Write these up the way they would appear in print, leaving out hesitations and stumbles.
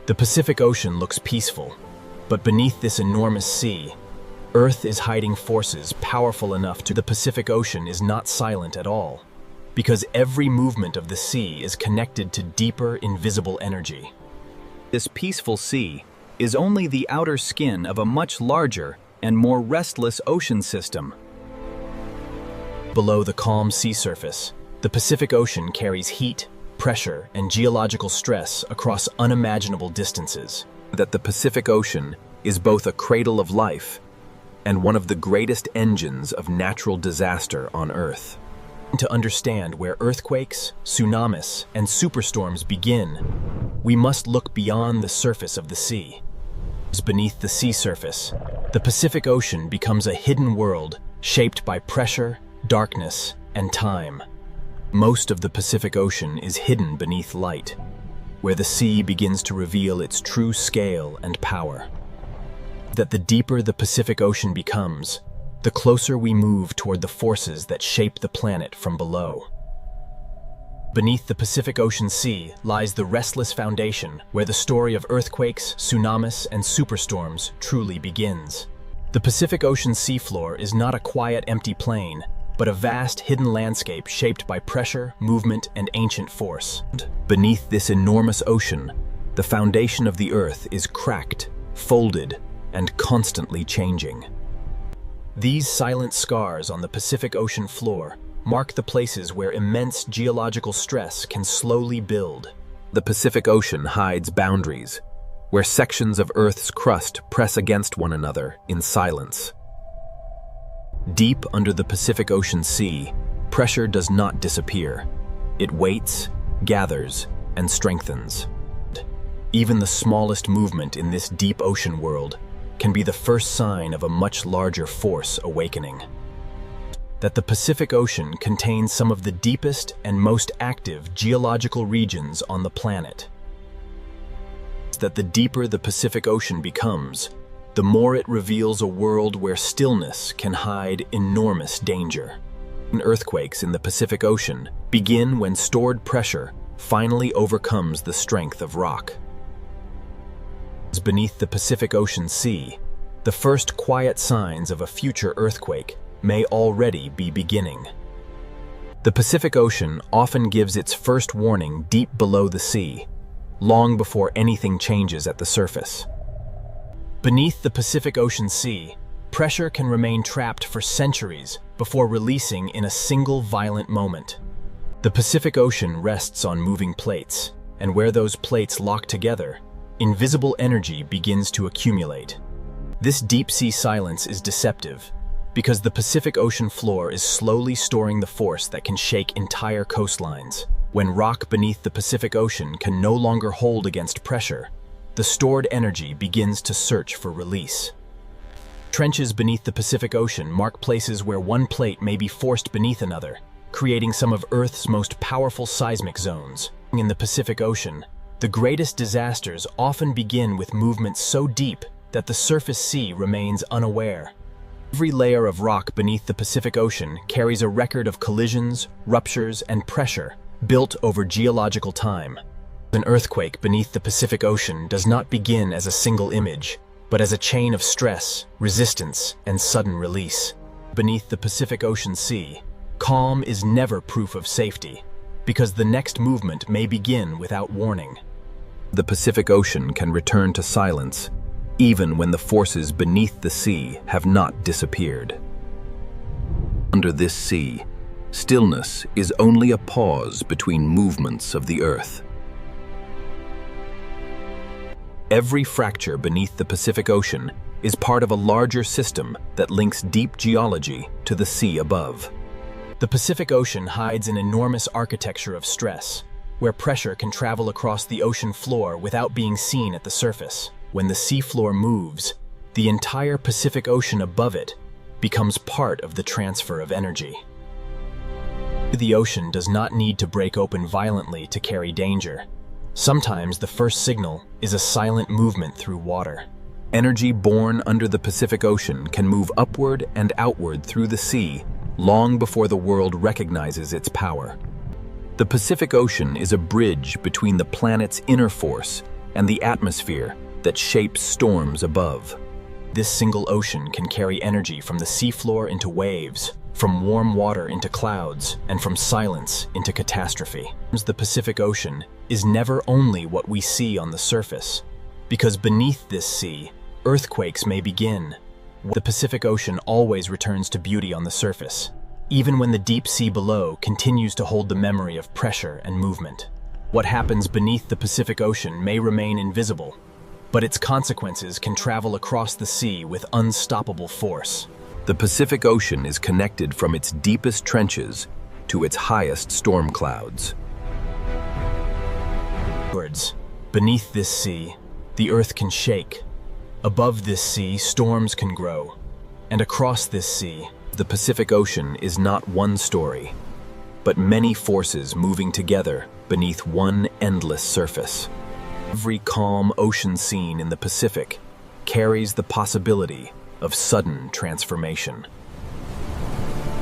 The Pacific Ocean looks peaceful, but beneath this enormous sea, Earth is hiding forces powerful enough to. The Pacific Ocean is not silent at all, because every movement of the sea is connected to deeper, invisible energy. This peaceful sea is only the outer skin of a much larger and more restless ocean system. Below the calm sea surface, the Pacific Ocean carries heat, pressure, and geological stress across unimaginable distances. That the Pacific Ocean is both a cradle of life and one of the greatest engines of natural disaster on Earth. To understand where earthquakes, tsunamis, and superstorms begin, we must look beyond the surface of the sea. Beneath the sea surface, the Pacific Ocean becomes a hidden world shaped by pressure, darkness, and time. Most of the Pacific Ocean is hidden beneath light, where the sea begins to reveal its true scale and power. That the deeper the Pacific Ocean becomes, the closer we move toward the forces that shape the planet from below. Beneath the Pacific Ocean Sea lies the restless foundation where the story of earthquakes, tsunamis, and superstorms truly begins. The Pacific Ocean seafloor is not a quiet, empty plain, but a vast, hidden landscape shaped by pressure, movement, and ancient force. Beneath this enormous ocean, the foundation of the Earth is cracked, folded, and constantly changing. These silent scars on the Pacific Ocean floor mark the places where immense geological stress can slowly build. The Pacific Ocean hides boundaries, where sections of Earth's crust press against one another in silence. Deep under the Pacific Ocean Sea, pressure does not disappear. It waits, gathers, and strengthens. Even the smallest movement in this deep ocean world can be the first sign of a much larger force awakening. That the Pacific Ocean contains some of the deepest and most active geological regions on the planet. That the deeper the Pacific Ocean becomes, the more it reveals a world where stillness can hide enormous danger. Earthquakes in the Pacific Ocean begin when stored pressure finally overcomes the strength of rock. Beneath the Pacific Ocean Sea, the first quiet signs of a future earthquake may already be beginning. The Pacific Ocean often gives its first warning deep below the sea, long before anything changes at the surface. Beneath the Pacific Ocean Sea, pressure can remain trapped for centuries before releasing in a single violent moment. The Pacific Ocean rests on moving plates, and where those plates lock together, invisible energy begins to accumulate. This deep-sea silence is deceptive, because the Pacific Ocean floor is slowly storing the force that can shake entire coastlines. When rock beneath the Pacific Ocean can no longer hold against pressure, the stored energy begins to search for release. Trenches beneath the Pacific Ocean mark places where one plate may be forced beneath another, creating some of Earth's most powerful seismic zones. In the Pacific Ocean, the greatest disasters often begin with movements so deep that the surface sea remains unaware. Every layer of rock beneath the Pacific Ocean carries a record of collisions, ruptures, and pressure built over geological time. An earthquake beneath the Pacific Ocean does not begin as a single image, but as a chain of stress, resistance, and sudden release. Beneath the Pacific Ocean Sea, calm is never proof of safety, because the next movement may begin without warning. The Pacific Ocean can return to silence, even when the forces beneath the sea have not disappeared. Under this sea, stillness is only a pause between movements of the Earth. Every fracture beneath the Pacific Ocean is part of a larger system that links deep geology to the sea above. The Pacific Ocean hides an enormous architecture of stress, where pressure can travel across the ocean floor without being seen at the surface. When the seafloor moves, the entire Pacific Ocean above it becomes part of the transfer of energy. The ocean does not need to break open violently to carry danger. Sometimes the first signal is a silent movement through water. Energy born under the Pacific Ocean can move upward and outward through the sea long before the world recognizes its power. The Pacific Ocean is a bridge between the planet's inner force and the atmosphere that shapes storms above. This single ocean can carry energy from the seafloor into waves, from warm water into clouds, and from silence into catastrophe. The Pacific Ocean is never only what we see on the surface, because beneath this sea, earthquakes may begin. The Pacific Ocean always returns to beauty on the surface, even when the deep sea below continues to hold the memory of pressure and movement. What happens beneath the Pacific Ocean may remain invisible, but its consequences can travel across the sea with unstoppable force. The Pacific Ocean is connected from its deepest trenches to its highest storm clouds. Beneath this sea, the earth can shake. Above this sea, storms can grow. And across this sea, the Pacific Ocean is not one story, but many forces moving together beneath one endless surface. Every calm ocean scene in the Pacific carries the possibility of sudden transformation.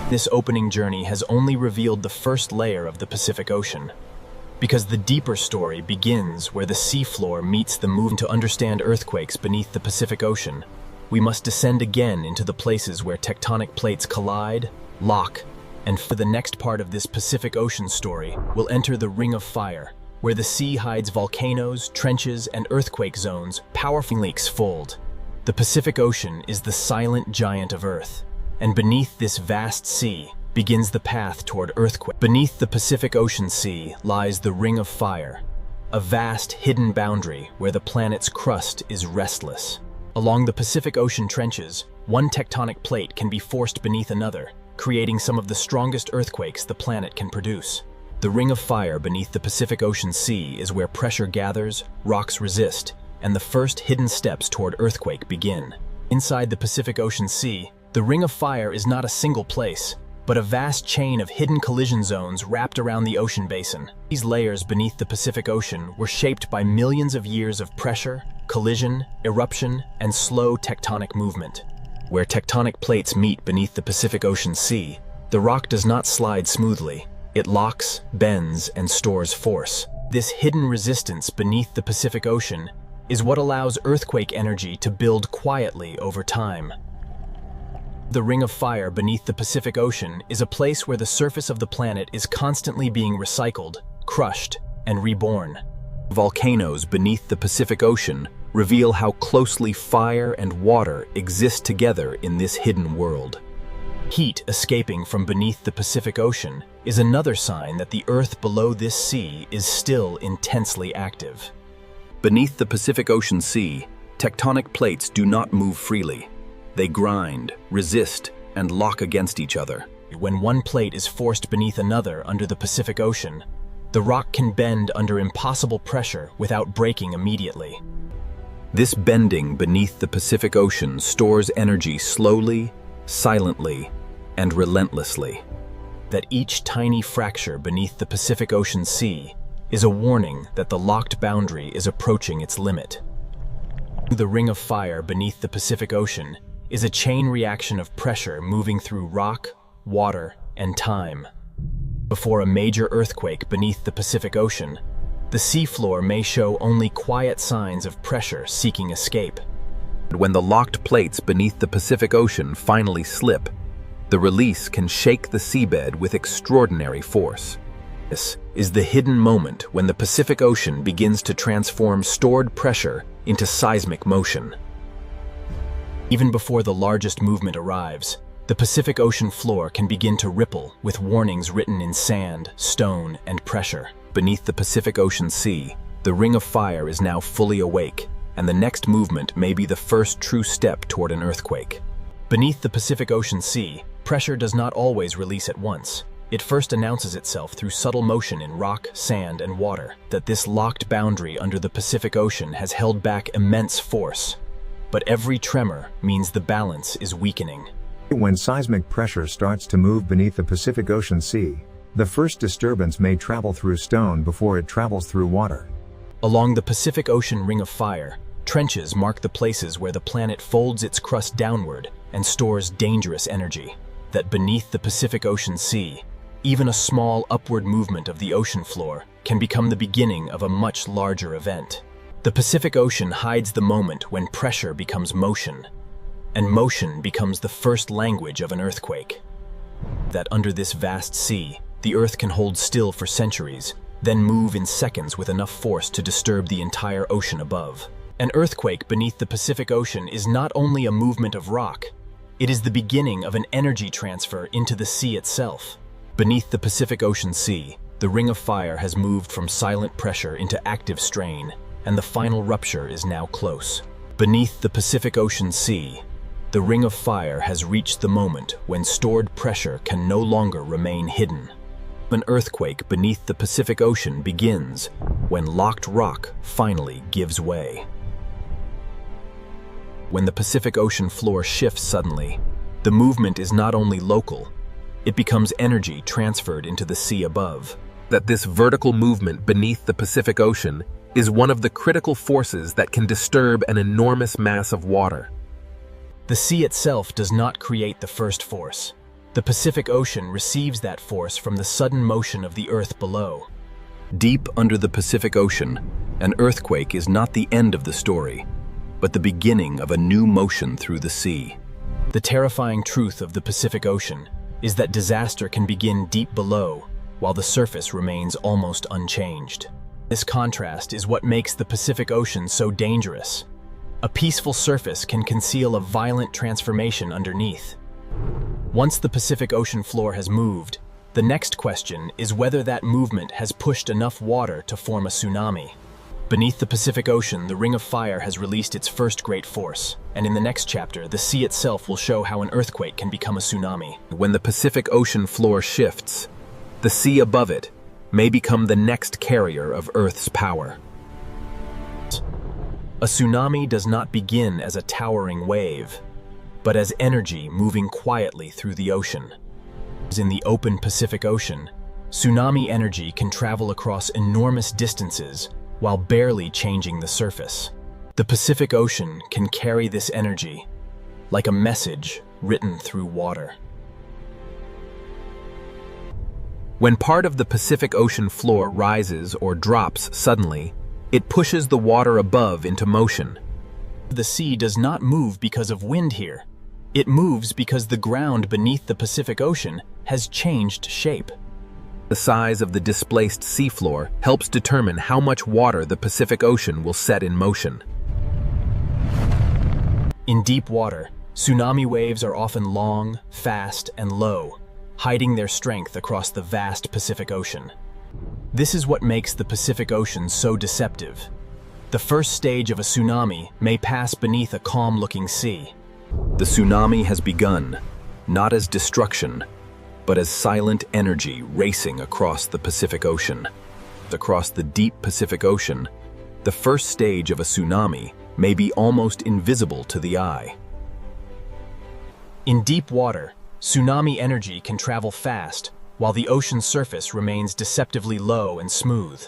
This opening journey has only revealed the first layer of the Pacific Ocean, because the deeper story begins where the seafloor meets the movement. To understand earthquakes beneath the Pacific Ocean, we must descend again into the places where tectonic plates collide, lock, and for the next part of this Pacific Ocean story, we'll enter the Ring of Fire, where the sea hides volcanoes, trenches, and earthquake zones. Powerful leaks fold. The Pacific Ocean is the silent giant of Earth, and beneath this vast sea begins the path toward earthquake. Beneath the Pacific Ocean Sea lies the Ring of Fire, a vast hidden boundary where the planet's crust is restless. Along the Pacific Ocean trenches, one tectonic plate can be forced beneath another, creating some of the strongest earthquakes the planet can produce. The Ring of Fire beneath the Pacific Ocean Sea is where pressure gathers, rocks resist, and the first hidden steps toward earthquake begin. Inside the Pacific Ocean Sea, the Ring of Fire is not a single place, but a vast chain of hidden collision zones wrapped around the ocean basin. These layers beneath the Pacific Ocean were shaped by millions of years of pressure, collision, eruption, and slow tectonic movement. Where tectonic plates meet beneath the Pacific Ocean Sea, the rock does not slide smoothly. It locks, bends, and stores force. This hidden resistance beneath the Pacific Ocean is what allows earthquake energy to build quietly over time. The Ring of Fire beneath the Pacific Ocean is a place where the surface of the planet is constantly being recycled, crushed, and reborn. Volcanoes beneath the Pacific Ocean reveal how closely fire and water exist together in this hidden world. Heat escaping from beneath the Pacific Ocean is another sign that the Earth below this sea is still intensely active. Beneath the Pacific Ocean Sea, tectonic plates do not move freely. They grind, resist, and lock against each other. When one plate is forced beneath another under the Pacific Ocean, the rock can bend under impossible pressure without breaking immediately. This bending beneath the Pacific Ocean stores energy slowly, silently, and relentlessly. That each tiny fracture beneath the Pacific Ocean Sea is a warning that the locked boundary is approaching its limit. The Ring of Fire beneath the Pacific Ocean is a chain reaction of pressure moving through rock, water, and time. Before a major earthquake beneath the Pacific Ocean, the seafloor may show only quiet signs of pressure seeking escape. When the locked plates beneath the Pacific Ocean finally slip, the release can shake the seabed with extraordinary force. This is the hidden moment when the Pacific Ocean begins to transform stored pressure into seismic motion. Even before the largest movement arrives, the Pacific Ocean floor can begin to ripple with warnings written in sand, stone, and pressure. Beneath the Pacific Ocean Sea, the Ring of Fire is now fully awake, and the next movement may be the first true step toward an earthquake. Beneath the Pacific Ocean Sea, pressure does not always release at once. It first announces itself through subtle motion in rock, sand, and water. That this locked boundary under the Pacific Ocean has held back immense force. But every tremor means the balance is weakening. When seismic pressure starts to move beneath the Pacific Ocean Sea, the first disturbance may travel through stone before it travels through water. Along the Pacific Ocean Ring of Fire, trenches mark the places where the planet folds its crust downward and stores dangerous energy. That beneath the Pacific Ocean Sea, Even a small upward movement of the ocean floor can become the beginning of a much larger event. The Pacific Ocean hides the moment when pressure becomes motion, and motion becomes the first language of an earthquake. That under this vast sea, the Earth can hold still for centuries, then move in seconds with enough force to disturb the entire ocean above. An earthquake beneath the Pacific Ocean is not only a movement of rock, it is the beginning of an energy transfer into the sea itself. Beneath the Pacific Ocean Sea, the ring of fire has moved from silent pressure into active strain, and the final rupture is now close. Beneath the Pacific Ocean Sea, the ring of fire has reached the moment when stored pressure can no longer remain hidden. An earthquake beneath the Pacific Ocean begins when locked rock finally gives way. When the Pacific Ocean floor shifts suddenly, the movement is not only local, it becomes energy transferred into the sea above. That this vertical movement beneath the Pacific Ocean is one of the critical forces that can disturb an enormous mass of water. The sea itself does not create the first force. The Pacific Ocean receives that force from the sudden motion of the Earth below. Deep under the Pacific Ocean, an earthquake is not the end of the story, but the beginning of a new motion through the sea. The terrifying truth of the Pacific Ocean is that disaster can begin deep below, while the surface remains almost unchanged. This contrast is what makes the Pacific Ocean so dangerous. A peaceful surface can conceal a violent transformation underneath. Once the Pacific Ocean floor has moved, the next question is whether that movement has pushed enough water to form a tsunami. Beneath the Pacific Ocean, the Ring of Fire has released its first great force, and in the next chapter, the sea itself will show how an earthquake can become a tsunami. When the Pacific Ocean floor shifts, the sea above it may become the next carrier of Earth's power. A tsunami does not begin as a towering wave, but as energy moving quietly through the ocean. In the open Pacific Ocean, tsunami energy can travel across enormous distances while barely changing the surface. The Pacific Ocean can carry this energy like a message written through water. When part of the Pacific Ocean floor rises or drops suddenly, it pushes the water above into motion. The sea does not move because of wind here. It moves because the ground beneath the Pacific Ocean has changed shape. The size of the displaced seafloor helps determine how much water the Pacific Ocean will set in motion. In deep water, tsunami waves are often long, fast, and low, hiding their strength across the vast Pacific Ocean. This is what makes the Pacific Ocean so deceptive. The first stage of a tsunami may pass beneath a calm-looking sea. The tsunami has begun, not as destruction, but as silent energy racing across the Pacific Ocean. Across the deep Pacific Ocean, the first stage of a tsunami may be almost invisible to the eye. In deep water, tsunami energy can travel fast, while the ocean surface remains deceptively low and smooth.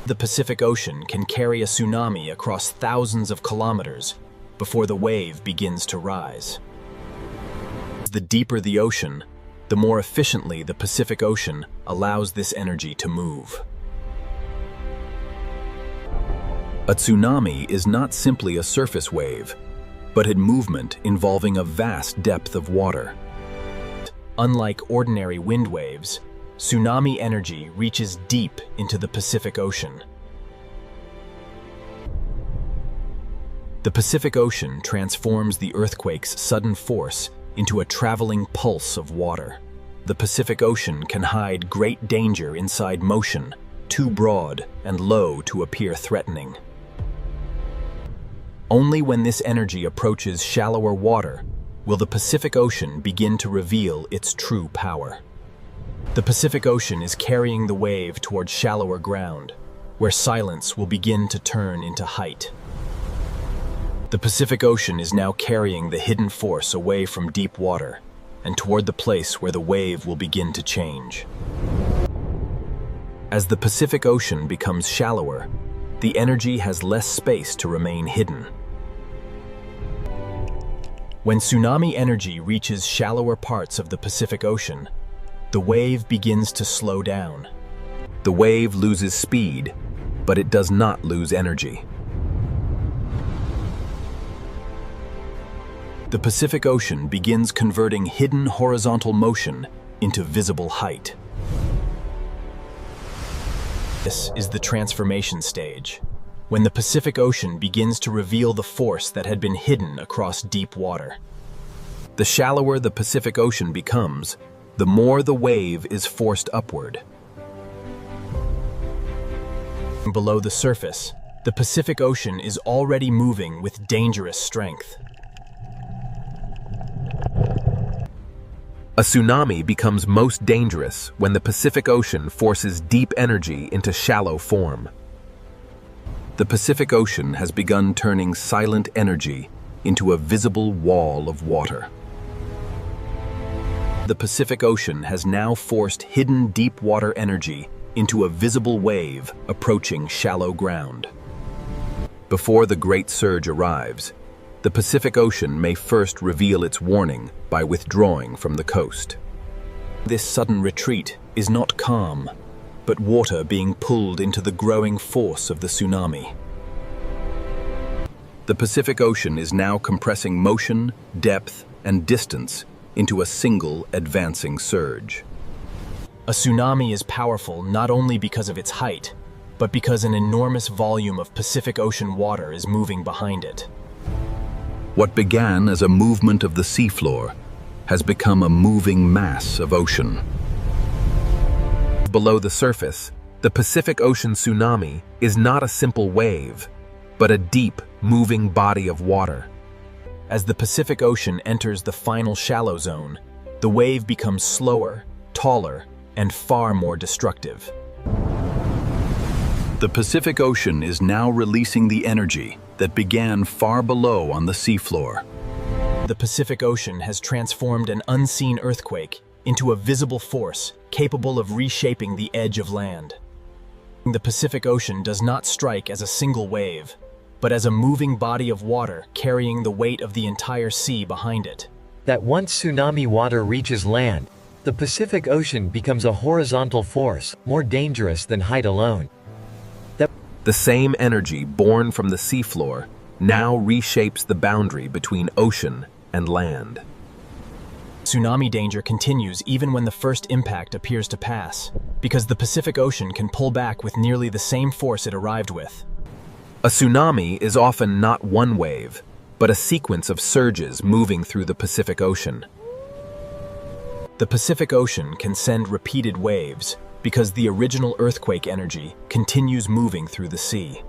The Pacific Ocean can carry a tsunami across thousands of kilometers before the wave begins to rise. The deeper the ocean, the more efficiently the Pacific Ocean allows this energy to move. A tsunami is not simply a surface wave, but a movement involving a vast depth of water. Unlike ordinary wind waves, tsunami energy reaches deep into the Pacific Ocean. The Pacific Ocean transforms the earthquake's sudden force into a traveling pulse of water. The Pacific Ocean can hide great danger inside motion, too broad and low to appear threatening. Only when this energy approaches shallower water will the Pacific Ocean begin to reveal its true power. The Pacific Ocean is carrying the wave toward shallower ground, where silence will begin to turn into height. The Pacific Ocean is now carrying the hidden force away from deep water and toward the place where the wave will begin to change. As the Pacific Ocean becomes shallower, the energy has less space to remain hidden. When tsunami energy reaches shallower parts of the Pacific Ocean, the wave begins to slow down. The wave loses speed, but it does not lose energy. The Pacific Ocean begins converting hidden horizontal motion into visible height. This is the transformation stage, when the Pacific Ocean begins to reveal the force that had been hidden across deep water. The shallower the Pacific Ocean becomes, the more the wave is forced upward. Below the surface, the Pacific Ocean is already moving with dangerous strength. A tsunami becomes most dangerous when the Pacific Ocean forces deep energy into shallow form. The Pacific Ocean has begun turning silent energy into a visible wall of water. The Pacific Ocean has now forced hidden deep water energy into a visible wave approaching shallow ground. Before the great surge arrives, the Pacific Ocean may first reveal its warning by withdrawing from the coast. This sudden retreat is not calm, but water being pulled into the growing force of the tsunami. The Pacific Ocean is now compressing motion, depth, and distance into a single advancing surge. A tsunami is powerful not only because of its height, but because an enormous volume of Pacific Ocean water is moving behind it. What began as a movement of the seafloor has become a moving mass of ocean. Below the surface, the Pacific Ocean tsunami is not a simple wave, but a deep, moving body of water. As the Pacific Ocean enters the final shallow zone, the wave becomes slower, taller, and far more destructive. The Pacific Ocean is now releasing the energy that began far below on the seafloor. The Pacific Ocean has transformed an unseen earthquake into a visible force capable of reshaping the edge of land. The Pacific Ocean does not strike as a single wave, but as a moving body of water carrying the weight of the entire sea behind it. That once tsunami water reaches land, the Pacific Ocean becomes a horizontal force, more dangerous than height alone. The same energy born from the seafloor now reshapes the boundary between ocean and land. Tsunami danger continues even when the first impact appears to pass, because the Pacific Ocean can pull back with nearly the same force it arrived with. A tsunami is often not one wave, but a sequence of surges moving through the Pacific Ocean. The Pacific Ocean can send repeated waves, because the original earthquake energy continues moving through the sea.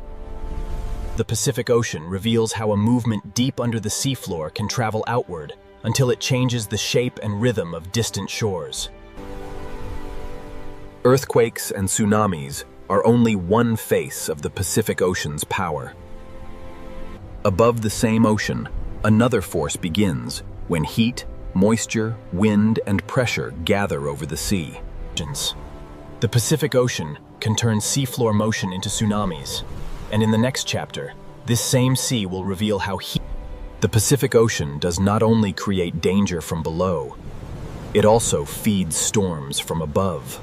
The Pacific Ocean reveals how a movement deep under the seafloor can travel outward until it changes the shape and rhythm of distant shores. Earthquakes and tsunamis are only one face of the Pacific Ocean's power. Above the same ocean, another force begins when heat, moisture, wind, and pressure gather over the sea. The Pacific Ocean can turn seafloor motion into tsunamis, and in the next chapter, this same sea will reveal how the Pacific Ocean does not only create danger from below, it also feeds storms from above.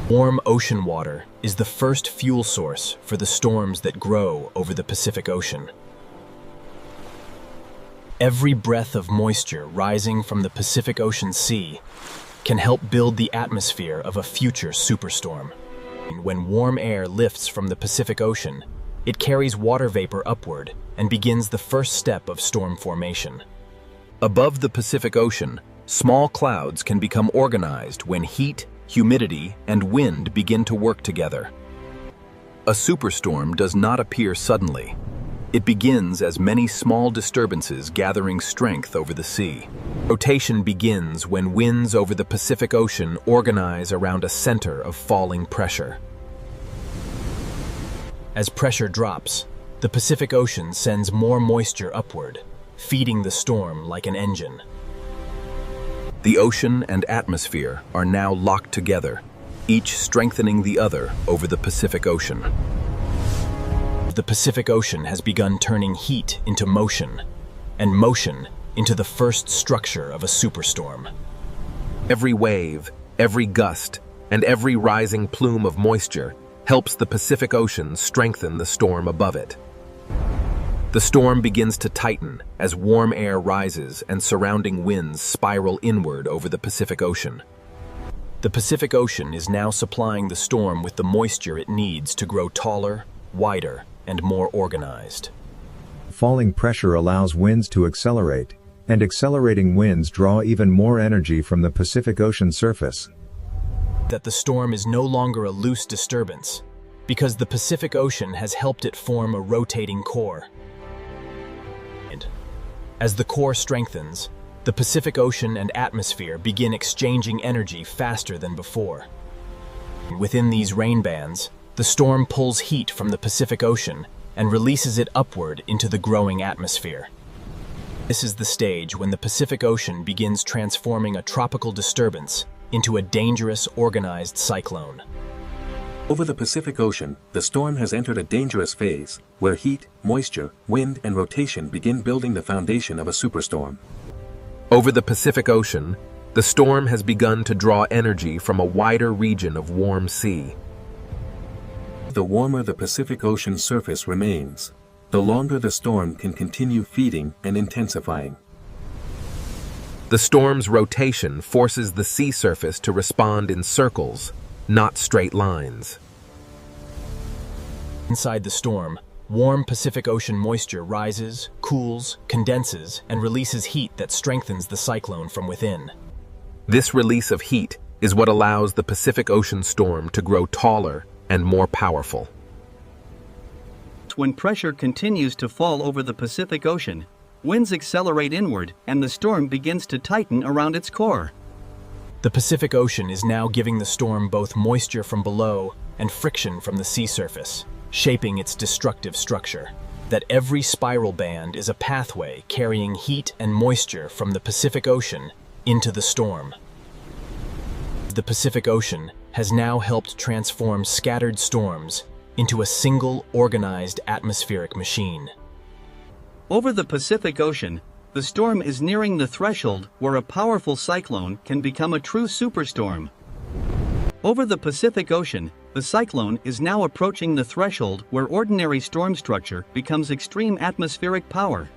Warm ocean water is the first fuel source for the storms that grow over the Pacific Ocean. Every breath of moisture rising from the Pacific Ocean Sea can help build the atmosphere of a future superstorm. When warm air lifts from the Pacific Ocean, it carries water vapor upward and begins the first step of storm formation. Above the Pacific Ocean, small clouds can become organized when heat, humidity, and wind begin to work together. A superstorm does not appear suddenly. It begins as many small disturbances gathering strength over the sea. Rotation begins when winds over the Pacific Ocean organize around a center of falling pressure. As pressure drops, the Pacific Ocean sends more moisture upward, feeding the storm like an engine. The ocean and atmosphere are now locked together, each strengthening the other over the Pacific Ocean. The Pacific Ocean has begun turning heat into motion, and motion into the first structure of a superstorm. Every wave, Every gust and every rising plume of moisture helps the Pacific Ocean strengthen the storm above it. The storm begins to tighten as warm air rises and surrounding winds spiral inward over the Pacific Ocean. The Pacific Ocean is now supplying the storm with the moisture it needs to grow taller, wider, and more organized. Falling pressure allows winds to accelerate, and accelerating winds draw even more energy from the Pacific Ocean surface. That the storm is no longer a loose disturbance, because the Pacific Ocean has helped it form a rotating core. As the core strengthens, the Pacific Ocean and atmosphere begin exchanging energy faster than before. Within these rain bands, the storm pulls heat from the Pacific Ocean and releases it upward into the growing atmosphere. This is the stage when the Pacific Ocean begins transforming a tropical disturbance into a dangerous, organized cyclone. Over the Pacific Ocean, the storm has entered a dangerous phase, where heat, moisture, wind, and rotation begin building the foundation of a superstorm. Over the Pacific Ocean, the storm has begun to draw energy from a wider region of warm sea. The warmer the Pacific Ocean surface remains, the longer the storm can continue feeding and intensifying. The storm's rotation forces the sea surface to respond in circles, not straight lines. Inside the storm, warm Pacific Ocean moisture rises, cools, condenses, and releases heat that strengthens the cyclone from within. This release of heat is what allows the Pacific Ocean storm to grow taller and more powerful. When pressure continues to fall over the Pacific Ocean, winds accelerate inward and the storm begins to tighten around its core. The Pacific Ocean is now giving the storm both moisture from below and friction from the sea surface, shaping its destructive structure. That every spiral band is a pathway carrying heat and moisture from the Pacific Ocean into the storm. The Pacific Ocean has now helped transform scattered storms into a single organized atmospheric machine. Over the Pacific Ocean, the storm is nearing the threshold where a powerful cyclone can become a true superstorm. Over the Pacific Ocean, the cyclone is now approaching the threshold where ordinary storm structure becomes extreme atmospheric power.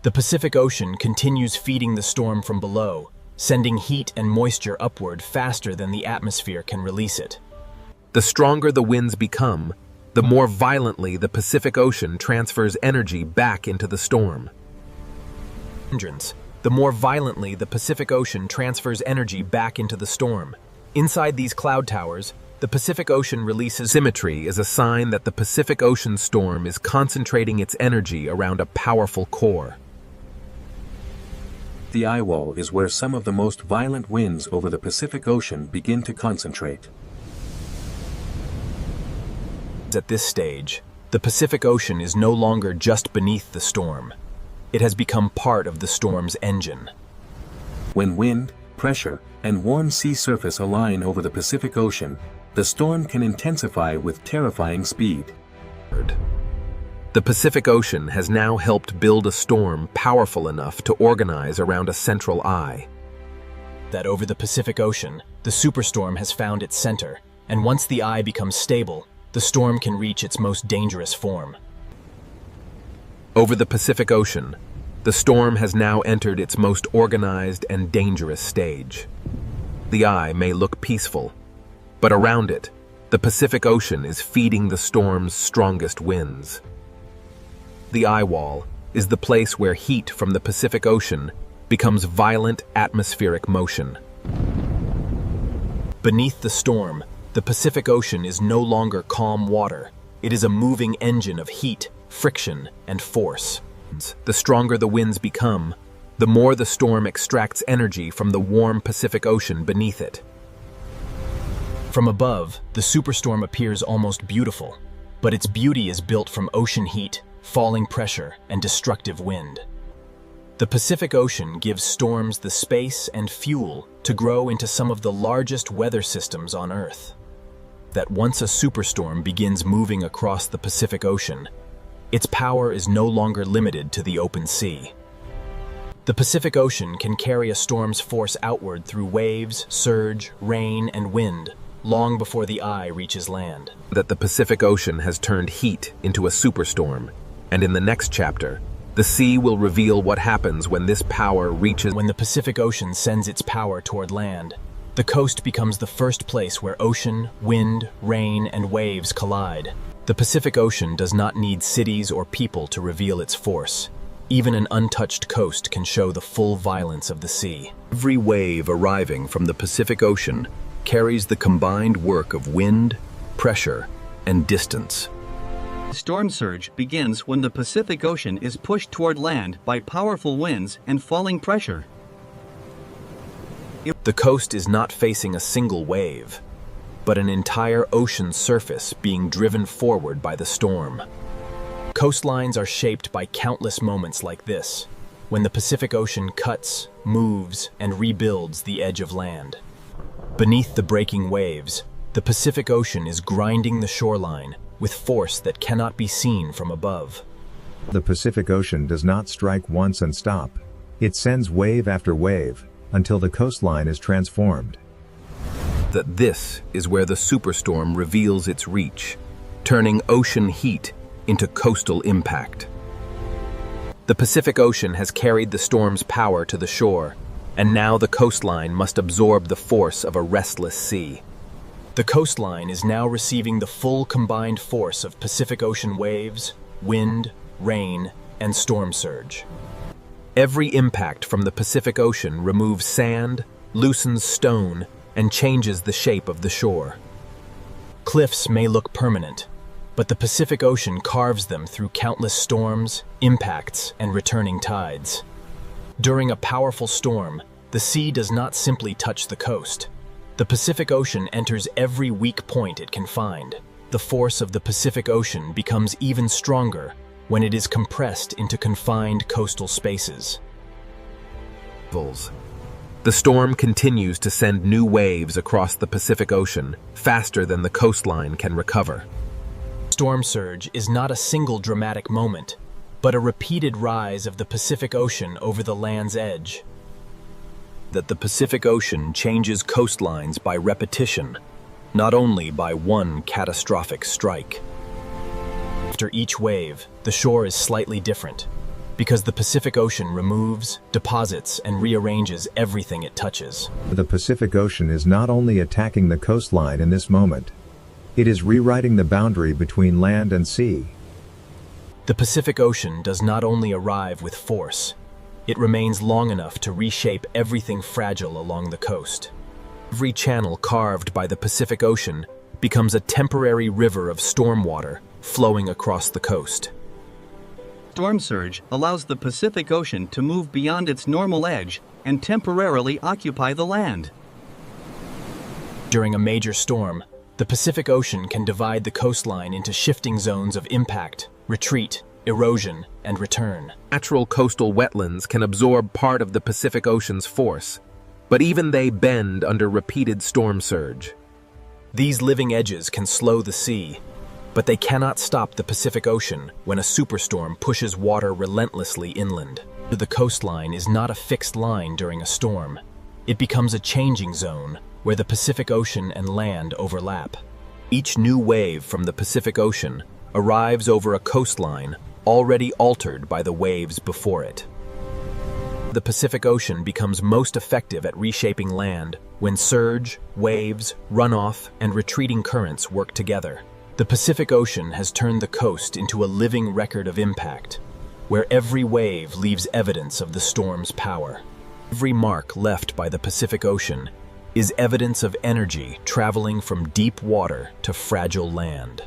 The Pacific Ocean continues feeding the storm from below, sending heat and moisture upward faster than the atmosphere can release it. The stronger the winds become, the more violently the Pacific Ocean transfers energy back into the storm. The more violently the Pacific Ocean transfers energy back into the storm. Inside these cloud towers, the Pacific Ocean releases symmetry is a sign that the Pacific Ocean storm is concentrating its energy around a powerful core. The eye wall is where some of the most violent winds over the Pacific Ocean begin to concentrate. At this stage, the Pacific Ocean is no longer just beneath the storm. It has become part of the storm's engine. When wind, pressure, and warm sea surface align over the Pacific Ocean, the storm can intensify with terrifying speed. The Pacific Ocean has now helped build a storm powerful enough to organize around a central eye. That over the Pacific Ocean, the superstorm has found its center, and once the eye becomes stable, the storm can reach its most dangerous form. Over the Pacific Ocean, the storm has now entered its most organized and dangerous stage. The eye may look peaceful, but around it, the Pacific Ocean is feeding the storm's strongest winds. The eye wall is the place where heat from the Pacific Ocean becomes violent atmospheric motion. Beneath the storm, the Pacific Ocean is no longer calm water. It is a moving engine of heat, friction, and force. The stronger the winds become, the more the storm extracts energy from the warm Pacific Ocean beneath it. From above, the superstorm appears almost beautiful, but its beauty is built from ocean heat, falling pressure, and destructive wind. The Pacific Ocean gives storms the space and fuel to grow into some of the largest weather systems on Earth. That once a superstorm begins moving across the Pacific Ocean, its power is no longer limited to the open sea. The Pacific Ocean can carry a storm's force outward through waves, surge, rain, and wind, long before the eye reaches land. That the Pacific Ocean has turned heat into a superstorm, and in the next chapter, the sea will reveal what happens when this power reaches. When the Pacific Ocean sends its power toward land, the coast becomes the first place where ocean, wind, rain, and waves collide. The Pacific Ocean does not need cities or people to reveal its force. Even an untouched coast can show the full violence of the sea. Every wave arriving from the Pacific Ocean carries the combined work of wind, pressure, and distance. Storm surge begins when the Pacific Ocean is pushed toward land by powerful winds and falling pressure. The coast is not facing a single wave, but an entire ocean surface being driven forward by the storm. Coastlines are shaped by countless moments like this, when the Pacific Ocean cuts, moves, and rebuilds the edge of land. Beneath the breaking waves, the Pacific Ocean is grinding the shoreline with force that cannot be seen from above. The Pacific Ocean does not strike once and stop. It sends wave after wave, until the coastline is transformed. That this is where the superstorm reveals its reach, turning ocean heat into coastal impact. The Pacific Ocean has carried the storm's power to the shore, and now the coastline must absorb the force of a restless sea. The coastline is now receiving the full combined force of Pacific Ocean waves, wind, rain, and storm surge. Every impact from the Pacific Ocean removes sand, loosens stone, and changes the shape of the shore. Cliffs may look permanent, but the Pacific Ocean carves them through countless storms, impacts, and returning tides. During a powerful storm, the sea does not simply touch the coast. The Pacific Ocean enters every weak point it can find. The force of the Pacific Ocean becomes even stronger when it is compressed into confined coastal spaces. The storm continues to send new waves across the Pacific Ocean faster than the coastline can recover. Storm surge is not a single dramatic moment, but a repeated rise of the Pacific Ocean over the land's edge. That the Pacific Ocean changes coastlines by repetition, not only by one catastrophic strike. After each wave, the shore is slightly different, because the Pacific Ocean removes, deposits, and rearranges everything it touches. The Pacific Ocean is not only attacking the coastline in this moment, it is rewriting the boundary between land and sea. The Pacific Ocean does not only arrive with force, it remains long enough to reshape everything fragile along the coast. Every channel carved by the Pacific Ocean becomes a temporary river of storm water flowing across the coast. Storm surge allows the Pacific Ocean to move beyond its normal edge and temporarily occupy the land. During a major storm, the Pacific Ocean can divide the coastline into shifting zones of impact, retreat, erosion, and return. Natural coastal wetlands can absorb part of the Pacific Ocean's force, but even they bend under repeated storm surge. These living edges can slow the sea, but they cannot stop the Pacific Ocean when a superstorm pushes water relentlessly inland. The coastline is not a fixed line during a storm. It becomes a changing zone where the Pacific Ocean and land overlap. Each new wave from the Pacific Ocean arrives over a coastline already altered by the waves before it. The Pacific Ocean becomes most effective at reshaping land when surge, waves, runoff, and retreating currents work together. The Pacific Ocean has turned the coast into a living record of impact, where every wave leaves evidence of the storm's power. Every mark left by the Pacific Ocean is evidence of energy traveling from deep water to fragile land.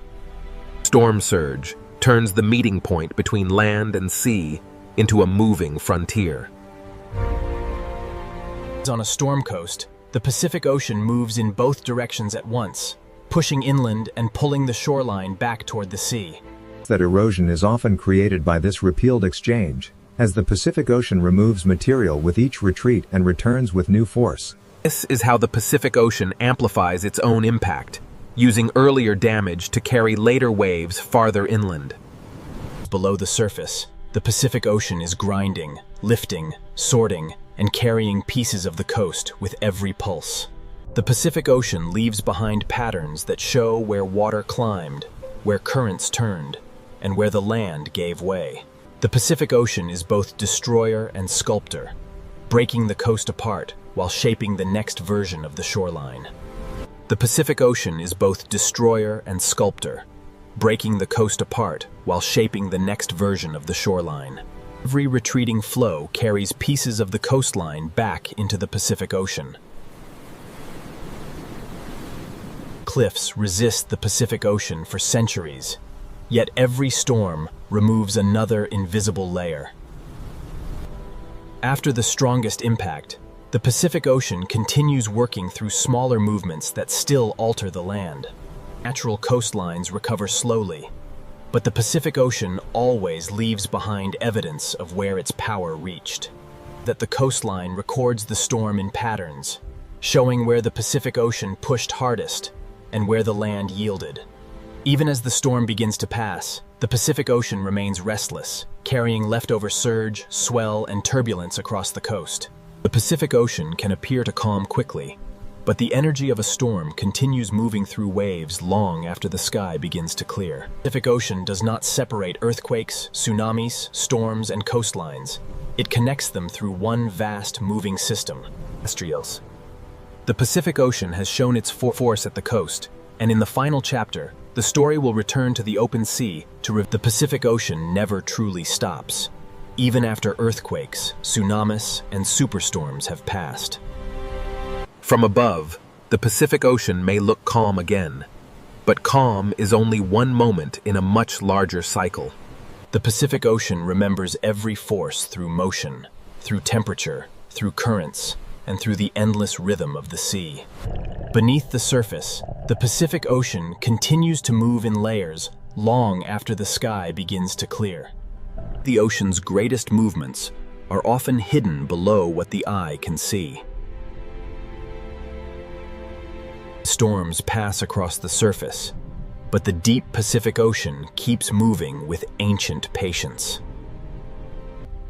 Storm surge turns the meeting point between land and sea into a moving frontier. On a storm coast, the Pacific Ocean moves in both directions at once, pushing inland and pulling the shoreline back toward the sea. That erosion is often created by this repealed exchange, as the Pacific Ocean removes material with each retreat and returns with new force. This is how the Pacific Ocean amplifies its own impact, using earlier damage to carry later waves farther inland. Below the surface, the Pacific Ocean is grinding, lifting, sorting, and carrying pieces of the coast with every pulse. The Pacific Ocean leaves behind patterns that show where water climbed, where currents turned, and where the land gave way. The Pacific Ocean is both destroyer and sculptor, breaking the coast apart while shaping the next version of the shoreline. The Pacific Ocean is both destroyer and sculptor, breaking the coast apart while shaping the next version of the shoreline. Every retreating flow carries pieces of the coastline back into the Pacific Ocean. Cliffs resist the Pacific Ocean for centuries, yet every storm removes another invisible layer. After the strongest impact, the Pacific Ocean continues working through smaller movements that still alter the land. Natural coastlines recover slowly, but the Pacific Ocean always leaves behind evidence of where its power reached. That the coastline records the storm in patterns, showing where the Pacific Ocean pushed hardest and where the land yielded. Even as the storm begins to pass, the Pacific Ocean remains restless, carrying leftover surge, swell, and turbulence across the coast. The Pacific Ocean can appear to calm quickly, but the energy of a storm continues moving through waves long after the sky begins to clear. The Pacific Ocean does not separate earthquakes, tsunamis, storms, and coastlines. It connects them through one vast moving system. Terrestrials. The Pacific Ocean has shown its force at the coast, and in the final chapter, the story will return to the open sea the Pacific Ocean never truly stops, even after earthquakes, tsunamis, and superstorms have passed. From above, the Pacific Ocean may look calm again, but calm is only one moment in a much larger cycle. The Pacific Ocean remembers every force through motion, through temperature, through currents, and through the endless rhythm of the sea. Beneath the surface, the Pacific Ocean continues to move in layers long after the sky begins to clear. The ocean's greatest movements are often hidden below what the eye can see. Storms pass across the surface, but the deep Pacific Ocean keeps moving with ancient patience.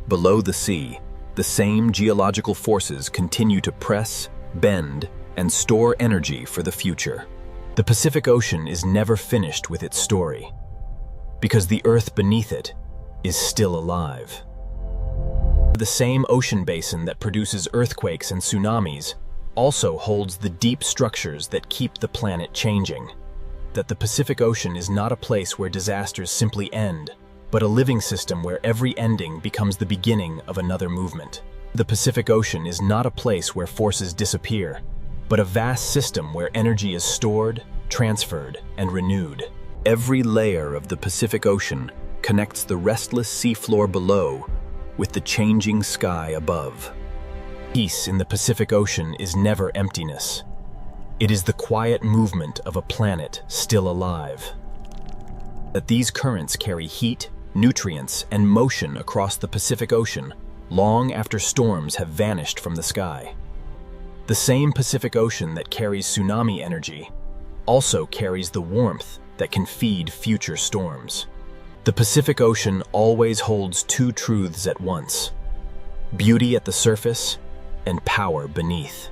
Below the sea, the same geological forces continue to press, bend, and store energy for the future. The Pacific Ocean is never finished with its story, because the earth beneath it is still alive. The same ocean basin that produces earthquakes and tsunamis also holds the deep structures that keep the planet changing. That the Pacific Ocean is not a place where disasters simply end, but a living system where every ending becomes the beginning of another movement. The Pacific Ocean is not a place where forces disappear, but a vast system where energy is stored, transferred, and renewed. Every layer of the Pacific Ocean connects the restless seafloor below with the changing sky above. Peace in the Pacific Ocean is never emptiness. It is the quiet movement of a planet still alive. That these currents carry heat, nutrients, and motion across the Pacific Ocean long after storms have vanished from the sky. The same Pacific Ocean that carries tsunami energy also carries the warmth that can feed future storms. The Pacific Ocean always holds two truths at once: beauty at the surface and power beneath.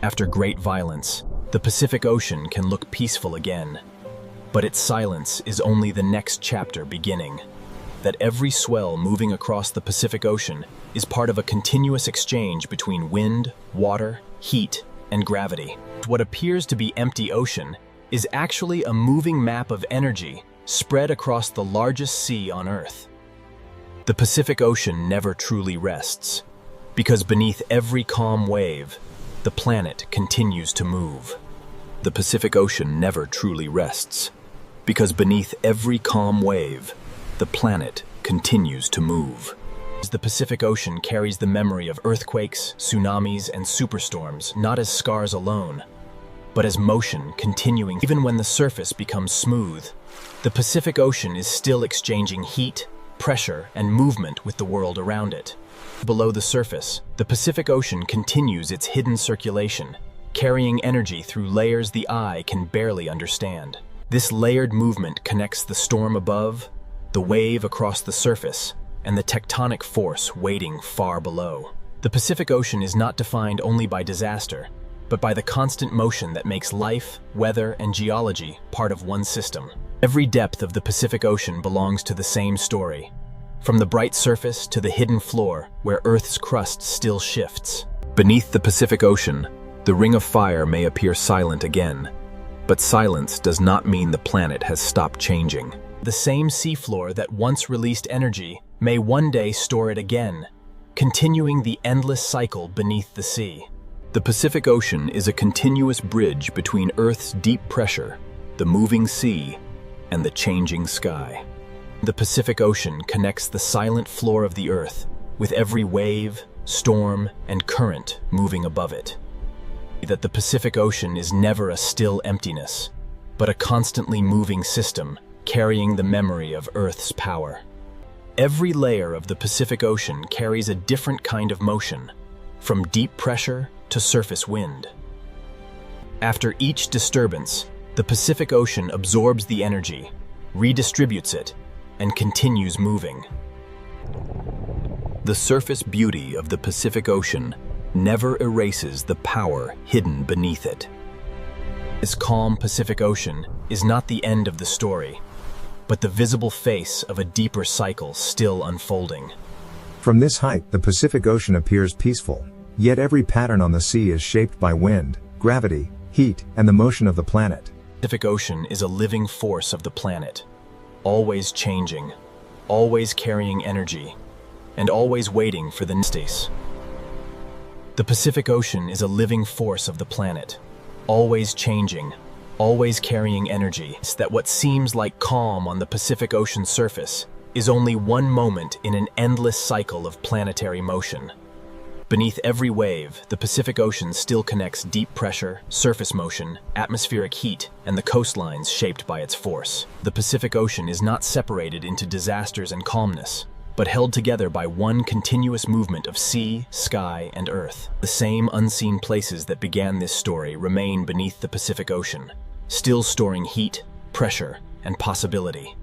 After great violence, the Pacific Ocean can look peaceful again, but its silence is only the next chapter beginning. That every swell moving across the Pacific Ocean is part of a continuous exchange between wind, water, heat, and gravity. What appears to be empty ocean is actually a moving map of energy spread across the largest sea on Earth. The Pacific Ocean never truly rests, because beneath every calm wave, the planet continues to move. The Pacific Ocean never truly rests, because beneath every calm wave, the planet continues to move. The Pacific Ocean carries the memory of earthquakes, tsunamis, and superstorms, not as scars alone, but as motion continuing. Even when the surface becomes smooth, the Pacific Ocean is still exchanging heat, pressure, and movement with the world around it. Below the surface, the Pacific Ocean continues its hidden circulation, carrying energy through layers the eye can barely understand. This layered movement connects the storm above, the wave across the surface, and the tectonic force waiting far below. The Pacific Ocean is not defined only by disaster, but by the constant motion that makes life, weather, and geology part of one system. Every depth of the Pacific Ocean belongs to the same story, from the bright surface to the hidden floor where Earth's crust still shifts. Beneath the Pacific Ocean, the ring of fire may appear silent again, but silence does not mean the planet has stopped changing. The same seafloor that once released energy may one day store it again, continuing the endless cycle beneath the sea. The Pacific Ocean is a continuous bridge between Earth's deep pressure, the moving sea, and the changing sky. The Pacific Ocean connects the silent floor of the Earth with every wave, storm, and current moving above it. That the Pacific Ocean is never a still emptiness, but a constantly moving system carrying the memory of Earth's power. Every layer of the Pacific Ocean carries a different kind of motion, from deep pressure to surface wind. After each disturbance, the Pacific Ocean absorbs the energy, redistributes it, and continues moving. The surface beauty of the Pacific Ocean never erases the power hidden beneath it. This calm Pacific Ocean is not the end of the story, but the visible face of a deeper cycle still unfolding. From this height, the Pacific Ocean appears peaceful, yet every pattern on the sea is shaped by wind, gravity, heat, and the motion of the planet. The Pacific Ocean is a living force of the planet, always changing, always carrying energy, and always waiting for the next stage. The Pacific Ocean is a living force of the planet, always changing, always carrying energy. It's that what seems like calm on the Pacific Ocean surface is only one moment in an endless cycle of planetary motion. Beneath every wave, the Pacific Ocean still connects deep pressure, surface motion, atmospheric heat, and the coastlines shaped by its force. The Pacific Ocean is not separated into disasters and calmness, but held together by one continuous movement of sea, sky, and earth. The same unseen places that began this story remain beneath the Pacific Ocean, still storing heat, pressure, and possibility.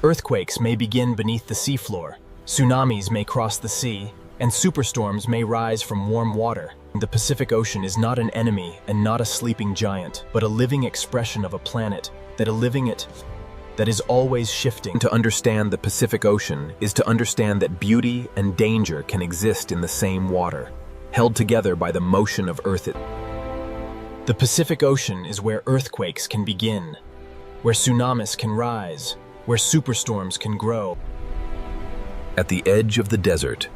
Earthquakes may begin beneath the seafloor, tsunamis may cross the sea, and superstorms may rise from warm water. The Pacific Ocean is not an enemy and not a sleeping giant, but a living expression of a planet that is always shifting. To understand the Pacific Ocean is to understand that beauty and danger can exist in the same water, held together by the motion of Earth. The Pacific Ocean is where earthquakes can begin, where tsunamis can rise, where superstorms can grow. At the edge of the desert,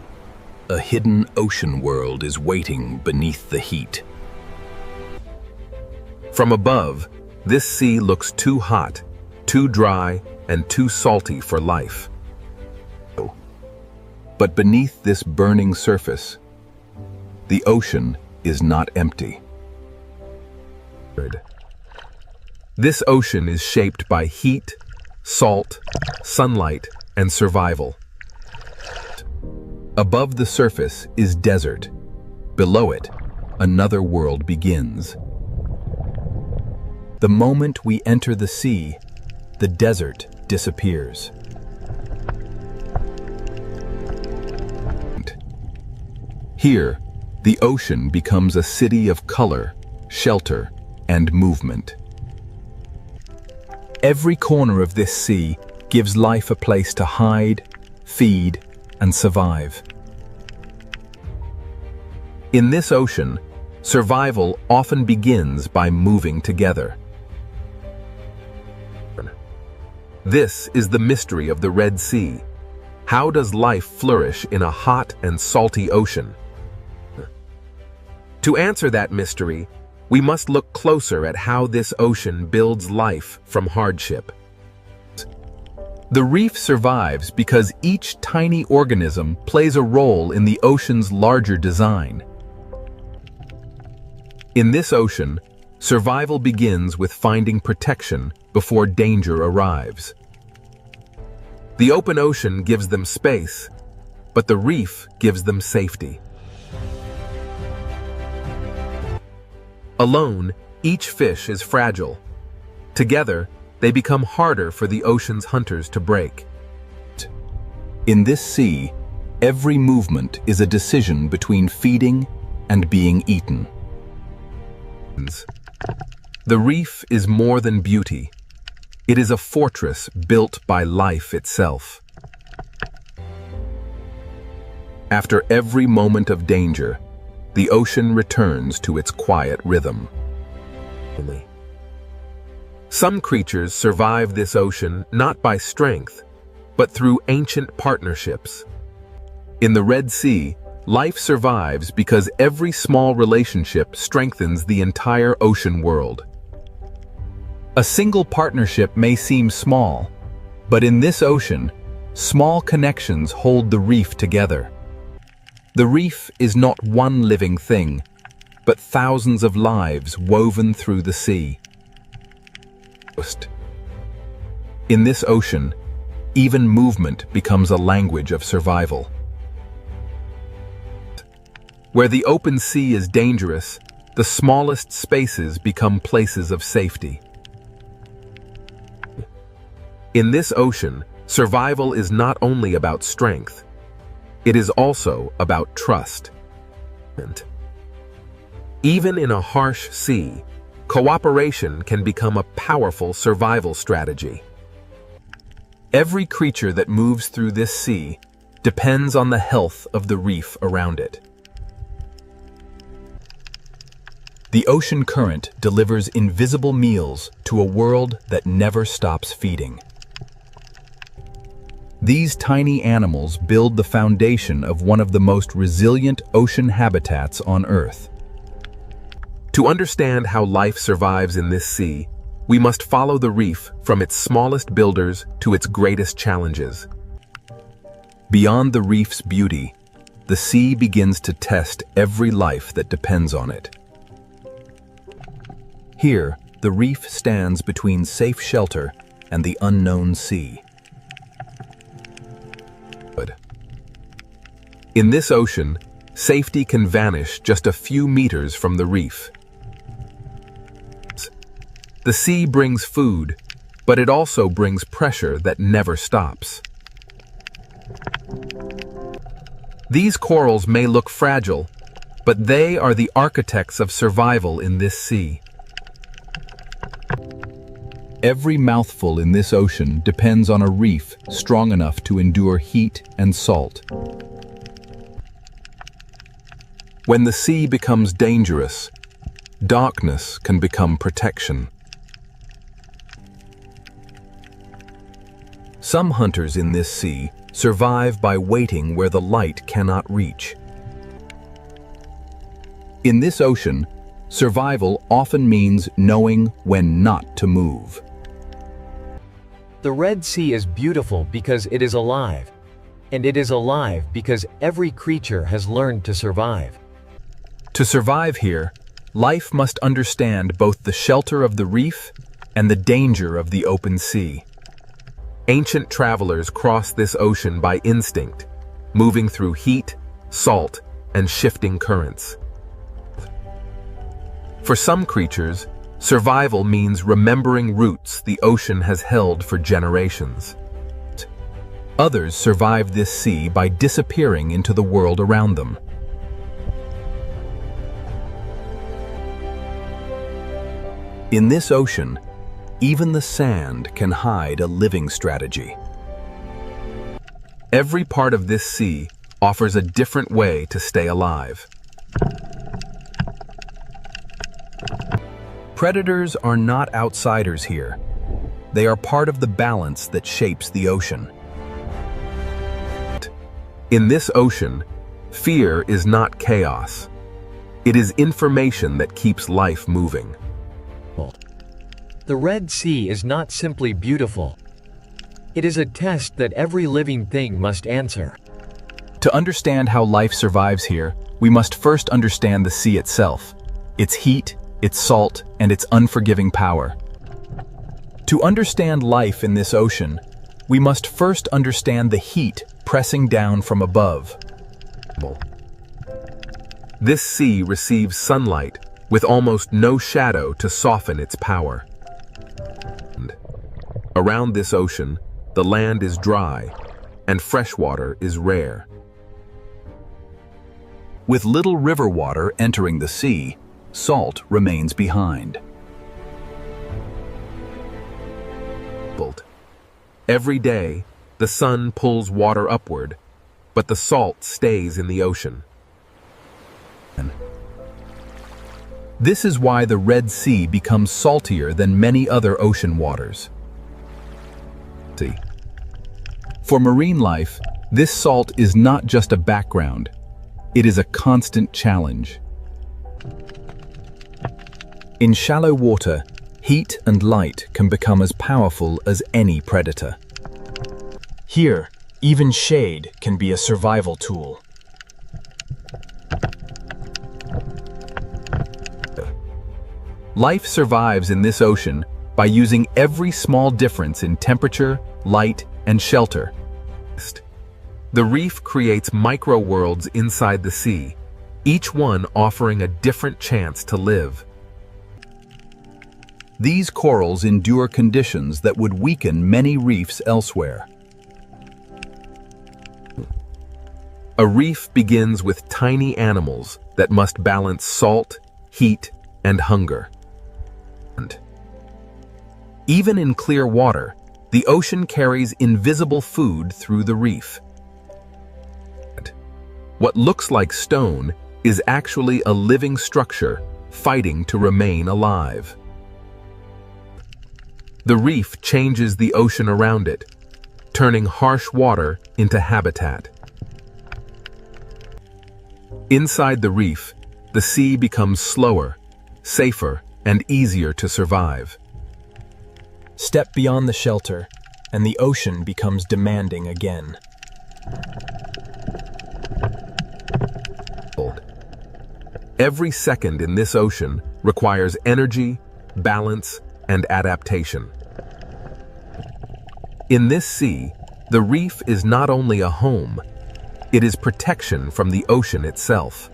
a hidden ocean world is waiting beneath the heat. From above, this sea looks too hot, too dry, and too salty for life. But beneath this burning surface, the ocean is not empty. This ocean is shaped by heat, salt, sunlight, and survival. Above the surface is desert. Below it, another world begins. The moment we enter the sea, the desert disappears. Here, the ocean becomes a city of color, shelter, and movement. Every corner of this sea gives life a place to hide, feed, and survive. In this ocean, survival often begins by moving together. This is the mystery of the Red Sea. How does life flourish in a hot and salty ocean? To answer that mystery, we must look closer at how this ocean builds life from hardship. The reef survives because each tiny organism plays a role in the ocean's larger design. In this ocean, survival begins with finding protection before danger arrives. The open ocean gives them space, but the reef gives them safety. Alone, each fish is fragile. Together, they become harder for the ocean's hunters to break. In this sea, every movement is a decision between feeding and being eaten. The reef is more than beauty. It is a fortress built by life itself. After every moment of danger, the ocean returns to its quiet rhythm. Some creatures survive this ocean not by strength, but through ancient partnerships. In the Red Sea, life survives because every small relationship strengthens the entire ocean world. A single partnership may seem small, but in this ocean, small connections hold the reef together. The reef is not one living thing, but thousands of lives woven through the sea. In this ocean, even movement becomes a language of survival. Where the open sea is dangerous, the smallest spaces become places of safety. In this ocean, survival is not only about strength, it is also about trust. Even in a harsh sea, cooperation can become a powerful survival strategy. Every creature that moves through this sea depends on the health of the reef around it. The ocean current delivers invisible meals to a world that never stops feeding. These tiny animals build the foundation of one of the most resilient ocean habitats on Earth. To understand how life survives in this sea, we must follow the reef from its smallest builders to its greatest challenges. Beyond the reef's beauty, the sea begins to test every life that depends on it. Here, the reef stands between safe shelter and the unknown sea. In this ocean, safety can vanish just a few meters from the reef. The sea brings food, but it also brings pressure that never stops. These corals may look fragile, but they are the architects of survival in this sea. Every mouthful in this ocean depends on a reef strong enough to endure heat and salt. When the sea becomes dangerous, darkness can become protection. Some hunters in this sea survive by waiting where the light cannot reach. In this ocean, survival often means knowing when not to move. The Red Sea is beautiful because it is alive. And it is alive because every creature has learned to survive. To survive here, life must understand both the shelter of the reef and the danger of the open sea. Ancient travelers crossed this ocean by instinct, moving through heat, salt, and shifting currents. For some creatures, survival means remembering roots the ocean has held for generations. Others survive this sea by disappearing into the world around them. In this ocean, even the sand can hide a living strategy. Every part of this sea offers a different way to stay alive. Predators are not outsiders here. They are part of the balance that shapes the ocean. In this ocean, fear is not chaos. It is information that keeps life moving. The Red Sea is not simply beautiful. It is a test that every living thing must answer. To understand how life survives here, we must first understand the sea itself, its heat, its salt, and its unforgiving power. To understand life in this ocean, we must first understand the heat pressing down from above. This sea receives sunlight with almost no shadow to soften its power. Around this ocean, the land is dry, and freshwater is rare. With little river water entering the sea, salt remains behind. Every day, the sun pulls water upward, but the salt stays in the ocean. This is why the Red Sea becomes saltier than many other ocean waters. For marine life, this salt is not just a background, it is a constant challenge. In shallow water, heat and light can become as powerful as any predator. Here, even shade can be a survival tool. Life survives in this ocean by using every small difference in temperature, light, and shelter. The reef creates micro-worlds inside the sea, each one offering a different chance to live. These corals endure conditions that would weaken many reefs elsewhere. A reef begins with tiny animals that must balance salt, heat, and hunger. Even in clear water, the ocean carries invisible food through the reef. What looks like stone is actually a living structure fighting to remain alive. The reef changes the ocean around it, turning harsh water into habitat. Inside the reef, the sea becomes slower, safer, and easier to survive. Step beyond the shelter, and the ocean becomes demanding again. Every second in this ocean requires energy, balance, and adaptation. In this sea, the reef is not only a home, it is protection from the ocean itself.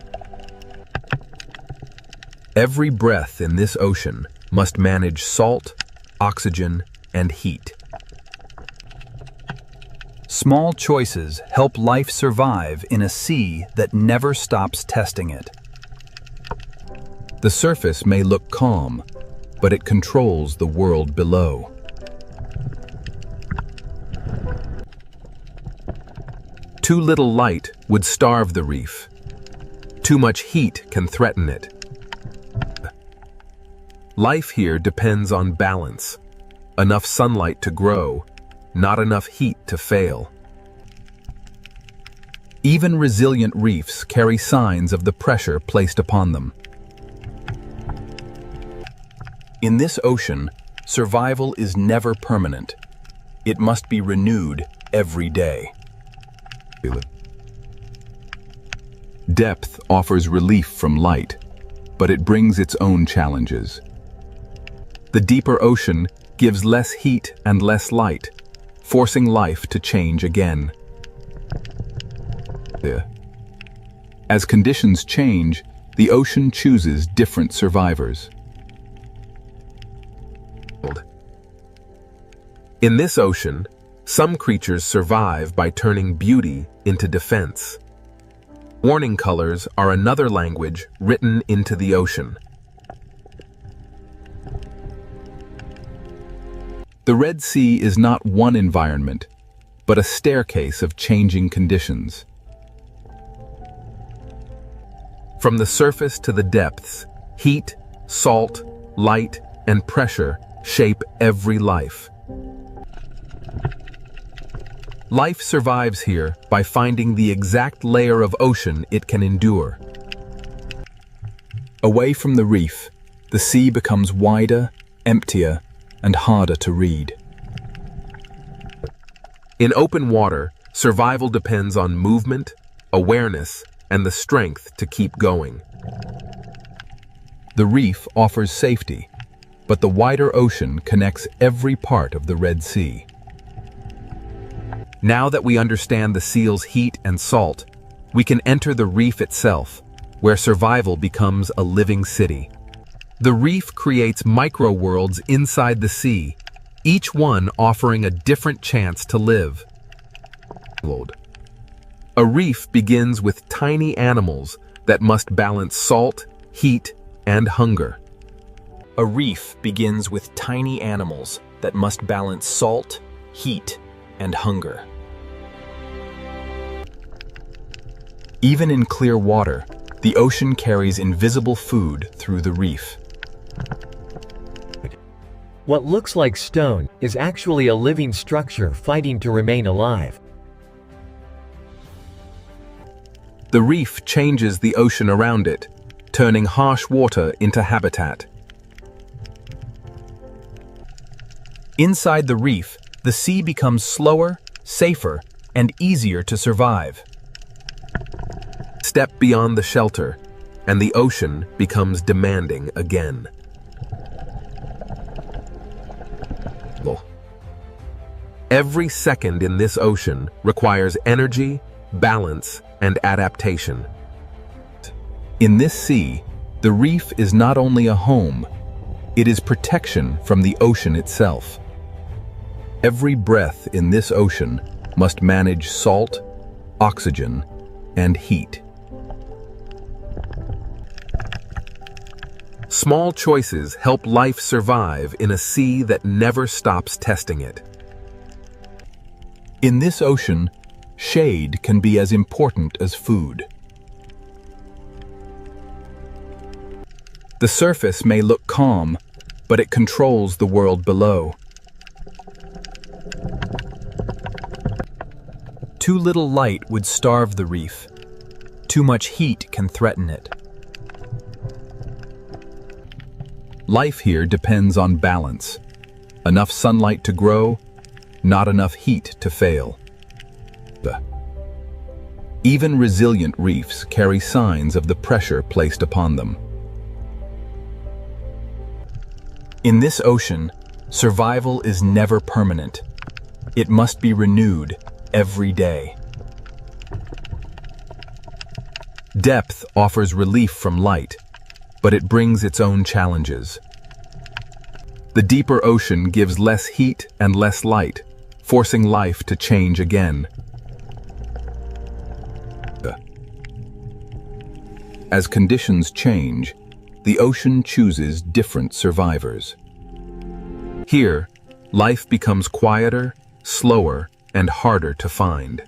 Every breath in this ocean must manage salt, oxygen, and heat. Small choices help life survive in a sea that never stops testing it. The surface may look calm, but it controls the world below. Too little light would starve the reef. Too much heat can threaten it. Life here depends on balance. Enough sunlight to grow, not enough heat to fail. Even resilient reefs carry signs of the pressure placed upon them. In this ocean, survival is never permanent. It must be renewed every day. Depth offers relief from light, but it brings its own challenges. The deeper ocean gives less heat and less light, forcing life to change again. As conditions change, the ocean chooses different survivors. In this ocean, some creatures survive by turning beauty into defense. Warning colors are another language written into the ocean. The Red Sea is not one environment, but a staircase of changing conditions. From the surface to the depths, heat, salt, light, and pressure shape every life. Life survives here by finding the exact layer of ocean it can endure. Away from the reef, the sea becomes wider, emptier, and harder to read. In open water, survival depends on movement, awareness, and the strength to keep going. The reef offers safety, but the wider ocean connects every part of the Red Sea. Now that we understand the seal's heat and salt, we can enter the reef itself, where survival becomes a living city. The reef creates micro-worlds inside the sea, each one offering a different chance to live. A reef begins with tiny animals that must balance salt, heat, and hunger. A reef begins with tiny animals that must balance salt, heat, and hunger. Even in clear water, the ocean carries invisible food through the reef. What looks like stone is actually a living structure fighting to remain alive. The reef changes the ocean around it, turning harsh water into habitat. Inside the reef, the sea becomes slower, safer, and easier to survive. Step beyond the shelter, and the ocean becomes demanding again. Every second in this ocean requires energy, balance, and adaptation. In this sea, the reef is not only a home, it is protection from the ocean itself. Every breath in this ocean must manage salt, oxygen, and heat. Small choices help life survive in a sea that never stops testing it. In this ocean, shade can be as important as food. The surface may look calm, but it controls the world below. Too little light would starve the reef. Too much heat can threaten it. Life here depends on balance. Enough sunlight to grow, not enough heat to fail. Even resilient reefs carry signs of the pressure placed upon them. In this ocean, survival is never permanent. It must be renewed every day. Depth offers relief from light, but it brings its own challenges. The deeper ocean gives less heat and less light, forcing life to change again. As conditions change, the ocean chooses different survivors. Here, life becomes quieter, slower, and harder to find.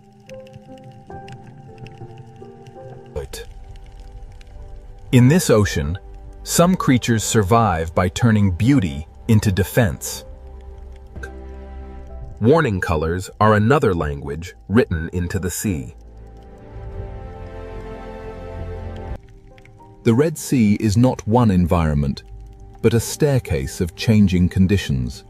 In this ocean, some creatures survive by turning beauty into defense. Warning colors are another language written into the sea. The Red Sea is not one environment, but a staircase of changing conditions.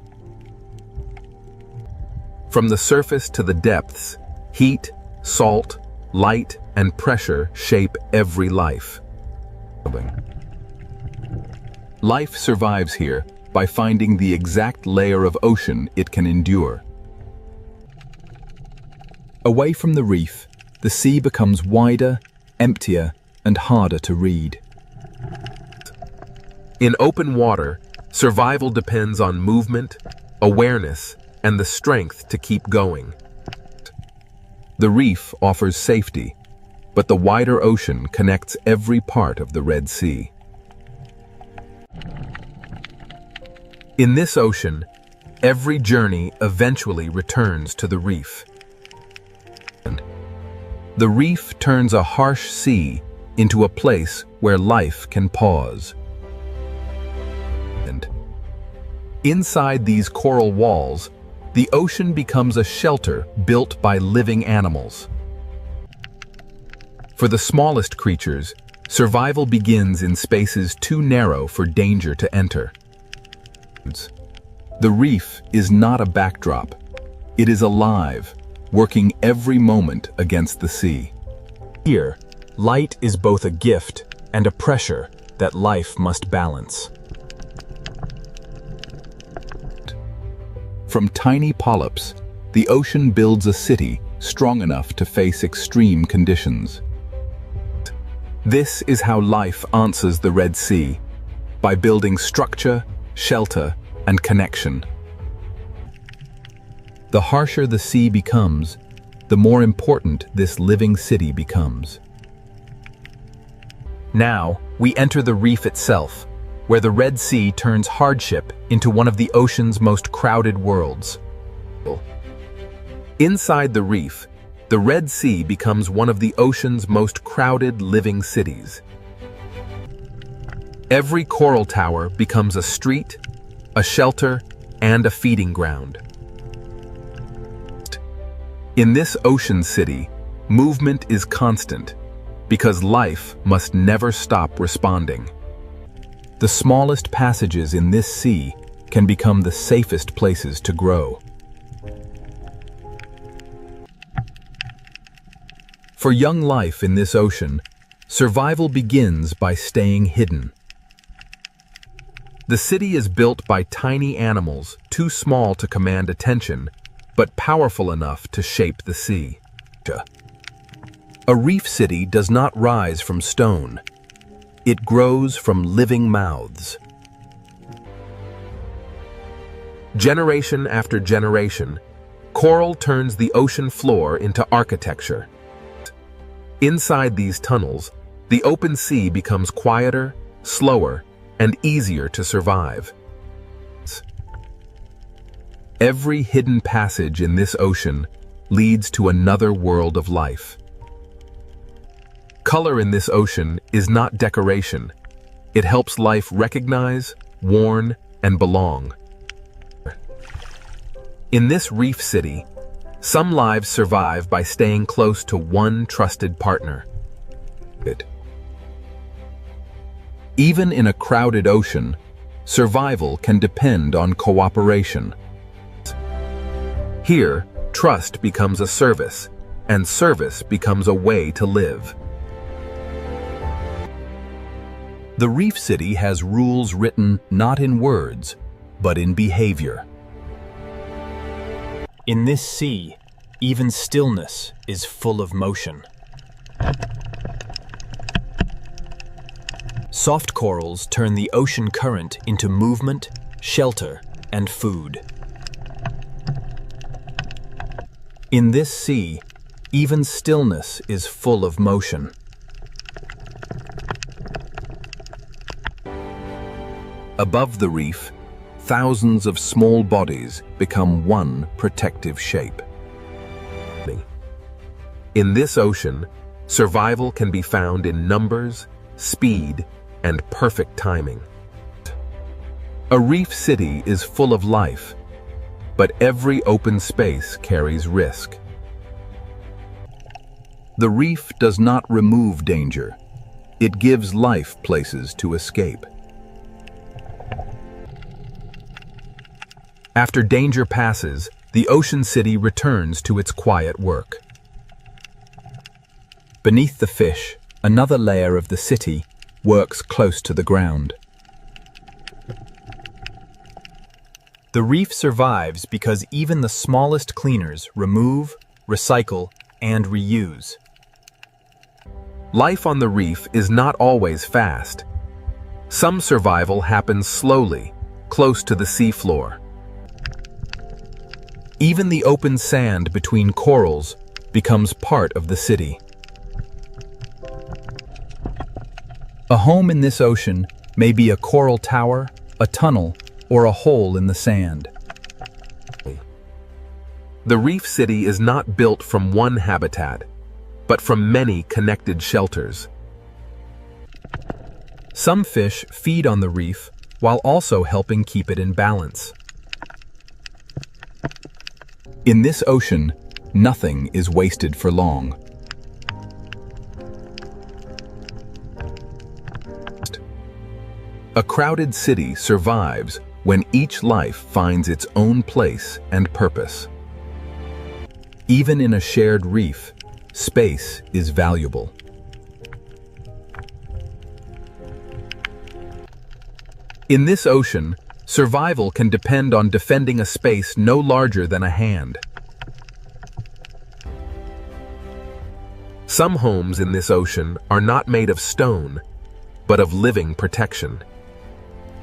From the surface to the depths, heat, salt, light, and pressure shape every life. Life survives here by finding the exact layer of ocean it can endure. Away from the reef, the sea becomes wider, emptier, and harder to read. In open water, survival depends on movement, awareness, and the strength to keep going. The reef offers safety, but the wider ocean connects every part of the Red Sea. In this ocean, every journey eventually returns to the reef. The reef turns a harsh sea into a place where life can pause. And inside these coral walls, the ocean becomes a shelter built by living animals. For the smallest creatures, survival begins in spaces too narrow for danger to enter. The reef is not a backdrop. It is alive, working every moment against the sea. Here, light is both a gift and a pressure that life must balance. From tiny polyps, the ocean builds a city strong enough to face extreme conditions. This is how life answers the Red Sea, by building structure, shelter, and connection. The harsher the sea becomes, the more important this living city becomes. Now, we enter the reef itself, where the Red Sea turns hardship into one of the ocean's most crowded worlds. Inside the reef, the Red Sea becomes one of the ocean's most crowded living cities. Every coral tower becomes a street, a shelter, and a feeding ground. In this ocean city, movement is constant because life must never stop responding. The smallest passages in this sea can become the safest places to grow. For young life in this ocean, survival begins by staying hidden. The city is built by tiny animals too small to command attention, but powerful enough to shape the sea. A reef city does not rise from stone. It grows from living mouths. Generation after generation, coral turns the ocean floor into architecture. Inside these tunnels, the open sea becomes quieter, slower, and easier to survive. Every hidden passage in this ocean leads to another world of life. Color in this ocean is not decoration. It helps life recognize, warn, and belong. In this reef city, some lives survive by staying close to one trusted partner. Even in a crowded ocean, survival can depend on cooperation. Here, trust becomes a service, and service becomes a way to live. The reef city has rules written not in words, but in behavior. In this sea, even stillness is full of motion. Soft corals turn the ocean current into movement, shelter, and food. In this sea, even stillness is full of motion. Above the reef, thousands of small bodies become one protective shape. In this ocean, survival can be found in numbers, speed, and perfect timing. A reef city is full of life, but every open space carries risk. The reef does not remove danger. It gives life places to escape. After danger passes, the ocean city returns to its quiet work. Beneath the fish, another layer of the city works close to the ground. The reef survives because even the smallest cleaners remove, recycle, and reuse. Life on the reef is not always fast. Some survival happens slowly, close to the seafloor. Even the open sand between corals becomes part of the city. A home in this ocean may be a coral tower, a tunnel, or a hole in the sand. The reef city is not built from one habitat, but from many connected shelters. Some fish feed on the reef while also helping keep it in balance. In this ocean, nothing is wasted for long. A crowded city survives when each life finds its own place and purpose. Even in a shared reef, space is valuable. In this ocean, survival can depend on defending a space no larger than a hand. Some homes in this ocean are not made of stone, but of living protection.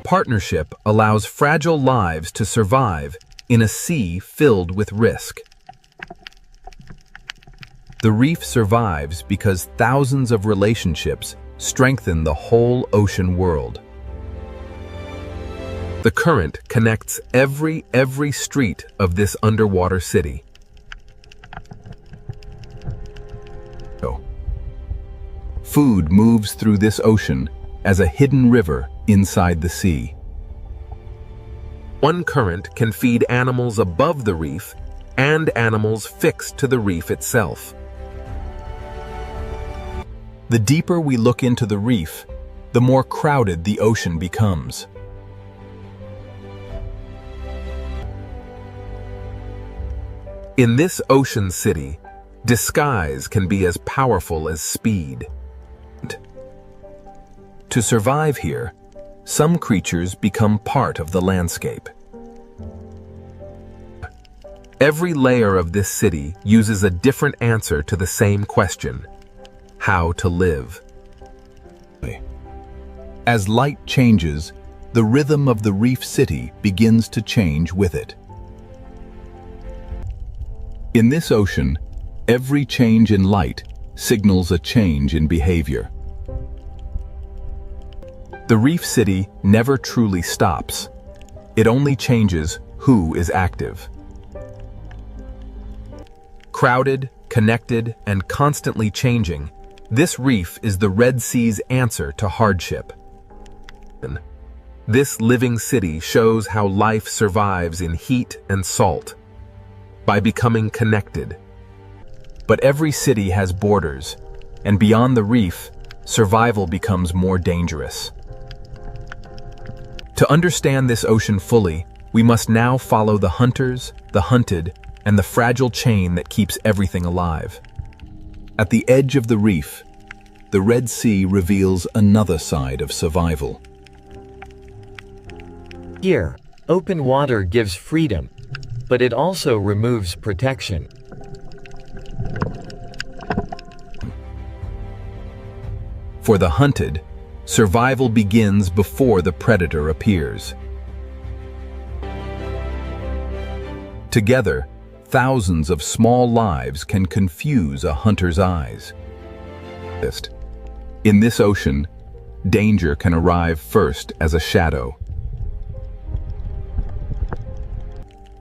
Partnership allows fragile lives to survive in a sea filled with risk. The reef survives because thousands of relationships strengthen the whole ocean world. The current connects every street of this underwater city. Food moves through this ocean as a hidden river inside the sea. One current can feed animals above the reef and animals fixed to the reef itself. The deeper we look into the reef, the more crowded the ocean becomes. In this ocean city, disguise can be as powerful as speed. To survive here, some creatures become part of the landscape. Every layer of this city uses a different answer to the same question: how to live. As light changes, the rhythm of the reef city begins to change with it. In this ocean, every change in light signals a change in behavior. The reef city never truly stops. It only changes who is active. Crowded, connected, and constantly changing, this reef is the Red Sea's answer to hardship. This living city shows how life survives in heat and salt, by becoming connected. But every city has borders, and beyond the reef, survival becomes more dangerous. To understand this ocean fully, we must now follow the hunters, the hunted, and the fragile chain that keeps everything alive. At the edge of the reef, the Red Sea reveals another side of survival. Here, open water gives freedom, but it also removes protection. For the hunted, survival begins before the predator appears. Together, thousands of small lives can confuse a hunter's eyes. In this ocean, danger can arrive first as a shadow.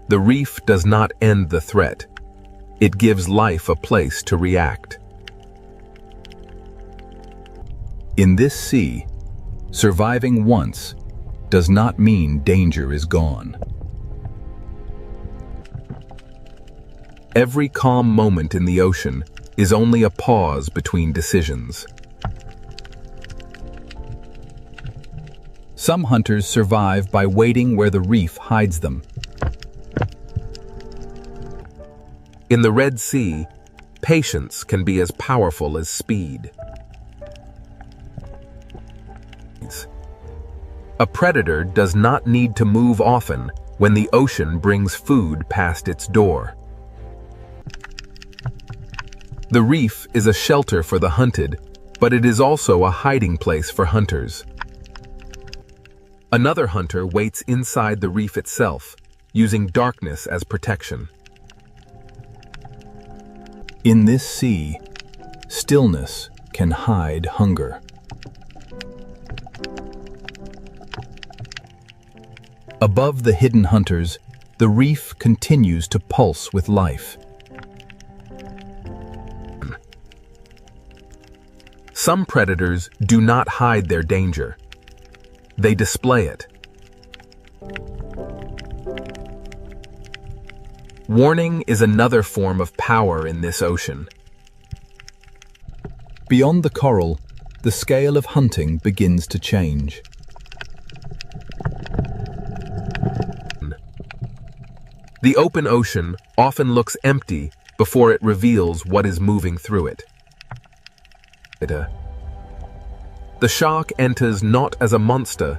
The reef does not end the threat. It gives life a place to react. In this sea, surviving once does not mean danger is gone. Every calm moment in the ocean is only a pause between decisions. Some hunters survive by waiting where the reef hides them. In the Red Sea, patience can be as powerful as speed. A predator does not need to move often when the ocean brings food past its door. The reef is a shelter for the hunted, but it is also a hiding place for hunters. Another hunter waits inside the reef itself, using darkness as protection. In this sea, stillness can hide hunger. Above the hidden hunters, the reef continues to pulse with life. Some predators do not hide their danger. They display it. Warning is another form of power in this ocean. Beyond the coral, the scale of hunting begins to change. The open ocean often looks empty before it reveals what is moving through it. The shark enters not as a monster,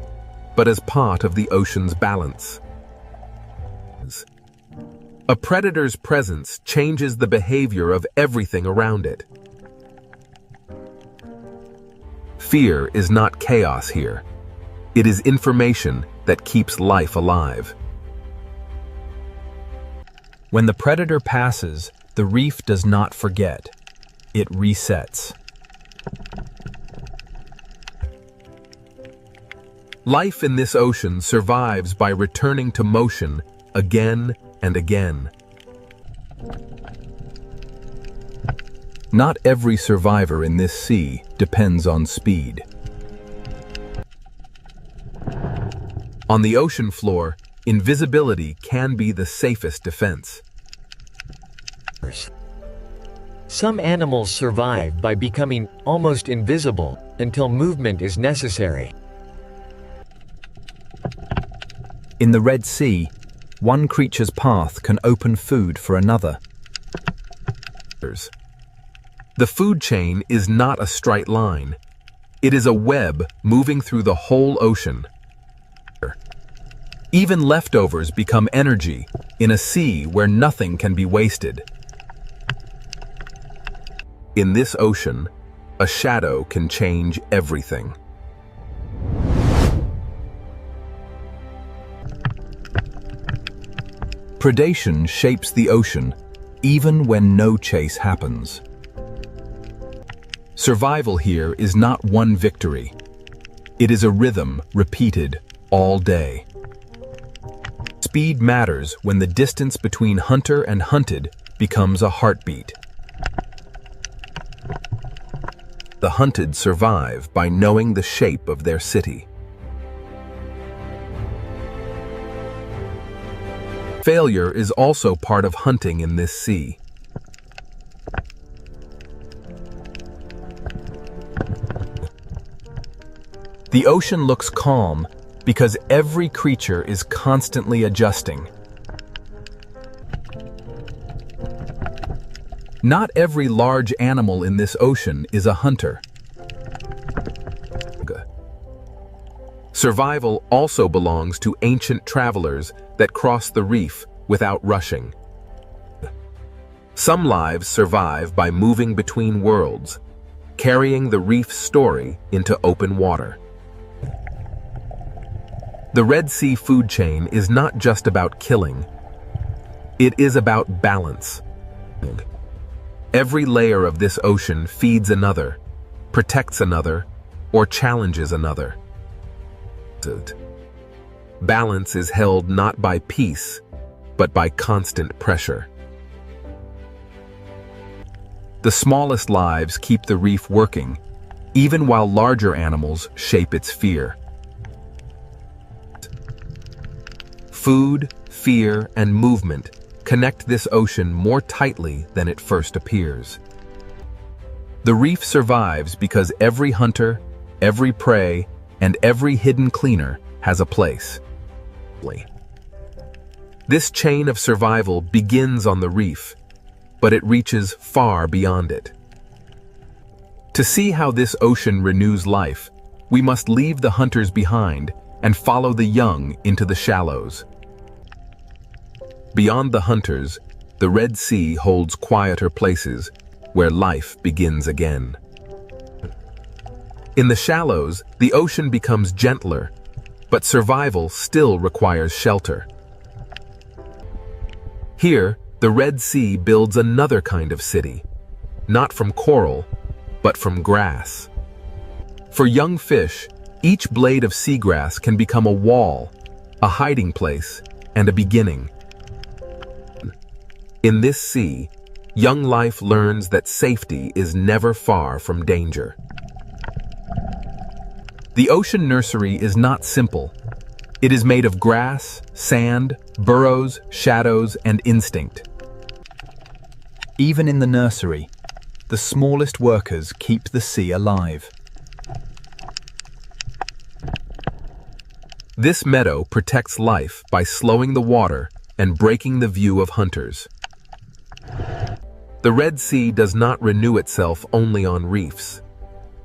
but as part of the ocean's balance. A predator's presence changes the behavior of everything around it. Fear is not chaos here. It is information that keeps life alive. When the predator passes, the reef does not forget. it resets. Life in this ocean survives by returning to motion again and again. Not every survivor in this sea depends on speed. On the ocean floor, invisibility can be the safest defense. Some animals survive by becoming almost invisible until movement is necessary. In the Red Sea, one creature's path can open food for another. The food chain is not a straight line. It is a web moving through the whole ocean. Even leftovers become energy in a sea where nothing can be wasted. In this ocean, a shadow can change everything. Predation shapes the ocean even when no chase happens. Survival here is not one victory. It is a rhythm repeated all day. Speed matters when the distance between hunter and hunted becomes a heartbeat. The hunted survive by knowing the shape of their city. Failure is also part of hunting in this sea. The ocean looks calm because every creature is constantly adjusting. Not every large animal in this ocean is a hunter. Survival also belongs to ancient travelers that cross the reef without rushing. Some lives survive by moving between worlds, carrying the reef's story into open water. The Red Sea food chain is not just about killing. It is about balance. Every layer of this ocean feeds another, protects another, or challenges another. Balance is held not by peace, but by constant pressure. The smallest lives keep the reef working, even while larger animals shape its fear. Food, fear, and movement connect this ocean more tightly than it first appears. The reef survives because every hunter, every prey, and every hidden cleaner has a place. This chain of survival begins on the reef, but it reaches far beyond it. To see how this ocean renews life, we must leave the hunters behind and follow the young into the shallows. Beyond the hunters, the Red Sea holds quieter places where life begins again. In the shallows, the ocean becomes gentler, but survival still requires shelter. Here, the Red Sea builds another kind of city, not from coral, but from grass. For young fish, each blade of seagrass can become a wall, a hiding place, and a beginning. In this sea, young life learns that safety is never far from danger. The ocean nursery is not simple. It is made of grass, sand, burrows, shadows, and instinct. Even in the nursery, the smallest workers keep the sea alive. This meadow protects life by slowing the water and breaking the view of hunters. The Red Sea does not renew itself only on reefs.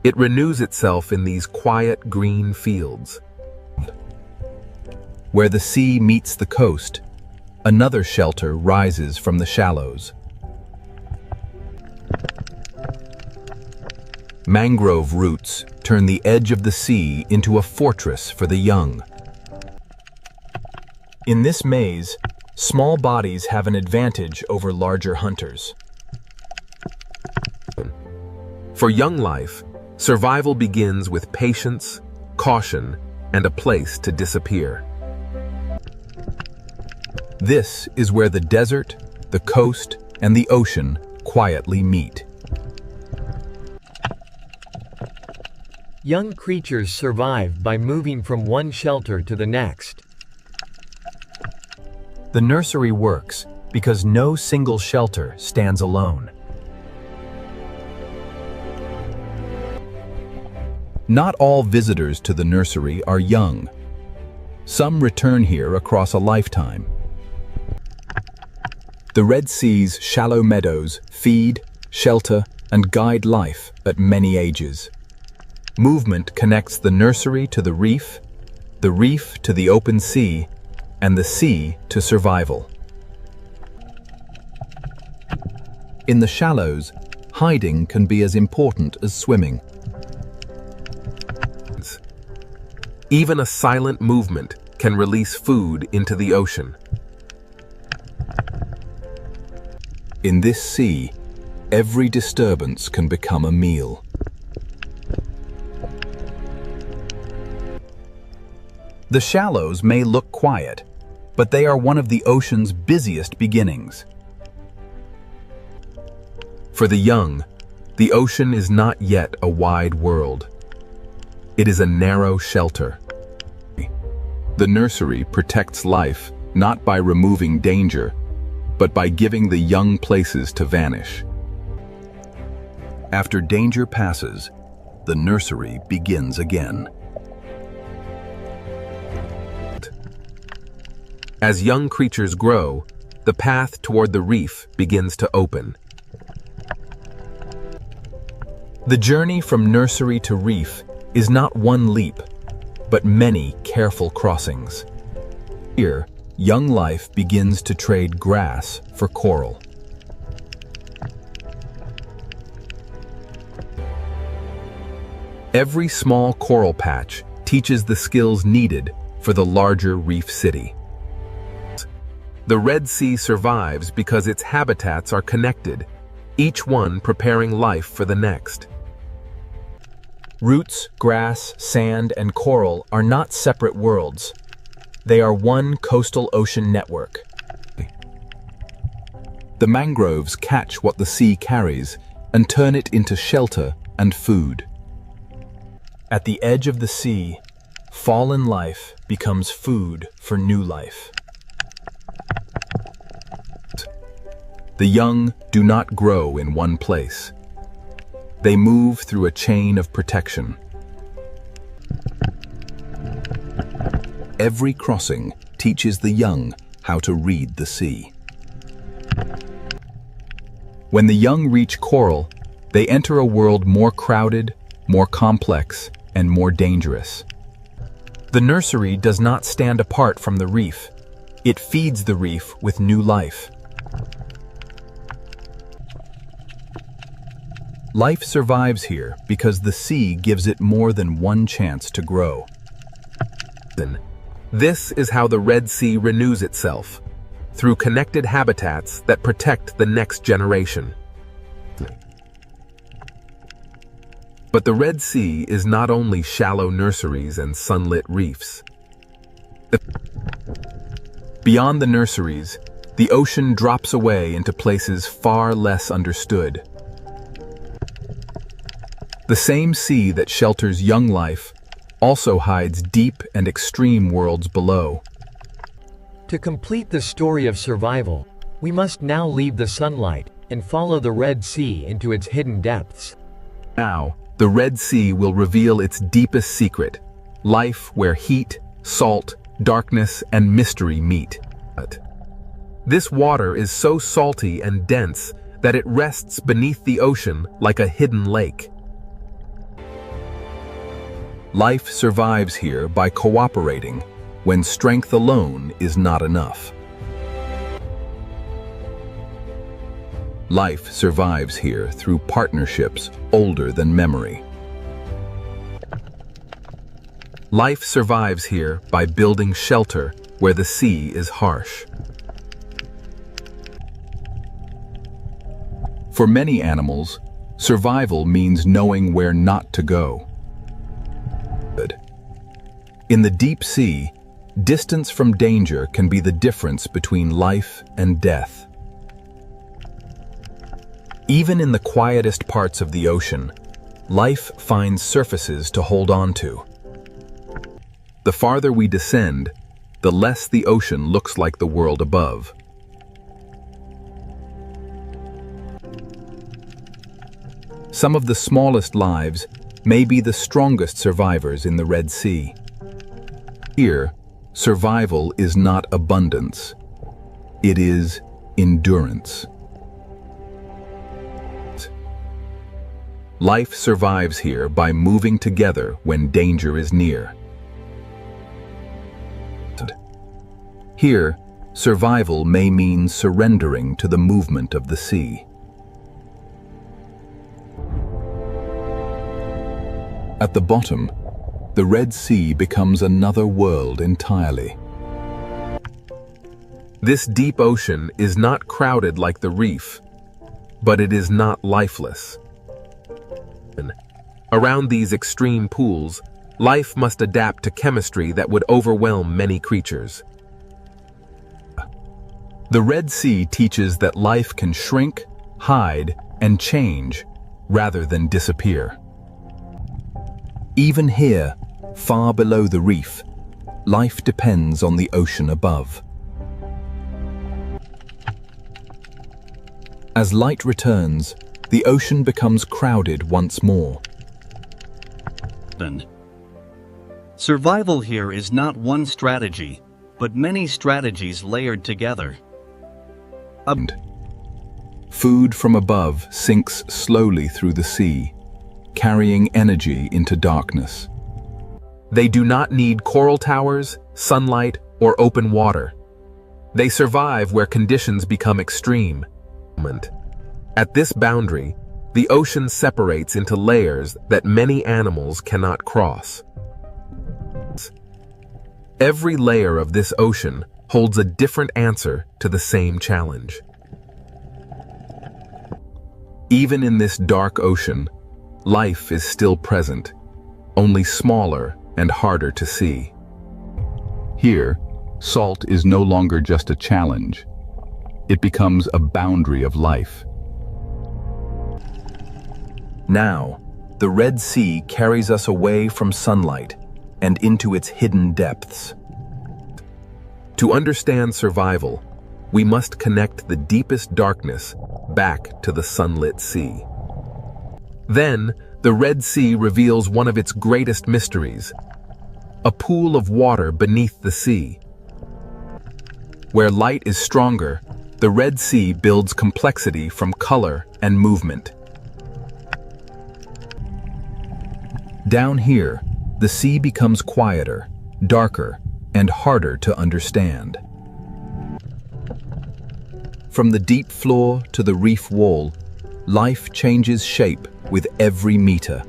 It renews itself in these quiet green fields. Where the sea meets the coast, another shelter rises from the shallows. Mangrove roots turn the edge of the sea into a fortress for the young. In this maze, small bodies have an advantage over larger hunters. For young life, survival begins with patience, caution, and a place to disappear. This is where the desert, the coast, and the ocean quietly meet. Young creatures survive by moving from one shelter to the next. The nursery works because no single shelter stands alone. Not all visitors to the nursery are young. Some return here across a lifetime. The Red Sea's shallow meadows feed, shelter, and guide life at many ages. Movement connects the nursery to the reef to the open sea, and the sea to survival. In the shallows, hiding can be as important as swimming. Even a silent movement can release food into the ocean. In this sea, every disturbance can become a meal. The shallows may look quiet, but they are one of the ocean's busiest beginnings. For the young, the ocean is not yet a wide world. It is a narrow shelter. The nursery protects life not by removing danger, but by giving the young places to vanish. After danger passes, the nursery begins again. As young creatures grow, the path toward the reef begins to open. The journey from nursery to reef is not one leap, but many careful crossings. Here, young life begins to trade grass for coral. Every small coral patch teaches the skills needed for the larger reef city. The Red Sea survives because its habitats are connected, each one preparing life for the next. Roots, grass, sand, and coral are not separate worlds. They are one coastal ocean network. The mangroves catch what the sea carries and turn it into shelter and food. At the edge of the sea, fallen life becomes food for new life. The young do not grow in one place. They move through a chain of protection. Every crossing teaches the young how to read the sea. When the young reach coral, they enter a world more crowded, more complex, and more dangerous. The nursery does not stand apart from the reef. It feeds the reef with new life. Life survives here because the sea gives it more than one chance to grow. This is how the Red Sea renews itself, through connected habitats that protect the next generation. But the Red Sea is not only shallow nurseries and sunlit reefs. Beyond the nurseries, the ocean drops away into places far less understood. The same sea that shelters young life also hides deep and extreme worlds below. To complete the story of survival, we must now leave the sunlight and follow the Red Sea into its hidden depths. Now, the Red Sea will reveal its deepest secret, life where heat, salt, darkness, and mystery meet. This water is so salty and dense that it rests beneath the ocean like a hidden lake. Life survives here by cooperating when strength alone is not enough. Life survives here through partnerships older than memory. Life survives here by building shelter where the sea is harsh. For many animals, survival means knowing where not to go. In the deep sea, distance from danger can be the difference between life and death. Even in the quietest parts of the ocean, life finds surfaces to hold on to. The farther we descend, the less the ocean looks like the world above. Some of the smallest lives may be the strongest survivors in the Red Sea. Here, survival is not abundance. It is endurance. Life survives here by moving together when danger is near. Here, survival may mean surrendering to the movement of the sea. At the bottom, the Red Sea becomes another world entirely. This deep ocean is not crowded like the Reef, but it is not lifeless. Around these extreme pools, life must adapt to chemistry that would overwhelm many creatures. The Red Sea teaches that life can shrink, hide, and change rather than disappear. Even here, far below the reef, life depends on the ocean above. As light returns, the ocean becomes crowded once more. Survival here is not one strategy, but many strategies layered together. Food from above sinks slowly through the sea, carrying energy into darkness. They do not need coral towers, sunlight, or open water. They survive where conditions become extreme. At this boundary, the ocean separates into layers that many animals cannot cross. Every layer of this ocean holds a different answer to the same challenge. Even in this dark ocean, life is still present, only smaller and harder to see. Here, salt is no longer just a challenge. It becomes a boundary of life. Now, the Red Sea carries us away from sunlight and into its hidden depths. To understand survival, we must connect the deepest darkness back to the sunlit sea. Then, the Red Sea reveals one of its greatest mysteries, a pool of water beneath the sea. Where light is stronger, the Red Sea builds complexity from color and movement. Down here, the sea becomes quieter, darker, and harder to understand. From the deep floor to the reef wall, life changes shape with every meter.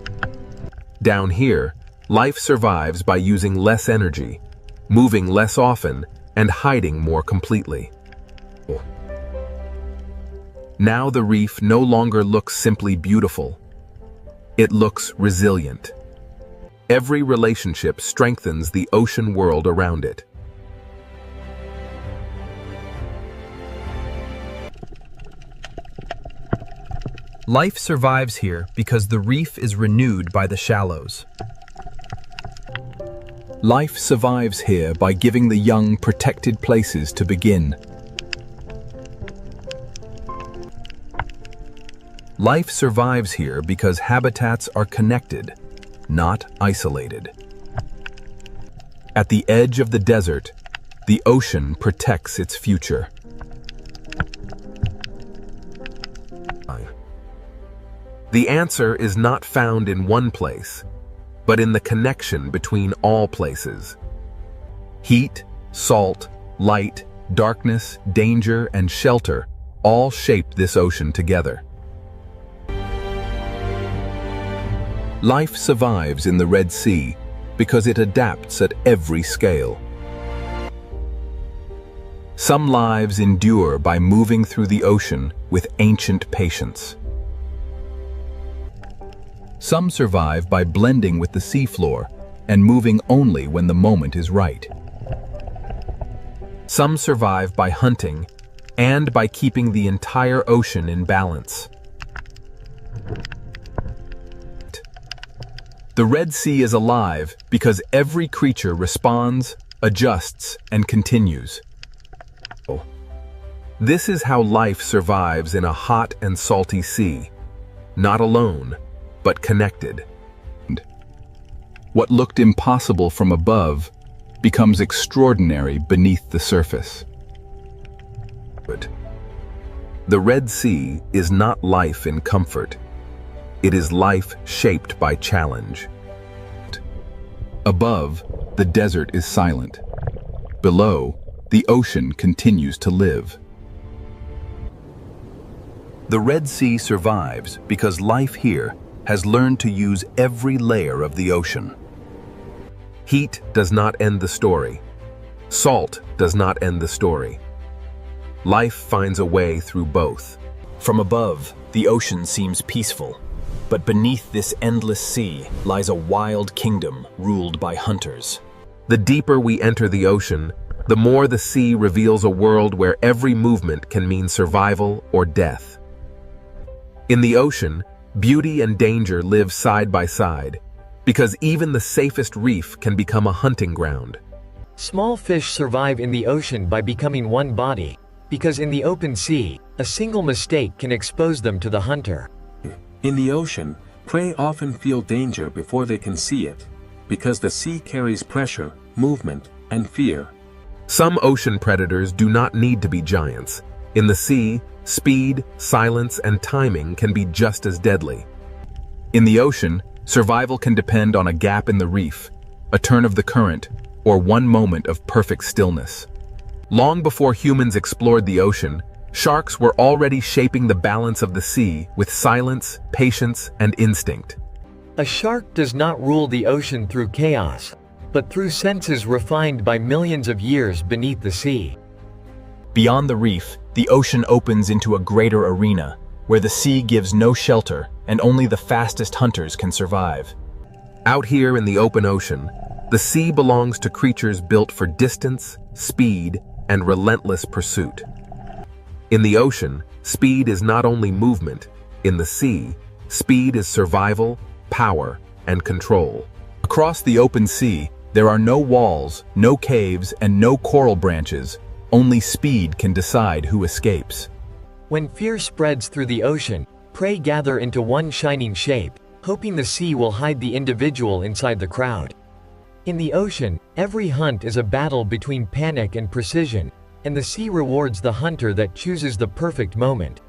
Down here, life survives by using less energy, moving less often, and hiding more completely. Now the reef no longer looks simply beautiful. It looks resilient. Every relationship strengthens the ocean world around it. Life survives here because the reef is renewed by the shallows. Life survives here by giving the young protected places to begin. Life survives here because habitats are connected, not isolated. At the edge of the desert, the ocean protects its future. The answer is not found in one place, but in the connection between all places. Heat, salt, light, darkness, danger, and shelter all shape this ocean together. Life survives in the Red Sea because it adapts at every scale. Some lives endure by moving through the ocean with ancient patience. Some survive by blending with the seafloor and moving only when the moment is right. Some survive by hunting and by keeping the entire ocean in balance. The Red Sea is alive because every creature responds, adjusts, and continues. This is how life survives in a hot and salty sea, not alone, but connected. What looked impossible from above becomes extraordinary beneath the surface. The Red Sea is not life in comfort. It is life shaped by challenge. Above, the desert is silent. Below, the ocean continues to live. The Red Sea survives because life here has learned to use every layer of the ocean. Heat does not end the story. Salt does not end the story. Life finds a way through both. From above, the ocean seems peaceful, but beneath this endless sea lies a wild kingdom ruled by hunters. The deeper we enter the ocean, the more the sea reveals a world where every movement can mean survival or death. In the ocean, beauty and danger live side by side, because even the safest reef can become a hunting ground. Small fish survive in the ocean by becoming one body, because in the open sea, a single mistake can expose them to the hunter. In the ocean, prey often feel danger before they can see it, because the sea carries pressure, movement, and fear. Some ocean predators do not need to be giants. In the sea, speed, silence, and timing can be just as deadly. In the ocean, survival can depend on a gap in the reef, a turn of the current, or one moment of perfect stillness. Long before humans explored the ocean, sharks were already shaping the balance of the sea with silence, patience, and instinct. A shark does not rule the ocean through chaos, but through senses refined by millions of years beneath the sea. Beyond the reef, the ocean opens into a greater arena, where the sea gives no shelter and only the fastest hunters can survive. Out here in the open ocean, the sea belongs to creatures built for distance, speed, and relentless pursuit. In the ocean, speed is not only movement. In the sea, speed is survival, power, and control. Across the open sea, there are no walls, no caves, and no coral branches. Only speed can decide who escapes. When fear spreads through the ocean, prey gather into one shining shape, hoping the sea will hide the individual inside the crowd. In the ocean, every hunt is a battle between panic and precision, and the sea rewards the hunter that chooses the perfect moment.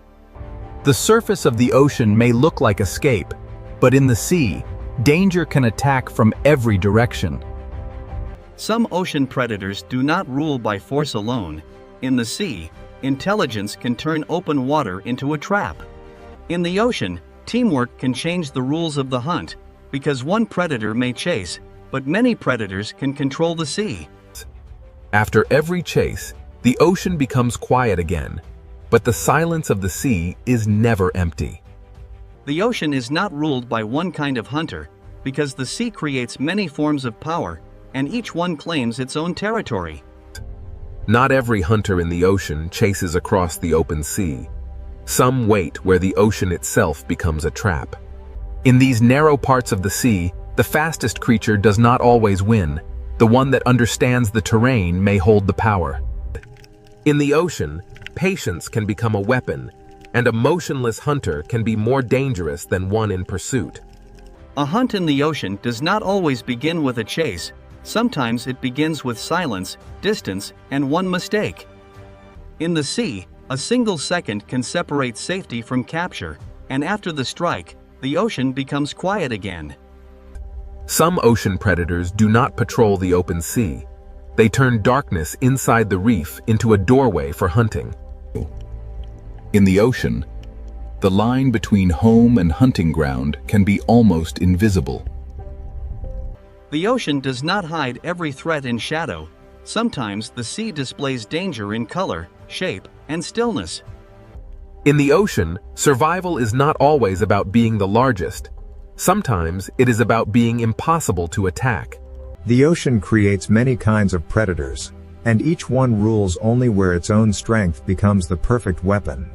The surface of the ocean may look like escape, but in the sea, danger can attack from every direction. Some ocean predators do not rule by force alone. In the sea, intelligence can turn open water into a trap. In the ocean, teamwork can change the rules of the hunt, because one predator may chase, but many predators can control the sea. After every chase, the ocean becomes quiet again, but the silence of the sea is never empty. The ocean is not ruled by one kind of hunter, because the sea creates many forms of power, and each one claims its own territory. Not every hunter in the ocean chases across the open sea. Some wait where the ocean itself becomes a trap. In these narrow parts of the sea, the fastest creature does not always win. The one that understands the terrain may hold the power. In the ocean, patience can become a weapon, and a motionless hunter can be more dangerous than one in pursuit. A hunt in the ocean does not always begin with a chase. Sometimes it begins with silence, distance, and one mistake. In the sea, a single second can separate safety from capture, and after the strike, the ocean becomes quiet again. Some ocean predators do not patrol the open sea. They turn darkness inside the reef into a doorway for hunting. In the ocean, the line between home and hunting ground can be almost invisible. The ocean does not hide every threat in shadow. Sometimes the sea displays danger in color, shape, and stillness. In the ocean, survival is not always about being the largest. Sometimes it is about being impossible to attack. The ocean creates many kinds of predators, and each one rules only where its own strength becomes the perfect weapon.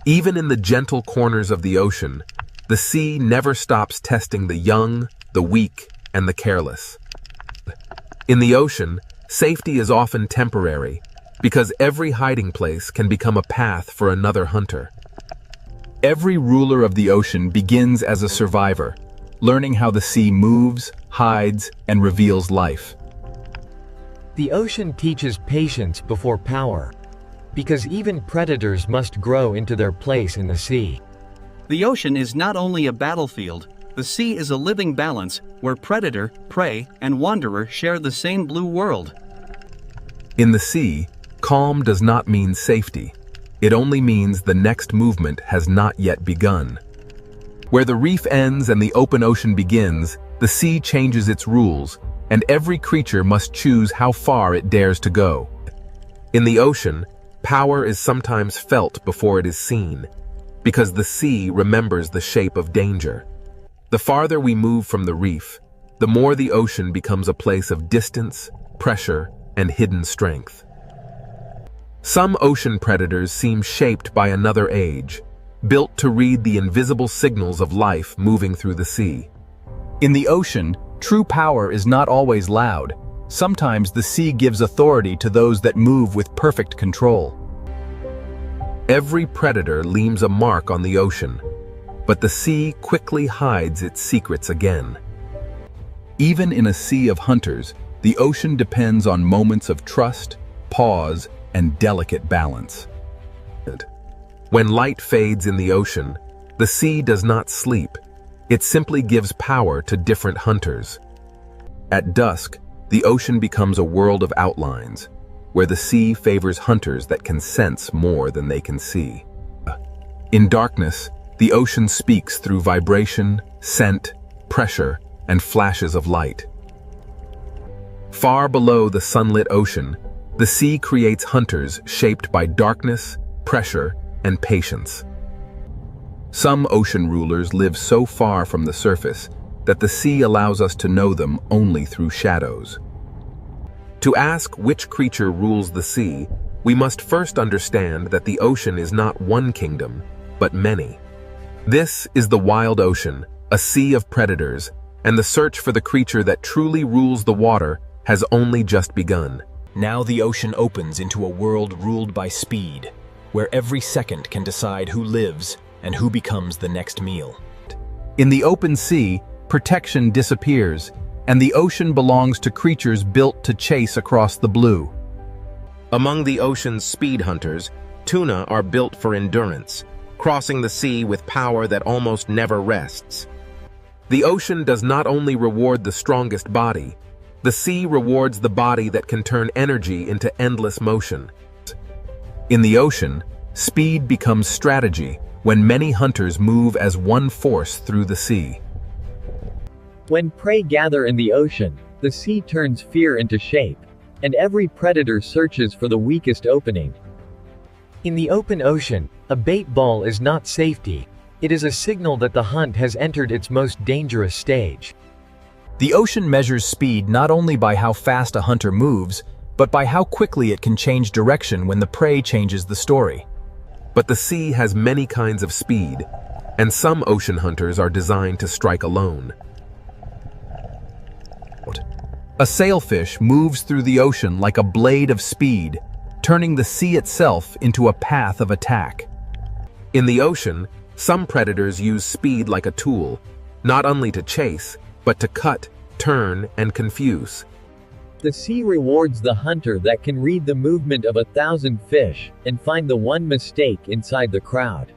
Even in the gentle corners of the ocean, the sea never stops testing the young, the weak, and the careless. In the ocean, safety is often temporary, because every hiding place can become a path for another hunter. Every ruler of the ocean begins as a survivor, learning how the sea moves, hides, and reveals life. The ocean teaches patience before power, because even predators must grow into their place in the sea. The ocean is not only a battlefield, the sea is a living balance where predator, prey, and wanderer share the same blue world. In the sea, calm does not mean safety. It only means the next movement has not yet begun. Where the reef ends and the open ocean begins, the sea changes its rules, and every creature must choose how far it dares to go. In the ocean, power is sometimes felt before it is seen, because the sea remembers the shape of danger. The farther we move from the reef, the more the ocean becomes a place of distance, pressure, and hidden strength. Some ocean predators seem shaped by another age, built to read the invisible signals of life moving through the sea. In the ocean, true power is not always loud. Sometimes the sea gives authority to those that move with perfect control. Every predator leaves a mark on the ocean, but the sea quickly hides its secrets again. Even in a sea of hunters, the ocean depends on moments of trust, pause, and delicate balance. When light fades in the ocean, the sea does not sleep. It simply gives power to different hunters. At dusk, the ocean becomes a world of outlines, where the sea favors hunters that can sense more than they can see. In darkness, the ocean speaks through vibration, scent, pressure, and flashes of light. Far below the sunlit ocean, the sea creates hunters shaped by darkness, pressure, and patience. Some ocean rulers live so far from the surface that the sea allows us to know them only through shadows. To ask which creature rules the sea, we must first understand that the ocean is not one kingdom, but many. This is the wild ocean, a sea of predators, and the search for the creature that truly rules the water has only just begun. Now the ocean opens into a world ruled by speed, where every second can decide who lives and who becomes the next meal. In the open sea, protection disappears, and the ocean belongs to creatures built to chase across the blue. Among the ocean's speed hunters, tuna are built for endurance, crossing the sea with power that almost never rests. The ocean does not only reward the strongest body, the sea rewards the body that can turn energy into endless motion. In the ocean, speed becomes strategy when many hunters move as one force through the sea. When prey gather in the ocean, the sea turns fear into shape, and every predator searches for the weakest opening. In the open ocean, a bait ball is not safety. It is a signal that the hunt has entered its most dangerous stage. The ocean measures speed not only by how fast a hunter moves, but by how quickly it can change direction when the prey changes the story. But the sea has many kinds of speed, and some ocean hunters are designed to strike alone. A sailfish moves through the ocean like a blade of speed, turning the sea itself into a path of attack. In the ocean, some predators use speed like a tool, not only to chase, but to cut, turn, and confuse. The sea rewards the hunter that can read the movement of 1,000 fish and find the one mistake inside the crowd.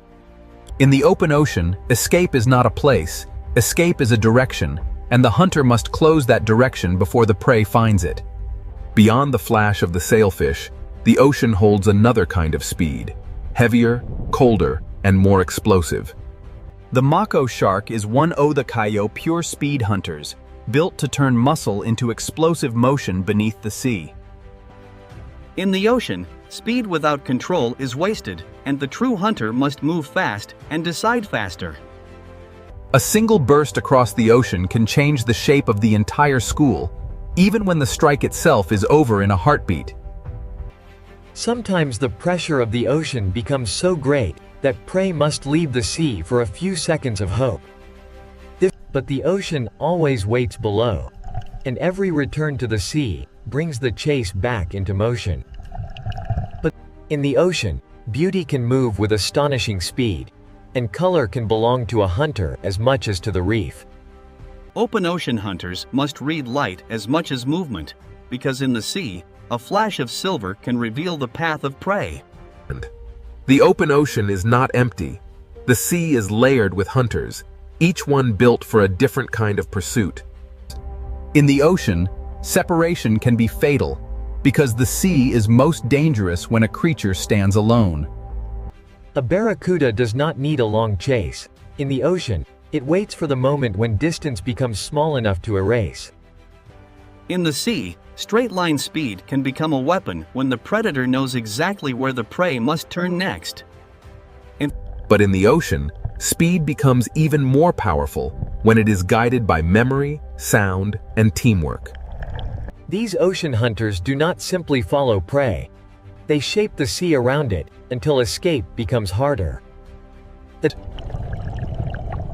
In the open ocean, escape is not a place, escape is a direction, and the hunter must close that direction before the prey finds it. Beyond the flash of the sailfish, the ocean holds another kind of speed, heavier, colder, and more explosive. The mako shark is one of the kayo pure speed hunters, built to turn muscle into explosive motion beneath the sea. In the ocean, speed without control is wasted, and the true hunter must move fast and decide faster. A single burst across the ocean can change the shape of the entire school, even when the strike itself is over in a heartbeat. Sometimes the pressure of the ocean becomes so great that prey must leave the sea for a few seconds of hope. But the ocean always waits below, and every return to the sea brings the chase back into motion. But in the ocean, beauty can move with astonishing speed, and color can belong to a hunter as much as to the reef. Open ocean hunters must read light as much as movement, because in the sea, a flash of silver can reveal the path of prey. The open ocean is not empty. The sea is layered with hunters, each one built for a different kind of pursuit. In the ocean, separation can be fatal, because the sea is most dangerous when a creature stands alone. A barracuda does not need a long chase. In the ocean, it waits for the moment when distance becomes small enough to erase. In the sea, straight-line speed can become a weapon when the predator knows exactly where the prey must turn next. But in the ocean, speed becomes even more powerful when it is guided by memory, sound, and teamwork. These ocean hunters do not simply follow prey. They shape the sea around it until escape becomes harder.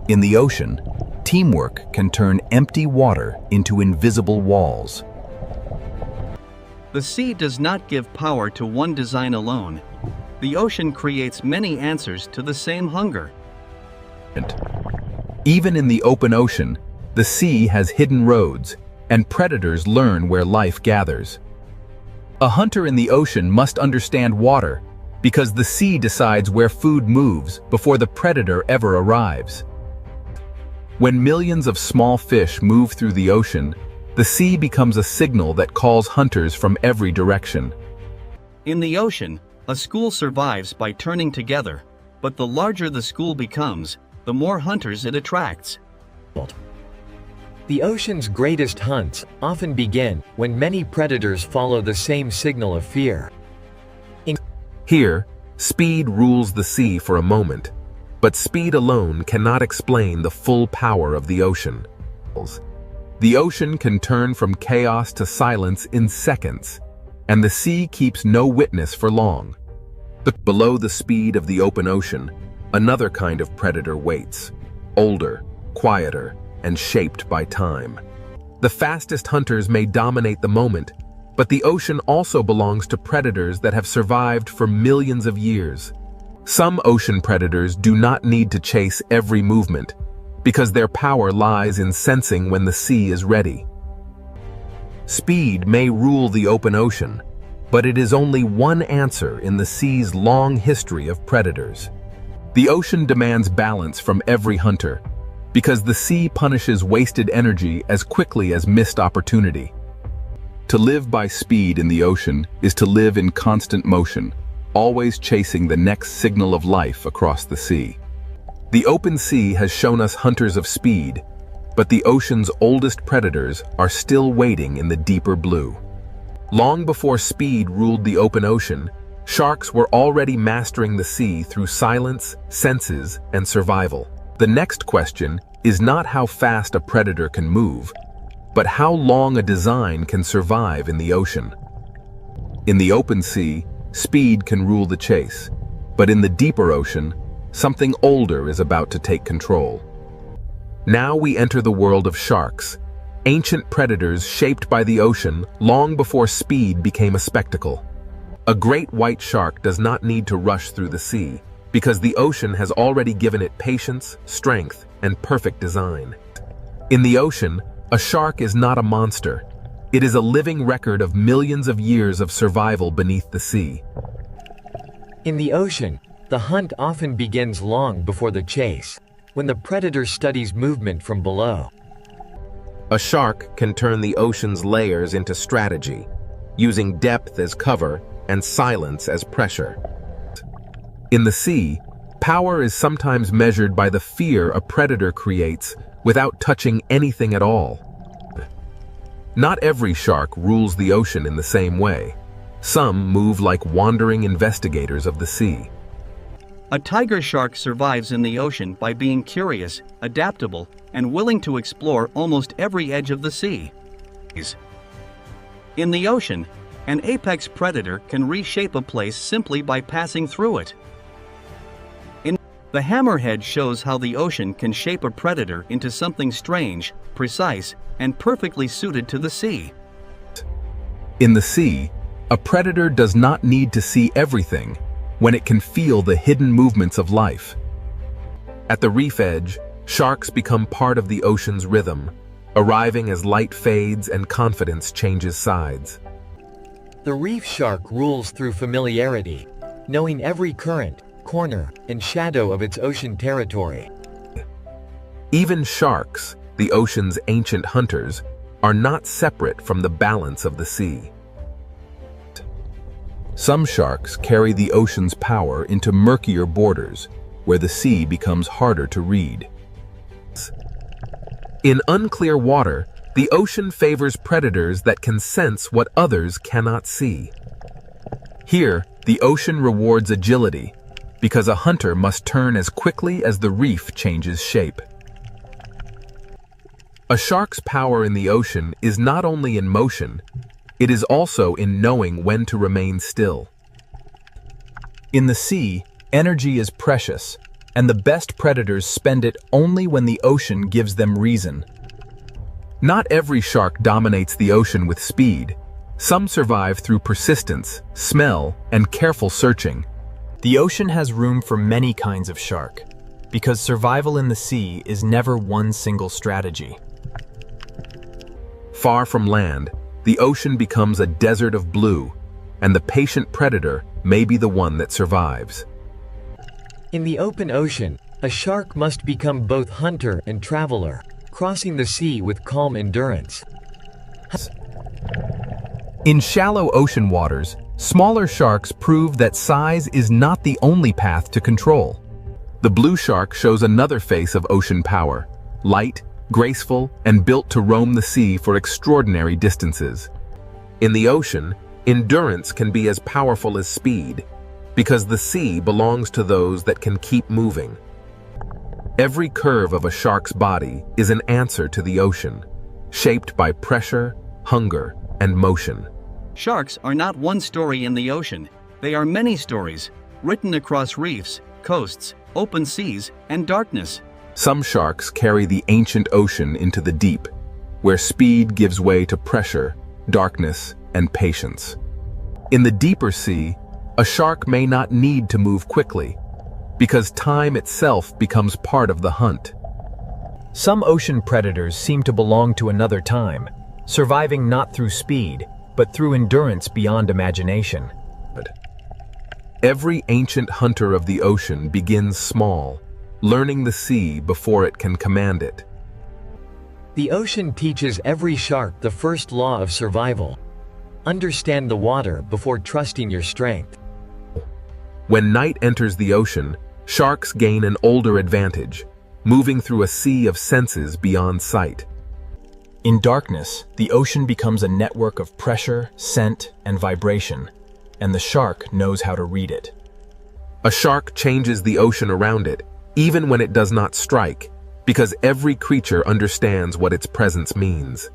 In the ocean, teamwork can turn empty water into invisible walls. The sea does not give power to one design alone. The ocean creates many answers to the same hunger. Even in the open ocean, the sea has hidden roads, and predators learn where life gathers. A hunter in the ocean must understand water, because the sea decides where food moves before the predator ever arrives. When millions of small fish move through the ocean, the sea becomes a signal that calls hunters from every direction. In the ocean, a school survives by turning together, but the larger the school becomes, the more hunters it attracts. The ocean's greatest hunts often begin when many predators follow the same signal of fear. Here, speed rules the sea for a moment, but speed alone cannot explain the full power of the ocean. The ocean can turn from chaos to silence in seconds, and the sea keeps no witness for long. But below the speed of the open ocean, another kind of predator waits, older, quieter, and shaped by time. The fastest hunters may dominate the moment, but the ocean also belongs to predators that have survived for millions of years. Some ocean predators do not need to chase every movement, because their power lies in sensing when the sea is ready. Speed may rule the open ocean, but it is only one answer in the sea's long history of predators. The ocean demands balance from every hunter, because the sea punishes wasted energy as quickly as missed opportunity. To live by speed in the ocean is to live in constant motion, always chasing the next signal of life across the sea. The open sea has shown us hunters of speed, but the ocean's oldest predators are still waiting in the deeper blue. Long before speed ruled the open ocean, sharks were already mastering the sea through silence, senses, and survival. The next question is not how fast a predator can move, but how long a design can survive in the ocean. In the open sea, speed can rule the chase, but in the deeper ocean, something older is about to take control. Now we enter the world of sharks, ancient predators shaped by the ocean long before speed became a spectacle. A great white shark does not need to rush through the sea, because the ocean has already given it patience, strength, and perfect design. In the ocean, a shark is not a monster. It is a living record of millions of years of survival beneath the sea. In the ocean, the hunt often begins long before the chase, when the predator studies movement from below. A shark can turn the ocean's layers into strategy, using depth as cover and silence as pressure. In the sea, power is sometimes measured by the fear a predator creates without touching anything at all. Not every shark rules the ocean in the same way. Some move like wandering investigators of the sea. A tiger shark survives in the ocean by being curious, adaptable, and willing to explore almost every edge of the sea. In the ocean, an apex predator can reshape a place simply by passing through it. The hammerhead shows how the ocean can shape a predator into something strange, precise, and perfectly suited to the sea. In the sea, a predator does not need to see everything when it can feel the hidden movements of life. At the reef edge, sharks become part of the ocean's rhythm, arriving as light fades and confidence changes sides. The reef shark rules through familiarity, knowing every current, corner, and shadow of its ocean territory. Even sharks, the ocean's ancient hunters, are not separate from the balance of the sea. Some sharks carry the ocean's power into murkier borders, where the sea becomes harder to read. In unclear water, the ocean favors predators that can sense what others cannot see. Here, the ocean rewards agility, because a hunter must turn as quickly as the reef changes shape. A shark's power in the ocean is not only in motion, it is also in knowing when to remain still. In the sea, energy is precious, and the best predators spend it only when the ocean gives them reason. Not every shark dominates the ocean with speed. Some survive through persistence, smell, and careful searching. The ocean has room for many kinds of shark, because survival in the sea is never one single strategy. Far from land, the ocean becomes a desert of blue, and the patient predator may be the one that survives. In the open ocean, a shark must become both hunter and traveler, crossing the sea with calm endurance. In shallow ocean waters, smaller sharks prove that size is not the only path to control. The blue shark shows another face of ocean power, light, graceful, and built to roam the sea for extraordinary distances. In the ocean, endurance can be as powerful as speed, because the sea belongs to those that can keep moving. Every curve of a shark's body is an answer to the ocean, shaped by pressure, hunger, and motion. Sharks are not one story in the ocean, they are many stories, written across reefs, coasts, open seas, and darkness. Some sharks carry the ancient ocean into the deep, where speed gives way to pressure, darkness, and patience. In the deeper sea, a shark may not need to move quickly, because time itself becomes part of the hunt. Some ocean predators seem to belong to another time, surviving not through speed, but through endurance beyond imagination. Every ancient hunter of the ocean begins small, learning the sea before it can command it. The ocean teaches every shark the first law of survival. Understand the water before trusting your strength. When night enters the ocean, sharks gain an older advantage, moving through a sea of senses beyond sight. In darkness, the ocean becomes a network of pressure, scent, and vibration, and the shark knows how to read it. A shark changes the ocean around it, even when it does not strike, because every creature understands what its presence means.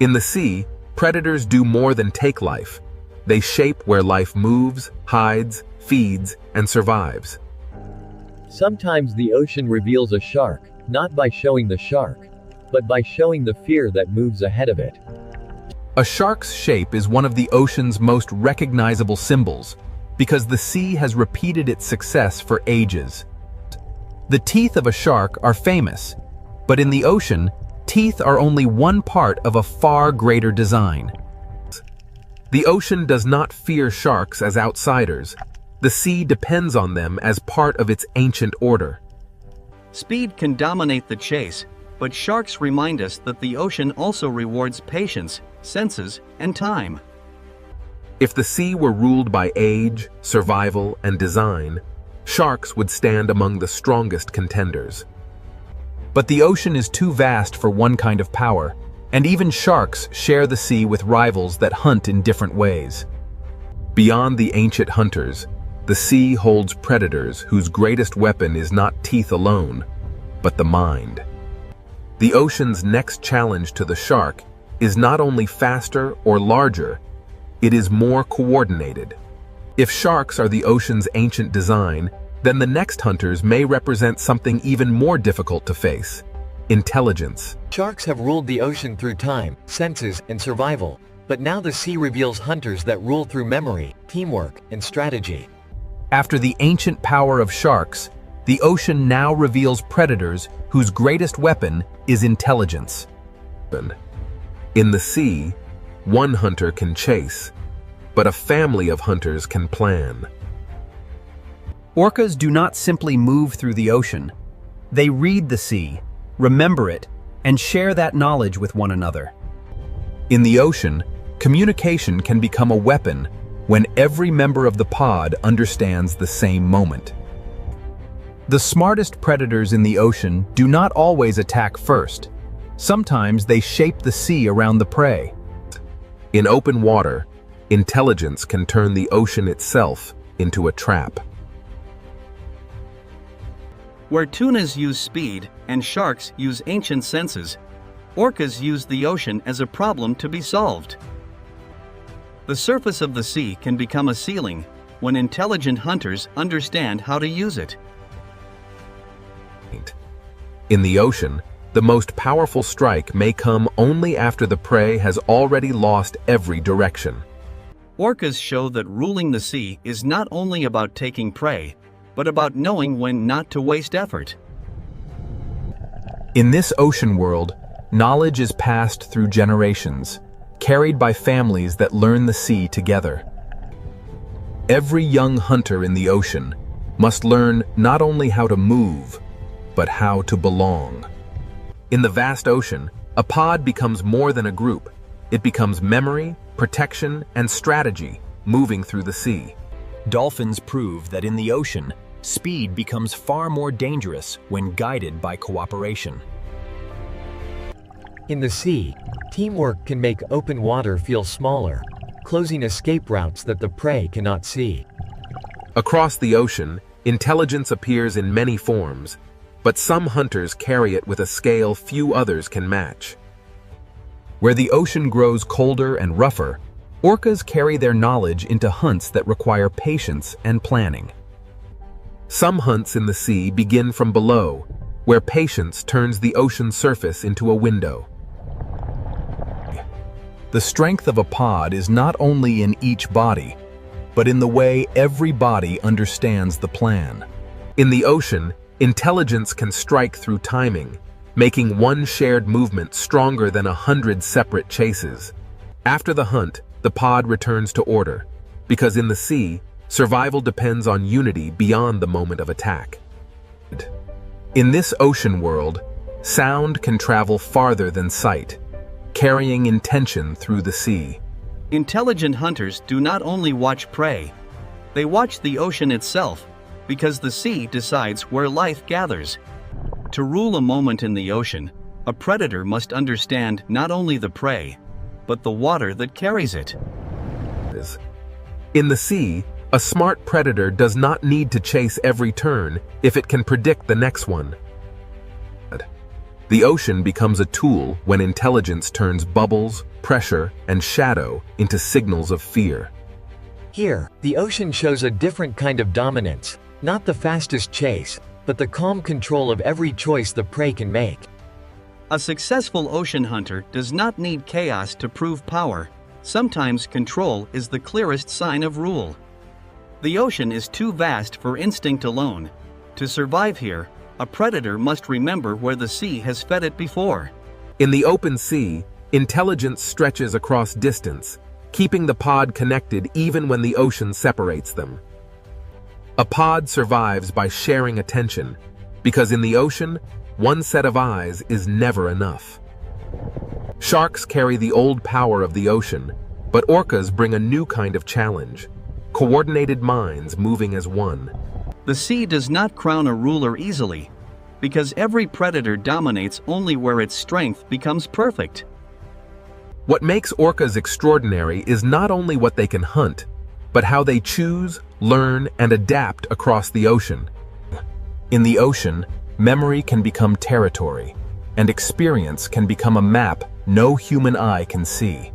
In the sea, predators do more than take life. They shape where life moves, hides, feeds, and survives. Sometimes the ocean reveals a shark, not by showing the shark, but by showing the fear that moves ahead of it. A shark's shape is one of the ocean's most recognizable symbols, because the sea has repeated its success for ages. The teeth of a shark are famous, but in the ocean, teeth are only one part of a far greater design. The ocean does not fear sharks as outsiders. The sea depends on them as part of its ancient order. Speed can dominate the chase, but sharks remind us that the ocean also rewards patience, senses, and time. If the sea were ruled by age, survival, and design, sharks would stand among the strongest contenders. But the ocean is too vast for one kind of power, and even sharks share the sea with rivals that hunt in different ways. Beyond the ancient hunters, the sea holds predators whose greatest weapon is not teeth alone, but the mind. The ocean's next challenge to the shark is not only faster or larger, it is more coordinated. If sharks are the ocean's ancient design, then the next hunters may represent something even more difficult to face: intelligence. Sharks have ruled the ocean through time, senses, and survival, but now the sea reveals hunters that rule through memory, teamwork, and strategy. After the ancient power of sharks, the ocean now reveals predators whose greatest weapon is intelligence. In the sea, one hunter can chase, but a family of hunters can plan. Orcas do not simply move through the ocean. They read the sea, remember it, and share that knowledge with one another. In the ocean, communication can become a weapon when every member of the pod understands the same moment. The smartest predators in the ocean do not always attack first. Sometimes they shape the sea around the prey. In open water, intelligence can turn the ocean itself into a trap. Where tunas use speed and sharks use ancient senses, orcas use the ocean as a problem to be solved. The surface of the sea can become a ceiling when intelligent hunters understand how to use it. In the ocean, the most powerful strike may come only after the prey has already lost every direction. Orcas show that ruling the sea is not only about taking prey, but about knowing when not to waste effort. In this ocean world, knowledge is passed through generations, carried by families that learn the sea together. Every young hunter in the ocean must learn not only how to move, but how to belong. In the vast ocean, a pod becomes more than a group. It becomes memory, protection, and strategy moving through the sea. Dolphins prove that in the ocean, speed becomes far more dangerous when guided by cooperation. In the sea, teamwork can make open water feel smaller, closing escape routes that the prey cannot see. Across the ocean, intelligence appears in many forms, but some hunters carry it with a scale few others can match. Where the ocean grows colder and rougher, orcas carry their knowledge into hunts that require patience and planning. Some hunts in the sea begin from below, where patience turns the ocean surface into a window. The strength of a pod is not only in each body, but in the way every body understands the plan. In the ocean, intelligence can strike through timing, making one shared movement stronger than 100 separate chases. After the hunt, the pod returns to order, because in the sea, survival depends on unity beyond the moment of attack. In this ocean world, sound can travel farther than sight, carrying intention through the sea. Intelligent hunters do not only watch prey, they watch the ocean itself, because the sea decides where life gathers. To rule a moment in the ocean, a predator must understand not only the prey, but the water that carries it. In the sea, a smart predator does not need to chase every turn if it can predict the next one. The ocean becomes a tool when intelligence turns bubbles, pressure, and shadow into signals of fear. Here, the ocean shows a different kind of dominance, not the fastest chase, but the calm control of every choice the prey can make. A successful ocean hunter does not need chaos to prove power. Sometimes control is the clearest sign of rule. The ocean is too vast for instinct alone. To survive here, a predator must remember where the sea has fed it before. In the open sea, intelligence stretches across distance, keeping the pod connected even when the ocean separates them. A pod survives by sharing attention, because in the ocean, one set of eyes is never enough. Sharks carry the old power of the ocean, but orcas bring a new kind of challenge: coordinated minds moving as one. The sea does not crown a ruler easily, because every predator dominates only where its strength becomes perfect. What makes orcas extraordinary is not only what they can hunt, but how they choose, learn, and adapt across the ocean. In the ocean, memory can become territory, and experience can become a map no human eye can see.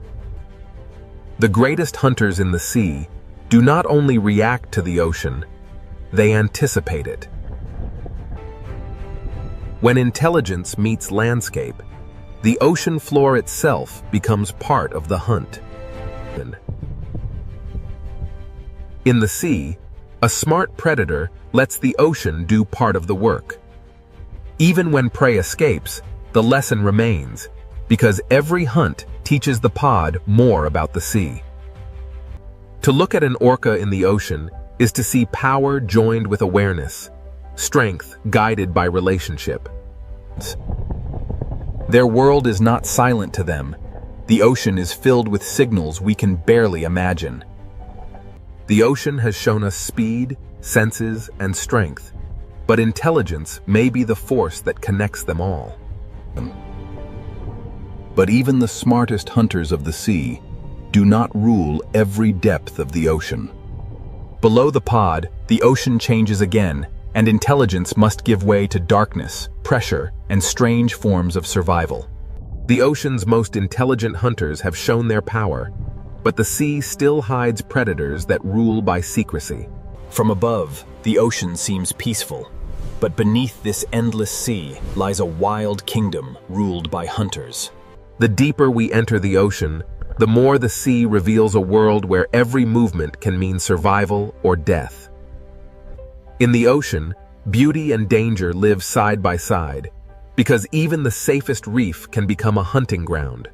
The greatest hunters in the sea do not only react to the ocean, they anticipate it. When intelligence meets landscape, the ocean floor itself becomes part of the hunt. In the sea, a smart predator lets the ocean do part of the work. Even when prey escapes, the lesson remains, because every hunt teaches the pod more about the sea. To look at an orca in the ocean is to see power joined with awareness, strength guided by relationship. Their world is not silent to them. The ocean is filled with signals we can barely imagine. The ocean has shown us speed, senses, and strength, but intelligence may be the force that connects them all. But even the smartest hunters of the sea do not rule every depth of the ocean. Below the pod, the ocean changes again, and intelligence must give way to darkness, pressure, and strange forms of survival. The ocean's most intelligent hunters have shown their power, but the sea still hides predators that rule by secrecy. From above, the ocean seems peaceful, but beneath this endless sea lies a wild kingdom ruled by hunters. The deeper we enter the ocean, the more the sea reveals a world where every movement can mean survival or death. In the ocean, beauty and danger live side by side, because even the safest reef can become a hunting ground.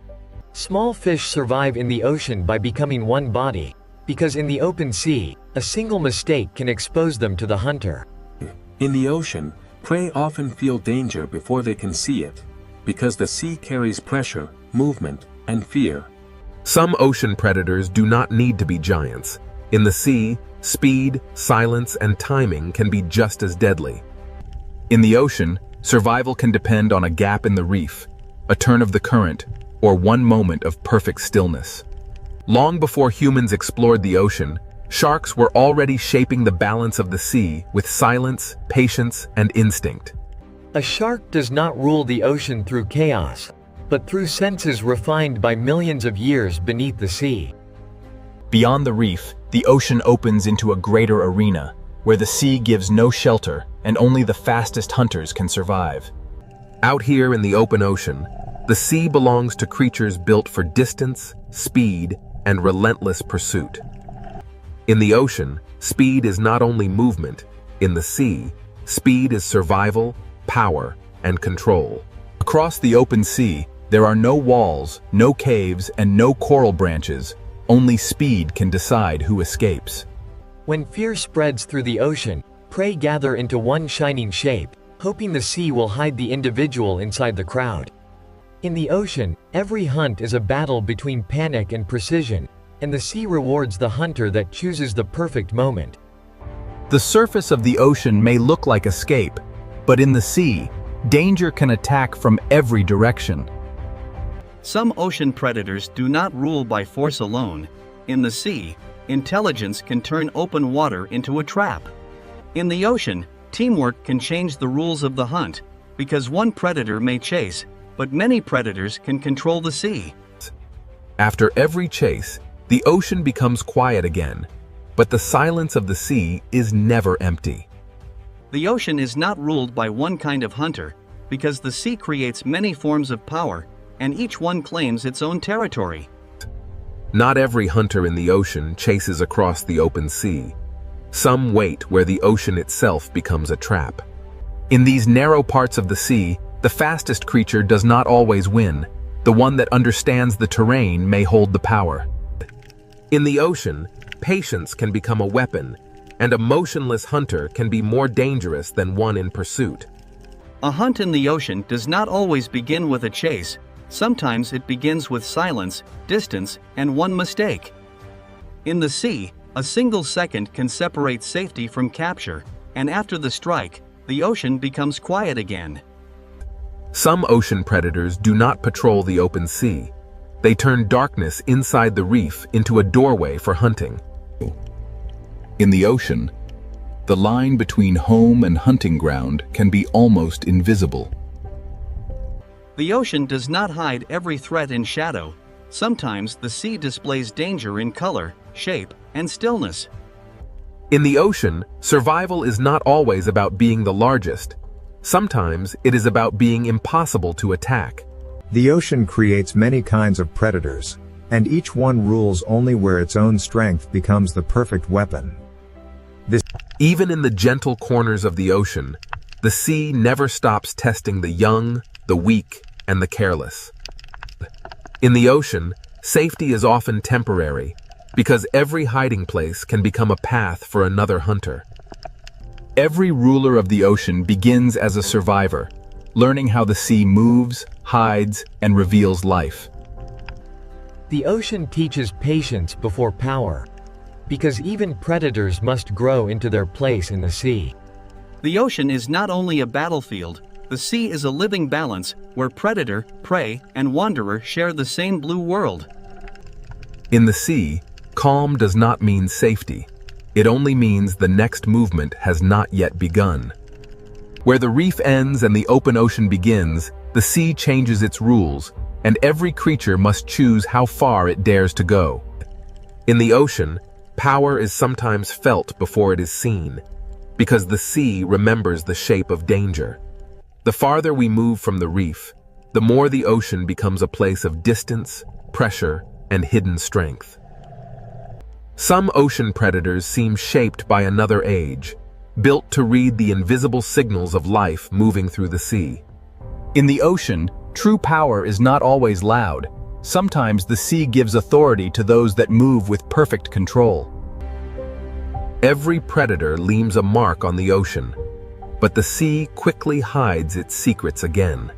Small fish survive in the ocean by becoming one body, because in the open sea, a single mistake can expose them to the hunter. In the ocean, prey often feel danger before they can see it, because the sea carries pressure, movement, and fear. Some ocean predators do not need to be giants. In the sea, speed, silence, and timing can be just as deadly. In the ocean, survival can depend on a gap in the reef, a turn of the current, or one moment of perfect stillness. Long before humans explored the ocean, sharks were already shaping the balance of the sea with silence, patience, and instinct. A shark does not rule the ocean through chaos, but through senses refined by millions of years beneath the sea. Beyond the reef, the ocean opens into a greater arena, where the sea gives no shelter and only the fastest hunters can survive. Out here in the open ocean, the sea belongs to creatures built for distance, speed, and relentless pursuit. In the ocean, speed is not only movement. In the sea, speed is survival, power, and control. Across the open sea, there are no walls, no caves, and no coral branches. Only speed can decide who escapes. When fear spreads through the ocean, prey gather into one shining shape, hoping the sea will hide the individual inside the crowd. In the ocean, every hunt is a battle between panic and precision, and the sea rewards the hunter that chooses the perfect moment. The surface of the ocean may look like escape, but in the sea, danger can attack from every direction. Some ocean predators do not rule by force alone. In the sea, intelligence can turn open water into a trap. In the ocean, teamwork can change the rules of the hunt, because one predator may chase, but many predators can control the sea. After every chase, the ocean becomes quiet again, but the silence of the sea is never empty. The ocean is not ruled by one kind of hunter, because the sea creates many forms of power, and each one claims its own territory. Not every hunter in the ocean chases across the open sea. Some wait where the ocean itself becomes a trap. In these narrow parts of the sea, the fastest creature does not always win. The one that understands the terrain may hold the power. In the ocean, patience can become a weapon, and a motionless hunter can be more dangerous than one in pursuit. A hunt in the ocean does not always begin with a chase. Sometimes it begins with silence, distance, and one mistake. In the sea, a single second can separate safety from capture, and after the strike, the ocean becomes quiet again. Some ocean predators do not patrol the open sea. They turn darkness inside the reef into a doorway for hunting. In the ocean, the line between home and hunting ground can be almost invisible. The ocean does not hide every threat in shadow. Sometimes the sea displays danger in color, shape, and stillness. In the ocean, survival is not always about being the largest. Sometimes it is about being impossible to attack. The ocean creates many kinds of predators, and each one rules only where its own strength becomes the perfect weapon. Even in the gentle corners of the ocean, the sea never stops testing the young, the weak, and the careless. In the ocean, safety is often temporary, because every hiding place can become a path for another hunter. Every ruler of the ocean begins as a survivor, learning how the sea moves, hides, and reveals life. The ocean teaches patience before power, because even predators must grow into their place in the sea. The ocean is not only a battlefield, the sea is a living balance where predator, prey, and wanderer share the same blue world. In the sea, calm does not mean safety. It only means the next movement has not yet begun. Where the reef ends and the open ocean begins, the sea changes its rules, and every creature must choose how far it dares to go. In the ocean, power is sometimes felt before it is seen, because the sea remembers the shape of danger. The farther we move from the reef, the more the ocean becomes a place of distance, pressure, and hidden strength. Some ocean predators seem shaped by another age, built to read the invisible signals of life moving through the sea. In the ocean, true power is not always loud. Sometimes the sea gives authority to those that move with perfect control. Every predator leaves a mark on the ocean, but the sea quickly hides its secrets again.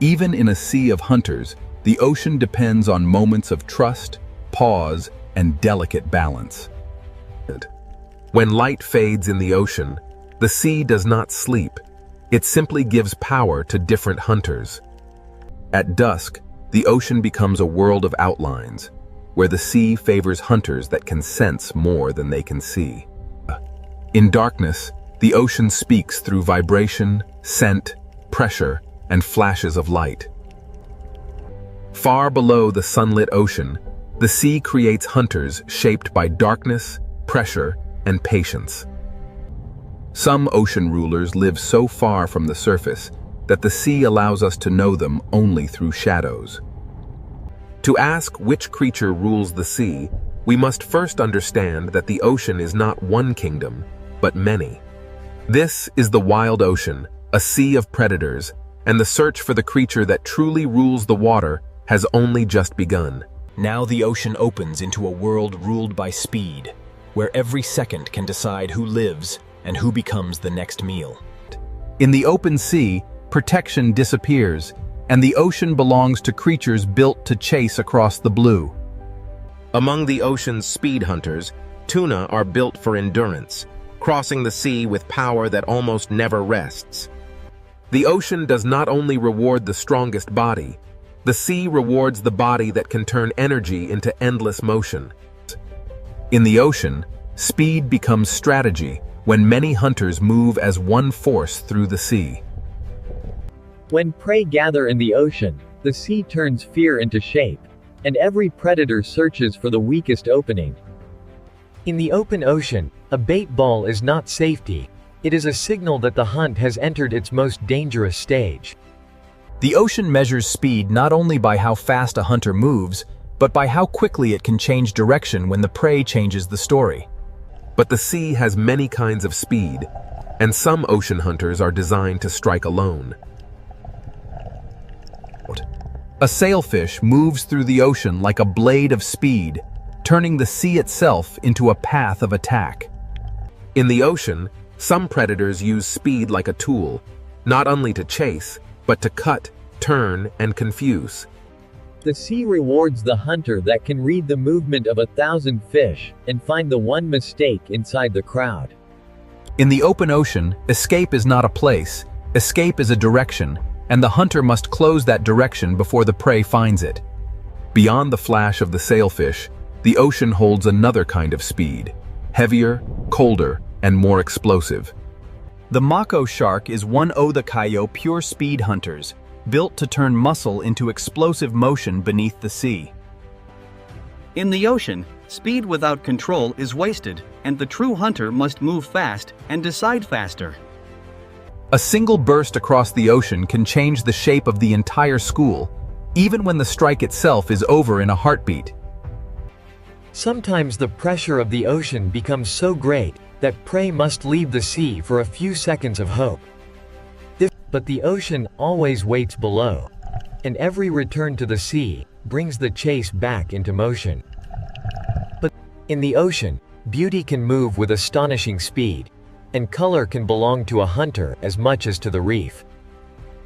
Even in a sea of hunters, the ocean depends on moments of trust, pause, and delicate balance. When light fades in the ocean, the sea does not sleep. It simply gives power to different hunters. At dusk, the ocean becomes a world of outlines, where the sea favors hunters that can sense more than they can see. In darkness, the ocean speaks through vibration, scent, pressure, and flashes of light. Far below the sunlit ocean, the sea creates hunters shaped by darkness, pressure, and patience. Some ocean rulers live so far from the surface that the sea allows us to know them only through shadows. To ask which creature rules the sea, we must first understand that the ocean is not one kingdom, but many. This is the wild ocean, a sea of predators, and the search for the creature that truly rules the water has only just begun. Now the ocean opens into a world ruled by speed, where every second can decide who lives and who becomes the next meal. In the open sea, protection disappears, and the ocean belongs to creatures built to chase across the blue. Among the ocean's speed hunters, tuna are built for endurance, crossing the sea with power that almost never rests. The ocean does not only reward the strongest body, the sea rewards the body that can turn energy into endless motion. In the ocean, speed becomes strategy when many hunters move as one force through the sea. When prey gather in the ocean, the sea turns fear into shape, and every predator searches for the weakest opening. In the open ocean, a bait ball is not safety. It is a signal that the hunt has entered its most dangerous stage. The ocean measures speed not only by how fast a hunter moves, but by how quickly it can change direction when the prey changes the story. But the sea has many kinds of speed, and some ocean hunters are designed to strike alone. A sailfish moves through the ocean like a blade of speed, turning the sea itself into a path of attack. In the ocean, some predators use speed like a tool, not only to chase, but to cut, turn, and confuse. The sea rewards the hunter that can read the movement of 1,000 fish and find the one mistake inside the crowd. In the open ocean, escape is not a place, escape is a direction, and the hunter must close that direction before the prey finds it. Beyond the flash of the sailfish, the ocean holds another kind of speed, heavier, colder, and more explosive. The mako shark is one of the kaio pure speed hunters, built to turn muscle into explosive motion beneath the sea. In the ocean, speed without control is wasted, and the true hunter must move fast and decide faster. A single burst across the ocean can change the shape of the entire school, even when the strike itself is over in a heartbeat. Sometimes the pressure of the ocean becomes so great that prey must leave the sea for a few seconds of hope. But the ocean always waits below, and every return to the sea brings the chase back into motion. But in the ocean, beauty can move with astonishing speed, and color can belong to a hunter as much as to the reef.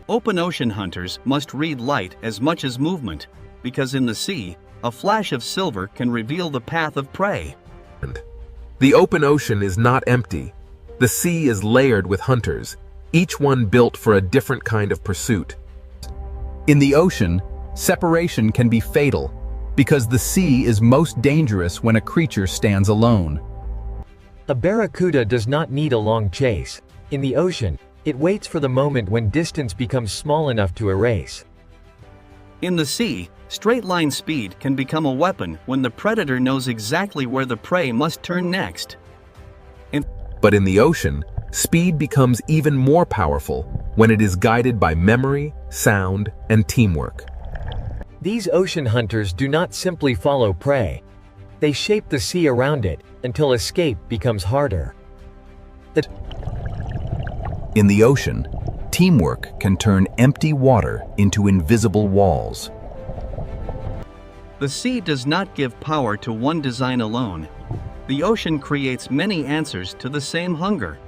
Open ocean hunters must read light as much as movement, because in the sea, a flash of silver can reveal the path of prey. The open ocean is not empty. The sea is layered with hunters, each one built for a different kind of pursuit. In the ocean, separation can be fatal, because the sea is most dangerous when a creature stands alone. A barracuda does not need a long chase. In the ocean, it waits for the moment when distance becomes small enough to erase. In the sea, straight-line speed can become a weapon when the predator knows exactly where the prey must turn next. But in the ocean, speed becomes even more powerful when it is guided by memory, sound, and teamwork. These ocean hunters do not simply follow prey. They shape the sea around it until escape becomes harder. In the ocean, teamwork can turn empty water into invisible walls. The sea does not give power to one design alone. The ocean creates many answers to the same hunger.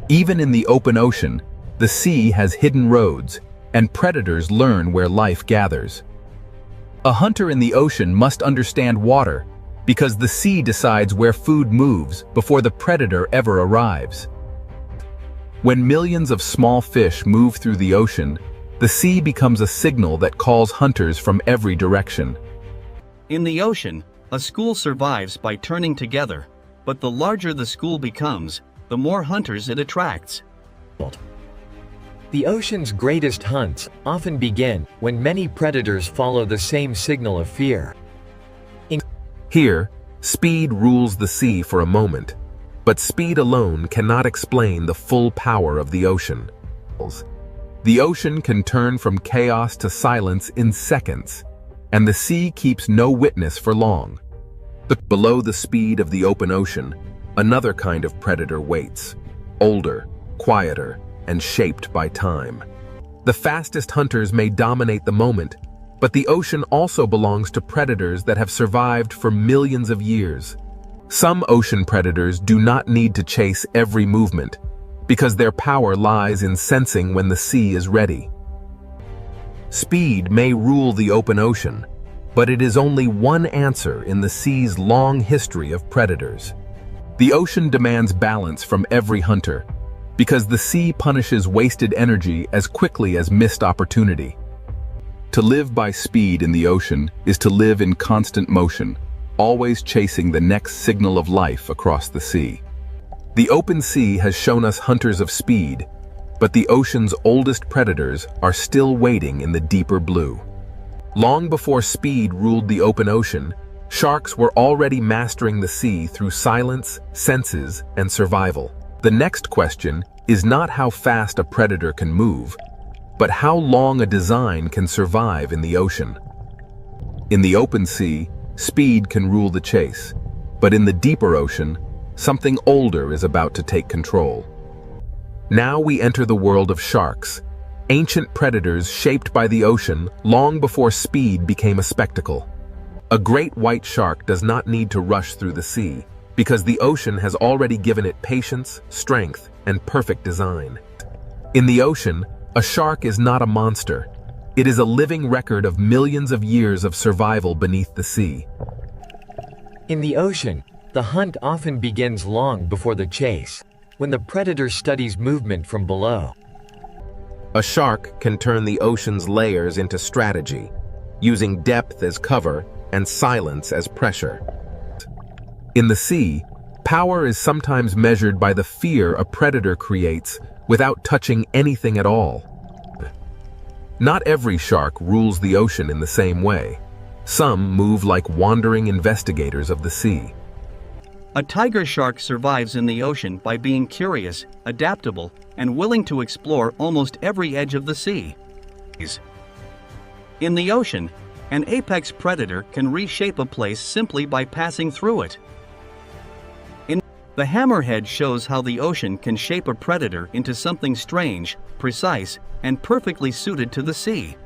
Even in the open ocean, the sea has hidden roads, and predators learn where life gathers. A hunter in the ocean must understand water, because the sea decides where food moves before the predator ever arrives. When millions of small fish move through the ocean, the sea becomes a signal that calls hunters from every direction. In the ocean, a school survives by turning together, but the larger the school becomes, the more hunters it attracts. The ocean's greatest hunts often begin when many predators follow the same signal of fear. Here, speed rules the sea for a moment, but speed alone cannot explain the full power of the ocean. The ocean can turn from chaos to silence in seconds, and the sea keeps no witness for long. But below the speed of the open ocean, another kind of predator waits, older, quieter, and shaped by time. The fastest hunters may dominate the moment, but the ocean also belongs to predators that have survived for millions of years. Some ocean predators do not need to chase every movement, because their power lies in sensing when the sea is ready. Speed may rule the open ocean, but it is only one answer in the sea's long history of predators. The ocean demands balance from every hunter, because the sea punishes wasted energy as quickly as missed opportunity. To live by speed in the ocean is to live in constant motion, always chasing the next signal of life across the sea. The open sea has shown us hunters of speed, but the ocean's oldest predators are still waiting in the deeper blue. Long before speed ruled the open ocean, sharks were already mastering the sea through silence, senses, and survival. The next question is not how fast a predator can move, but how long a design can survive in the ocean. In the open sea, speed can rule the chase, but in the deeper ocean, something older is about to take control. Now we enter the world of sharks, ancient predators shaped by the ocean long before speed became a spectacle. A great white shark does not need to rush through the sea, because the ocean has already given it patience, strength, and perfect design. In the ocean, a shark is not a monster. It is a living record of millions of years of survival beneath the sea. In the ocean, the hunt often begins long before the chase, when the predator studies movement from below. A shark can turn the ocean's layers into strategy, using depth as cover and silence as pressure. In the sea, power is sometimes measured by the fear a predator creates without touching anything at all. Not every shark rules the ocean in the same way. Some move like wandering investigators of the sea. A tiger shark survives in the ocean by being curious, adaptable, and willing to explore almost every edge of the sea. In the ocean, an apex predator can reshape a place simply by passing through it. The hammerhead shows how the ocean can shape a predator into something strange, precise, and perfectly suited to the sea.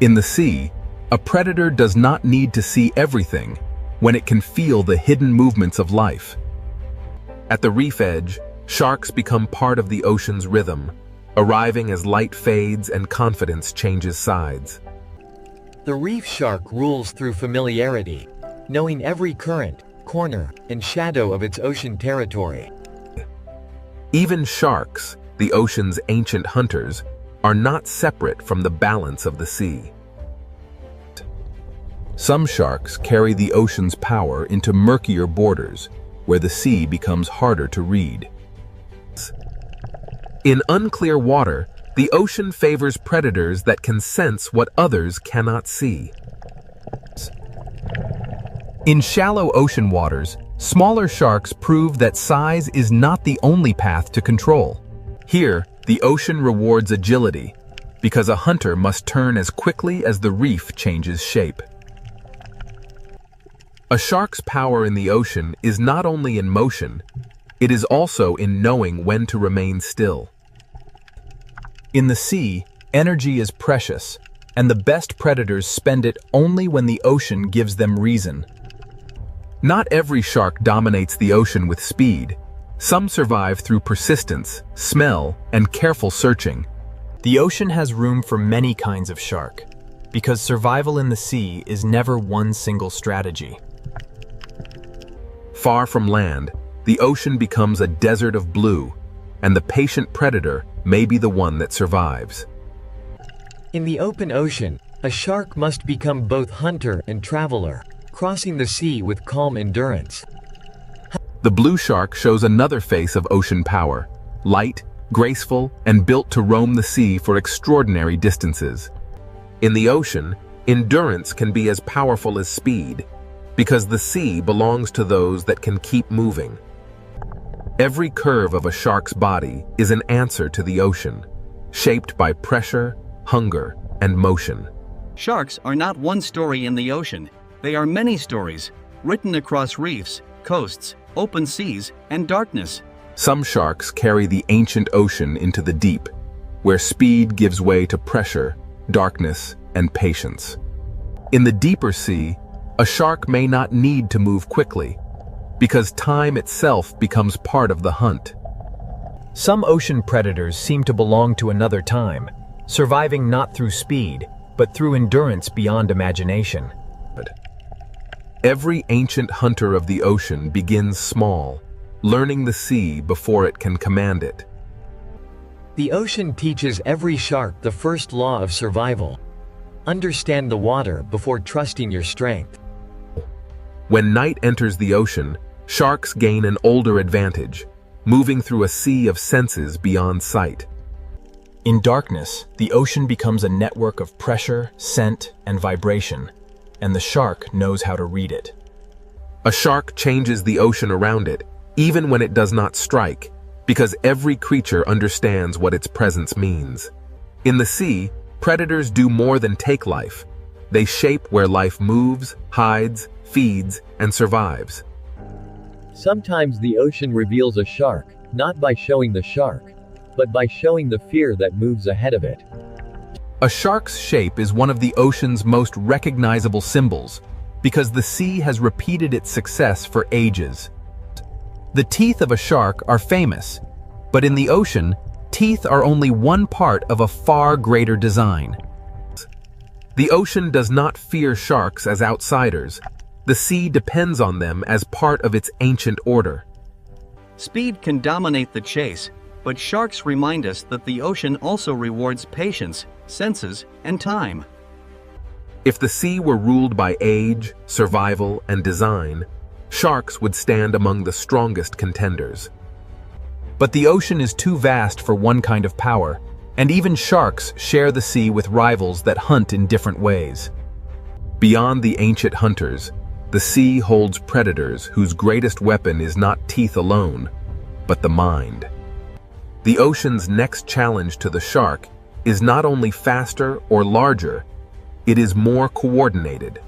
In the sea, a predator does not need to see everything when it can feel the hidden movements of life. At the reef edge, sharks become part of the ocean's rhythm, arriving as light fades and confidence changes sides. The reef shark rules through familiarity, knowing every current, corner, and shadow of its ocean territory. Even sharks, the ocean's ancient hunters, are not separate from the balance of the sea. Some sharks carry the ocean's power into murkier borders, where the sea becomes harder to read. In unclear water, the ocean favors predators that can sense what others cannot see. In shallow ocean waters, smaller sharks prove that size is not the only path to control. Here, the ocean rewards agility, because a hunter must turn as quickly as the reef changes shape. A shark's power in the ocean is not only in motion, it is also in knowing when to remain still. In the sea, energy is precious, and the best predators spend it only when the ocean gives them reason. Not every shark dominates the ocean with speed. Some survive through persistence, smell, and careful searching. The ocean has room for many kinds of shark, because survival in the sea is never one single strategy. Far from land, the ocean becomes a desert of blue, and the patient predator may be the one that survives. In the open ocean, a shark must become both hunter and traveler, crossing the sea with calm endurance. The blue shark shows another face of ocean power, light, graceful, and built to roam the sea for extraordinary distances. In the ocean, endurance can be as powerful as speed, because the sea belongs to those that can keep moving. Every curve of a shark's body is an answer to the ocean, shaped by pressure, hunger, and motion. Sharks are not one story in the ocean. They are many stories, written across reefs, coasts, open seas, and darkness. Some sharks carry the ancient ocean into the deep, where speed gives way to pressure, darkness, and patience. In the deeper sea, a shark may not need to move quickly, because time itself becomes part of the hunt. Some ocean predators seem to belong to another time, surviving not through speed, but through endurance beyond imagination. Every ancient hunter of the ocean begins small, learning the sea before it can command it. The ocean teaches every shark the first law of survival. Understand the water before trusting your strength. When night enters the ocean, sharks gain an older advantage, moving through a sea of senses beyond sight. In darkness, the ocean becomes a network of pressure, scent, and vibration, and the shark knows how to read it. A shark changes the ocean around it, even when it does not strike, because every creature understands what its presence means. In the sea, predators do more than take life. They shape where life moves, hides, feeds, and survives. Sometimes the ocean reveals a shark, not by showing the shark, but by showing the fear that moves ahead of it. A shark's shape is one of the ocean's most recognizable symbols, because the sea has repeated its success for ages. The teeth of a shark are famous, but in the ocean, teeth are only one part of a far greater design. The ocean does not fear sharks as outsiders. The sea depends on them as part of its ancient order. Speed can dominate the chase, but sharks remind us that the ocean also rewards patience, senses, and time. If the sea were ruled by age, survival, and design, Sharks would stand among the strongest contenders. But the ocean is too vast for one kind of power, and even sharks share the sea with rivals that hunt in different ways. Beyond the ancient hunters, the sea holds predators whose greatest weapon is not teeth alone, but the mind. The ocean's next challenge to the shark is not only faster or larger, it is more coordinated.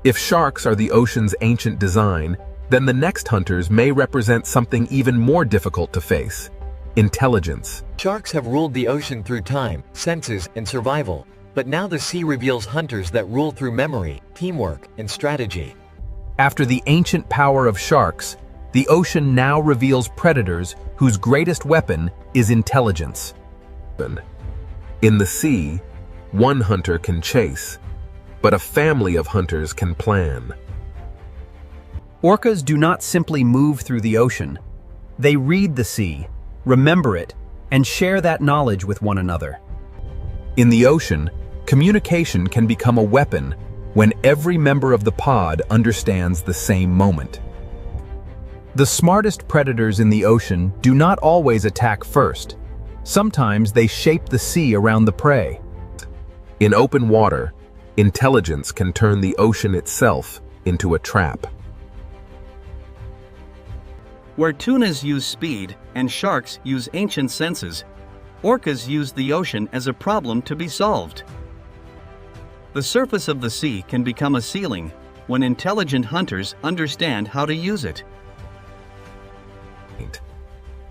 If sharks are the ocean's ancient design, then the next hunters may represent something even more difficult to face: intelligence. Sharks have ruled the ocean through time, senses, and survival, but now the sea reveals hunters that rule through memory, teamwork, and strategy. After the ancient power of sharks, the ocean now reveals predators whose greatest weapon is intelligence. In the sea, one hunter can chase, but a family of hunters can plan. Orcas do not simply move through the ocean. They read the sea, remember it, and share that knowledge with one another. In the ocean, communication can become a weapon when every member of the pod understands the same moment. The smartest predators in the ocean do not always attack first. Sometimes they shape the sea around the prey. In open water, intelligence can turn the ocean itself into a trap. Where tunas use speed and sharks use ancient senses, orcas use the ocean as a problem to be solved. The surface of the sea can become a ceiling when intelligent hunters understand how to use it.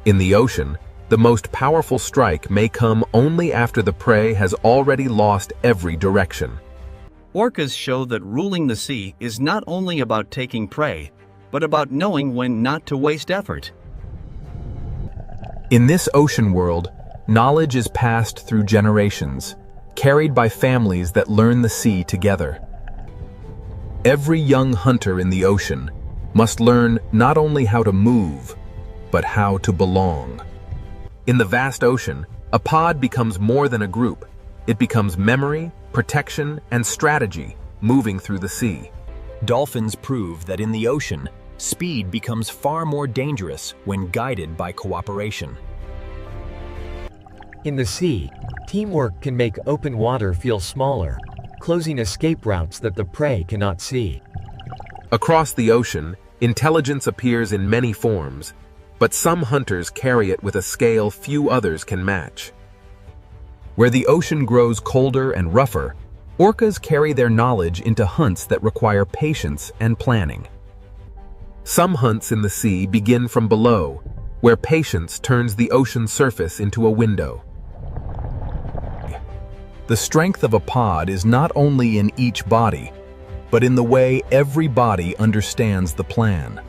In the ocean, the most powerful strike may come only after the prey has already lost every direction. Orcas show that ruling the sea is not only about taking prey, but about knowing when not to waste effort. In this ocean world, knowledge is passed through generations, carried by families that learn the sea together. Every young hunter in the ocean must learn not only how to move, but how to belong. In the vast ocean, a pod becomes more than a group. It becomes memory, protection, and strategy moving through the sea. Dolphins prove that in the ocean, speed becomes far more dangerous when guided by cooperation. In the sea, teamwork can make open water feel smaller, closing escape routes that the prey cannot see. Across the ocean, intelligence appears in many forms, but some hunters carry it with a scale few others can match. Where the ocean grows colder and rougher, orcas carry their knowledge into hunts that require patience and planning. Some hunts in the sea begin from below, where patience turns the ocean surface into a window. The strength of a pod is not only in each body, but in the way every body understands the plan.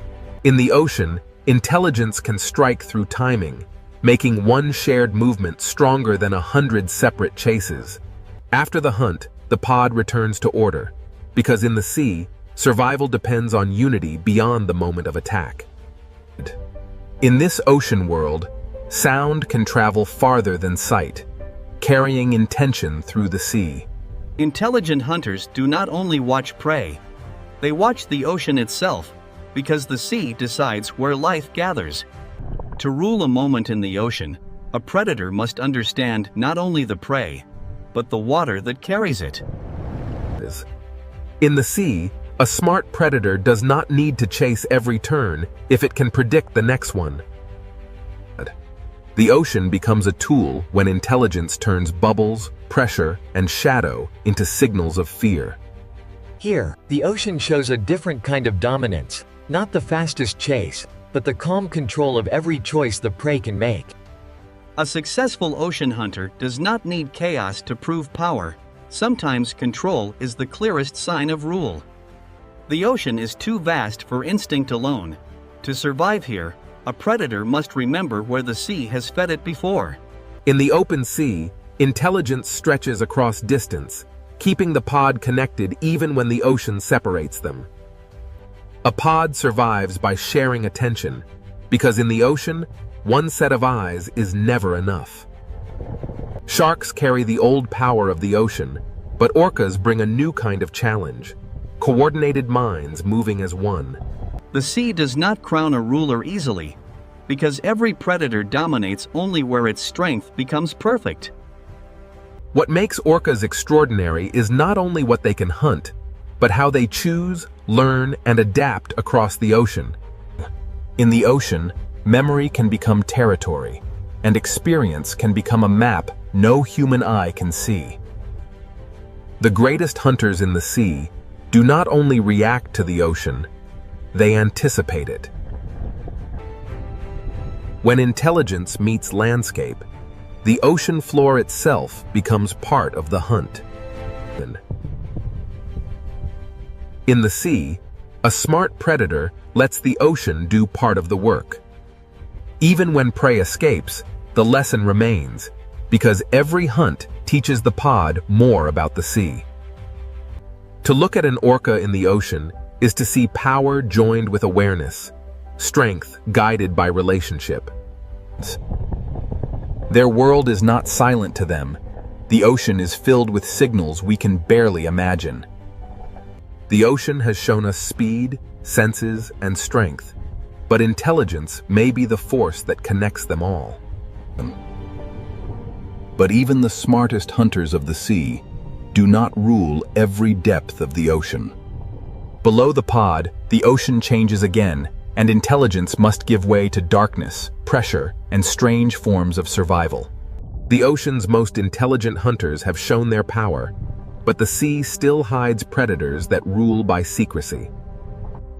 In the ocean, intelligence can strike through timing, making one shared movement stronger than 100 separate chases. After the hunt, the pod returns to order, because in the sea, survival depends on unity beyond the moment of attack. In this ocean world, sound can travel farther than sight, carrying intention through the sea. Intelligent hunters do not only watch prey, they watch the ocean itself, because the sea decides where life gathers. To rule a moment in the ocean, a predator must understand not only the prey, but the water that carries it. In the sea, a smart predator does not need to chase every turn if it can predict the next one. The ocean becomes a tool when intelligence turns bubbles, pressure, and shadow into signals of fear. Here, the ocean shows a different kind of dominance, not the fastest chase, but the calm control of every choice the prey can make. A successful ocean hunter does not need chaos to prove power. Sometimes control is the clearest sign of rule. The ocean is too vast for instinct alone. To survive here, a predator must remember where the sea has fed it before. In the open sea, intelligence stretches across distance, keeping the pod connected even when the ocean separates them. A pod survives by sharing attention, because in the ocean, one set of eyes is never enough. Sharks carry the old power of the ocean, but orcas bring a new kind of challenge: coordinated minds moving as one. The sea does not crown a ruler easily, because every predator dominates only where its strength becomes perfect. What makes orcas extraordinary is not only what they can hunt, but how they choose, learn, and adapt across the ocean. In the ocean, memory can become territory, and experience can become a map no human eye can see. The greatest hunters in the sea do not only react to the ocean, they anticipate it. When intelligence meets landscape, the ocean floor itself becomes part of the hunt. In the sea, a smart predator lets the ocean do part of the work. Even when prey escapes, the lesson remains, because every hunt teaches the pod more about the sea. To look at an orca in the ocean is to see power joined with awareness, strength guided by relationship. Their world is not silent to them. The ocean is filled with signals we can barely imagine. The ocean has shown us speed, senses, and strength, but intelligence may be the force that connects them all. But even the smartest hunters of the sea do not rule every depth of the ocean. Below the pod, the ocean changes again, and intelligence must give way to darkness, pressure, and strange forms of survival. The ocean's most intelligent hunters have shown their power, but the sea still hides predators that rule by secrecy.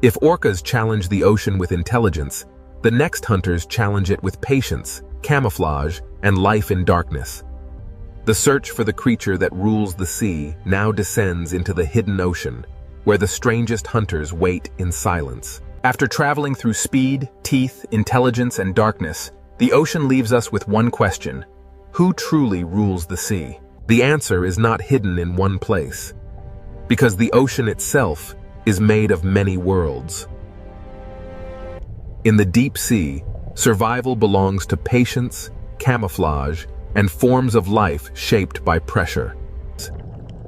If orcas challenge the ocean with intelligence, the next hunters challenge it with patience, camouflage, and life in darkness. The search for the creature that rules the sea now descends into the hidden ocean, where the strangest hunters wait in silence. After traveling through speed, teeth, intelligence, and darkness, the ocean leaves us with one question: who truly rules the sea? The answer is not hidden in one place, because the ocean itself is made of many worlds. In the deep sea, survival belongs to patience, camouflage, and forms of life shaped by pressure.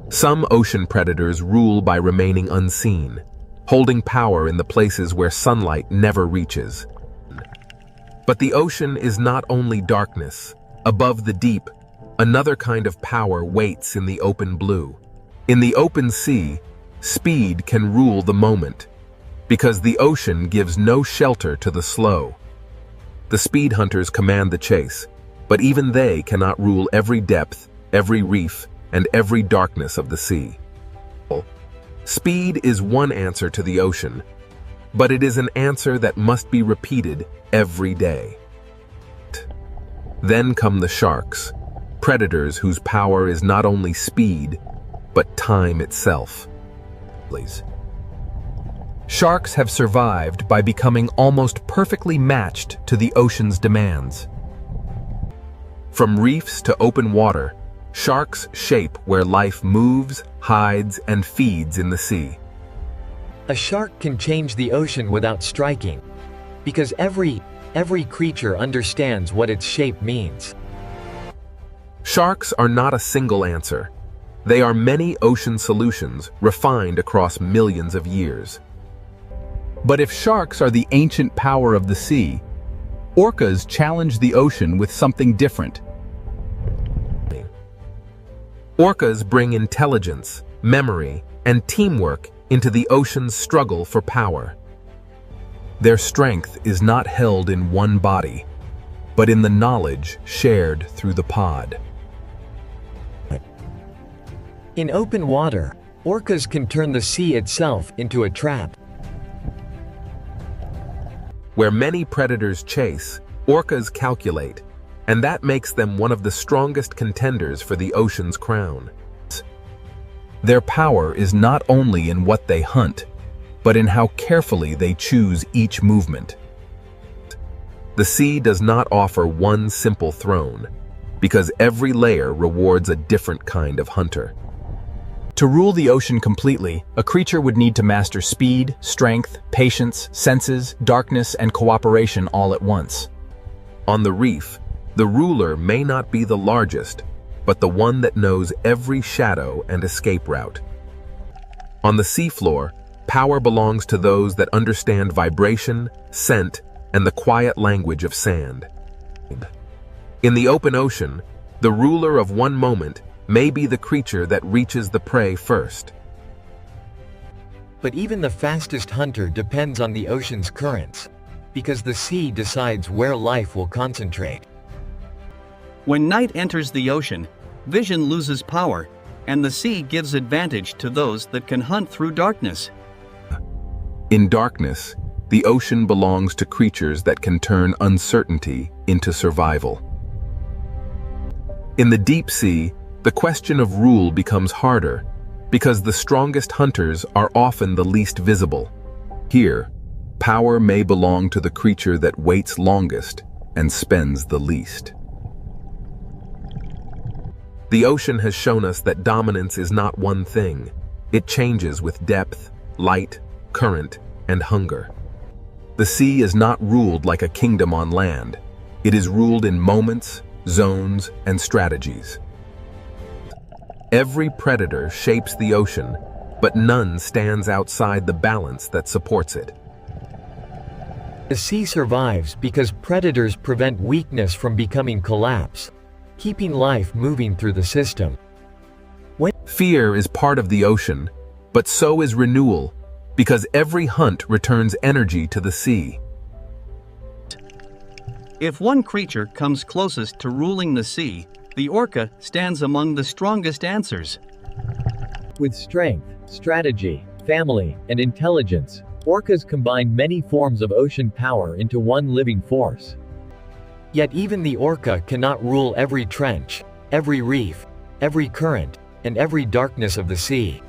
Some ocean predators rule by remaining unseen, holding power in the places where sunlight never reaches. But the ocean is not only darkness. Above the deep, another kind of power waits in the open blue. In the open sea, speed can rule the moment, because the ocean gives no shelter to the slow. The speed hunters command the chase, but even they cannot rule every depth, every reef, and every darkness of the sea. Speed is one answer to the ocean, but it is an answer that must be repeated every day. Then come the sharks, predators whose power is not only speed, but time itself. Sharks have survived by becoming almost perfectly matched to the ocean's demands. From reefs to open water, sharks shape where life moves, hides, and feeds in the sea. A shark can change the ocean without striking, because every creature understands what its shape means. Sharks are not a single answer. They are many ocean solutions refined across millions of years. But if sharks are the ancient power of the sea, orcas challenge the ocean with something different. Orcas bring intelligence, memory, and teamwork into the ocean's struggle for power. Their strength is not held in one body, but in the knowledge shared through the pod. In open water, orcas can turn the sea itself into a trap. Where many predators chase, orcas calculate, and that makes them one of the strongest contenders for the ocean's crown. Their power is not only in what they hunt, but in how carefully they choose each movement. The sea does not offer one simple throne, because every layer rewards a different kind of hunter. To rule the ocean completely, a creature would need to master speed, strength, patience, senses, darkness, and cooperation all at once. On the reef, the ruler may not be the largest, but the one that knows every shadow and escape route. On the seafloor, Power belongs to those that understand vibration, scent, and the quiet language of sand. In the open ocean, the ruler of one moment may be the creature that reaches the prey first. But even the fastest hunter depends on the ocean's currents, because the sea decides where life will concentrate. When night enters the ocean, vision loses power, and the sea gives advantage to those that can hunt through darkness. In darkness, the ocean belongs to creatures that can turn uncertainty into survival. In the deep sea, the question of rule becomes harder, because the strongest hunters are often the least visible. Here, power may belong to the creature that waits longest and spends the least. The ocean has shown us that dominance is not one thing. It changes with depth, light, current, and hunger. The sea is not ruled like a kingdom on land. It is ruled in moments, zones, and strategies. Every predator shapes the ocean, but none stands outside the balance that supports it. The sea survives because predators prevent weakness from becoming collapse, keeping life moving through the system. Fear is part of the ocean, but so is renewal, because every hunt returns energy to the sea. If one creature comes closest to ruling the sea, the orca stands among the strongest answers. With strength, strategy, family, and intelligence, orcas combine many forms of ocean power into one living force. Yet even the orca cannot rule every trench, every reef, every current, and every darkness of the sea.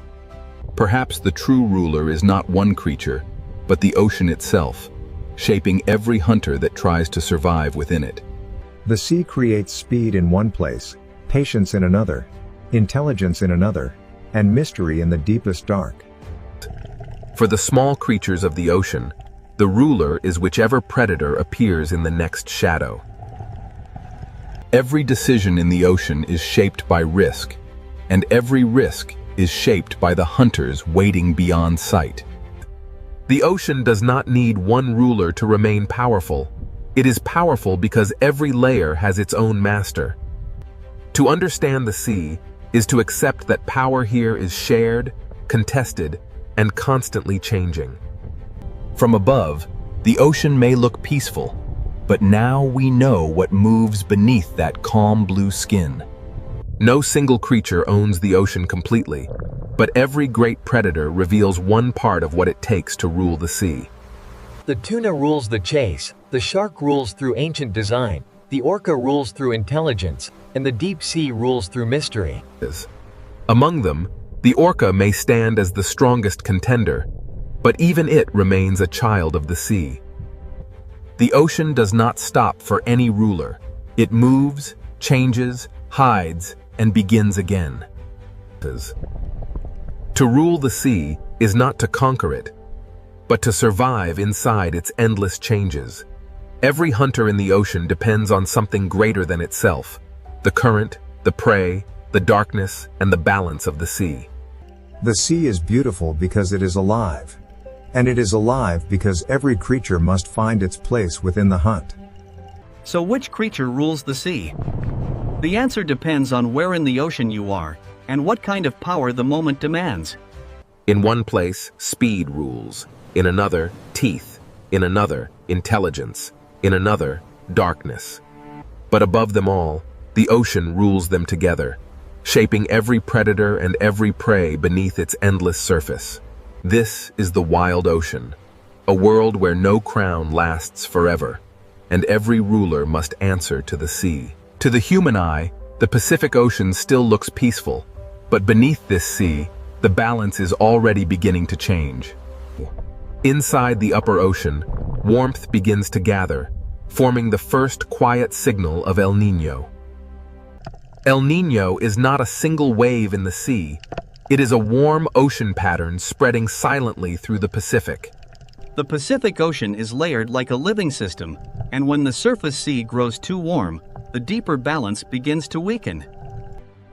Perhaps the true ruler is not one creature, but the ocean itself, shaping every hunter that tries to survive within it. The sea creates speed in one place, patience in another, intelligence in another, and mystery in the deepest dark. For the small creatures of the ocean, the ruler is whichever predator appears in the next shadow. Every decision in the ocean is shaped by risk, and every risk is shaped by the hunters waiting beyond sight. The ocean does not need one ruler to remain powerful. It is powerful because every layer has its own master. To understand the sea is to accept that power here is shared, contested, and constantly changing. From above, the ocean may look peaceful, but now we know what moves beneath that calm blue skin. No single creature owns the ocean completely, but every great predator reveals one part of what it takes to rule the sea. The tuna rules the chase, the shark rules through ancient design, the orca rules through intelligence, and the deep sea rules through mystery. Among them, the orca may stand as the strongest contender, but even it remains a child of the sea. The ocean does not stop for any ruler. It moves, changes, hides, and begins again. To rule the sea is not to conquer it, but to survive inside its endless changes. Every hunter in the ocean depends on something greater than itself: the current, the prey, the darkness, and the balance of the sea. The sea is beautiful because it is alive. And it is alive because every creature must find its place within the hunt. So which creature rules the sea? The answer depends on where in the ocean you are, and what kind of power the moment demands. In one place, speed rules. In another, teeth. In another, intelligence. In another, darkness. But above them all, the ocean rules them together, shaping every predator and every prey beneath its endless surface. This is the wild ocean, a world where no crown lasts forever, and every ruler must answer to the sea. To the human eye, the Pacific Ocean still looks peaceful, but beneath this sea, the balance is already beginning to change. Inside the upper ocean, warmth begins to gather, forming the first quiet signal of El Niño. El Niño is not a single wave in the sea. It is a warm ocean pattern spreading silently through the Pacific. The Pacific Ocean is layered like a living system, and when the surface sea grows too warm, the deeper balance begins to weaken.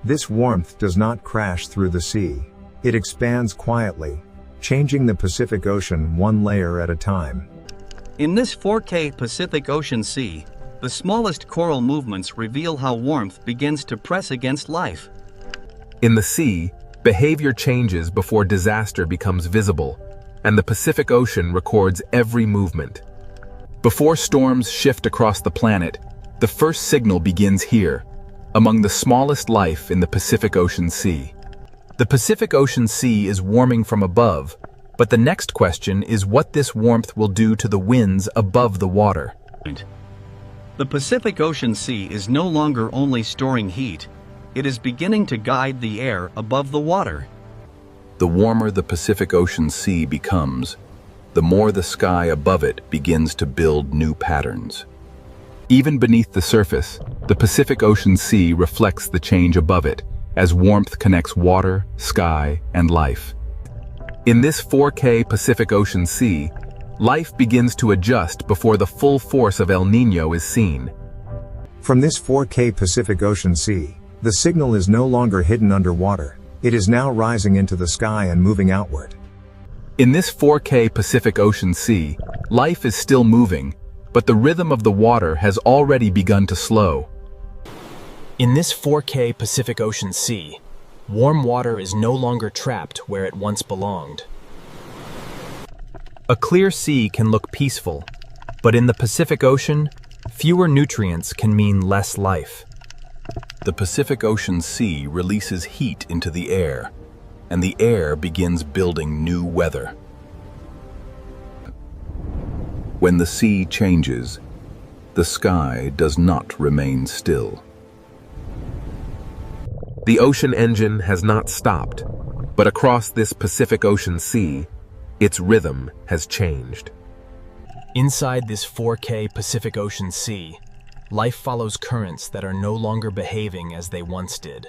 This warmth does not crash through the sea. It expands quietly, changing the Pacific Ocean one layer at a time. In this 4K Pacific Ocean Sea, the smallest coral movements reveal how warmth begins to press against life. In the sea, behavior changes before disaster becomes visible, and the Pacific Ocean records every movement. Before storms shift across the planet, the first signal begins here, among the smallest life in the Pacific Ocean Sea. The Pacific Ocean Sea is warming from above, but the next question is what this warmth will do to the winds above the water. The Pacific Ocean Sea is no longer only storing heat, it is beginning to guide the air above the water. The warmer the Pacific Ocean Sea becomes, the more the sky above it begins to build new patterns. Even beneath the surface, the Pacific Ocean Sea reflects the change above it, as warmth connects water, sky, and life. In this 4K Pacific Ocean Sea, life begins to adjust before the full force of El Niño is seen. From this 4K Pacific Ocean Sea, the signal is no longer hidden underwater. It is now rising into the sky and moving outward. In this 4K Pacific Ocean Sea, life is still moving, but the rhythm of the water has already begun to slow. In this 4K Pacific Ocean Sea, warm water is no longer trapped where it once belonged. A clear sea can look peaceful, but in the Pacific Ocean, fewer nutrients can mean less life. The Pacific Ocean Sea releases heat into the air, and the air begins building new weather. When the sea changes, the sky does not remain still. The ocean engine has not stopped, but across this Pacific Ocean Sea, its rhythm has changed. Inside this 4K Pacific Ocean Sea, life follows currents that are no longer behaving as they once did.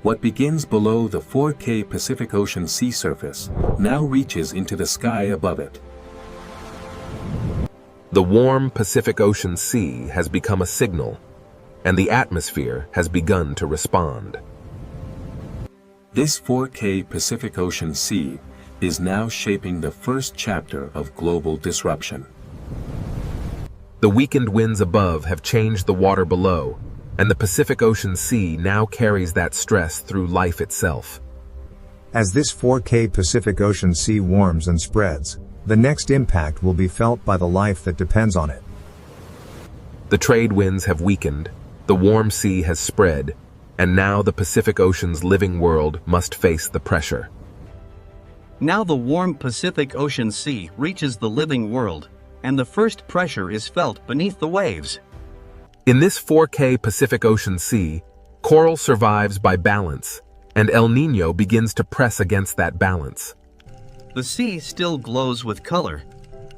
What begins below the 4K Pacific Ocean sea surface now reaches into the sky above it. The warm Pacific Ocean Sea has become a signal, and the atmosphere has begun to respond. This 4K Pacific Ocean Sea is now shaping the first chapter of global disruption. The weakened winds above have changed the water below, and the Pacific Ocean Sea now carries that stress through life itself. As this 4K Pacific Ocean Sea warms and spreads, the next impact will be felt by the life that depends on it. The trade winds have weakened, the warm sea has spread, and now the Pacific Ocean's living world must face the pressure. Now the warm Pacific Ocean Sea reaches the living world, and the first pressure is felt beneath the waves. In this 4K Pacific Ocean Sea, coral survives by balance, and El Niño begins to press against that balance. The sea still glows with color,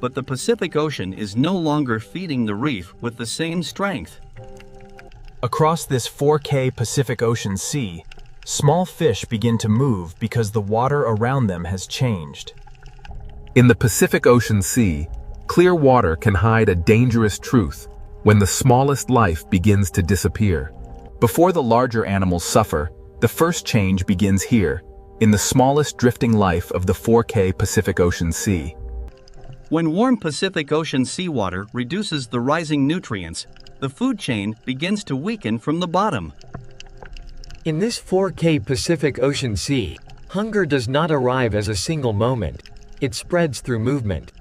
but the Pacific Ocean is no longer feeding the reef with the same strength. Across this 4K Pacific Ocean Sea, small fish begin to move because the water around them has changed. In the Pacific Ocean Sea, clear water can hide a dangerous truth when the smallest life begins to disappear. Before the larger animals suffer, the first change begins here, in the smallest drifting life of the 4K Pacific Ocean Sea. When warm Pacific Ocean seawater reduces the rising nutrients, the food chain begins to weaken from the bottom. In this 4K Pacific Ocean Sea, hunger does not arrive as a single moment. It spreads through movement.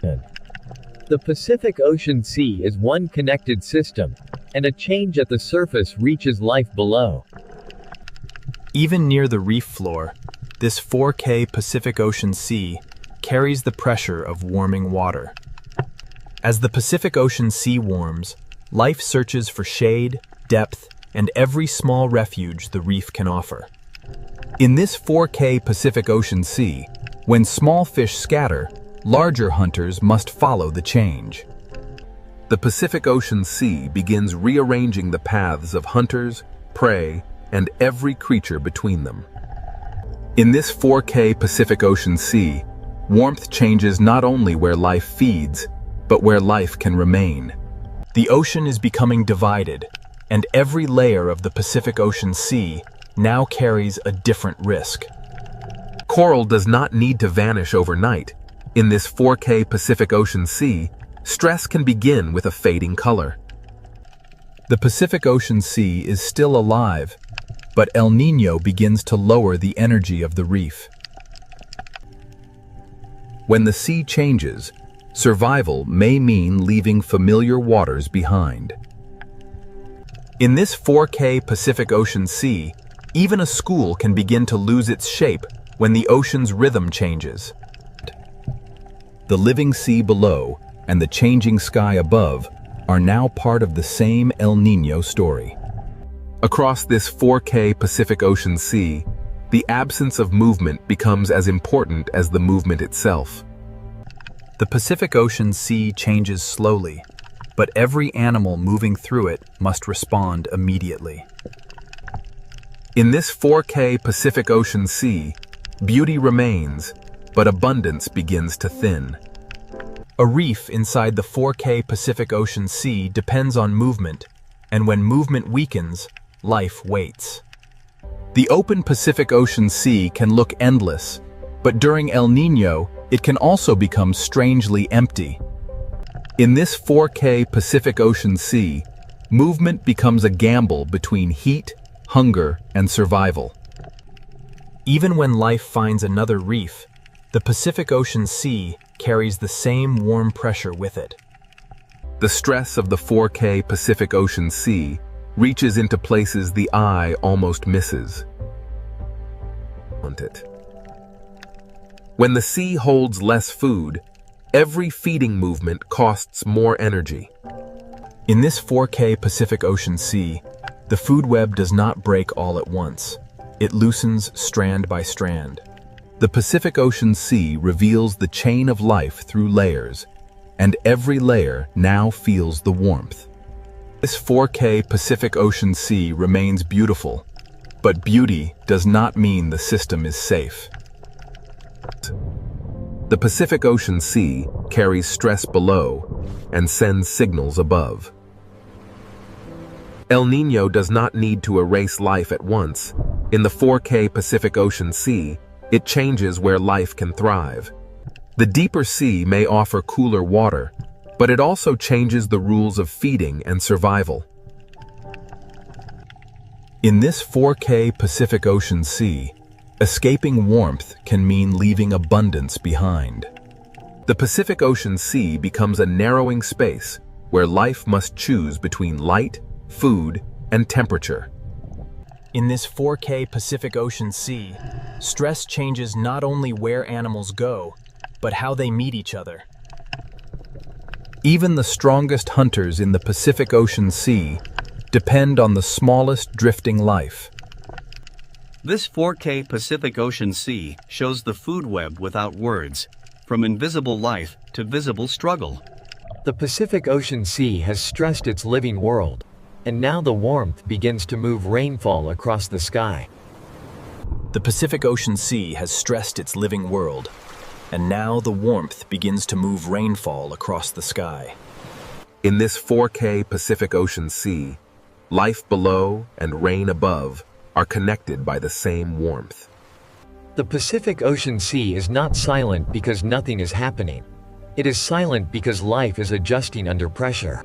The Pacific Ocean Sea is one connected system, and a change at the surface reaches life below. Even near the reef floor, this 4K Pacific Ocean Sea carries the pressure of warming water. As the Pacific Ocean Sea warms, life searches for shade, depth, and every small refuge the reef can offer. In this 4K Pacific Ocean Sea, when small fish scatter, larger hunters must follow the change. The Pacific Ocean Sea begins rearranging the paths of hunters, prey, and every creature between them. In this 4K Pacific Ocean Sea, warmth changes not only where life feeds, but where life can remain. The ocean is becoming divided, and every layer of the Pacific Ocean Sea now carries a different risk. Coral does not need to vanish overnight. In this 4K Pacific Ocean Sea, stress can begin with a fading color. The Pacific Ocean Sea is still alive, but El Niño begins to lower the energy of the reef. When the sea changes, survival may mean leaving familiar waters behind. In this 4K Pacific Ocean Sea, even a school can begin to lose its shape when the ocean's rhythm changes. The living sea below and the changing sky above are now part of the same El Niño story. Across this 4K Pacific Ocean Sea, the absence of movement becomes as important as the movement itself. The Pacific Ocean Sea changes slowly, but every animal moving through it must respond immediately. In this 4K Pacific Ocean Sea, beauty remains, but abundance begins to thin. A reef inside the 4K Pacific Ocean Sea depends on movement, and when movement weakens, life waits. The open Pacific Ocean Sea can look endless, but during El Niño, it can also become strangely empty. In this 4K Pacific Ocean Sea, movement becomes a gamble between heat, hunger, and survival. Even when life finds another reef, the Pacific Ocean Sea carries the same warm pressure with it. The stress of the 4K Pacific Ocean Sea reaches into places the eye almost misses. When the sea holds less food, every feeding movement costs more energy. In this 4K Pacific Ocean Sea, the food web does not break all at once. It loosens strand by strand. The Pacific Ocean Sea reveals the chain of life through layers, and every layer now feels the warmth. This 4K Pacific Ocean Sea remains beautiful, but beauty does not mean the system is safe. The Pacific Ocean Sea carries stress below and sends signals above. El Niño does not need to erase life at once. In the 4K Pacific Ocean Sea, it changes where life can thrive. The deeper sea may offer cooler water, but it also changes the rules of feeding and survival. In this 4K Pacific Ocean Sea, escaping warmth can mean leaving abundance behind. The Pacific Ocean Sea becomes a narrowing space where life must choose between light, food, and temperature. In this 4K Pacific Ocean Sea, stress changes not only where animals go, but how they meet each other. Even the strongest hunters in the Pacific Ocean Sea depend on the smallest drifting life. This 4K Pacific Ocean Sea shows the food web without words, from invisible life to visible struggle. The Pacific Ocean Sea has stressed its living world, and now the warmth begins to move rainfall across the sky. The Pacific Ocean Sea has stressed its living world, and now the warmth begins to move rainfall across the sky. In this 4K Pacific Ocean Sea, life below and rain above are connected by the same warmth. The Pacific Ocean Sea is not silent because nothing is happening. It is silent because life is adjusting under pressure.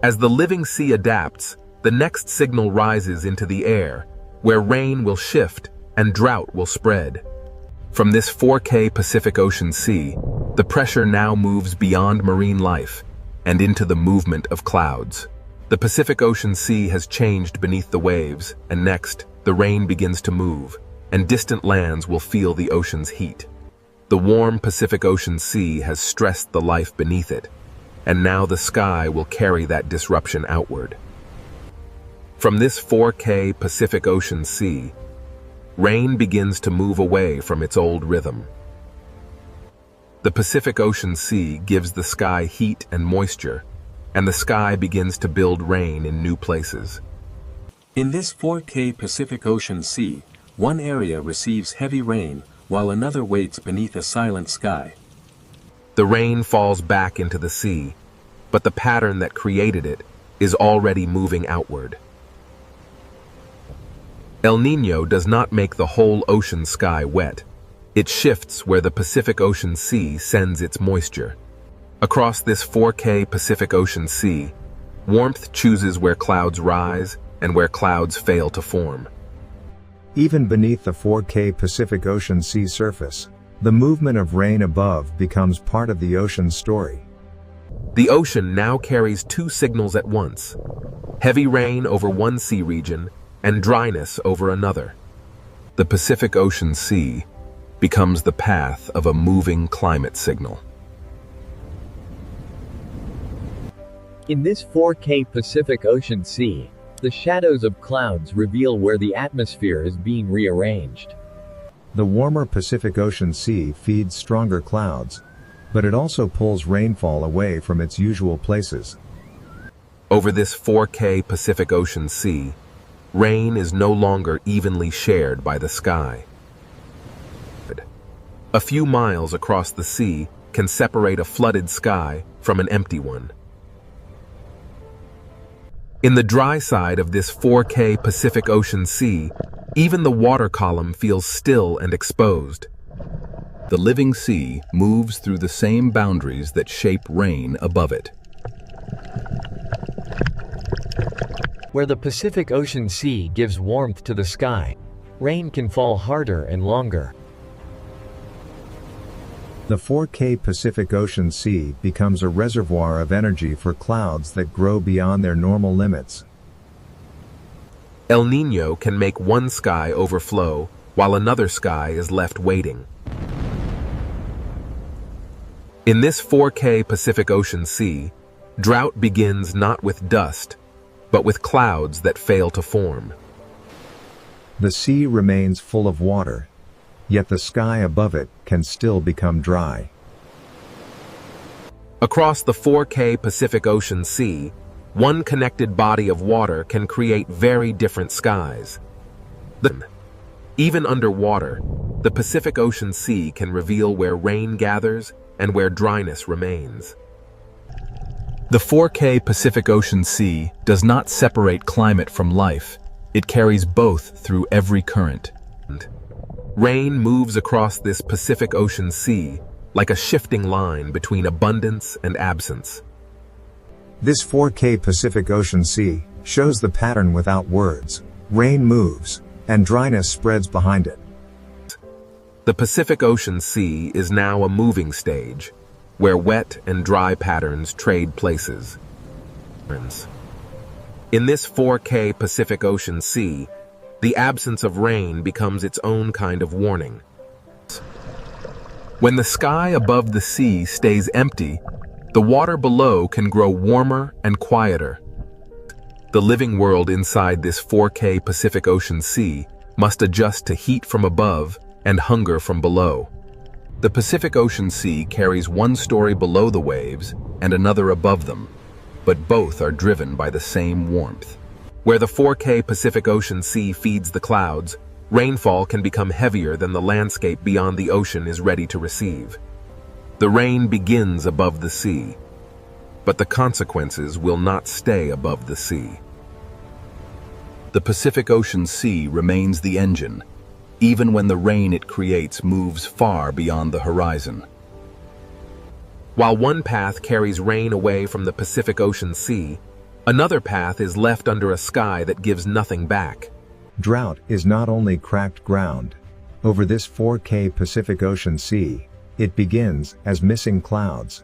As the living sea adapts, the next signal rises into the air, where rain will shift and drought will spread. From this 4K Pacific Ocean Sea, the pressure now moves beyond marine life and into the movement of clouds. The Pacific Ocean Sea has changed beneath the waves, and next, the rain begins to move, and distant lands will feel the ocean's heat. The warm Pacific Ocean Sea has stressed the life beneath it, and now the sky will carry that disruption outward. From this 4K Pacific Ocean Sea, rain begins to move away from its old rhythm. The Pacific Ocean Sea gives the sky heat and moisture, and the sky begins to build rain in new places. In this 4K Pacific Ocean Sea, one area receives heavy rain while another waits beneath a silent sky. The rain falls back into the sea, but the pattern that created it is already moving outward. El Niño does not make the whole ocean sky wet. It shifts where the Pacific Ocean Sea sends its moisture. Across this 4K Pacific Ocean Sea, warmth chooses where clouds rise and where clouds fail to form. Even beneath the 4K Pacific Ocean Sea surface, the movement of rain above becomes part of the ocean's story. The ocean now carries two signals at once: heavy rain over one sea region and dryness over another. The Pacific Ocean Sea becomes the path of a moving climate signal. In this 4K Pacific Ocean Sea, the shadows of clouds reveal where the atmosphere is being rearranged. The warmer Pacific Ocean Sea feeds stronger clouds, but it also pulls rainfall away from its usual places. Over this 4K Pacific Ocean Sea, rain is no longer evenly shared by the sky. A few miles across the sea can separate a flooded sky from an empty one. In the dry side of this 4K Pacific Ocean Sea, even the water column feels still and exposed. The living sea moves through the same boundaries that shape rain above it. Where the Pacific Ocean Sea gives warmth to the sky, rain can fall harder and longer. The 4K Pacific Ocean Sea becomes a reservoir of energy for clouds that grow beyond their normal limits. El Niño can make one sky overflow while another sky is left waiting. In this 4K Pacific Ocean Sea, drought begins not with dust, but with clouds that fail to form. The sea remains full of water, yet the sky above it can still become dry. Across the 4K Pacific Ocean Sea, one connected body of water can create very different skies. Even underwater, the Pacific Ocean Sea can reveal where rain gathers and where dryness remains. The 4K Pacific Ocean Sea does not separate climate from life. It carries both through every current. Rain moves across this Pacific Ocean Sea like a shifting line between abundance and absence. This 4K Pacific Ocean Sea shows the pattern without words. Rain moves, and dryness spreads behind it. The Pacific Ocean Sea is now a moving stage, where wet and dry patterns trade places. In this 4K Pacific Ocean Sea, the absence of rain becomes its own kind of warning. When the sky above the sea stays empty, the water below can grow warmer and quieter. The living world inside this 4K Pacific Ocean Sea must adjust to heat from above and hunger from below. The Pacific Ocean Sea carries one story below the waves and another above them, but both are driven by the same warmth. Where the 4K Pacific Ocean Sea feeds the clouds, rainfall can become heavier than the landscape beyond the ocean is ready to receive. The rain begins above the sea, but the consequences will not stay above the sea. The Pacific Ocean Sea remains the engine, even when the rain it creates moves far beyond the horizon. While one path carries rain away from the Pacific Ocean Sea, another path is left under a sky that gives nothing back. Drought is not only cracked ground. Over this 4K Pacific Ocean Sea, it begins as missing clouds.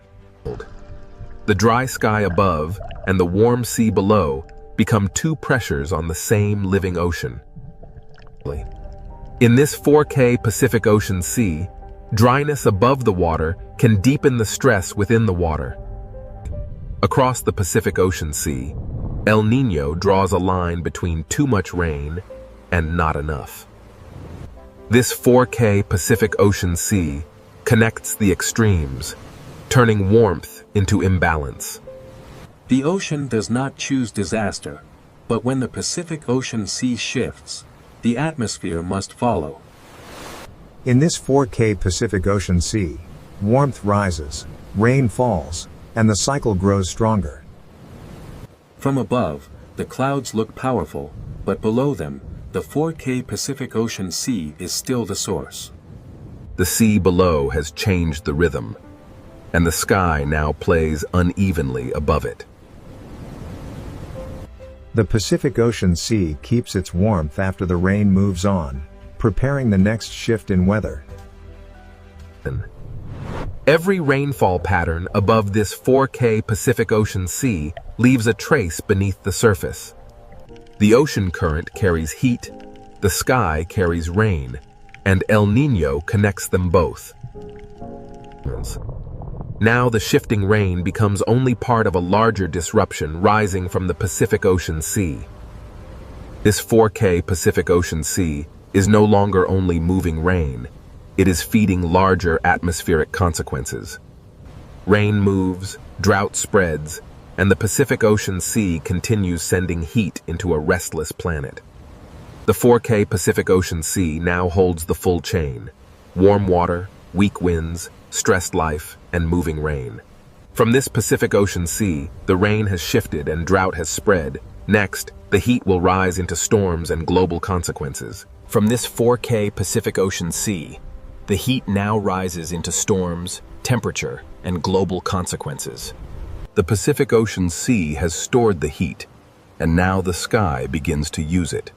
The dry sky above and the warm sea below become two pressures on the same living ocean. In this 4K Pacific Ocean Sea, dryness above the water can deepen the stress within the water. Across the Pacific Ocean Sea, El Niño draws a line between too much rain and not enough. This 4K Pacific Ocean Sea connects the extremes, turning warmth into imbalance. The ocean does not choose disaster, but when the Pacific Ocean Sea shifts, the atmosphere must follow. In this 4K Pacific Ocean Sea, warmth rises, rain falls, and the cycle grows stronger. From above, the clouds look powerful, but below them, the 4K Pacific Ocean Sea is still the source. the sea below has changed the rhythm, and the sky now plays unevenly above it. The Pacific Ocean Sea keeps its warmth after the rain moves on, preparing the next shift in weather. Every rainfall pattern above this 4K Pacific Ocean Sea leaves a trace beneath the surface. The ocean current carries heat, the sky carries rain, and El Niño connects them both. Now the shifting rain becomes only part of a larger disruption rising from the Pacific Ocean Sea. This 4K Pacific Ocean Sea is no longer only moving rain, it is feeding larger atmospheric consequences. Rain moves, drought spreads, and the Pacific Ocean Sea continues sending heat into a restless planet. The 4K Pacific Ocean Sea now holds the full chain: warm water, weak winds, stressed life, and moving rain. From this Pacific Ocean Sea, the rain has shifted and drought has spread. Next, the heat will rise into storms and global consequences. From this 4K Pacific Ocean Sea, the heat now rises into storms, temperature, and global consequences. The Pacific Ocean Sea has stored the heat, and now the sky begins to use it.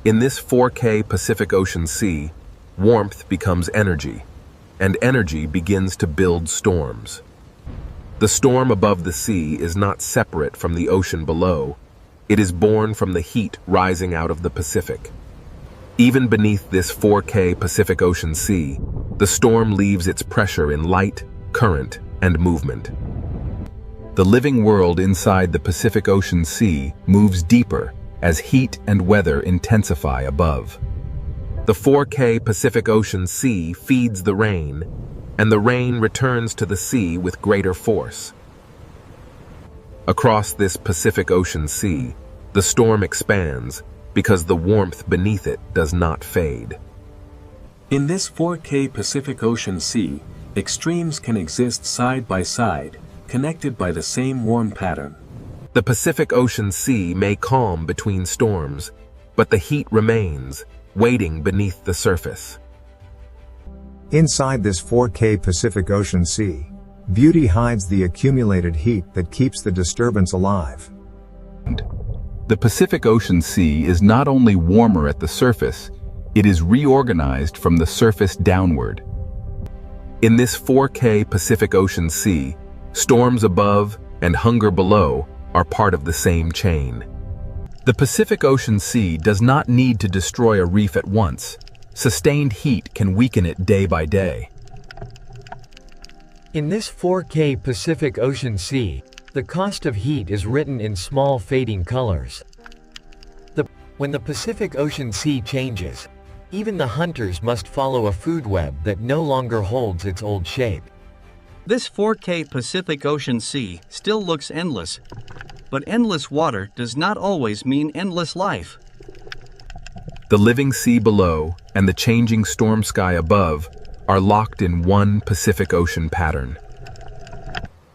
In this 4K Pacific Ocean Sea, warmth becomes energy, and energy begins to build storms. The storm above the sea is not separate from the ocean below. It is born from the heat rising out of the Pacific. Even beneath this 4K Pacific Ocean Sea, the storm leaves its pressure in light, current, and movement. The living world inside the Pacific Ocean Sea moves deeper as heat and weather intensify above. The 4K Pacific Ocean Sea feeds the rain, and the rain returns to the sea with greater force. Across this Pacific Ocean Sea, the storm expands because the warmth beneath it does not fade. In this 4K Pacific Ocean Sea, extremes can exist side by side, connected by the same warm pattern. The Pacific Ocean Sea may calm between storms, but the heat remains, waiting beneath the surface. Inside this 4K Pacific Ocean Sea, beauty hides the accumulated heat that keeps the disturbance alive. The Pacific Ocean Sea is not only warmer at the surface, it is reorganized from the surface downward. In this 4K Pacific Ocean Sea, storms above and hunger below are part of the same chain. The Pacific Ocean Sea does not need to destroy a reef at once. Sustained heat can weaken it day by day. In this 4K Pacific Ocean Sea, the cost of heat is written in small fading colors. When the Pacific Ocean Sea changes, even the hunters must follow a food web that no longer holds its old shape. This 4K Pacific Ocean Sea still looks endless, but endless water does not always mean endless life. The living sea below and the changing storm sky above are locked in one Pacific Ocean pattern.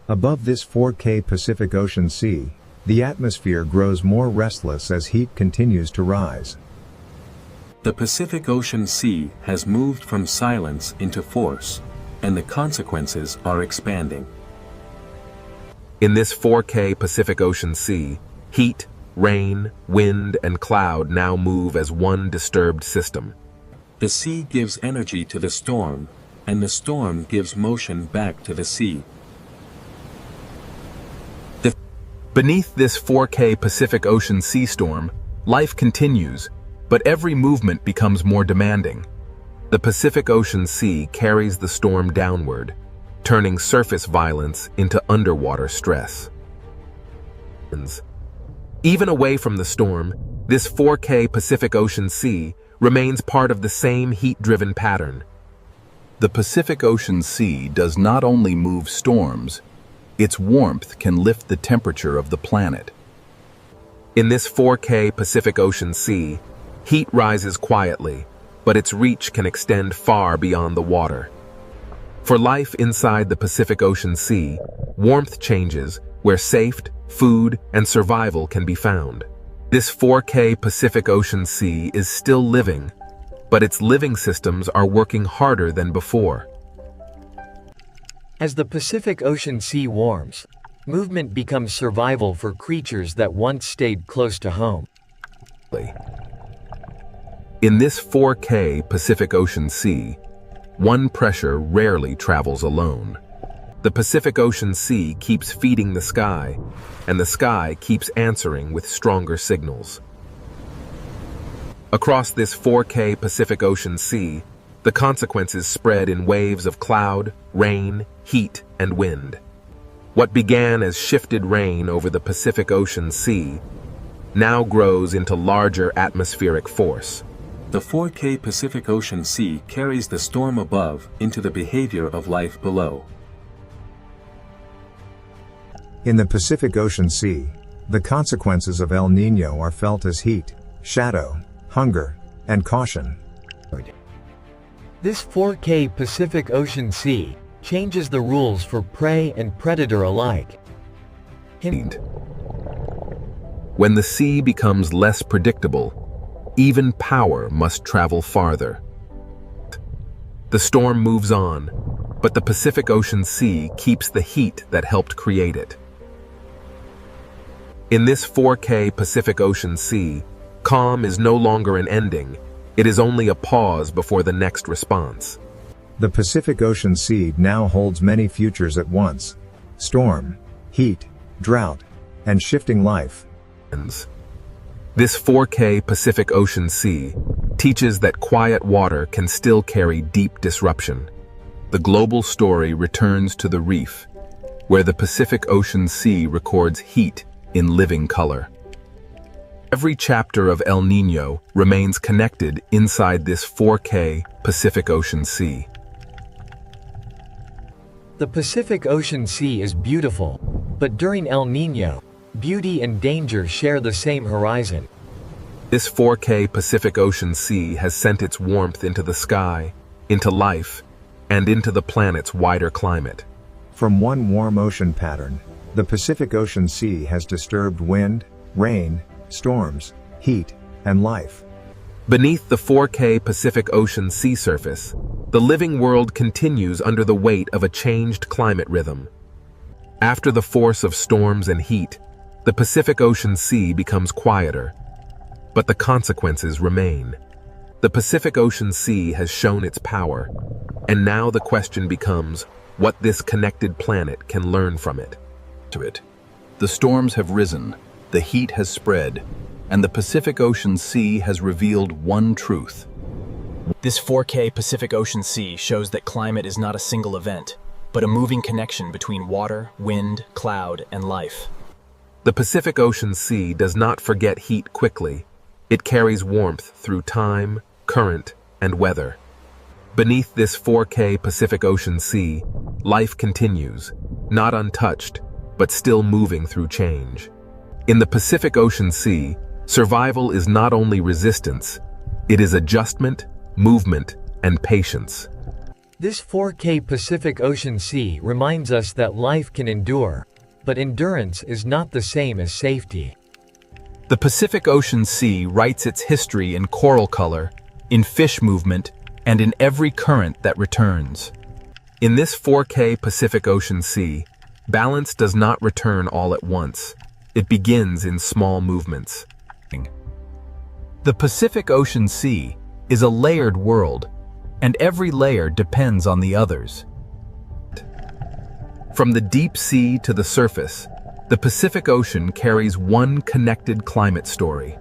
Above this 4K Pacific Ocean Sea, the atmosphere grows more restless as heat continues to rise. The Pacific Ocean Sea has moved from silence into force, and the consequences are expanding. In this 4K Pacific Ocean Sea, heat, rain, wind, and cloud now move as one disturbed system. The sea gives energy to the storm, and the storm gives motion back to the sea. Beneath this 4K Pacific Ocean sea storm, life continues, but every movement becomes more demanding. The Pacific Ocean Sea carries the storm downward, turning surface violence into underwater stress. Even away from the storm, this 4K Pacific Ocean Sea remains part of the same heat-driven pattern. The Pacific Ocean Sea does not only move storms, its warmth can lift the temperature of the planet. In this 4K Pacific Ocean Sea, heat rises quietly, but its reach can extend far beyond the water. For life inside the Pacific Ocean Sea, warmth changes where safety, food, and survival can be found. This 4K Pacific Ocean Sea is still living, but its living systems are working harder than before. As the Pacific Ocean Sea warms, movement becomes survival for creatures that once stayed close to home. In this 4K Pacific Ocean Sea, one pressure rarely travels alone. The Pacific Ocean Sea keeps feeding the sky, and the sky keeps answering with stronger signals. Across this 4K Pacific Ocean Sea, the consequences spread in waves of cloud, rain, heat, and wind. What began as shifted rain over the Pacific Ocean Sea now grows into larger atmospheric force. The 4K Pacific Ocean Sea carries the storm above into the behavior of life below. In the Pacific Ocean Sea, the consequences of El Niño are felt as heat, shadow, hunger, and caution. This 4K Pacific Ocean Sea changes the rules for prey and predator alike. When the sea becomes less predictable, even power must travel farther. The storm moves on, but the Pacific Ocean Sea keeps the heat that helped create it. In this 4K Pacific Ocean Sea, calm is no longer an ending, it is only a pause before the next response. The Pacific Ocean Sea now holds many futures at once: storm, heat, drought, and shifting life. This 4K Pacific Ocean Sea teaches that quiet water can still carry deep disruption. The global story returns to the Reef, where the Pacific Ocean Sea records heat in living color. Every chapter of El Niño remains connected inside this 4K Pacific Ocean Sea. The Pacific Ocean Sea is beautiful, but during El Niño, beauty and danger share the same horizon. This 4K Pacific Ocean Sea has sent its warmth into the sky, into life, and into the planet's wider climate. From one warm ocean pattern, the Pacific Ocean Sea has disturbed wind, rain, storms, heat, and life. Beneath the 4K Pacific Ocean sea surface, the living world continues under the weight of a changed climate rhythm. After the force of storms and heat, the Pacific Ocean Sea becomes quieter, but the consequences remain. The Pacific Ocean Sea has shown its power, and now the question becomes what this connected planet can learn from it. The storms have risen, the heat has spread, and the Pacific Ocean Sea has revealed one truth. This 4K Pacific Ocean Sea shows that climate is not a single event, but a moving connection between water, wind, cloud, and life. The Pacific Ocean Sea does not forget heat quickly. It carries warmth through time, current, and weather. Beneath this 4K Pacific Ocean Sea, life continues, not untouched, but still moving through change. In the Pacific Ocean Sea, survival is not only resistance, it is adjustment, movement, and patience. This 4K Pacific Ocean Sea reminds us that life can endure, but endurance is not the same as safety. The Pacific Ocean Sea writes its history in coral color, in fish movement, and in every current that returns. In this 4K Pacific Ocean Sea, balance does not return all at once. It begins in small movements. The Pacific Ocean Sea is a layered world, and every layer depends on the others. From the deep sea to the surface, the Pacific Ocean carries one connected climate story.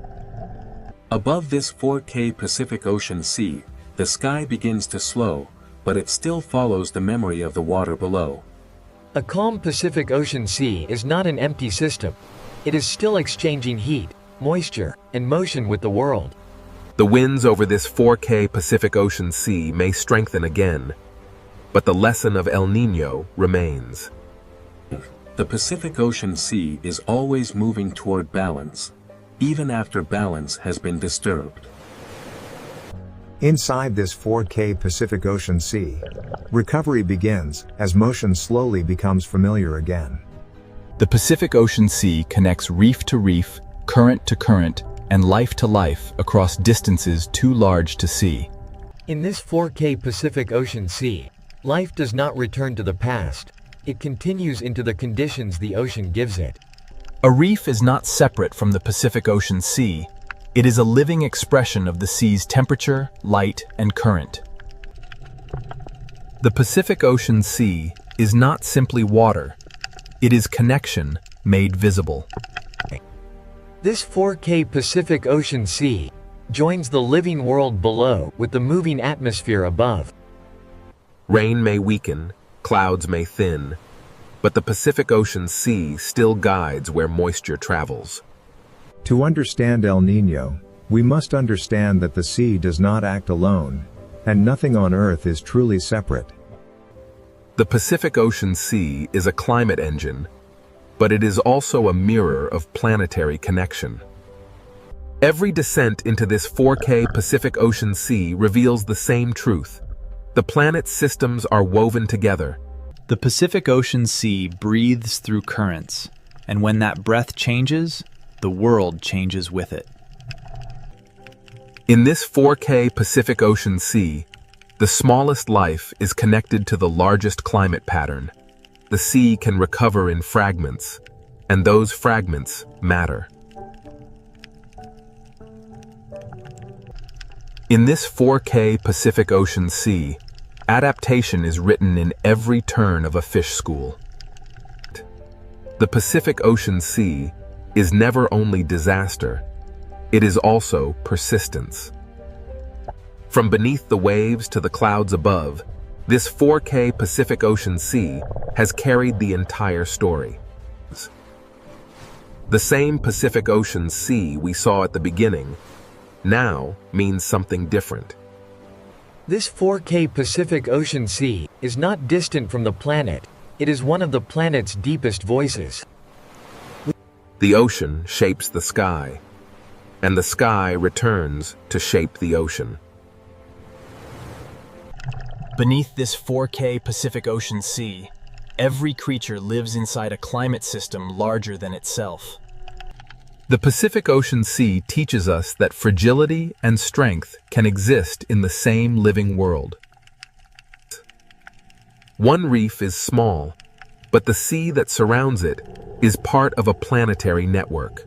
Above this 4K Pacific Ocean Sea, the sky begins to slow, but it still follows the memory of the water below. A calm Pacific Ocean Sea is not an empty system. It is still exchanging heat, moisture, and motion with the world. The winds over this 4K Pacific Ocean Sea may strengthen again, but the lesson of El Niño remains. The Pacific Ocean Sea is always moving toward balance, even after balance has been disturbed. Inside this 4K Pacific Ocean Sea, recovery begins as motion slowly becomes familiar again. The Pacific Ocean Sea connects reef to reef, current to current, and life to life across distances too large to see. In this 4K Pacific Ocean Sea, life does not return to the past. It continues into the conditions the ocean gives it. A reef is not separate from the Pacific Ocean Sea. It is a living expression of the sea's temperature, light, and current. The Pacific Ocean Sea is not simply water. It is connection made visible. This 4K Pacific Ocean Sea joins the living world below with the moving atmosphere above. Rain may weaken, clouds may thin, but the Pacific Ocean Sea still guides where moisture travels. To understand El Niño, we must understand that the sea does not act alone, and nothing on Earth is truly separate. The Pacific Ocean Sea is a climate engine, but it is also a mirror of planetary connection. Every descent into this 4K Pacific Ocean Sea reveals the same truth. The planet's systems are woven together. The Pacific Ocean Sea breathes through currents, and when that breath changes, the world changes with it. In this 4K Pacific Ocean Sea, the smallest life is connected to the largest climate pattern. The sea can recover in fragments, and those fragments matter. In this 4K Pacific Ocean Sea, adaptation is written in every turn of a fish school. The Pacific Ocean Sea is never only disaster, it is also persistence. From beneath the waves to the clouds above, this 4K Pacific Ocean Sea has carried the entire story. The same Pacific Ocean Sea we saw at the beginning now means something different. This 4K Pacific Ocean Sea is not distant from the planet. It is one of the planet's deepest voices. The ocean shapes the sky, and the sky returns to shape the ocean. Beneath this 4K Pacific Ocean Sea, every creature lives inside a climate system larger than itself. The Pacific Ocean Sea teaches us that fragility and strength can exist in the same living world. One reef is small, but the sea that surrounds it is part of a planetary network.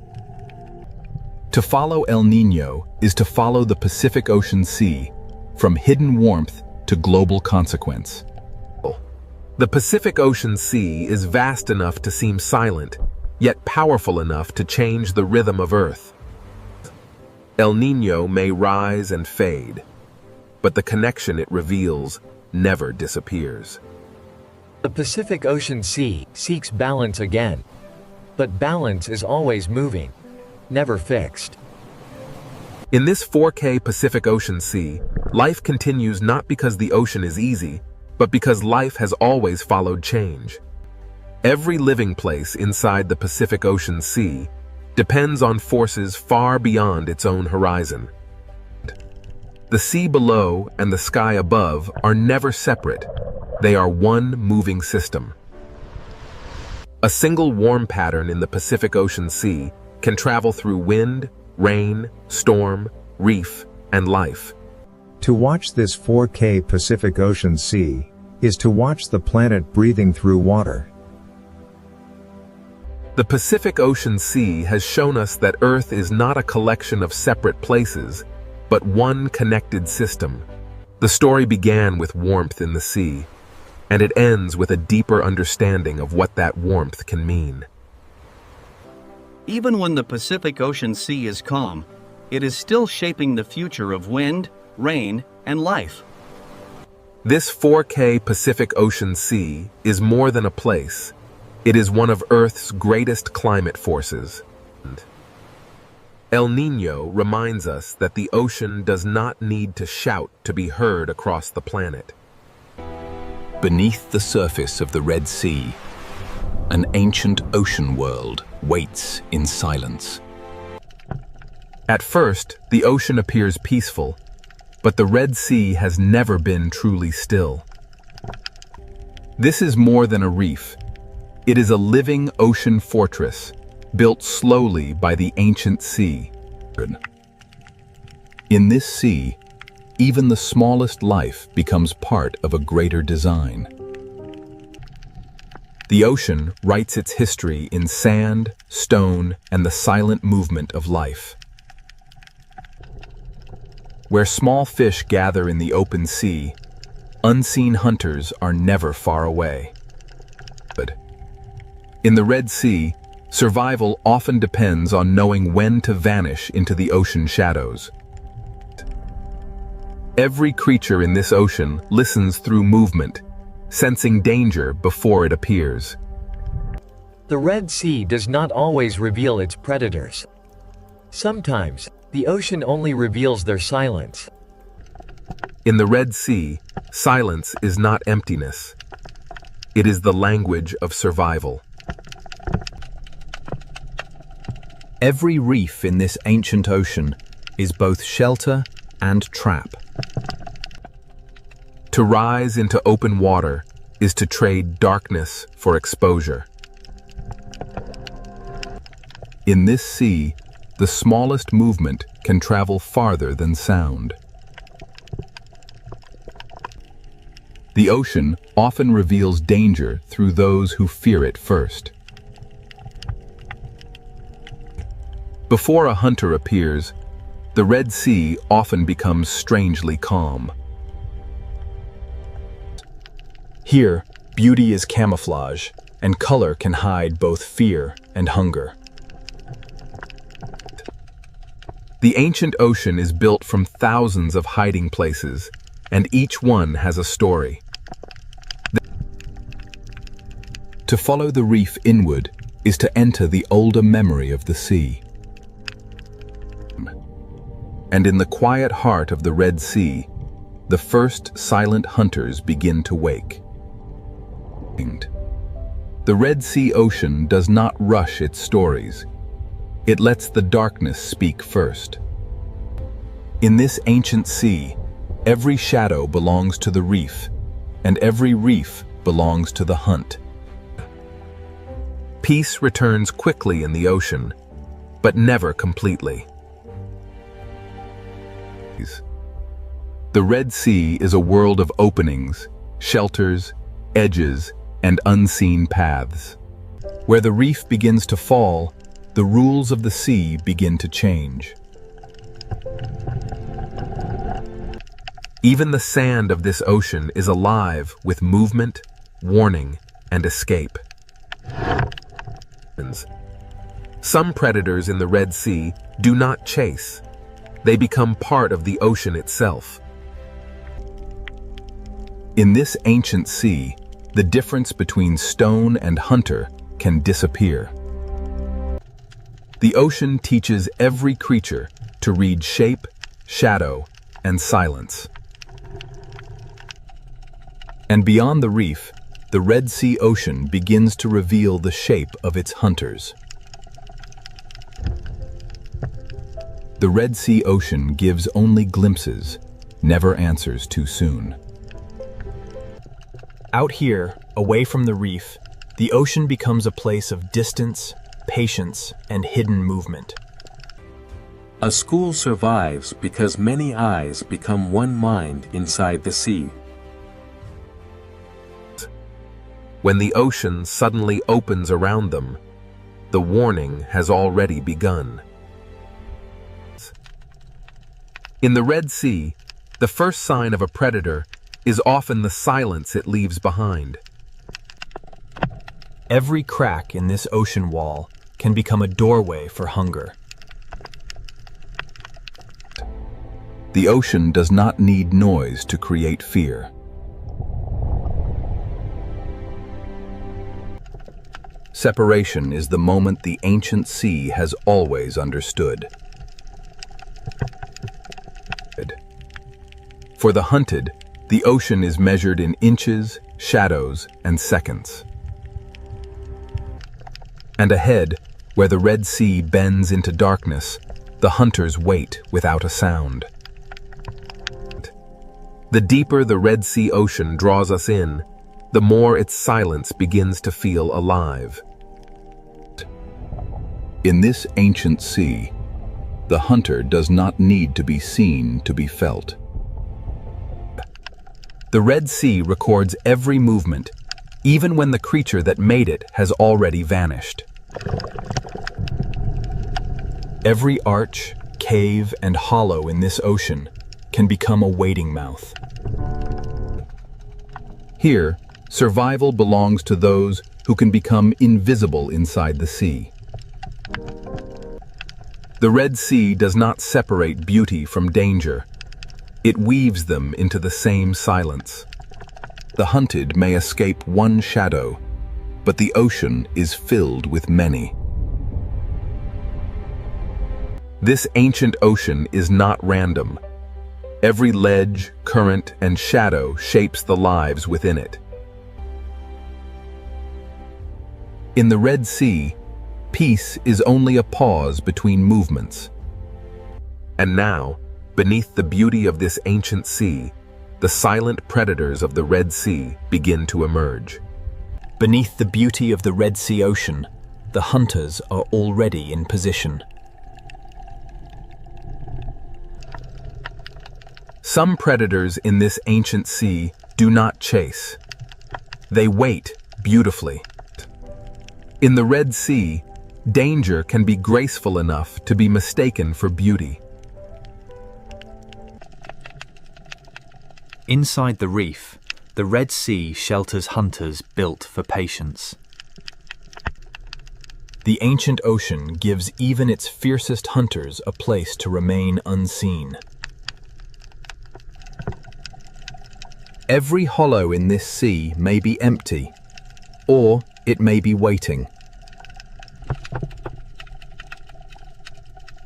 To follow El Niño is to follow the Pacific Ocean Sea, from hidden warmth to global consequence. The Pacific Ocean Sea is vast enough to seem silent, yet powerful enough to change the rhythm of Earth. El Niño may rise and fade, but the connection it reveals never disappears. The Pacific Ocean Sea seeks balance again. But balance is always moving, never fixed. In this 4K Pacific Ocean Sea, life continues not because the ocean is easy, but because life has always followed change. Every living place inside the Pacific Ocean Sea depends on forces far beyond its own horizon. The sea below and the sky above are never separate. They are one moving system. A single warm pattern in the Pacific Ocean Sea can travel through wind, rain, storm, reef, and life. To watch this 4K Pacific Ocean Sea is to watch the planet breathing through water. The Pacific Ocean Sea has shown us that Earth is not a collection of separate places, but one connected system. The story began with warmth in the sea, and it ends with a deeper understanding of what that warmth can mean. Even when the Pacific Ocean Sea is calm, it is still shaping the future of wind, rain, and life. This 4K Pacific Ocean Sea is more than a place. It is one of Earth's greatest climate forces. El Niño reminds us that the ocean does not need to shout to be heard across the planet. Beneath the surface of the Red Sea, an ancient ocean world waits in silence. At first, the ocean appears peaceful, but the Red Sea has never been truly still. This is more than a reef. It is a living ocean fortress, built slowly by the ancient sea. In this sea, even the smallest life becomes part of a greater design. The ocean writes its history in sand, stone, and the silent movement of life. Where small fish gather in the open sea, unseen hunters are never far away. In the Red Sea, survival often depends on knowing when to vanish into the ocean shadows. Every creature in this ocean listens through movement, sensing danger before it appears. The Red Sea does not always reveal its predators. Sometimes, the ocean only reveals their silence. In the Red Sea, silence is not emptiness. It is the language of survival. Every reef in this ancient ocean is both shelter and trap. To rise into open water is to trade darkness for exposure. In this sea, the smallest movement can travel farther than sound. The ocean often reveals danger through those who fear it first. Before a hunter appears, the Red Sea often becomes strangely calm. Here, beauty is camouflage, and color can hide both fear and hunger. The ancient ocean is built from thousands of hiding places, and each one has a story. To follow the reef inward is to enter the older memory of the sea. And in the quiet heart of the Red Sea, the first silent hunters begin to wake. The Red Sea ocean does not rush its stories. It lets the darkness speak first. In this ancient sea, every shadow belongs to the reef, and every reef belongs to the hunt. Peace returns quickly in the ocean, but never completely. The Red Sea is a world of openings, shelters, edges, and unseen paths. Where the reef begins to fall, the rules of the sea begin to change. Even the sand of this ocean is alive with movement, warning, and escape. Some predators in the Red Sea do not chase. They become part of the ocean itself. In this ancient sea, the difference between stone and hunter can disappear. The ocean teaches every creature to read shape, shadow, and silence. And beyond the reef, the Red Sea ocean begins to reveal the shape of its hunters. The Red Sea ocean gives only glimpses, never answers too soon. Out here, away from the reef, the ocean becomes a place of distance, patience, and hidden movement. A school survives because many eyes become one mind inside the sea. When the ocean suddenly opens around them, the warning has already begun. In the Red Sea, the first sign of a predator is often the silence it leaves behind. Every crack in this ocean wall can become a doorway for hunger. The ocean does not need noise to create fear. Separation is the moment the ancient sea has always understood. For the hunted, the ocean is measured in inches, shadows, and seconds. And ahead, where the Red Sea bends into darkness, the hunters wait without a sound. The deeper the Red Sea ocean draws us in, the more its silence begins to feel alive. In this ancient sea, the hunter does not need to be seen to be felt. The Red Sea records every movement, even when the creature that made it has already vanished. Every arch, cave, and hollow in this ocean can become a wading mouth. Here, survival belongs to those who can become invisible inside the sea. The Red Sea does not separate beauty from danger. It weaves them into the same silence. The hunted may escape one shadow, but the ocean is filled with many. This ancient ocean is not random. Every ledge, current, and shadow shapes the lives within it. In the Red Sea, peace is only a pause between movements. And now, beneath the beauty of this ancient sea, the silent predators of the Red Sea begin to emerge. Beneath the beauty of the Red Sea ocean, the hunters are already in position. Some predators in this ancient sea do not chase. They wait beautifully. In the Red Sea, danger can be graceful enough to be mistaken for beauty. Inside the reef, the Red Sea shelters hunters built for patience. The ancient ocean gives even its fiercest hunters a place to remain unseen. Every hollow in this sea may be empty, or it may be waiting.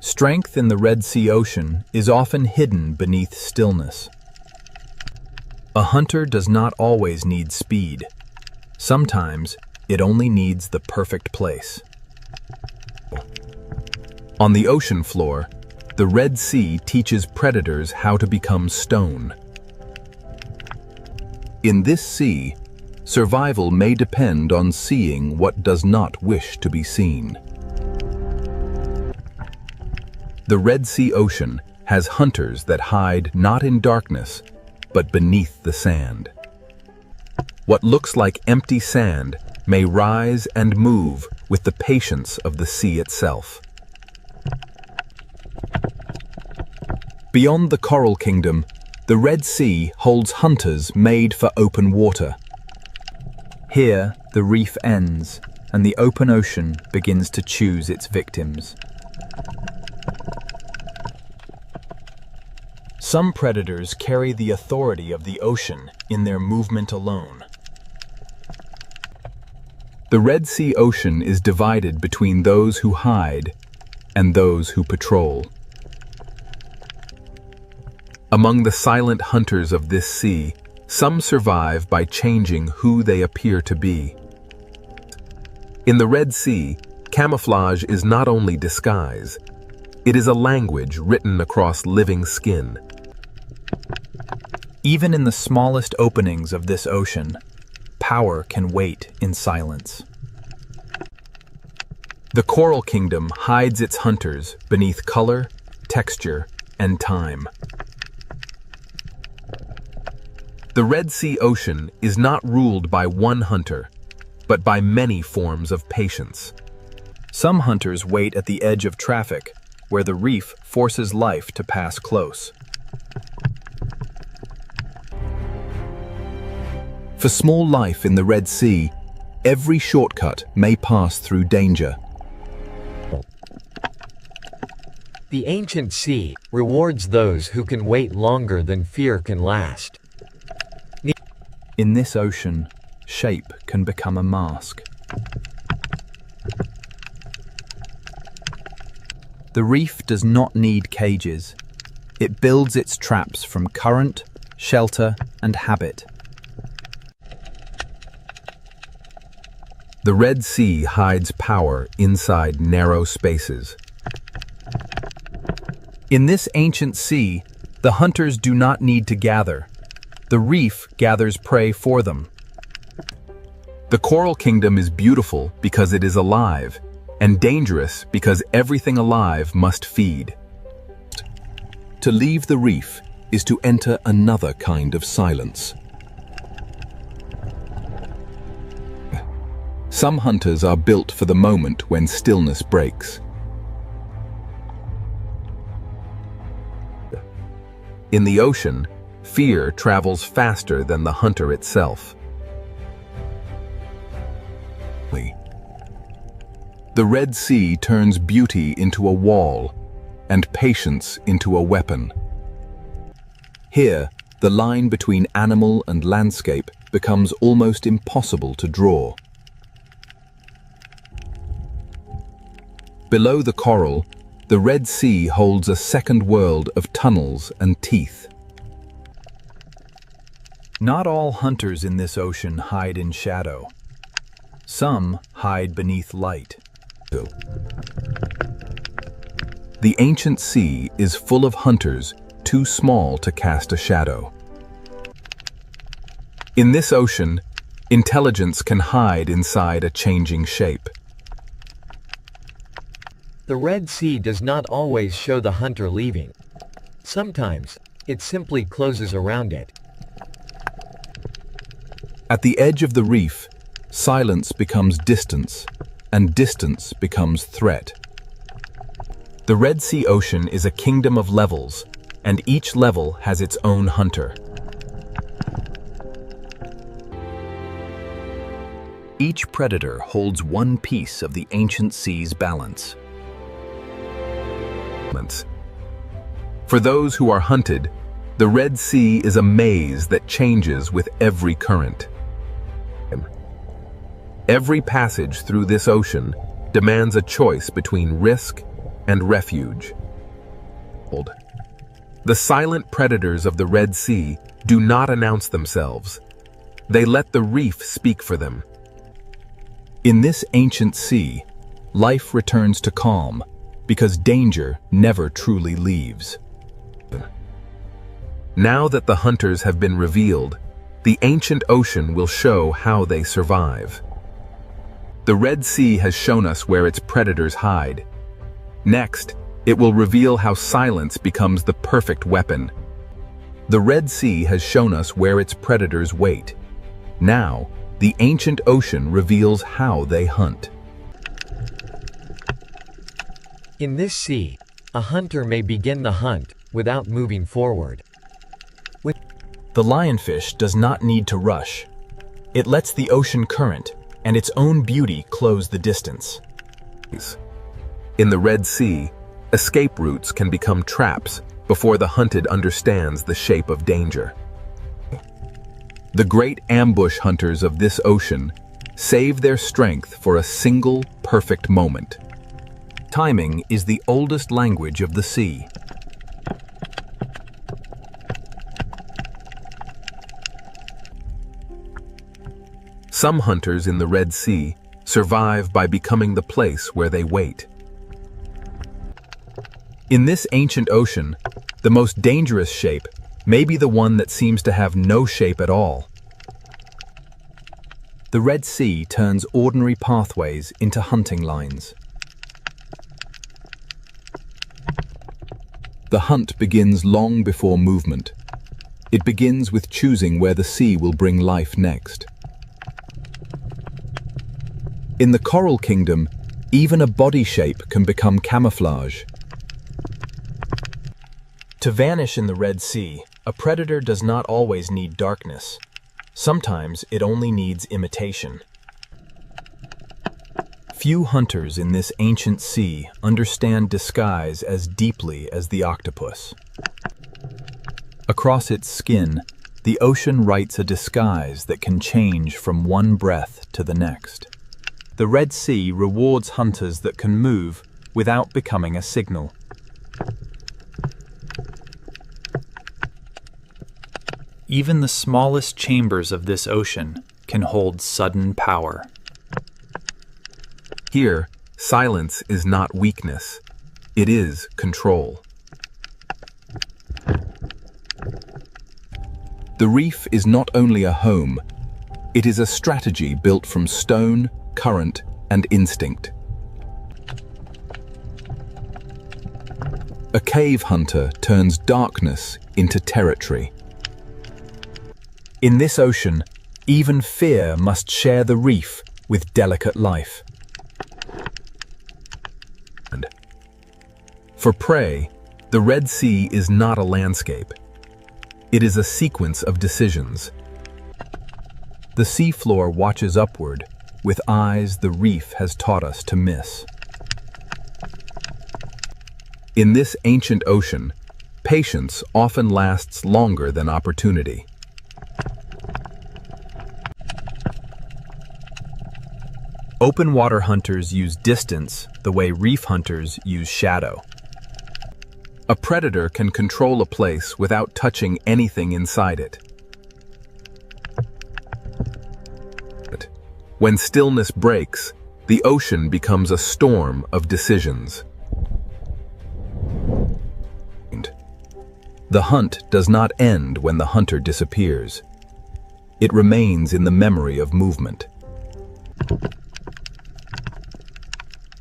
Strength in the Red Sea ocean is often hidden beneath stillness. A hunter does not always need speed. Sometimes it only needs the perfect place. On the ocean floor, the Red Sea teaches predators how to become stone. In this sea, survival may depend on seeing what does not wish to be seen. The Red Sea ocean has hunters that hide not in darkness, but beneath the sand. What looks like empty sand may rise and move with the patience of the sea itself. Beyond the Coral Kingdom, the Red Sea holds hunters made for open water. Here, the reef ends, and the open ocean begins to choose its victims. Some predators carry the authority of the ocean in their movement alone. The Red Sea ocean is divided between those who hide and those who patrol. Among the silent hunters of this sea, some survive by changing who they appear to be. In the Red Sea, camouflage is not only disguise, it is a language written across living skin. Even in the smallest openings of this ocean, power can wait in silence. The Coral Kingdom hides its hunters beneath color, texture, and time. The Red Sea ocean is not ruled by one hunter, but by many forms of patience. Some hunters wait at the edge of traffic, where the reef forces life to pass close. For small life in the Red Sea, every shortcut may pass through danger. The ancient sea rewards those who can wait longer than fear can last. In this ocean, shape can become a mask. The reef does not need cages. It builds its traps from current, shelter, and habit. The Red Sea hides power inside narrow spaces. In this ancient sea, the hunters do not need to gather. The reef gathers prey for them. The Coral Kingdom is beautiful because it is alive, and dangerous because everything alive must feed. To leave the reef is to enter another kind of silence. Some hunters are built for the moment when stillness breaks. In the ocean, fear travels faster than the hunter itself. The Red Sea turns beauty into a wall and patience into a weapon. Here, the line between animal and landscape becomes almost impossible to draw. Below the coral, the Red Sea holds a second world of tunnels and teeth. Not all hunters in this ocean hide in shadow. Some hide beneath light. The ancient sea is full of hunters too small to cast a shadow. In this ocean, intelligence can hide inside a changing shape. The Red Sea does not always show the hunter leaving. Sometimes, it simply closes around it. At the edge of the reef, silence becomes distance, and distance becomes threat. The Red Sea Ocean is a kingdom of levels, and each level has its own hunter. Each predator holds one piece of the ancient sea's balance. For those who are hunted, the Red Sea is a maze that changes with every current. Every passage through this ocean demands a choice between risk and refuge. The silent predators of the Red Sea do not announce themselves. They let the reef speak for them. In this ancient sea, life returns to calm because danger never truly leaves. Now that the hunters have been revealed, the ancient ocean will show how they survive. The Red Sea has shown us where its predators hide. Next, it will reveal how silence becomes the perfect weapon. The Red Sea has shown us where its predators wait. Now, the ancient ocean reveals how they hunt. In this sea, a hunter may begin the hunt without moving forward. The lionfish does not need to rush. It lets the ocean current and its own beauty close the distance. In the Red Sea, escape routes can become traps before the hunted understands the shape of danger. The great ambush hunters of this ocean save their strength for a single perfect moment. Timing is the oldest language of the sea. Some hunters in the Red Sea survive by becoming the place where they wait. In this ancient ocean, the most dangerous shape may be the one that seems to have no shape at all. The Red Sea turns ordinary pathways into hunting lines. The hunt begins long before movement. It begins with choosing where the sea will bring life next. In the coral kingdom, even a body shape can become camouflage. To vanish in the Red Sea, a predator does not always need darkness. Sometimes it only needs imitation. Few hunters in this ancient sea understand disguise as deeply as the octopus. Across its skin, the ocean writes a disguise that can change from one breath to the next. The Red Sea rewards hunters that can move without becoming a signal. Even the smallest chambers of this ocean can hold sudden power. Here, silence is not weakness. It is control. The reef is not only a home, it is a strategy built from stone, current, and instinct. A cave hunter turns darkness into territory. In this ocean, even fear must share the reef with delicate life. For prey, the Red Sea is not a landscape. It is a sequence of decisions. The seafloor watches upward, with eyes the reef has taught us to miss. In this ancient ocean, patience often lasts longer than opportunity. Open water hunters use distance the way reef hunters use shadow. A predator can control a place without touching anything inside it. When stillness breaks, the ocean becomes a storm of decisions. The hunt does not end when the hunter disappears. It remains in the memory of movement.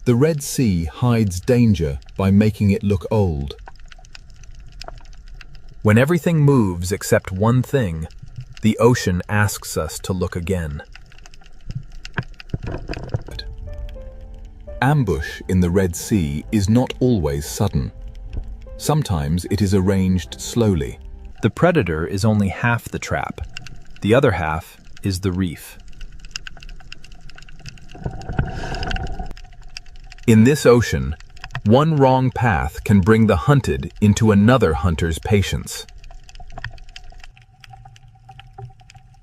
The Red Sea hides danger by making it look old. When everything moves except one thing, the ocean asks us to look again. Ambush in the Red Sea is not always sudden. Sometimes it is arranged slowly. The predator is only half the trap. The other half is the reef. In this ocean, one wrong path can bring the hunted into another hunter's patience.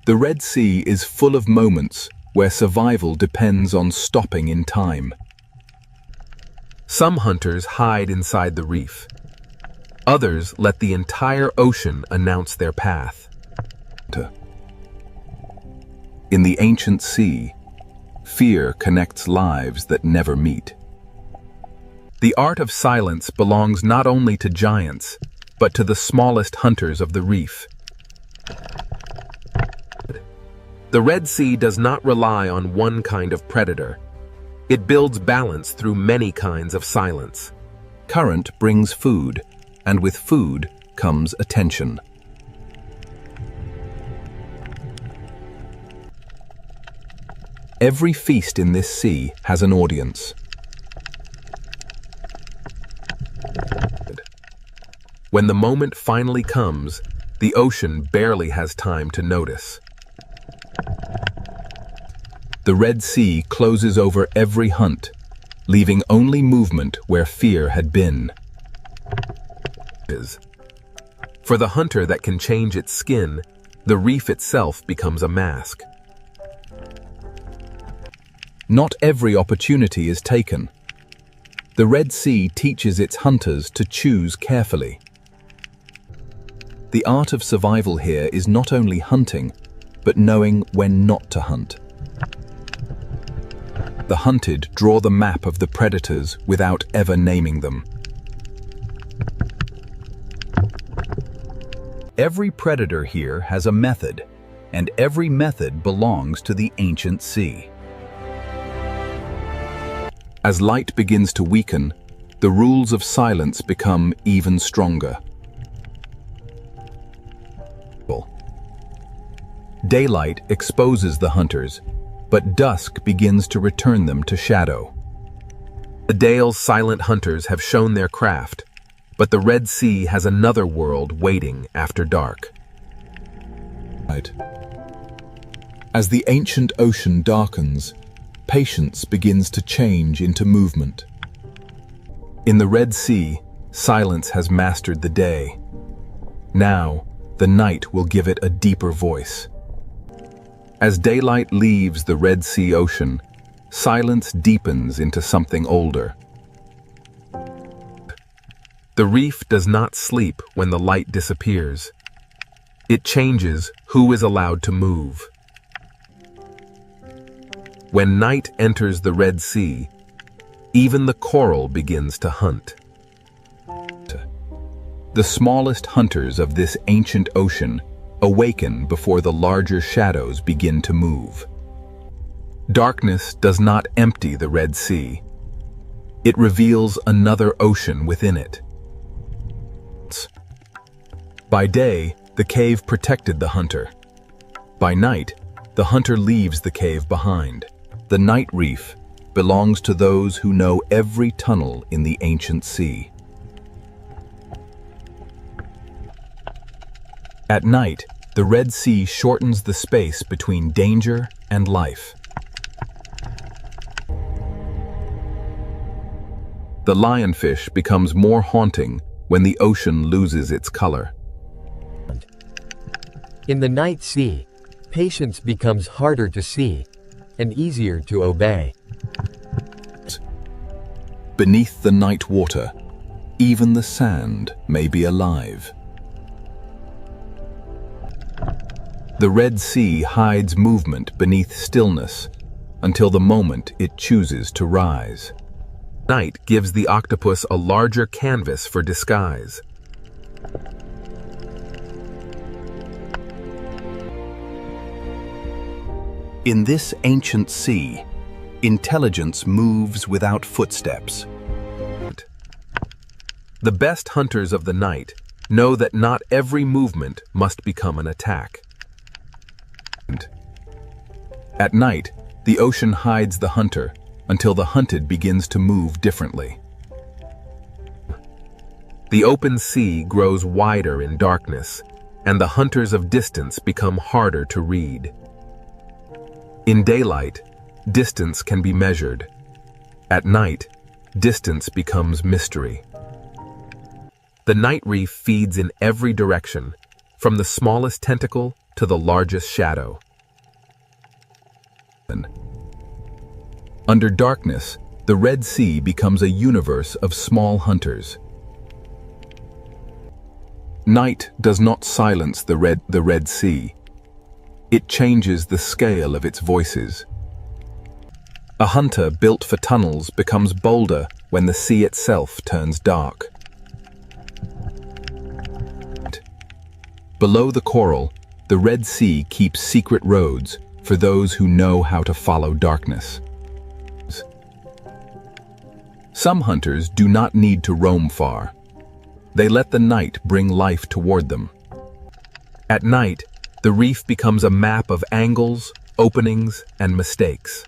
The Red Sea is full of moments where survival depends on stopping in time. Some hunters hide inside the reef. Others let the entire ocean announce their path. In the ancient sea, fear connects lives that never meet. The art of silence belongs not only to giants, but to the smallest hunters of the reef. The Red Sea does not rely on one kind of predator. It builds balance through many kinds of silence. Current brings food, and with food comes attention. Every feast in this sea has an audience. When the moment finally comes, the ocean barely has time to notice. The Red Sea closes over every hunt, leaving only movement where fear had been. For the hunter that can change its skin, the reef itself becomes a mask. Not every opportunity is taken. The Red Sea teaches its hunters to choose carefully. The art of survival here is not only hunting, but knowing when not to hunt. The hunted draw the map of the predators without ever naming them. Every predator here has a method, and every method belongs to the ancient sea. As light begins to weaken, the rules of silence become even stronger. Daylight exposes the hunters, but dusk begins to return them to shadow. The Dale's silent hunters have shown their craft, but the Red Sea has another world waiting after dark. As the ancient ocean darkens, patience begins to change into movement. In the Red Sea, silence has mastered the day. Now, the night will give it a deeper voice. As daylight leaves the Red Sea ocean, silence deepens into something older. The reef does not sleep when the light disappears. It changes who is allowed to move. When night enters the Red Sea, even the coral begins to hunt. The smallest hunters of this ancient ocean awaken before the larger shadows begin to move. Darkness does not empty the Red Sea. It reveals another ocean within it. By day, the cave protected the hunter. By night, the hunter leaves the cave behind. The night reef belongs to those who know every tunnel in the ancient sea. At night, the Red Sea shortens the space between danger and life. The lionfish becomes more haunting when the ocean loses its color. In the night sea, patience becomes harder to see and easier to obey. Beneath the night water, even the sand may be alive. The Red Sea hides movement beneath stillness until the moment it chooses to rise. Night gives the octopus a larger canvas for disguise. In this ancient sea, intelligence moves without footsteps. The best hunters of the night know that not every movement must become an attack. At night, the ocean hides the hunter until the hunted begins to move differently. The open sea grows wider in darkness, and the hunters of distance become harder to read. In daylight, distance can be measured. At night, distance becomes mystery. The night reef feeds in every direction, from the smallest tentacle to the largest shadow. Under darkness, the Red Sea becomes a universe of small hunters. Night does not silence the Red Sea. It changes the scale of its voices. A hunter built for tunnels becomes bolder when the sea itself turns dark. Below the coral, the Red Sea keeps secret roads for those who know how to follow darkness. Some hunters do not need to roam far. They let the night bring life toward them. At night, the reef becomes a map of angles, openings, and mistakes.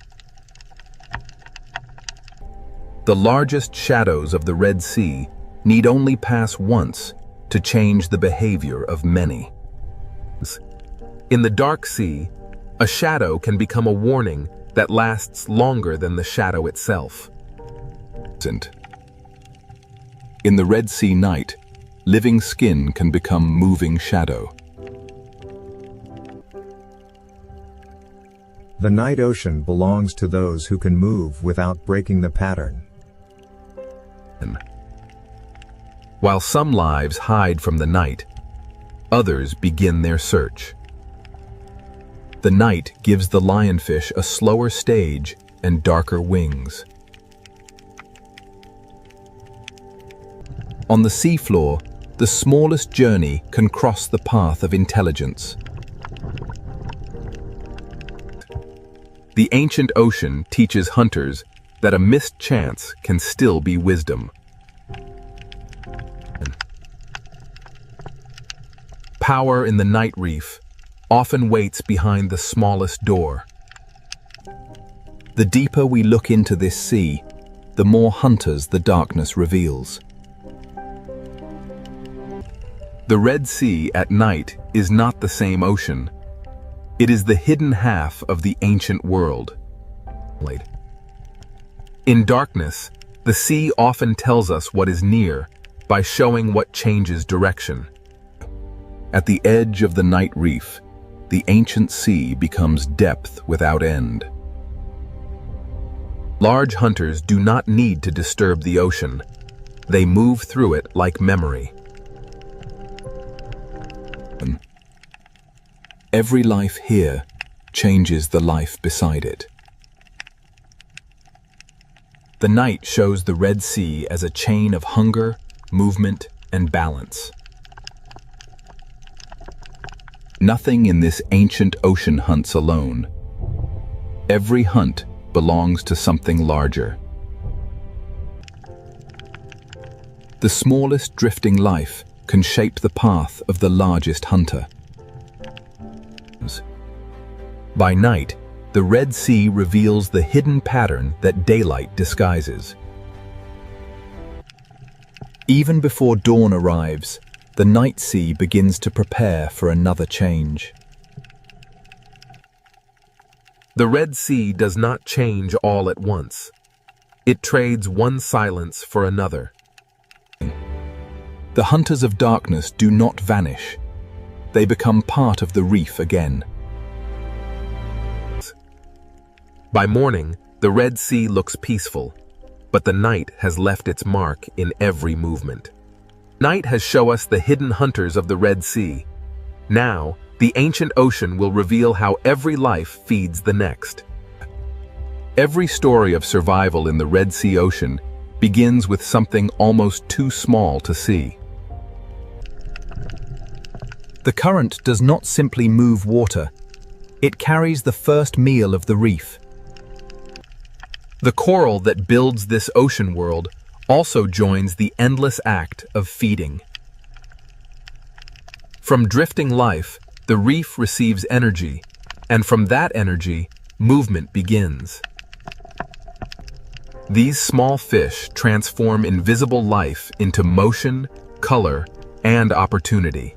The largest shadows of the Red Sea need only pass once to change the behavior of many. In the dark sea, a shadow can become a warning that lasts longer than the shadow itself. In the Red Sea night, living skin can become moving shadow. The night ocean belongs to those who can move without breaking the pattern. While some lives hide from the night, others begin their search. The night gives the lionfish a slower stage and darker wings. On the seafloor, the smallest journey can cross the path of intelligence. The ancient ocean teaches hunters that a missed chance can still be wisdom. Power in the night reef often waits behind the smallest door. The deeper we look into this sea, the more hunters the darkness reveals. The Red Sea at night is not the same ocean. It is the hidden half of the ancient world. In darkness, the sea often tells us what is near by showing what changes direction. At the edge of the night reef, the ancient sea becomes depth without end. Large hunters do not need to disturb the ocean. They move through it like memory. Every life here changes the life beside it. The night shows the Red Sea as a chain of hunger, movement, and balance. Nothing in this ancient ocean hunts alone. Every hunt belongs to something larger. The smallest drifting life can shape the path of the largest hunter. By night, the Red Sea reveals the hidden pattern that daylight disguises. Even before dawn arrives, the night sea begins to prepare for another change. The Red Sea does not change all at once. It trades one silence for another. The hunters of darkness do not vanish. They become part of the reef again. By morning, the Red Sea looks peaceful, but the night has left its mark in every movement. Night has shown us the hidden hunters of the Red Sea. Now, the ancient ocean will reveal how every life feeds the next. Every story of survival in the Red Sea ocean begins with something almost too small to see. The current does not simply move water. It carries the first meal of the reef. The coral that builds this ocean world also joins the endless act of feeding. From drifting life, the reef receives energy, and from that energy, movement begins. These small fish transform invisible life into motion, color, and opportunity.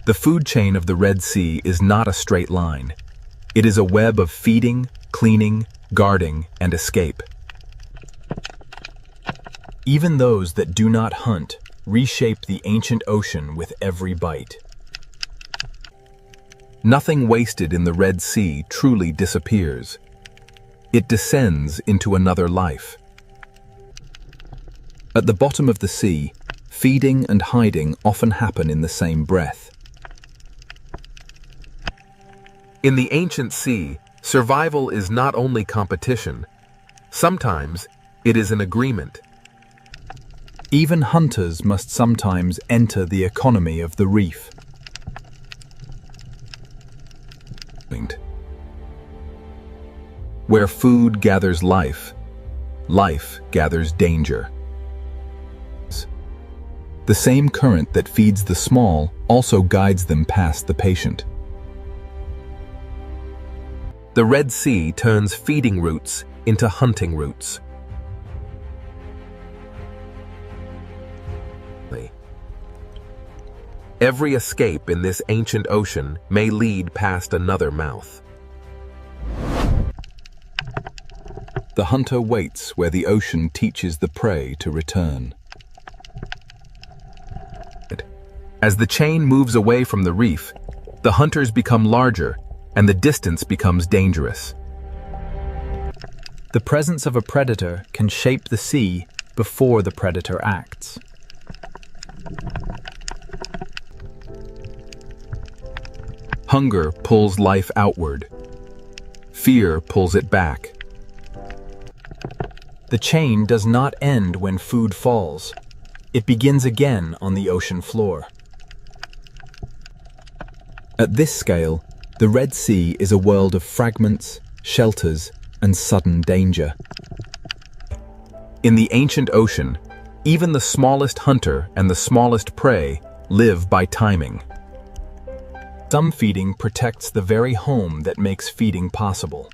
The food chain of the Red Sea is not a straight line. It is a web of feeding, cleaning, guarding, and escape. Even those that do not hunt reshape the ancient ocean with every bite. Nothing wasted in the Red Sea truly disappears. It descends into another life. At the bottom of the sea, feeding and hiding often happen in the same breath. In the ancient sea, survival is not only competition. Sometimes it is an agreement. Even hunters must sometimes enter the economy of the reef. Where food gathers life, life gathers danger. The same current that feeds the small also guides them past the patient. The Red Sea turns feeding routes into hunting routes. Every escape in this ancient ocean may lead past another mouth. The hunter waits where the ocean teaches the prey to return. As the chain moves away from the reef, the hunters become larger and the distance becomes dangerous. The presence of a predator can shape the sea before the predator acts. Hunger pulls life outward. Fear pulls it back. The chain does not end when food falls. It begins again on the ocean floor. At this scale, the Red Sea is a world of fragments, shelters, and sudden danger. In the ancient ocean, even the smallest hunter and the smallest prey live by timing. Some feeding protects the very home that makes feeding possible.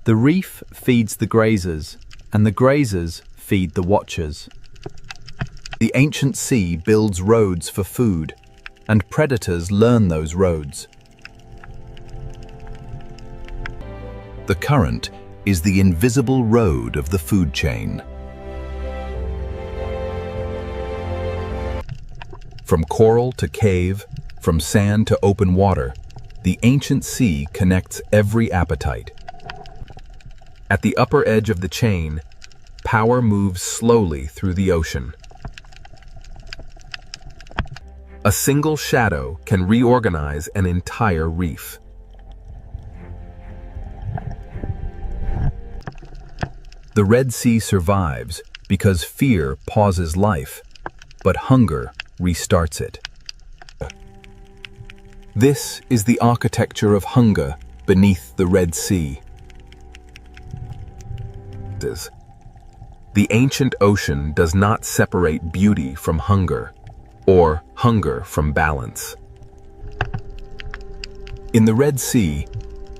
The reef feeds the grazers, and the grazers feed the watchers. The ancient sea builds roads for food, and predators learn those roads. The current is the invisible road of the food chain. From coral to cave, from sand to open water, the ancient sea connects every appetite. At the upper edge of the chain, power moves slowly through the ocean. A single shadow can reorganize an entire reef. The Red Sea survives because fear pauses life, but hunger restarts it. This is the architecture of hunger beneath the Red Sea. The ancient ocean does not separate beauty from hunger, or hunger from balance. In the Red Sea,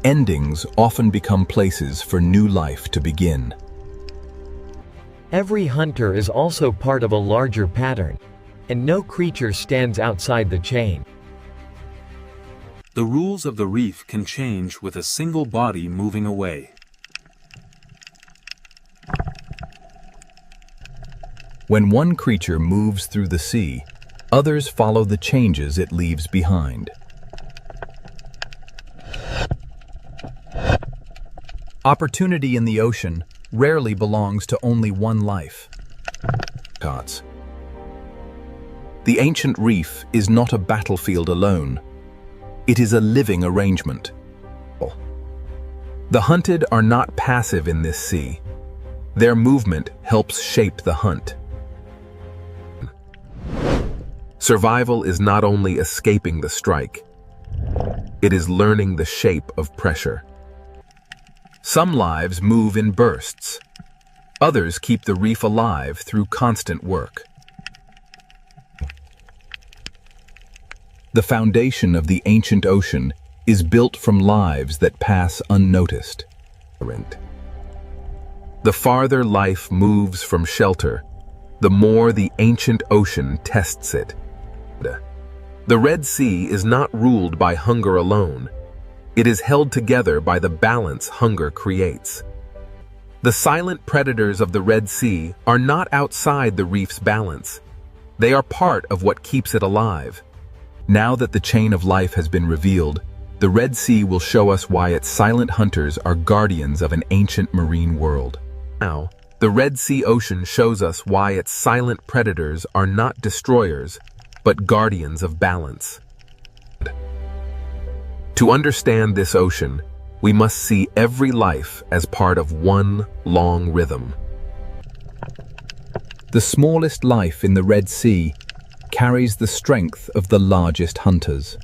endings often become places for new life to begin. Every hunter is also part of a larger pattern, and no creature stands outside the chain. The rules of the reef can change with a single body moving away. When one creature moves through the sea, others follow the changes it leaves behind. Opportunity in the ocean rarely belongs to only one life. The ancient reef is not a battlefield alone. It is a living arrangement. The hunted are not passive in this sea. Their movement helps shape the hunt. Survival is not only escaping the strike, it is learning the shape of pressure. Some lives move in bursts. Others keep the reef alive through constant work. The foundation of the ancient ocean is built from lives that pass unnoticed. The farther life moves from shelter, the more the ancient ocean tests it. The Red Sea is not ruled by hunger alone. It is held together by the balance hunger creates. The silent predators of the Red Sea are not outside the reef's balance. They are part of what keeps it alive. Now that the chain of life has been revealed, the Red Sea will show us why its silent hunters are guardians of an ancient marine world. Now, the Red Sea ocean shows us why its silent predators are not destroyers, but guardians of balance. To understand this ocean, we must see every life as part of one long rhythm. The smallest life in the Red Sea carries the strength of the largest hunters.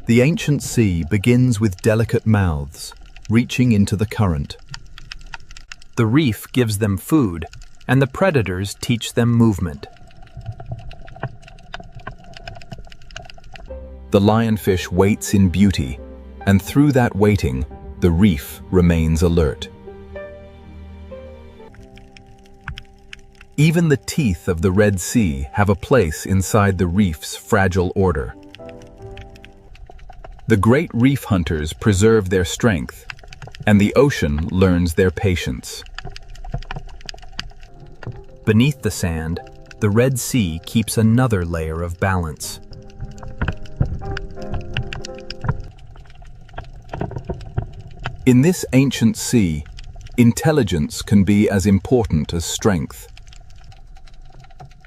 The ancient sea begins with delicate mouths, reaching into the current. The reef gives them food, and the predators teach them movement. The lionfish waits in beauty, and through that waiting, the reef remains alert. Even the teeth of the Red Sea have a place inside the reef's fragile order. The great reef hunters preserve their strength, and the ocean learns their patience. Beneath the sand, the Red Sea keeps another layer of balance. In this ancient sea, intelligence can be as important as strength.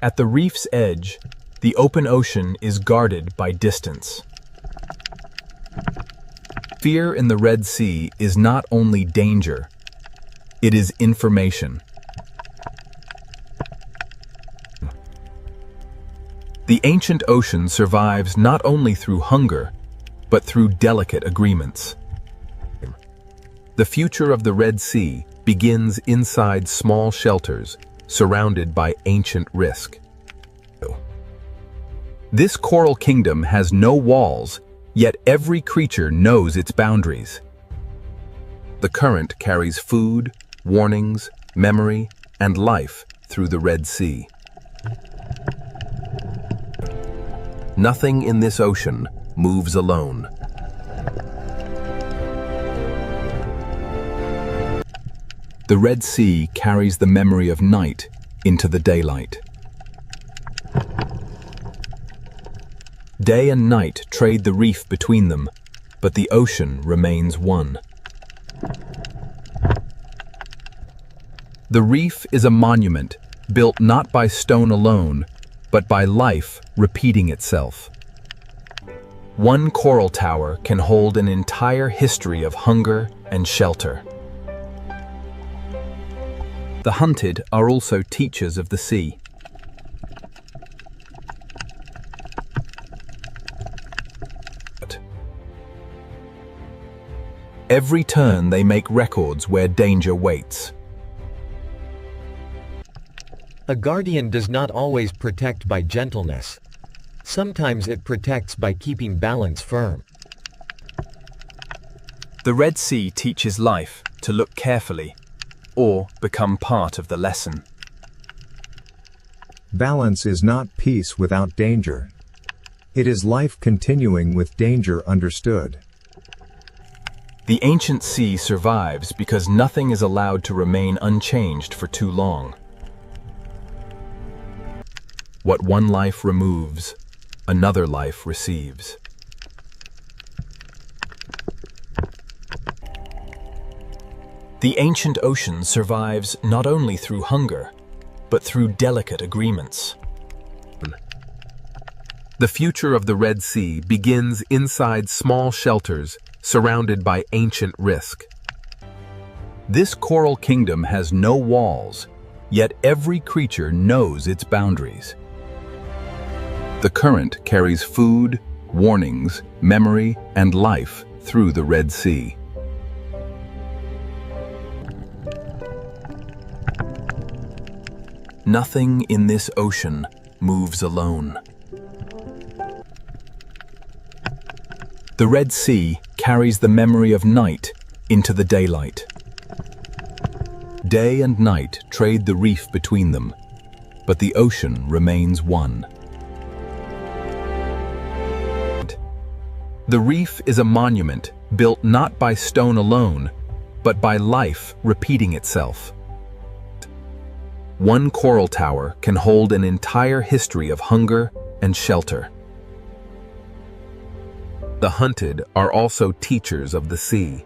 At the reef's edge, the open ocean is guarded by distance. Fear in the Red Sea is not only danger, it is information. The ancient ocean survives not only through hunger, but through delicate agreements. The future of the Red Sea begins inside small shelters surrounded by ancient risk. This coral kingdom has no walls, yet every creature knows its boundaries. The current carries food, warnings, memory, and life through the Red Sea. Nothing in this ocean moves alone. The Red Sea carries the memory of night into the daylight. Day and night trade the reef between them, but the ocean remains one. The reef is a monument built not by stone alone, but by life repeating itself. One coral tower can hold an entire history of hunger and shelter. The hunted are also teachers of the sea. Every turn they make records where danger waits. A guardian does not always protect by gentleness. Sometimes it protects by keeping balance firm. The Red Sea teaches life to look carefully or become part of the lesson. Balance is not peace without danger. It is life continuing with danger understood. The ancient sea survives because nothing is allowed to remain unchanged for too long. What one life removes, another life receives. The ancient ocean survives not only through hunger, but through delicate agreements. The future of the Red Sea begins inside small shelters surrounded by ancient risk. This coral kingdom has no walls, yet every creature knows its boundaries. The current carries food, warnings, memory, and life through the Red Sea. Nothing in this ocean moves alone. The Red Sea carries the memory of night into the daylight. Day and night trade the reef between them, but the ocean remains one. The reef is a monument built not by stone alone, but by life repeating itself. One coral tower can hold an entire history of hunger and shelter. The hunted are also teachers of the sea.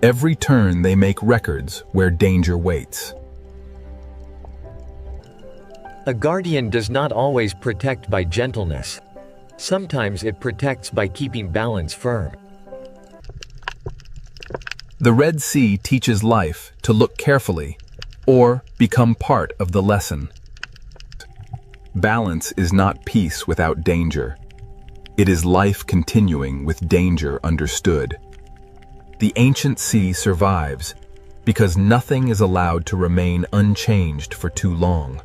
Every turn they make records where danger waits. A guardian does not always protect by gentleness. Sometimes it protects by keeping balance firm. The Red Sea teaches life to look carefully or become part of the lesson. Balance is not peace without danger. It is life continuing with danger understood. The ancient sea survives because nothing is allowed to remain unchanged for too long.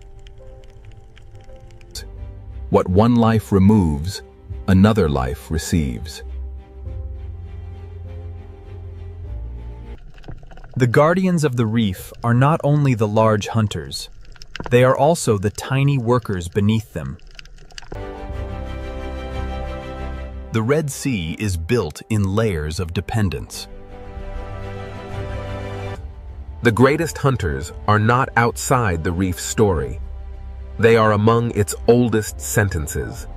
What one life removes, another life receives. The guardians of the reef are not only the large hunters, they are also the tiny workers beneath them. The Red Sea is built in layers of dependence. The greatest hunters are not outside the reef's story. They are among its oldest sentences.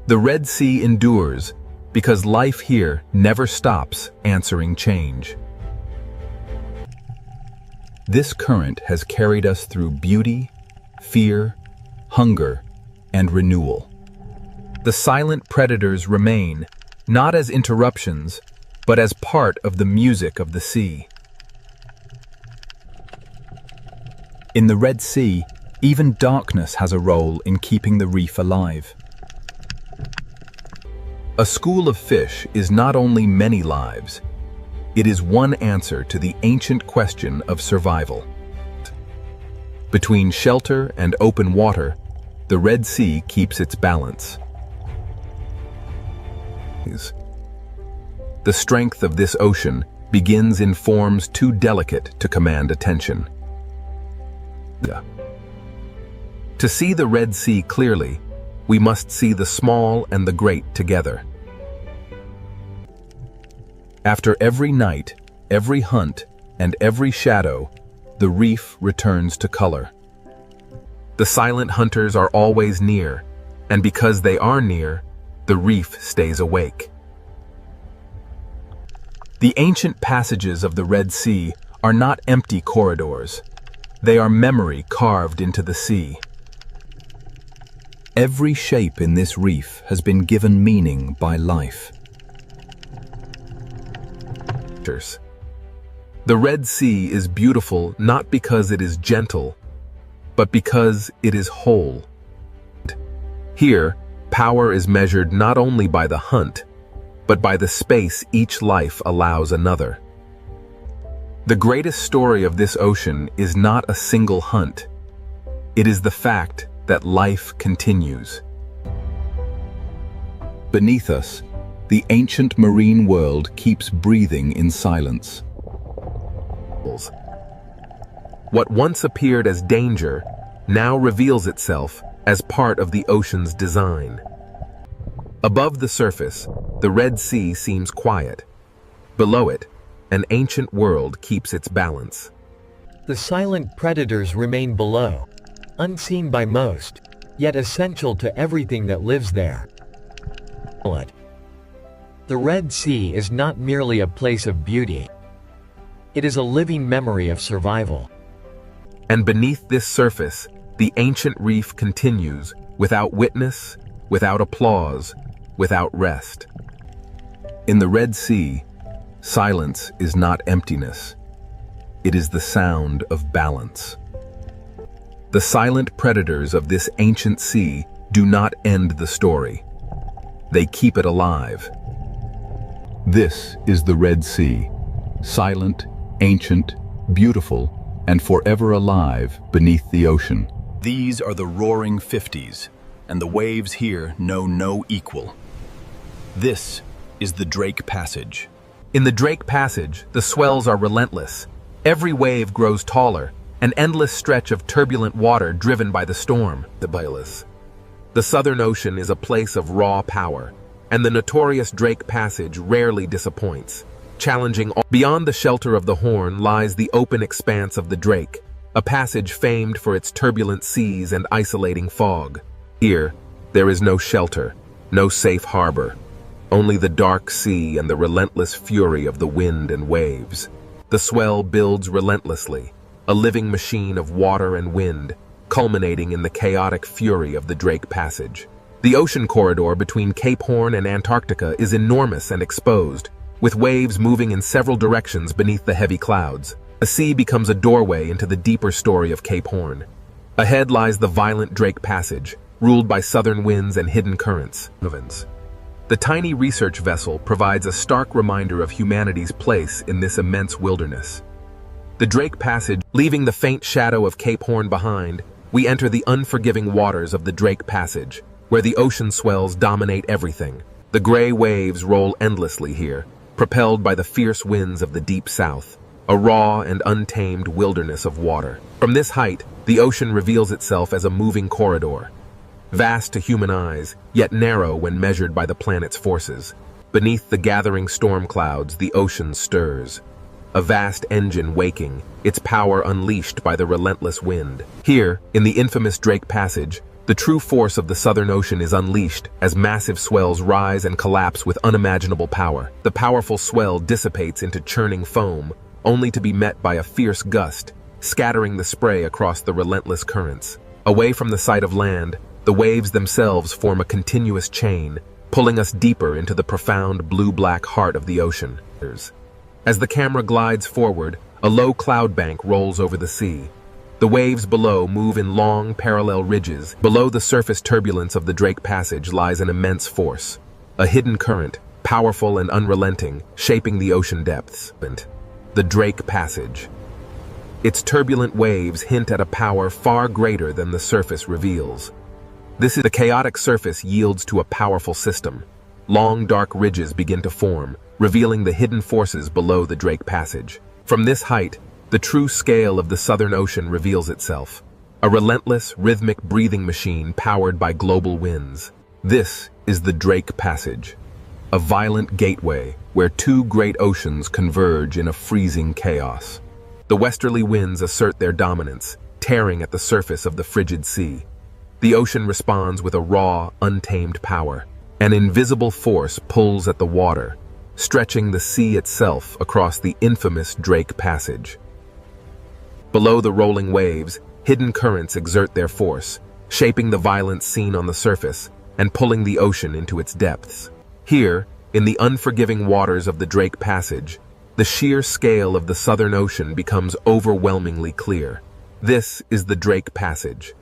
The Red Sea endures because life here never stops answering change. This current has carried us through beauty, fear, hunger, and renewal. The silent predators remain, not as interruptions, but as part of the music of the sea. In the Red Sea, even darkness has a role in keeping the reef alive. A school of fish is not only many lives, it is one answer to the ancient question of survival. Between shelter and open water, the Red Sea keeps its balance. The strength of this ocean begins in forms too delicate to command attention. To see the Red Sea clearly, we must see the small and the great together. After every night, every hunt, and every shadow, the reef returns to color. The silent hunters are always near, and because they are near, the reef stays awake. The ancient passages of the Red Sea are not empty corridors. They are memory carved into the sea. Every shape in this reef has been given meaning by life. The Red Sea is beautiful not because it is gentle, but because it is whole. Here, power is measured not only by the hunt, but by the space each life allows another. The greatest story of this ocean is not a single hunt. It is the fact that life continues. Beneath us, the ancient marine world keeps breathing in silence. What once appeared as danger now reveals itself as part of the ocean's design. Above the surface, the Red Sea seems quiet. Below it, an ancient world keeps its balance. The silent predators remain below, unseen by most, yet essential to everything that lives there. The Red Sea is not merely a place of beauty. It is a living memory of survival. And beneath this surface, the ancient reef continues, without witness, without applause, without rest. In the Red Sea, silence is not emptiness. It is the sound of balance. The silent predators of this ancient sea do not end the story. They keep it alive. This is the Red Sea, silent, ancient, beautiful, and forever alive beneath the ocean. These are the roaring 50s, and the waves here know no equal. This is the Drake Passage. In the Drake Passage, the swells are relentless. Every wave grows taller, an endless stretch of turbulent water driven by the storm. The Southern Ocean is a place of raw power, and the notorious Drake Passage rarely disappoints. Challenging all. Beyond the shelter of the Horn lies the open expanse of the Drake, a passage famed for its turbulent seas and isolating fog. Here, there is no shelter, no safe harbor, only the dark sea and the relentless fury of the wind and waves. The swell builds relentlessly, a living machine of water and wind, culminating in the chaotic fury of the Drake Passage. The ocean corridor between Cape Horn and Antarctica is enormous and exposed, with waves moving in several directions beneath the heavy clouds. The sea becomes a doorway into the deeper story of Cape Horn. Ahead lies the violent Drake Passage, ruled by southern winds and hidden currents. The tiny research vessel provides a stark reminder of humanity's place in this immense wilderness. The Drake Passage, leaving the faint shadow of Cape Horn behind, we enter the unforgiving waters of the Drake Passage, where the ocean swells dominate everything. The gray waves roll endlessly here, propelled by the fierce winds of the deep south, a raw and untamed wilderness of water. From this height, the ocean reveals itself as a moving corridor, vast to human eyes, yet narrow when measured by the planet's forces. Beneath the gathering storm clouds, the ocean stirs, a vast engine waking, its power unleashed by the relentless wind. Here, in the infamous Drake Passage, the true force of the Southern Ocean is unleashed as massive swells rise and collapse with unimaginable power. The powerful swell dissipates into churning foam, only to be met by a fierce gust, scattering the spray across the relentless currents. Away from the sight of land, the waves themselves form a continuous chain, pulling us deeper into the profound blue-black heart of the ocean. As the camera glides forward, a low cloud bank rolls over the sea. The waves below move in long, parallel ridges. Below the surface turbulence of the Drake Passage lies an immense force, a hidden current, powerful and unrelenting, shaping the ocean depths. The Drake Passage. Its turbulent waves hint at a power far greater than the surface reveals. The chaotic surface yields to a powerful system. Long, dark ridges begin to form, revealing the hidden forces below the Drake Passage. From this height, the true scale of the Southern Ocean reveals itself, a relentless, rhythmic breathing machine powered by global winds. This is the Drake Passage, a violent gateway where two great oceans converge in a freezing chaos. The westerly winds assert their dominance, tearing at the surface of the frigid sea. The ocean responds with a raw, untamed power. An invisible force pulls at the water, stretching the sea itself across the infamous Drake Passage. Below the rolling waves, hidden currents exert their force, shaping the violence seen on the surface and pulling the ocean into its depths. Here, in the unforgiving waters of the Drake Passage, the sheer scale of the Southern Ocean becomes overwhelmingly clear. This is the Drake Passage,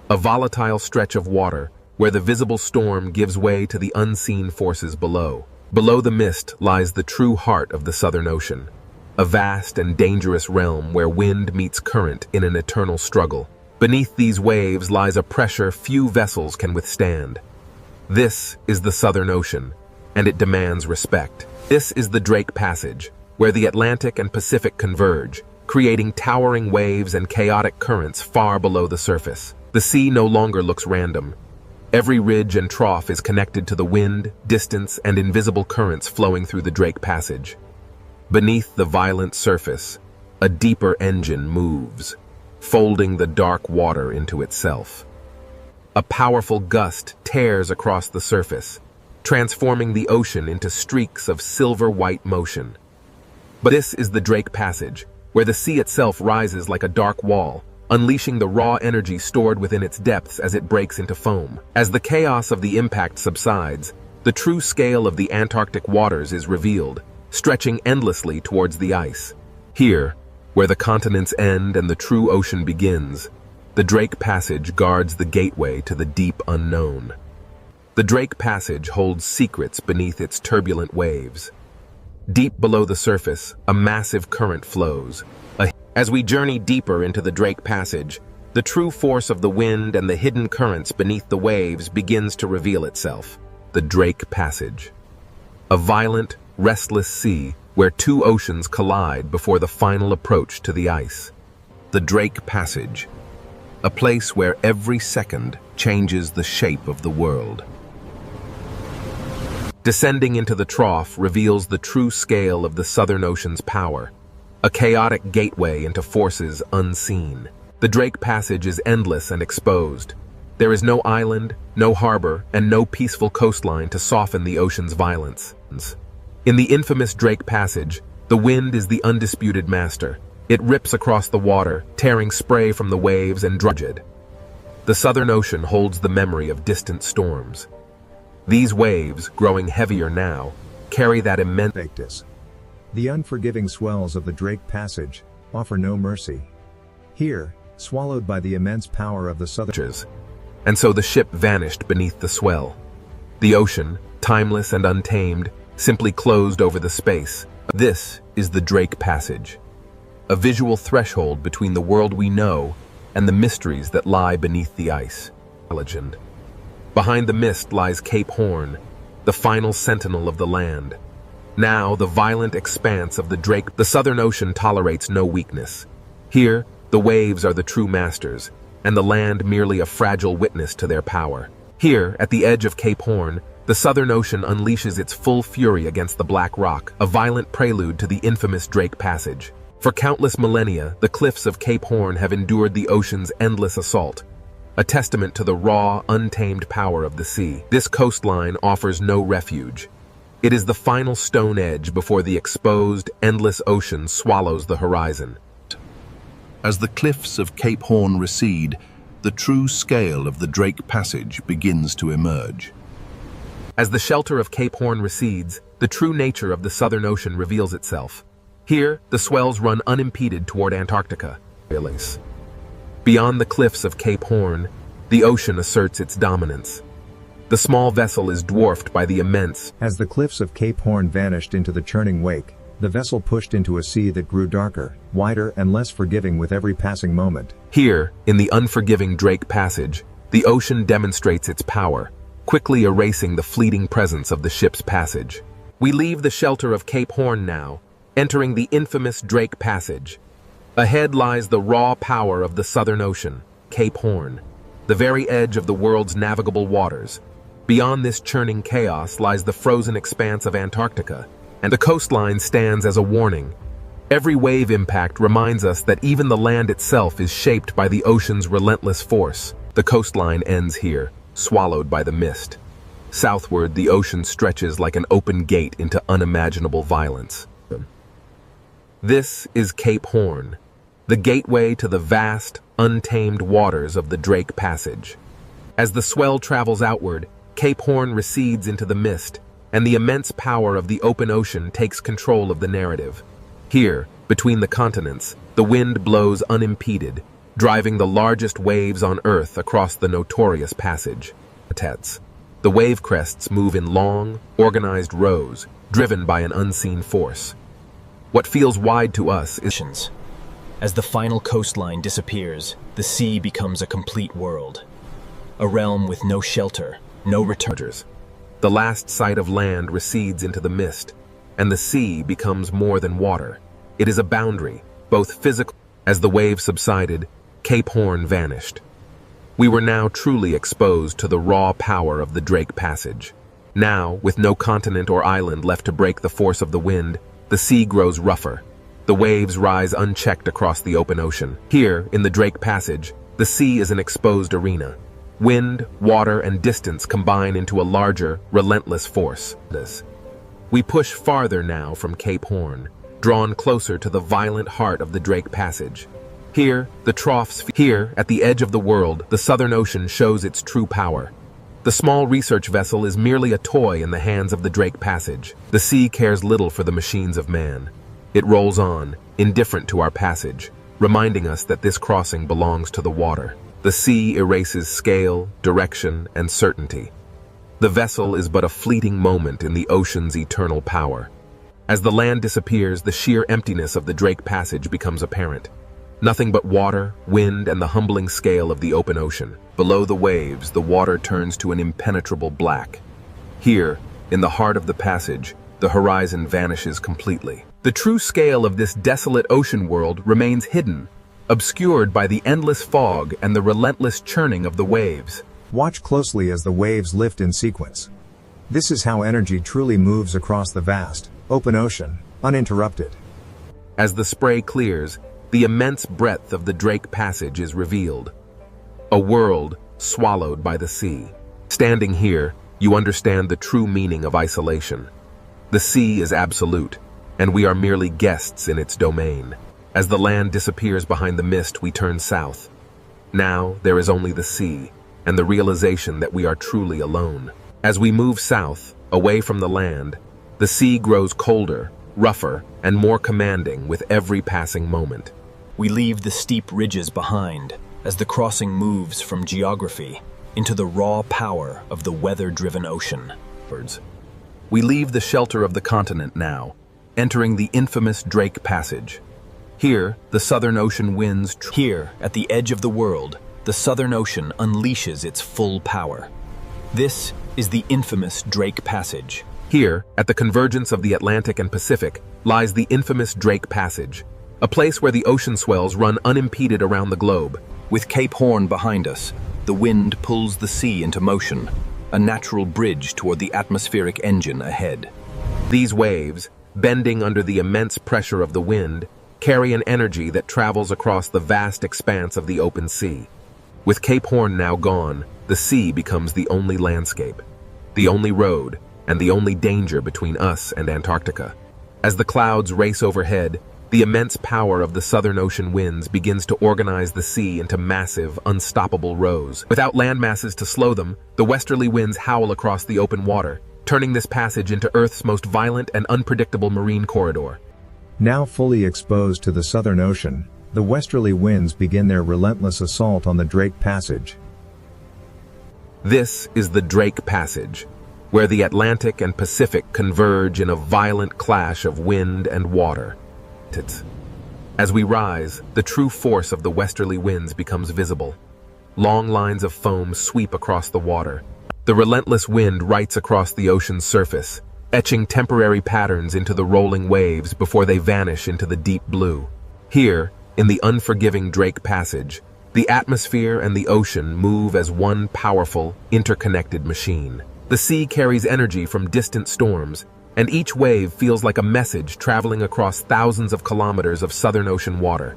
a volatile stretch of water where the visible storm gives way to the unseen forces below. Below the mist lies the true heart of the Southern Ocean, a vast and dangerous realm where wind meets current in an eternal struggle. Beneath these waves lies a pressure few vessels can withstand. This is the Southern Ocean, and it demands respect. This is the Drake Passage, where the Atlantic and Pacific converge, creating towering waves and chaotic currents far below the surface. The sea no longer looks random. Every ridge and trough is connected to the wind, distance, and invisible currents flowing through the Drake Passage. Beneath the violent surface, a deeper engine moves, folding the dark water into itself. A powerful gust tears across the surface, transforming the ocean into streaks of silver-white motion. But this is the Drake Passage, where the sea itself rises like a dark wall, unleashing the raw energy stored within its depths as it breaks into foam. As the chaos of the impact subsides, the true scale of the Antarctic waters is revealed, stretching endlessly towards the ice. Here, where the continents end and the true ocean begins, the Drake Passage guards the gateway to the deep unknown. The Drake Passage holds secrets beneath its turbulent waves. Deep below the surface, a massive current flows. As we journey deeper into the Drake Passage, the true force of the wind and the hidden currents beneath the waves begins to reveal itself. The Drake Passage. A violent, restless sea where two oceans collide before the final approach to the ice. The Drake Passage. A place where every second changes the shape of the world. Descending into the trough reveals the true scale of the Southern Ocean's power, a chaotic gateway into forces unseen. The Drake Passage is endless and exposed. There is no island, no harbor, and no peaceful coastline to soften the ocean's violence. In the infamous Drake Passage, the wind is the undisputed master. It rips across the water, tearing spray from the waves and drudged. The Southern Ocean holds the memory of distant storms. These waves, growing heavier now, carry that immense. The unforgiving swells of the Drake Passage offer no mercy. Here, swallowed by the immense power of the Southern. And so the ship vanished beneath the swell. The ocean, timeless and untamed, simply closed over the space. This is the Drake Passage, a visual threshold between the world we know and the mysteries that lie beneath the ice. Legend. Behind the mist lies Cape Horn, the final sentinel of the land. Now, the violent expanse of the Southern Ocean tolerates no weakness. Here, the waves are the true masters, and the land merely a fragile witness to their power. Here, at the edge of Cape Horn, the Southern Ocean unleashes its full fury against the Black Rock, a violent prelude to the infamous Drake Passage. For countless millennia, the cliffs of Cape Horn have endured the ocean's endless assault, a testament to the raw, untamed power of the sea. This coastline offers no refuge. It is the final stone edge before the exposed, endless ocean swallows the horizon. As the cliffs of Cape Horn recede, the true scale of the Drake Passage begins to emerge. As the shelter of Cape Horn recedes, the true nature of the Southern Ocean reveals itself. Here, the swells run unimpeded toward Antarctica. Beyond the cliffs of Cape Horn, the ocean asserts its dominance. The small vessel is dwarfed by the immense. As the cliffs of Cape Horn vanished into the churning wake, the vessel pushed into a sea that grew darker, wider, and less forgiving with every passing moment. Here, in the unforgiving Drake Passage, the ocean demonstrates its power, quickly erasing the fleeting presence of the ship's passage. We leave the shelter of Cape Horn now, entering the infamous Drake Passage. Ahead lies the raw power of the Southern Ocean, Cape Horn, the very edge of the world's navigable waters. Beyond this churning chaos lies the frozen expanse of Antarctica, and the coastline stands as a warning. Every wave impact reminds us that even the land itself is shaped by the ocean's relentless force. The coastline ends here, swallowed by the mist. Southward, the ocean stretches like an open gate into unimaginable violence. This is Cape Horn, the gateway to the vast, untamed waters of the Drake Passage. As the swell travels outward, Cape Horn recedes into the mist, and the immense power of the open ocean takes control of the narrative. Here, between the continents, the wind blows unimpeded, driving the largest waves on Earth across the notorious passage. The wave crests move in long, organized rows, driven by an unseen force. What feels wide to us is... As the final coastline disappears, the sea becomes a complete world. A realm with no shelter, no returners. The last sight of land recedes into the mist, and the sea becomes more than water. It is a boundary, both physical. As the waves subsided, Cape Horn vanished. We were now truly exposed to the raw power of the Drake Passage. Now, with no continent or island left to break the force of the wind, the sea grows rougher. The waves rise unchecked across the open ocean. Here, in the Drake Passage, the sea is an exposed arena. Wind, water, and distance combine into a larger, relentless force. We push farther now from Cape Horn, drawn closer to the violent heart of the Drake Passage. Here, here, at the edge of the world, the Southern Ocean shows its true power. The small research vessel is merely a toy in the hands of the Drake Passage. The sea cares little for the machines of man. It rolls on, indifferent to our passage, reminding us that this crossing belongs to the water. The sea erases scale, direction, and certainty. The vessel is but a fleeting moment in the ocean's eternal power. As the land disappears, the sheer emptiness of the Drake Passage becomes apparent. Nothing but water, wind, and the humbling scale of the open ocean. Below the waves, the water turns to an impenetrable black. Here, in the heart of the passage, the horizon vanishes completely. The true scale of this desolate ocean world remains hidden, obscured by the endless fog and the relentless churning of the waves. Watch closely as the waves lift in sequence. This is how energy truly moves across the vast, open ocean, uninterrupted. As the spray clears, the immense breadth of the Drake Passage is revealed. A world swallowed by the sea. Standing here, you understand the true meaning of isolation. The sea is absolute, and we are merely guests in its domain. As the land disappears behind the mist, we turn south. Now, there is only the sea, and the realization that we are truly alone. As we move south, away from the land, the sea grows colder, rougher, and more commanding with every passing moment. We leave the steep ridges behind as the crossing moves from geography into the raw power of the weather-driven ocean. We leave the shelter of the continent now, entering the infamous Drake Passage. Here, the Southern Ocean winds. Here, at the edge of the world, the Southern Ocean unleashes its full power. This is the infamous Drake Passage. Here, at the convergence of the Atlantic and Pacific, lies the infamous Drake Passage, a place where the ocean swells run unimpeded around the globe. With Cape Horn behind us, the wind pulls the sea into motion, a natural bridge toward the atmospheric engine ahead. These waves, bending under the immense pressure of the wind, carry an energy that travels across the vast expanse of the open sea. With Cape Horn now gone, the sea becomes the only landscape, the only road, and the only danger between us and Antarctica. As the clouds race overhead, the immense power of the Southern Ocean winds begins to organize the sea into massive, unstoppable rows. Without land masses to slow them, the westerly winds howl across the open water, turning this passage into Earth's most violent and unpredictable marine corridor. Now fully exposed to the Southern Ocean, the westerly winds begin their relentless assault on the Drake Passage. This is the Drake Passage, where the Atlantic and Pacific converge in a violent clash of wind and water. As we rise, the true force of the westerly winds becomes visible. Long lines of foam sweep across the water. The relentless wind writes across the ocean's surface, etching temporary patterns into the rolling waves before they vanish into the deep blue. Here, in the unforgiving Drake Passage, the atmosphere and the ocean move as one powerful, interconnected machine. The sea carries energy from distant storms, and each wave feels like a message traveling across thousands of kilometers of Southern Ocean water.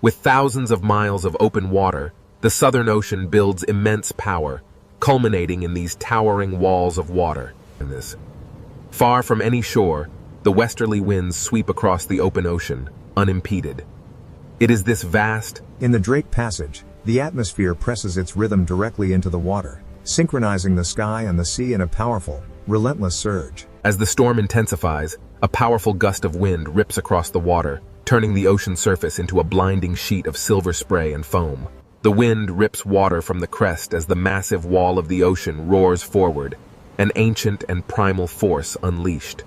With thousands of miles of open water, the Southern Ocean builds immense power, culminating in these towering walls of water. Far from any shore, the westerly winds sweep across the open ocean, unimpeded. It is this vast... In the Drake Passage, the atmosphere presses its rhythm directly into the water, synchronizing the sky and the sea in a powerful, relentless surge. As the storm intensifies, a powerful gust of wind rips across the water, turning the ocean surface into a blinding sheet of silver spray and foam. The wind rips water from the crest as the massive wall of the ocean roars forward, an ancient and primal force unleashed.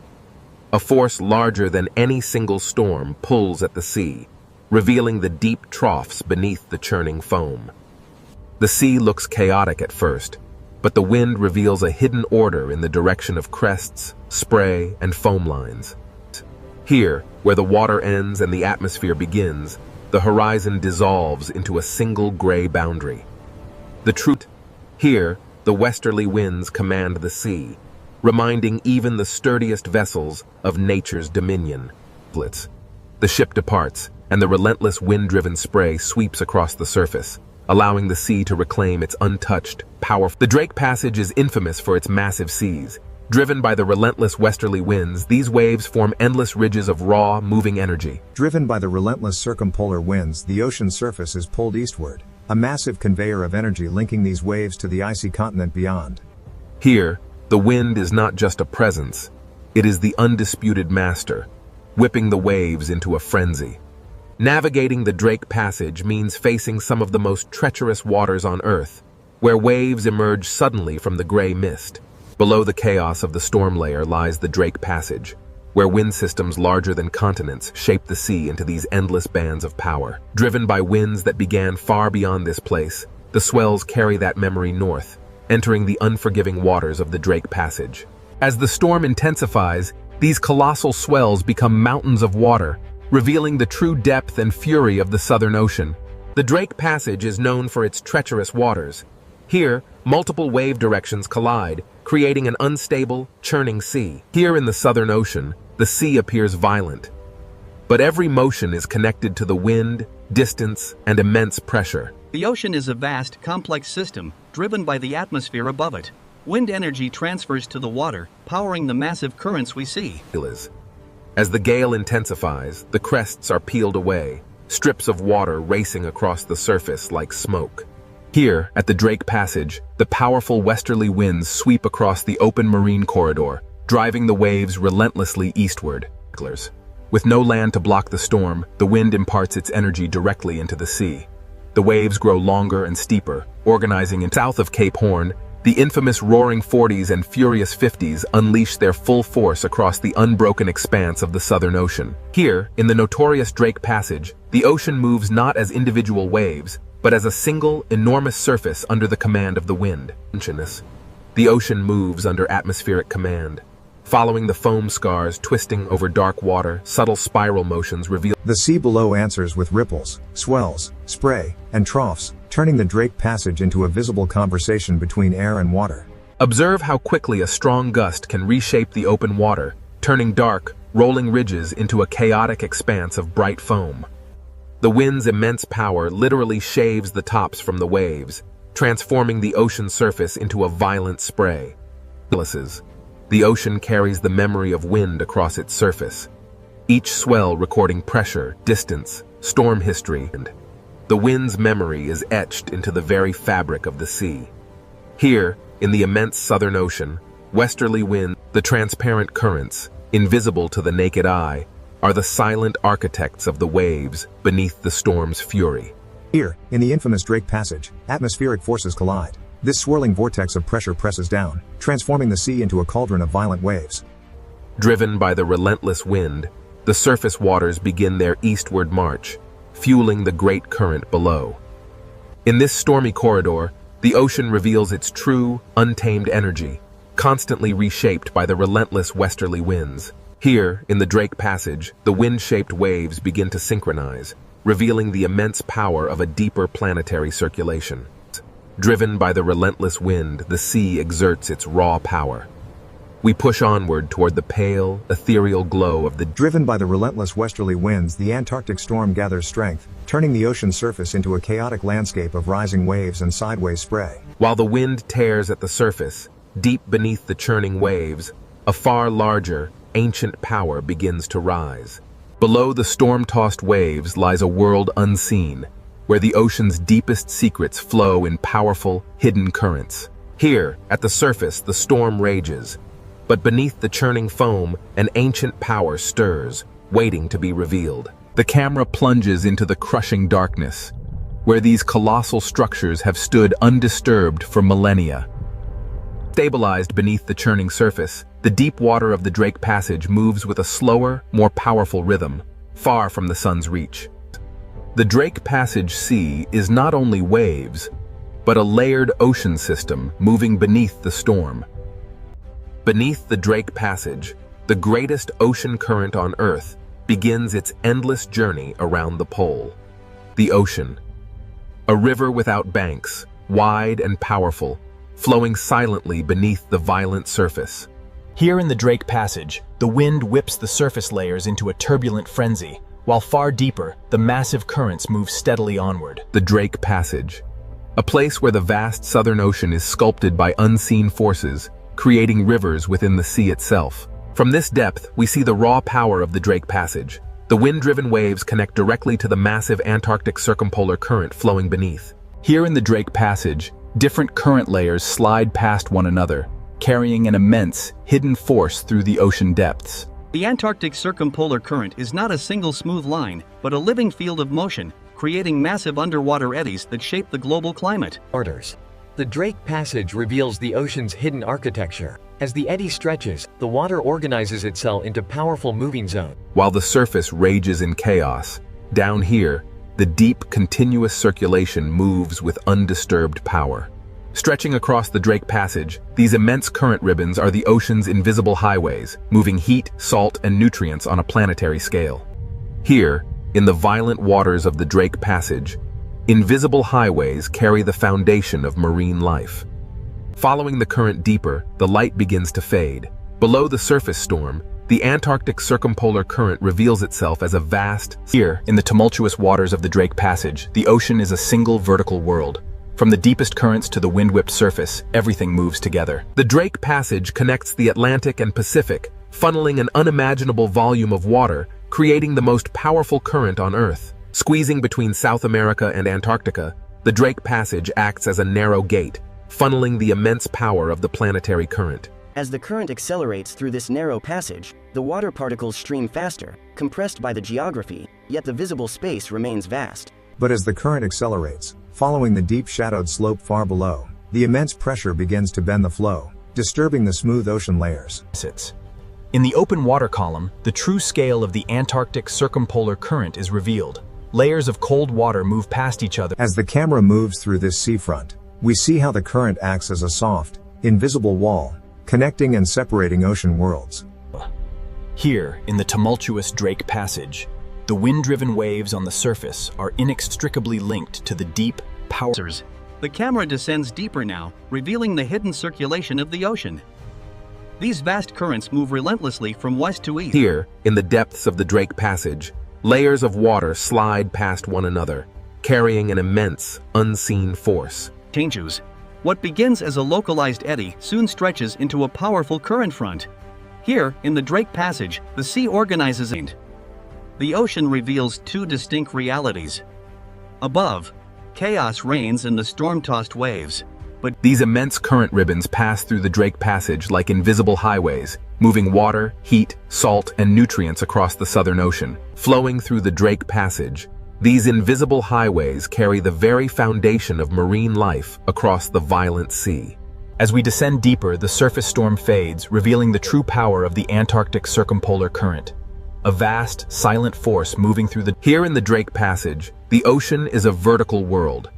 A force larger than any single storm pulls at the sea, revealing the deep troughs beneath the churning foam. The sea looks chaotic at first, but the wind reveals a hidden order in the direction of crests, spray, and foam lines. Here, where the water ends and the atmosphere begins, the horizon dissolves into a single gray boundary. The truth, here, the westerly winds command the sea, reminding even the sturdiest vessels of nature's dominion. The ship departs, and the relentless wind-driven spray sweeps across the surface, allowing the sea to reclaim its untouched, powerful. The Drake Passage is infamous for its massive seas. Driven by the relentless westerly winds, these waves form endless ridges of raw, moving energy. Driven by the relentless circumpolar winds, the ocean's surface is pulled eastward, a massive conveyor of energy linking these waves to the icy continent beyond. Here, the wind is not just a presence, it is the undisputed master, whipping the waves into a frenzy. Navigating the Drake Passage means facing some of the most treacherous waters on Earth, where waves emerge suddenly from the gray mist. Below the chaos of the storm layer lies the Drake Passage, where wind systems larger than continents shape the sea into these endless bands of power. Driven by winds that began far beyond this place, the swells carry that memory north, entering the unforgiving waters of the Drake Passage. As the storm intensifies, these colossal swells become mountains of water, revealing the true depth and fury of the Southern Ocean. The Drake Passage is known for its treacherous waters. Here, multiple wave directions collide, creating an unstable, churning sea. Here in the Southern Ocean, the sea appears violent. But every motion is connected to the wind, distance, and immense pressure. The ocean is a vast, complex system, driven by the atmosphere above it. Wind energy transfers to the water, powering the massive currents we see. As the gale intensifies, the crests are peeled away, strips of water racing across the surface like smoke. Here, at the Drake Passage, the powerful westerly winds sweep across the open marine corridor, driving the waves relentlessly eastward. With no land to block the storm, the wind imparts its energy directly into the sea. The waves grow longer and steeper, organizing in south of Cape Horn. The infamous roaring 40s and furious 50s unleash their full force across the unbroken expanse of the Southern Ocean. Here, in the notorious Drake Passage, the ocean moves not as individual waves, but as a single, enormous surface under the command of the wind. The ocean moves under atmospheric command. Following the foam scars twisting over dark water, subtle spiral motions reveal. The sea below answers with ripples, swells, spray, and troughs, turning the Drake Passage into a visible conversation between air and water. Observe how quickly a strong gust can reshape the open water, turning dark, rolling ridges into a chaotic expanse of bright foam. The wind's immense power literally shaves the tops from the waves, transforming the ocean surface into a violent spray. The ocean carries the memory of wind across its surface, each swell recording pressure, distance, storm history, and the wind's memory is etched into the very fabric of the sea. Here, in the immense Southern Ocean, westerly winds, the transparent currents, invisible to the naked eye, are the silent architects of the waves beneath the storm's fury. Here, in the infamous Drake Passage, atmospheric forces collide. This swirling vortex of pressure presses down, transforming the sea into a cauldron of violent waves. Driven by the relentless wind, the surface waters begin their eastward march, fueling the great current below. In this stormy corridor, the ocean reveals its true, untamed energy, constantly reshaped by the relentless westerly winds. Here, in the Drake Passage, the wind-shaped waves begin to synchronize, revealing the immense power of a deeper planetary circulation. Driven by the relentless wind, the sea exerts its raw power. We push onward toward the pale, ethereal glow of the... Driven by the relentless westerly winds, the Antarctic storm gathers strength, turning the ocean surface into a chaotic landscape of rising waves and sideways spray. While the wind tears at the surface, deep beneath the churning waves, a far larger, ancient power begins to rise. Below the storm-tossed waves lies a world unseen, where the ocean's deepest secrets flow in powerful, hidden currents. Here, at the surface, the storm rages, but beneath the churning foam, an ancient power stirs, waiting to be revealed. The camera plunges into the crushing darkness, where these colossal structures have stood undisturbed for millennia. Stabilized beneath the churning surface, the deep water of the Drake Passage moves with a slower, more powerful rhythm, far from the sun's reach. The Drake Passage Sea is not only waves, but a layered ocean system moving beneath the storm. Beneath the Drake Passage, the greatest ocean current on Earth begins its endless journey around the pole. The ocean. A river without banks, wide and powerful, flowing silently beneath the violent surface. Here in the Drake Passage, the wind whips the surface layers into a turbulent frenzy, while far deeper, the massive currents move steadily onward. The Drake Passage. A place where the vast Southern Ocean is sculpted by unseen forces, creating rivers within the sea itself. From this depth, we see the raw power of the Drake Passage. The wind-driven waves connect directly to the massive Antarctic circumpolar current flowing beneath. Here in the Drake Passage, different current layers slide past one another, carrying an immense, hidden force through the ocean depths. The Antarctic circumpolar current is not a single smooth line, but a living field of motion, creating massive underwater eddies that shape the global climate. The Drake Passage reveals the ocean's hidden architecture. As the eddy stretches, the water organizes itself into powerful moving zones. While the surface rages in chaos, down here, the deep, continuous circulation moves with undisturbed power. Stretching across the Drake Passage, these immense current ribbons are the ocean's invisible highways, moving heat, salt, and nutrients on a planetary scale. Here, in the violent waters of the Drake Passage, invisible highways carry the foundation of marine life. Following the current deeper, the light begins to fade. Below the surface storm, the Antarctic circumpolar current reveals itself as a vast... Here, in the tumultuous waters of the Drake Passage, the ocean is a single vertical world. From the deepest currents to the wind-whipped surface, everything moves together. The Drake Passage connects the Atlantic and Pacific, funneling an unimaginable volume of water, creating the most powerful current on Earth. Squeezing between South America and Antarctica, the Drake Passage acts as a narrow gate, funneling the immense power of the planetary current. As the current accelerates through this narrow passage, the water particles stream faster, compressed by the geography, yet the visible space remains vast. But as the current accelerates, following the deep shadowed slope far below, the immense pressure begins to bend the flow, disturbing the smooth ocean layers. In the open water column, the true scale of the Antarctic circumpolar current is revealed. Layers of cold water move past each other. As the camera moves through this seafront, we see how the current acts as a soft, invisible wall, connecting and separating ocean worlds. Here, in the tumultuous Drake Passage, the wind-driven waves on the surface are inextricably linked to the deep, powers. The camera descends deeper now, revealing the hidden circulation of the ocean. These vast currents move relentlessly from west to east. Here, in the depths of the Drake Passage, layers of water slide past one another, carrying an immense, unseen force. Changes. What begins as a localized eddy soon stretches into a powerful current front. Here, in the Drake Passage, the sea organizes and the ocean reveals two distinct realities. Above, chaos reigns in the storm-tossed waves. But these immense current ribbons pass through the Drake Passage like invisible highways, moving water, heat, salt, and nutrients across the Southern Ocean. Flowing through the Drake Passage, these invisible highways carry the very foundation of marine life across the violent sea. As we descend deeper, the surface storm fades, revealing the true power of the Antarctic circumpolar current. A vast, silent force moving through the... Here in the Drake Passage, the ocean is a vertical world.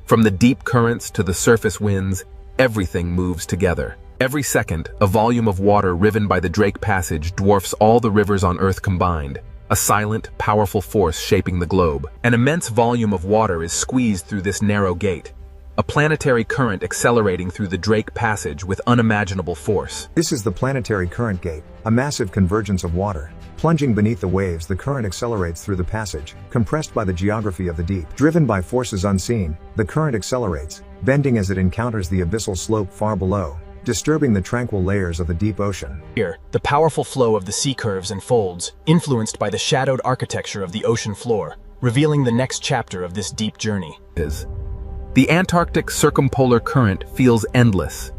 From the deep currents to the surface winds, everything moves together. Every second, a volume of water riven by the Drake Passage dwarfs all the rivers on Earth combined, a silent, powerful force shaping the globe. An immense volume of water is squeezed through this narrow gate, a planetary current accelerating through the Drake Passage with unimaginable force. This is the planetary current gate, a massive convergence of water. Plunging beneath the waves, the current accelerates through the passage, compressed by the geography of the deep. Driven by forces unseen, the current accelerates, bending as it encounters the abyssal slope far below, disturbing the tranquil layers of the deep ocean. Here, the powerful flow of the sea curves and folds, influenced by the shadowed architecture of the ocean floor, revealing the next chapter of this deep journey. The Antarctic circumpolar current feels endless.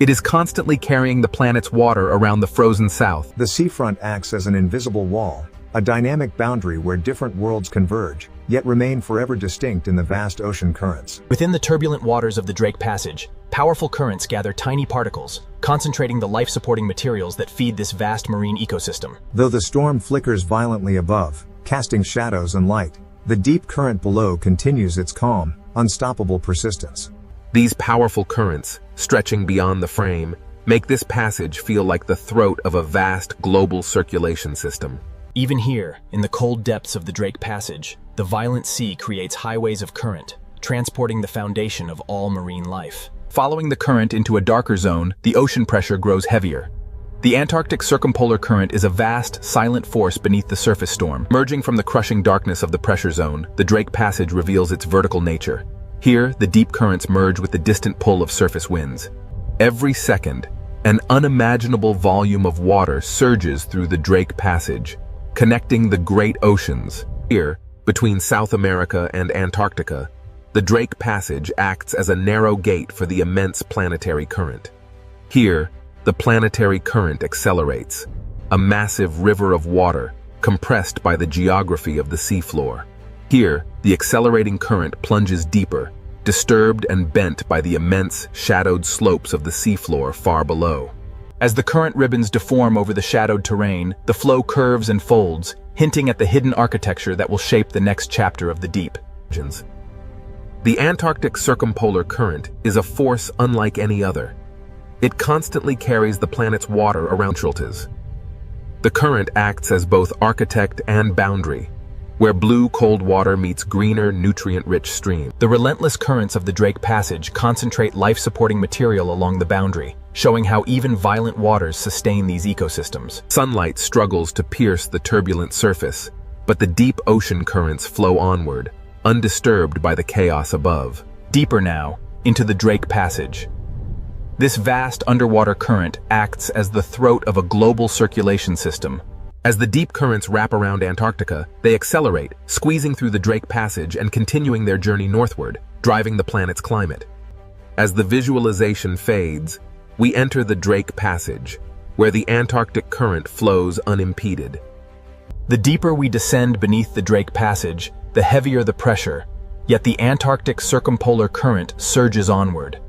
It is constantly carrying the planet's water around the frozen south. The seafront acts as an invisible wall, a dynamic boundary where different worlds converge, yet remain forever distinct in the vast ocean currents. Within the turbulent waters of the Drake Passage, powerful currents gather tiny particles, concentrating the life-supporting materials that feed this vast marine ecosystem. Though the storm flickers violently above, casting shadows and light, the deep current below continues its calm, unstoppable persistence. These powerful currents, stretching beyond the frame, make this passage feel like the throat of a vast global circulation system. Even here, in the cold depths of the Drake Passage, the violent sea creates highways of current, transporting the foundation of all marine life. Following the current into a darker zone, the ocean pressure grows heavier. The Antarctic circumpolar current is a vast, silent force beneath the surface storm. Emerging from the crushing darkness of the pressure zone, the Drake Passage reveals its vertical nature. Here, the deep currents merge with the distant pull of surface winds. Every second, an unimaginable volume of water surges through the Drake Passage, connecting the great oceans. Here, between South America and Antarctica, the Drake Passage acts as a narrow gate for the immense planetary current. Here, the planetary current accelerates, a massive river of water compressed by the geography of the seafloor. Here, the accelerating current plunges deeper, disturbed and bent by the immense, shadowed slopes of the seafloor far below. As the current ribbons deform over the shadowed terrain, the flow curves and folds, hinting at the hidden architecture that will shape the next chapter of the deep. The Antarctic circumpolar current is a force unlike any other. It constantly carries the planet's water around shelters. The current acts as both architect and boundary, where blue cold water meets greener, nutrient-rich streams. The relentless currents of the Drake Passage concentrate life-supporting material along the boundary, showing how even violent waters sustain these ecosystems. Sunlight struggles to pierce the turbulent surface, but the deep ocean currents flow onward, undisturbed by the chaos above. Deeper now, into the Drake Passage. This vast underwater current acts as the throat of a global circulation system. As the deep currents wrap around Antarctica, they accelerate, squeezing through the Drake Passage and continuing their journey northward, driving the planet's climate. As the visualization fades, we enter the Drake Passage, where the Antarctic current flows unimpeded. The deeper we descend beneath the Drake Passage, the heavier the pressure, yet the Antarctic circumpolar current surges onward.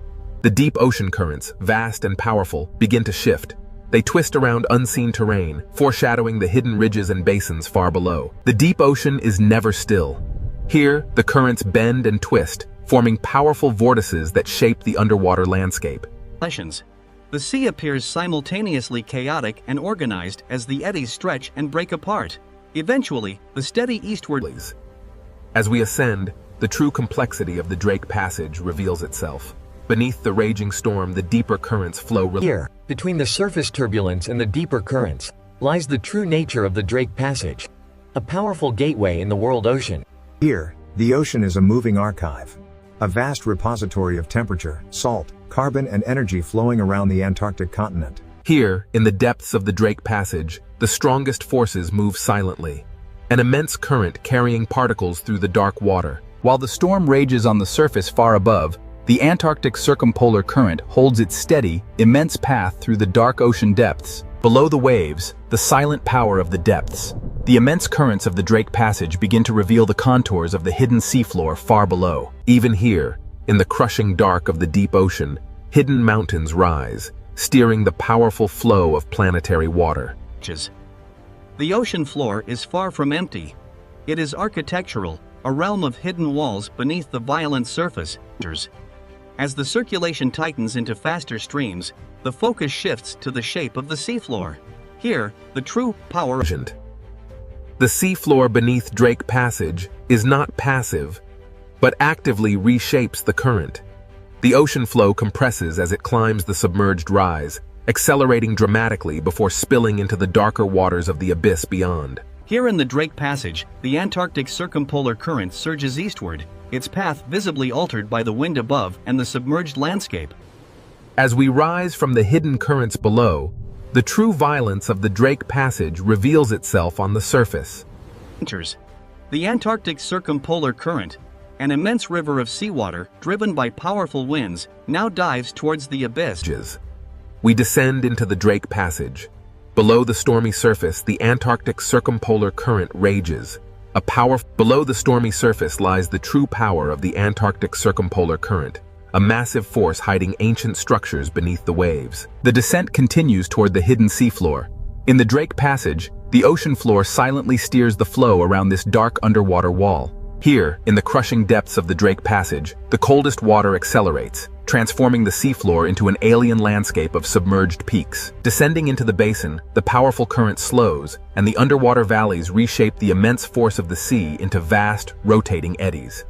The deep ocean currents, vast and powerful, begin to shift. They twist around unseen terrain, foreshadowing the hidden ridges and basins far below. The deep ocean is never still. Here, the currents bend and twist, forming powerful vortices that shape the underwater landscape. The sea appears simultaneously chaotic and organized as the eddies stretch and break apart. Eventually, the steady eastward. As we ascend, the true complexity of the Drake Passage reveals itself. Beneath the raging storm, the deeper currents flow. Here, between the surface turbulence and the deeper currents, lies the true nature of the Drake Passage, a powerful gateway in the world ocean. Here, the ocean is a moving archive, a vast repository of temperature, salt, carbon and energy flowing around the Antarctic continent. Here, in the depths of the Drake Passage, the strongest forces move silently, an immense current carrying particles through the dark water. While the storm rages on the surface far above, the Antarctic circumpolar current holds its steady, immense path through the dark ocean depths. Below the waves, the silent power of the depths. The immense currents of the Drake Passage begin to reveal the contours of the hidden seafloor far below. Even here, in the crushing dark of the deep ocean, hidden mountains rise, steering the powerful flow of planetary water. The ocean floor is far from empty. It is architectural, a realm of hidden walls beneath the violent surface. As the circulation tightens into faster streams, the focus shifts to the shape of the seafloor. Here, the true power. The seafloor beneath Drake Passage is not passive, but actively reshapes the current. The ocean flow compresses as it climbs the submerged rise, accelerating dramatically before spilling into the darker waters of the abyss beyond. Here in the Drake Passage, the Antarctic circumpolar current surges eastward, its path visibly altered by the wind above and the submerged landscape. As we rise from the hidden currents below, the true violence of the Drake Passage reveals itself on the surface. The Antarctic circumpolar current, an immense river of seawater driven by powerful winds, now dives towards the abyss. We descend into the Drake Passage, Below the stormy surface, the Antarctic circumpolar current rages. Below the stormy surface lies the true power of the Antarctic circumpolar current, a massive force hiding ancient structures beneath the waves. The descent continues toward the hidden seafloor. In the Drake Passage, the ocean floor silently steers the flow around this dark underwater wall. Here, in the crushing depths of the Drake Passage, the coldest water accelerates, transforming the seafloor into an alien landscape of submerged peaks. Descending into the basin, the powerful current slows, and the underwater valleys reshape the immense force of the sea into vast, rotating eddies.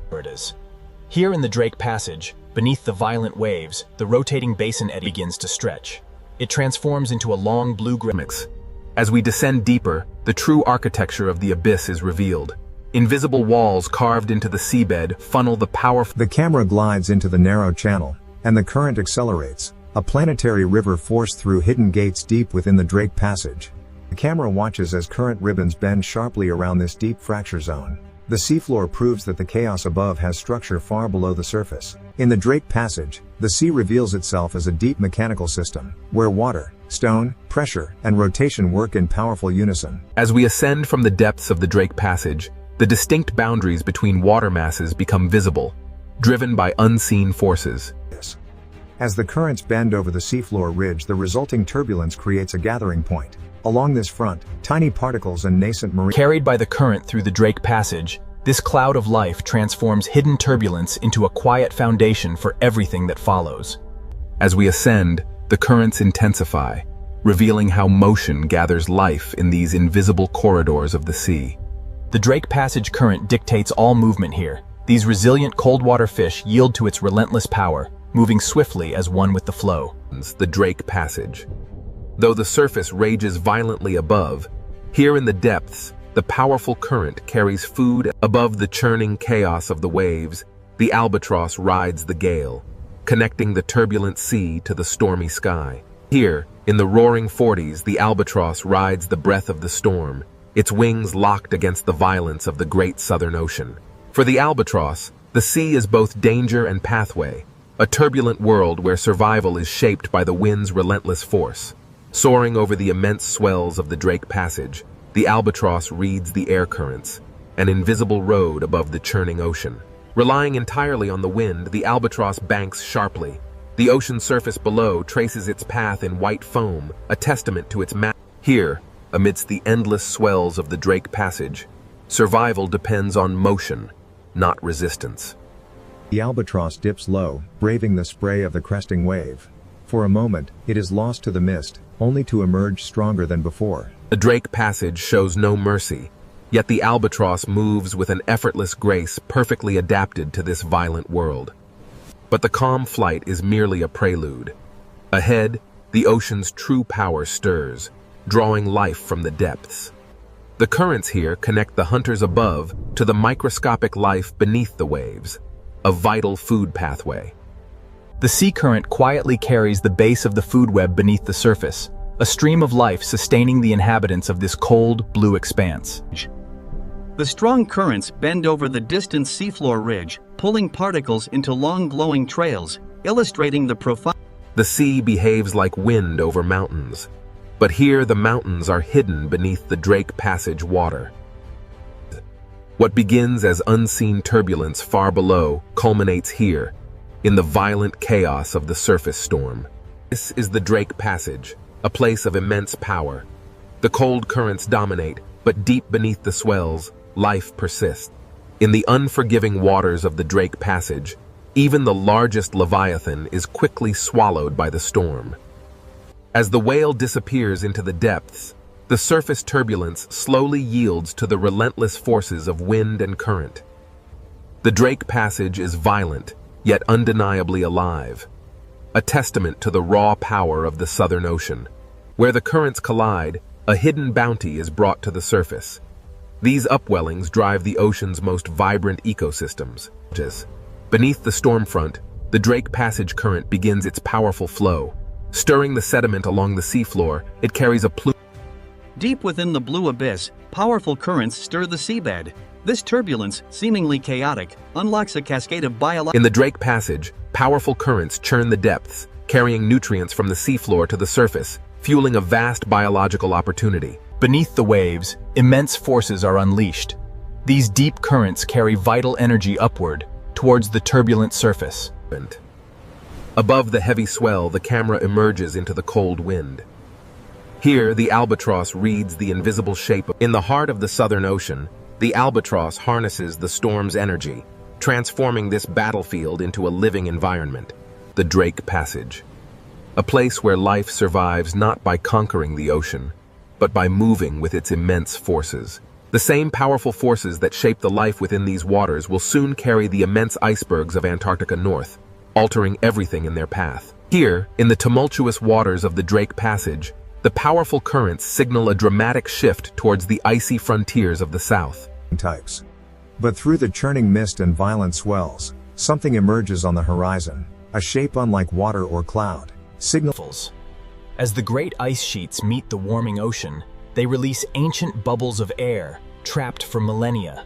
Here in the Drake Passage, beneath the violent waves, the rotating basin eddy begins to stretch. It transforms into a long blue mix. As we descend deeper, the true architecture of the abyss is revealed. Invisible walls carved into the seabed funnel the powerful... The camera glides into the narrow channel, and the current accelerates, a planetary river forced through hidden gates deep within the Drake Passage. The camera watches as current ribbons bend sharply around this deep fracture zone. The seafloor proves that the chaos above has structure far below the surface. In the Drake Passage, the sea reveals itself as a deep mechanical system, where water, stone, pressure, and rotation work in powerful unison. As we ascend from the depths of the Drake Passage, the distinct boundaries between water masses become visible, driven by unseen forces. As the currents bend over the seafloor ridge, the resulting turbulence creates a gathering point. Along this front, tiny particles and nascent marine... Carried by the current through the Drake Passage, this cloud of life transforms hidden turbulence into a quiet foundation for everything that follows. As we ascend, the currents intensify, revealing how motion gathers life in these invisible corridors of the sea. The Drake Passage current dictates all movement here. These resilient cold-water fish yield to its relentless power, moving swiftly as one with the flow. The Drake Passage. Though the surface rages violently above, here in the depths, the powerful current carries food. Above the churning chaos of the waves, the albatross rides the gale, connecting the turbulent sea to the stormy sky. Here, in the roaring 40s, the albatross rides the breath of the storm, its wings locked against the violence of the great Southern Ocean. For the albatross, the sea is both danger and pathway, a turbulent world where survival is shaped by the wind's relentless force. Soaring over the immense swells of the Drake Passage, the albatross reads the air currents, an invisible road above the churning ocean. Relying entirely on the wind, the albatross banks sharply. The ocean surface below traces its path in white foam, a testament to its Here, amidst the endless swells of the Drake Passage, survival depends on motion, not resistance. The albatross dips low, braving the spray of the cresting wave. For a moment, it is lost to the mist, only to emerge stronger than before. The Drake Passage shows no mercy, yet the albatross moves with an effortless grace perfectly adapted to this violent world. But the calm flight is merely a prelude. Ahead, the ocean's true power stirs, drawing life from the depths. The currents here connect the hunters above to the microscopic life beneath the waves, a vital food pathway. The sea current quietly carries the base of the food web beneath the surface, a stream of life sustaining the inhabitants of this cold, blue expanse. The strong currents bend over the distant seafloor ridge, pulling particles into long glowing trails, illustrating the profound... The sea behaves like wind over mountains, but here the mountains are hidden beneath the Drake Passage water. What begins as unseen turbulence far below culminates here, in the violent chaos of the surface storm. This is the Drake Passage, a place of immense power. The cold currents dominate, but deep beneath the swells, life persists. In the unforgiving waters of the Drake Passage, even the largest leviathan is quickly swallowed by the storm. As the whale disappears into the depths, the surface turbulence slowly yields to the relentless forces of wind and current. The Drake Passage is violent, yet undeniably alive, a testament to the raw power of the Southern Ocean. Where the currents collide, a hidden bounty is brought to the surface. These upwellings drive the ocean's most vibrant ecosystems. Beneath the storm front, the Drake Passage current begins its powerful flow. Stirring the sediment along the seafloor, it carries a plume. Deep within the blue abyss, powerful currents stir the seabed. This turbulence, seemingly chaotic, unlocks a cascade of biological... In the Drake Passage, powerful currents churn the depths, carrying nutrients from the seafloor to the surface, fueling a vast biological opportunity. Beneath the waves, immense forces are unleashed. These deep currents carry vital energy upward, towards the turbulent surface. Above the heavy swell, the camera emerges into the cold wind. Here, the albatross reads the invisible shape. In the heart of the Southern Ocean, the albatross harnesses the storm's energy, transforming this battlefield into a living environment. The Drake Passage. A place where life survives not by conquering the ocean, but by moving with its immense forces. The same powerful forces that shape the life within these waters will soon carry the immense icebergs of Antarctica north, altering everything in their path. Here, in the tumultuous waters of the Drake Passage, the powerful currents signal a dramatic shift towards the icy frontiers of the south. Types. But through the churning mist and violent swells, something emerges on the horizon, a shape unlike water or cloud. Signals. As the great ice sheets meet the warming ocean, they release ancient bubbles of air, trapped for millennia.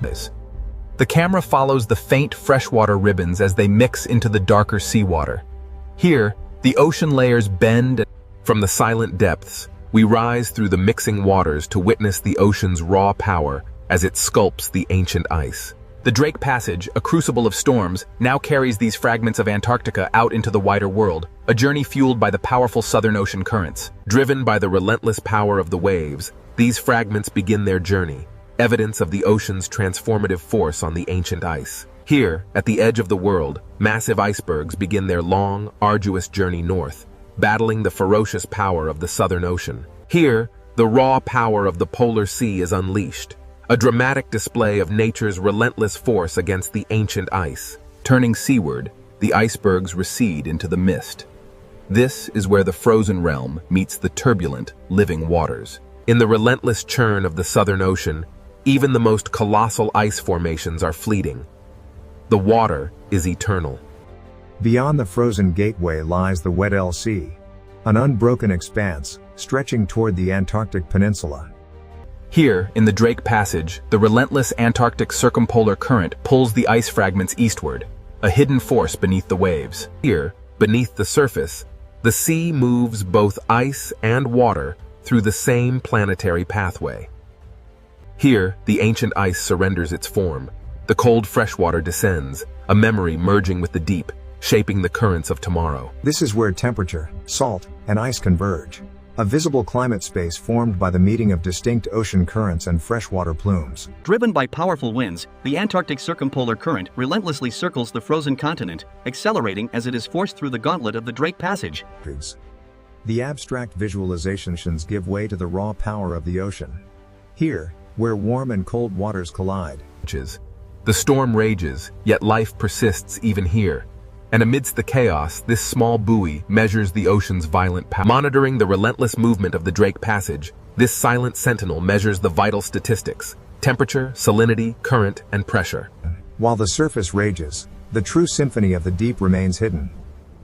The camera follows the faint freshwater ribbons as they mix into the darker seawater. Here, the ocean layers bend. From the silent depths, we rise through the mixing waters to witness the ocean's raw power as it sculpts the ancient ice. The Drake Passage, a crucible of storms, now carries these fragments of Antarctica out into the wider world, a journey fueled by the powerful Southern Ocean currents. Driven by the relentless power of the waves, these fragments begin their journey, evidence of the ocean's transformative force on the ancient ice. Here, at the edge of the world, massive icebergs begin their long, arduous journey north, battling the ferocious power of the Southern Ocean. Here, the raw power of the polar sea is unleashed, a dramatic display of nature's relentless force against the ancient ice. Turning seaward, the icebergs recede into the mist. This is where the frozen realm meets the turbulent, living waters. In the relentless churn of the Southern Ocean, even the most colossal ice formations are fleeting. The water is eternal. Beyond the frozen gateway lies the Weddell Sea, an unbroken expanse, stretching toward the Antarctic Peninsula. Here, in the Drake Passage, the relentless Antarctic circumpolar current pulls the ice fragments eastward, a hidden force beneath the waves. Here, beneath the surface, the sea moves both ice and water through the same planetary pathway. Here, the ancient ice surrenders its form. The cold freshwater descends, a memory merging with the deep, shaping the currents of tomorrow. This is where temperature, salt, and ice converge. A visible climate space formed by the meeting of distinct ocean currents and freshwater plumes. Driven by powerful winds, the Antarctic circumpolar current relentlessly circles the frozen continent, accelerating as it is forced through the gauntlet of the Drake Passage. The abstract visualizations give way to the raw power of the ocean. Here, where warm and cold waters collide. The storm rages, yet life persists even here. And amidst the chaos, this small buoy measures the ocean's violent power. Monitoring the relentless movement of the Drake Passage, this silent sentinel measures the vital statistics: temperature, salinity, current, and pressure. While the surface rages, the true symphony of the deep remains hidden.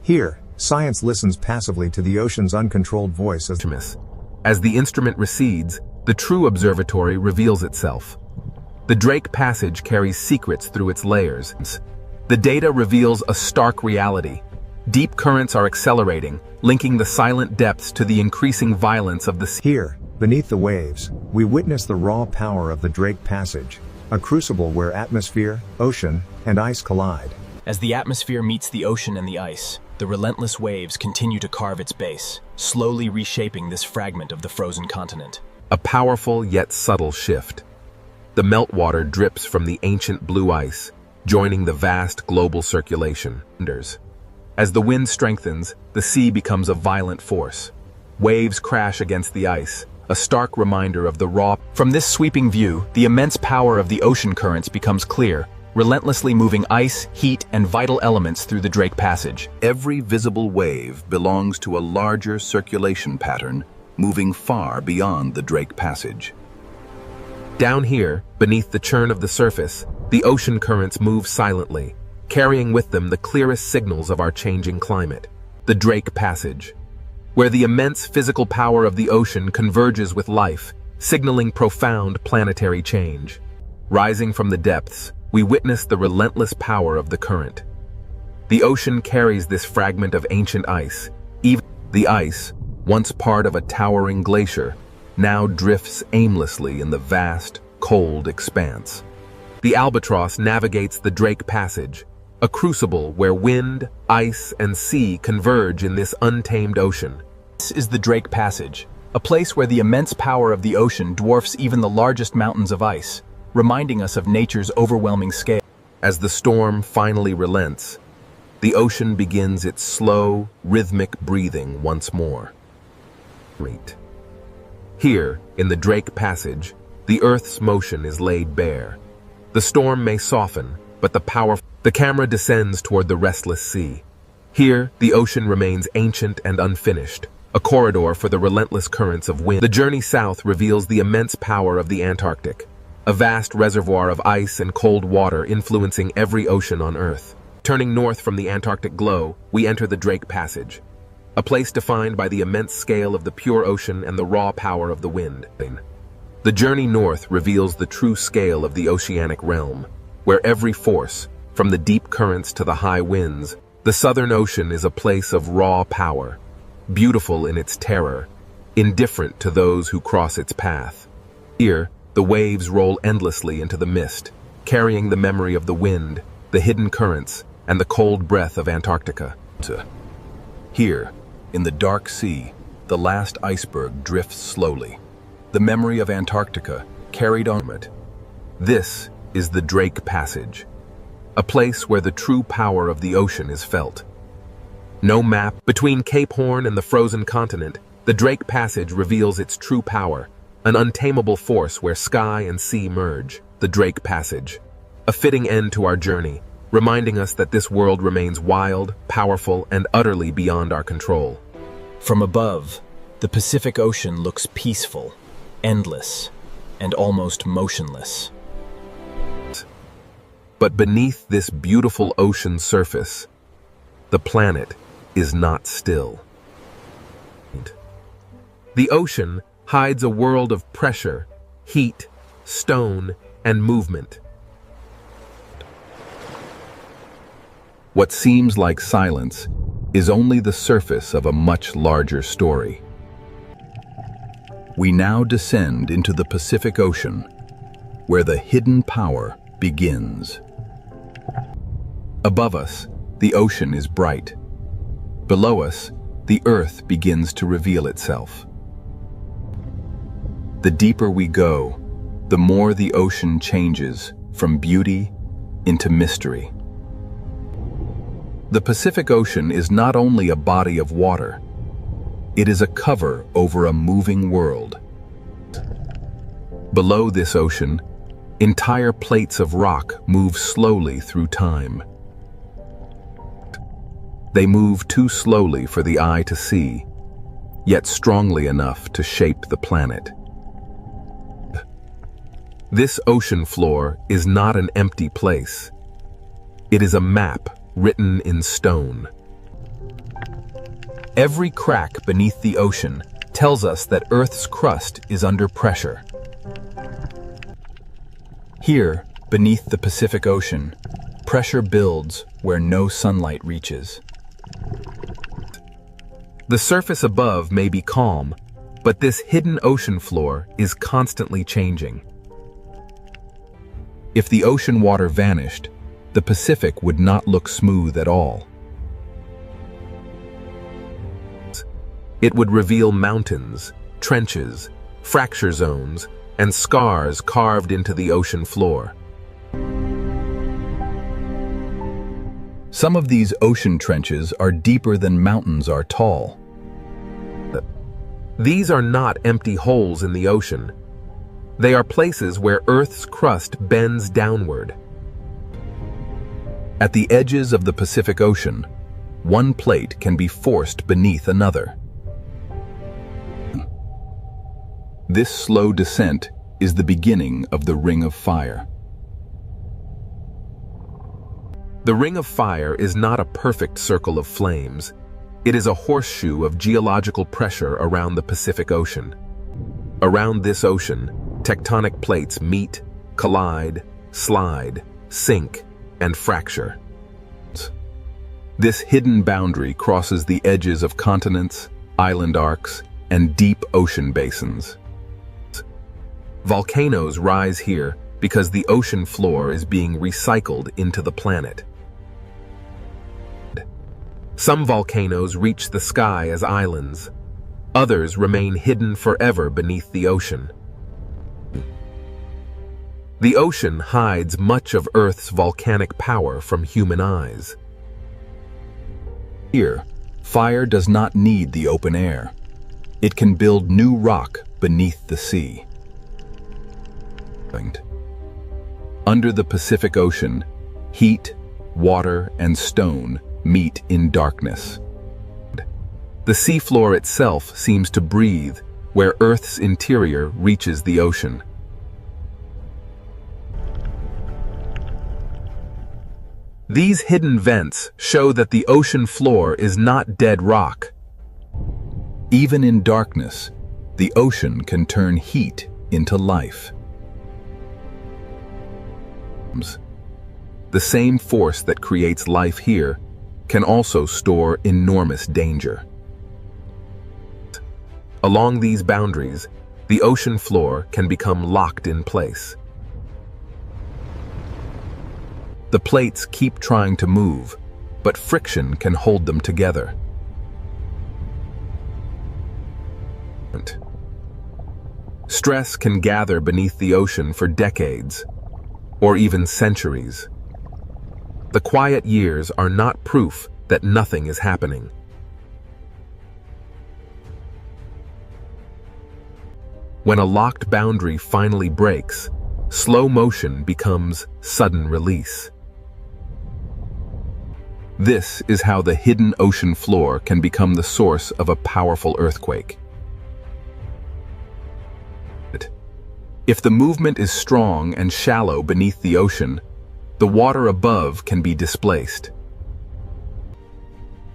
Here, science listens passively to the ocean's uncontrolled voice as the instrument recedes, the true observatory reveals itself. The Drake Passage carries secrets through its layers. The data reveals a stark reality. Deep currents are accelerating, linking the silent depths to the increasing violence of the sea. Here, beneath the waves, we witness the raw power of the Drake Passage, a crucible where atmosphere, ocean, and ice collide. As the atmosphere meets the ocean and the ice, the relentless waves continue to carve its base, slowly reshaping this fragment of the frozen continent. A powerful yet subtle shift. The meltwater drips from the ancient blue ice, joining the vast global circulation. As the wind strengthens, the sea becomes a violent force. Waves crash against the ice, a stark reminder of the raw. From this sweeping view, the immense power of the ocean currents becomes clear, relentlessly moving ice, heat, and vital elements through the Drake Passage. Every visible wave belongs to a larger circulation pattern, moving far beyond the Drake Passage. Down here, beneath the churn of the surface, the ocean currents move silently, carrying with them the clearest signals of our changing climate. The Drake Passage, where the immense physical power of the ocean converges with life, signaling profound planetary change. Rising from the depths, we witness the relentless power of the current. The ocean carries this fragment of ancient ice. Even the ice, once part of a towering glacier, now drifts aimlessly in the vast, cold expanse. The albatross navigates the Drake Passage, a crucible where wind, ice, and sea converge in this untamed ocean. This is the Drake Passage, a place where the immense power of the ocean dwarfs even the largest mountains of ice, reminding us of nature's overwhelming scale. As the storm finally relents, the ocean begins its slow, rhythmic breathing once more. Here, in the Drake Passage, the Earth's motion is laid bare. The storm may soften, but the camera descends toward the restless sea. Here, the ocean remains ancient and unfinished, a corridor for the relentless currents of wind. The journey south reveals the immense power of the Antarctic, a vast reservoir of ice and cold water influencing every ocean on Earth. Turning north from the Antarctic glow, we enter the Drake Passage, a place defined by the immense scale of the pure ocean and the raw power of the wind. The journey north reveals the true scale of the oceanic realm, where every force, from the deep currents to the high winds, the Southern Ocean is a place of raw power, beautiful in its terror, indifferent to those who cross its path. Here, the waves roll endlessly into the mist, carrying the memory of the wind, the hidden currents, and the cold breath of Antarctica. Here, in the dark sea, the last iceberg drifts slowly, the memory of Antarctica carried on it. This is the Drake Passage, a place where the true power of the ocean is felt. No map between Cape Horn and the frozen continent, the Drake Passage reveals its true power, an untamable force where sky and sea merge. The Drake Passage, a fitting end to our journey, reminding us that this world remains wild, powerful, and utterly beyond our control. From above, the Pacific Ocean looks peaceful, endless, and almost motionless. But beneath this beautiful ocean surface, the planet is not still. The ocean hides a world of pressure, heat, stone, and movement. What seems like silence is only the surface of a much larger story. We now descend into the Pacific Ocean, where the hidden power begins. Above us, the ocean is bright. Below us, the earth begins to reveal itself. The deeper we go, the more the ocean changes from beauty into mystery. The Pacific Ocean is not only a body of water, it is a cover over a moving world. Below this ocean, entire plates of rock move slowly through time. They move too slowly for the eye to see, yet strongly enough to shape the planet. This ocean floor is not an empty place. It is a map written in stone. Every crack beneath the ocean tells us that Earth's crust is under pressure. Here, beneath the Pacific Ocean, pressure builds where no sunlight reaches. The surface above may be calm, but this hidden ocean floor is constantly changing. If the ocean water vanished, the Pacific would not look smooth at all. It would reveal mountains, trenches, fracture zones, and scars carved into the ocean floor. Some of these ocean trenches are deeper than mountains are tall. These are not empty holes in the ocean. They are places where Earth's crust bends downward. At the edges of the Pacific Ocean, one plate can be forced beneath another. This slow descent is the beginning of the Ring of Fire. The Ring of Fire is not a perfect circle of flames. It is a horseshoe of geological pressure around the Pacific Ocean. Around this ocean, tectonic plates meet, collide, slide, sink, and fracture. This hidden boundary crosses the edges of continents, island arcs, and deep ocean basins. Volcanoes rise here because the ocean floor is being recycled into the planet. Some volcanoes reach the sky as islands. Others remain hidden forever beneath the ocean. The ocean hides much of Earth's volcanic power from human eyes. Here, fire does not need the open air. It can build new rock beneath the sea. Under the Pacific Ocean, heat, water, and stone meet in darkness. The seafloor itself seems to breathe where Earth's interior reaches the ocean. These hidden vents show that the ocean floor is not dead rock. Even in darkness, the ocean can turn heat into life. The same force that creates life here can also store enormous danger. Along these boundaries, the ocean floor can become locked in place. The plates keep trying to move, but friction can hold them together. Stress can gather beneath the ocean for decades, or even centuries. The quiet years are not proof that nothing is happening. When a locked boundary finally breaks, slow motion becomes sudden release. This is how the hidden ocean floor can become the source of a powerful earthquake. If the movement is strong and shallow beneath the ocean, the water above can be displaced.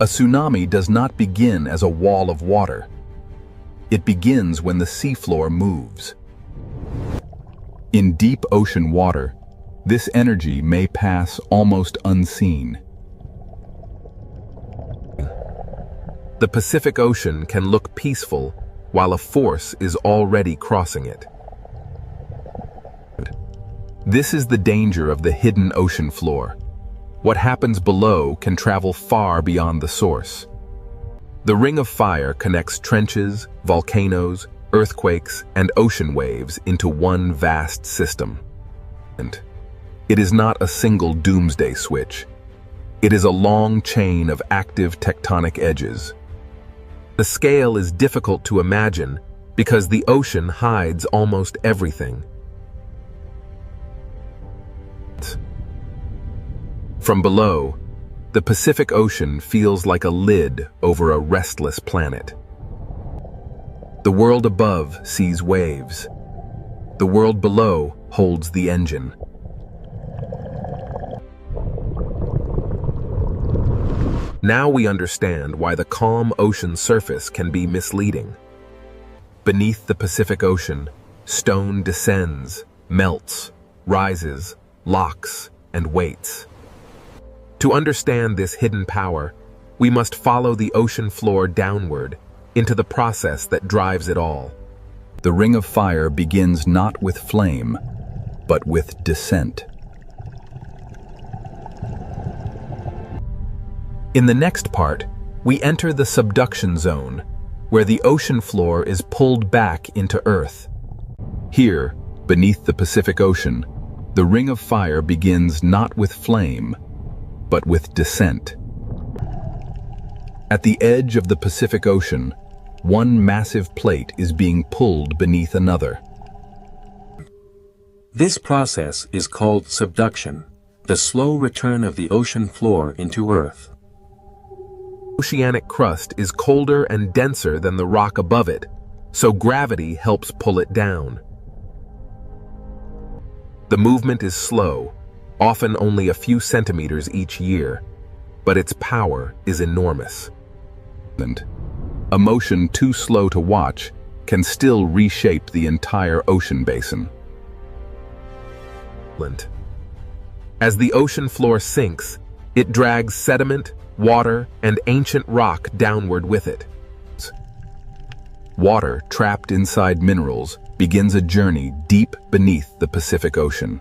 A tsunami does not begin as a wall of water. It begins when the seafloor moves. In deep ocean water, this energy may pass almost unseen. The Pacific Ocean can look peaceful while a force is already crossing it. This is the danger of the hidden ocean floor. What happens below can travel far beyond the source. The Ring of Fire connects trenches, volcanoes, earthquakes, and ocean waves into one vast system. And it is not a single doomsday switch. It is a long chain of active tectonic edges. The scale is difficult to imagine because the ocean hides almost everything. From below, the Pacific Ocean feels like a lid over a restless planet. The world above sees waves. The world below holds the engine. Now we understand why the calm ocean surface can be misleading. Beneath the Pacific Ocean, stone descends, melts, rises, locks, and waits. To understand this hidden power, we must follow the ocean floor downward into the process that drives it all. The Ring of Fire begins not with flame, but with descent. In the next part, we enter the subduction zone, where the ocean floor is pulled back into Earth. Here, beneath the Pacific Ocean, the Ring of Fire begins not with flame, but with descent. At the edge of the Pacific Ocean, one massive plate is being pulled beneath another. This process is called subduction, the slow return of the ocean floor into Earth. Oceanic crust is colder and denser than the rock above it, so gravity helps pull it down. The movement is slow, often only a few centimeters each year, but its power is enormous. A motion too slow to watch can still reshape the entire ocean basin. As the ocean floor sinks, it drags sediment, water, and ancient rock downward with it. Water trapped inside minerals begins a journey deep beneath the Pacific Ocean.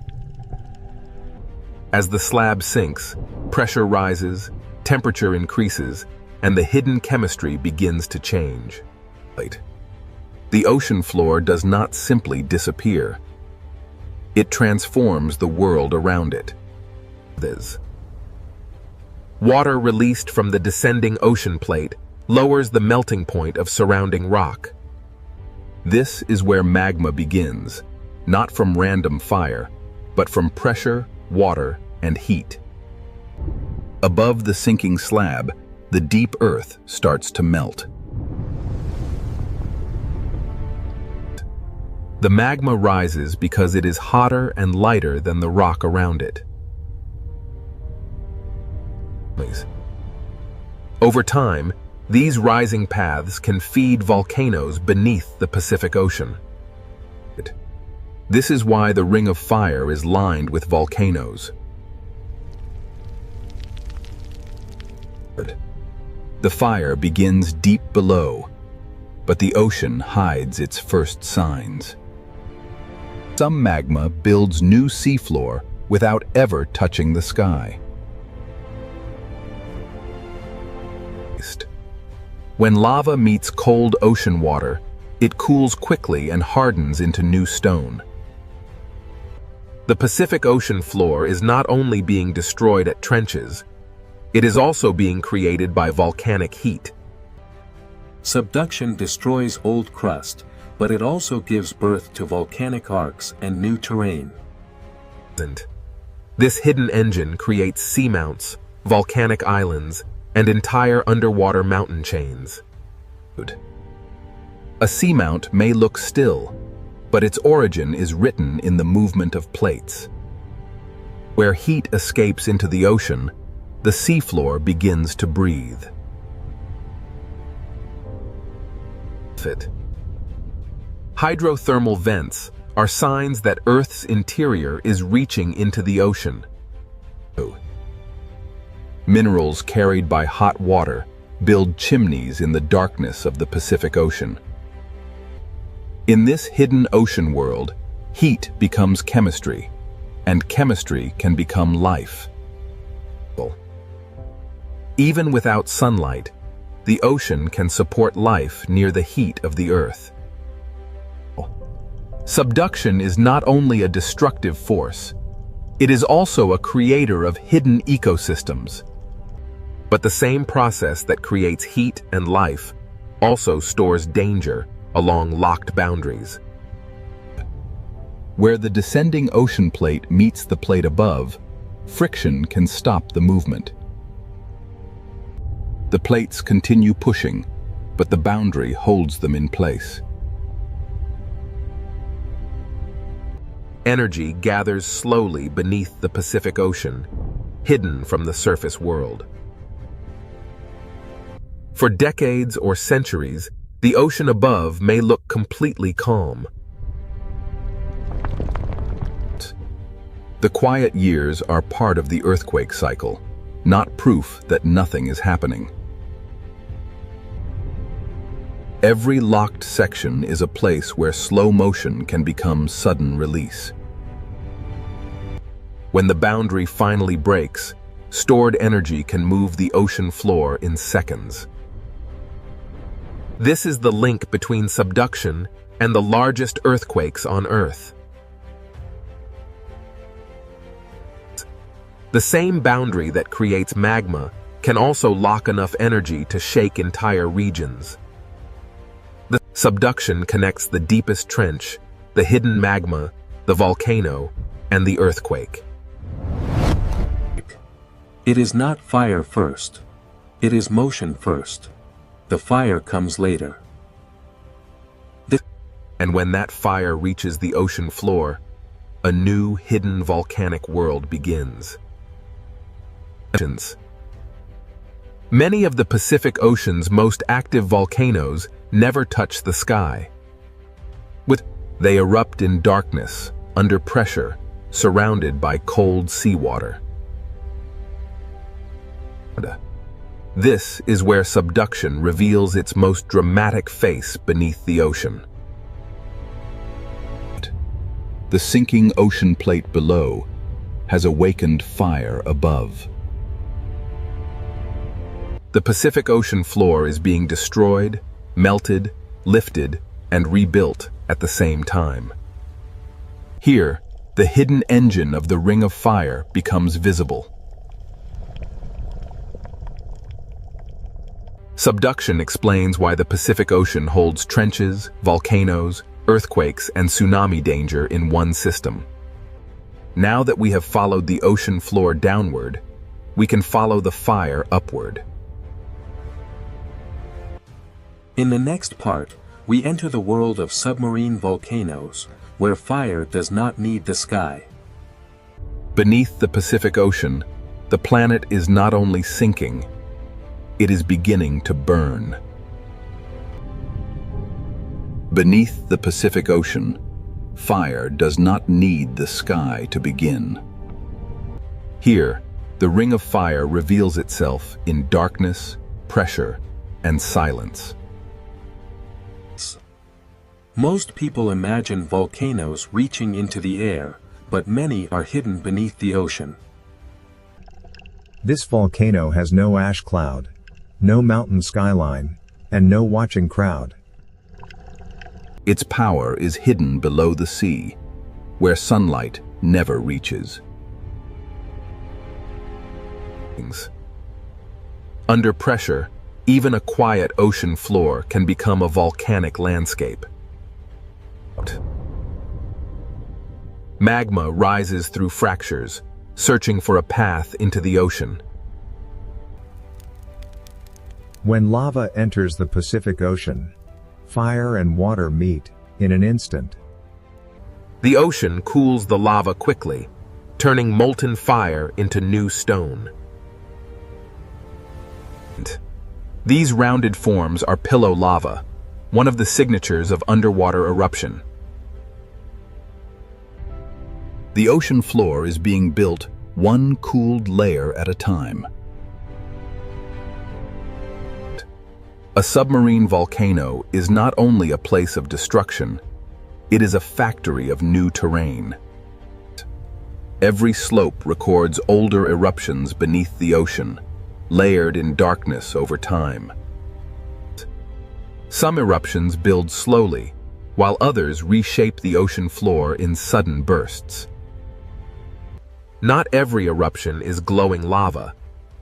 As the slab sinks, pressure rises, temperature increases, and the hidden chemistry begins to change. The ocean floor does not simply disappear. It transforms the world around it. Water released from the descending ocean plate lowers the melting point of surrounding rock. This is where magma begins, not from random fire, but from pressure, water, and heat. Above the sinking slab, the deep earth starts to melt. The magma rises because it is hotter and lighter than the rock around it. Over time, these rising paths can feed volcanoes beneath the Pacific Ocean. This is why the Ring of Fire is lined with volcanoes. The fire begins deep below, but the ocean hides its first signs. Some magma builds new seafloor without ever touching the sky. When lava meets cold ocean water, it cools quickly and hardens into new stone. The Pacific Ocean floor is not only being destroyed at trenches, it is also being created by volcanic heat. Subduction destroys old crust, but it also gives birth to volcanic arcs and new terrain. This hidden engine creates seamounts, volcanic islands, and entire underwater mountain chains. A seamount may look still, but its origin is written in the movement of plates. Where heat escapes into the ocean, the seafloor begins to breathe. Hydrothermal vents are signs that Earth's interior is reaching into the ocean. Minerals carried by hot water build chimneys in the darkness of the Pacific Ocean. In this hidden ocean world, heat becomes chemistry, and chemistry can become life. Even without sunlight, the ocean can support life near the heat of the Earth. Subduction is not only a destructive force, it is also a creator of hidden ecosystems. But the same process that creates heat and life also stores danger along locked boundaries. Where the descending ocean plate meets the plate above, friction can stop the movement. The plates continue pushing, but the boundary holds them in place. Energy gathers slowly beneath the Pacific Ocean, hidden from the surface world. For decades or centuries, the ocean above may look completely calm. The quiet years are part of the earthquake cycle, not proof that nothing is happening. Every locked section is a place where slow motion can become sudden release. When the boundary finally breaks, stored energy can move the ocean floor in seconds. This is the link between subduction and the largest earthquakes on Earth. The same boundary that creates magma can also lock enough energy to shake entire regions. The subduction connects the deepest trench, the hidden magma, the volcano, and the earthquake. It is not fire first. It is motion first. The fire comes later. And when that fire reaches the ocean floor, a new hidden volcanic world begins. Many of the Pacific Ocean's most active volcanoes never touch the sky. They erupt in darkness, under pressure, surrounded by cold seawater. This is where subduction reveals its most dramatic face beneath the ocean. The sinking ocean plate below has awakened fire above. The Pacific Ocean floor is being destroyed, melted, lifted, and rebuilt at the same time. Here, the hidden engine of the Ring of Fire becomes visible. Subduction explains why the Pacific Ocean holds trenches, volcanoes, earthquakes, and tsunami danger in one system. Now that we have followed the ocean floor downward, we can follow the fire upward. In the next part, we enter the world of submarine volcanoes, where fire does not need the sky. Beneath the Pacific Ocean, the planet is not only sinking, it is beginning to burn. Beneath the Pacific Ocean, fire does not need the sky to begin. Here, the Ring of Fire reveals itself in darkness, pressure, and silence. Most people imagine volcanoes reaching into the air, but many are hidden beneath the ocean. This volcano has no ash cloud, no mountain skyline, and no watching crowd. Its power is hidden below the sea, where sunlight never reaches. Under pressure, even a quiet ocean floor can become a volcanic landscape. Magma rises through fractures, searching for a path into the ocean. When lava enters the Pacific Ocean, fire and water meet in an instant. The ocean cools the lava quickly, turning molten fire into new stone. These rounded forms are pillow lava, one of the signatures of underwater eruption. The ocean floor is being built one cooled layer at a time. A submarine volcano is not only a place of destruction, it is a factory of new terrain. Every slope records older eruptions beneath the ocean, layered in darkness over time. Some eruptions build slowly, while others reshape the ocean floor in sudden bursts. Not every eruption is glowing lava.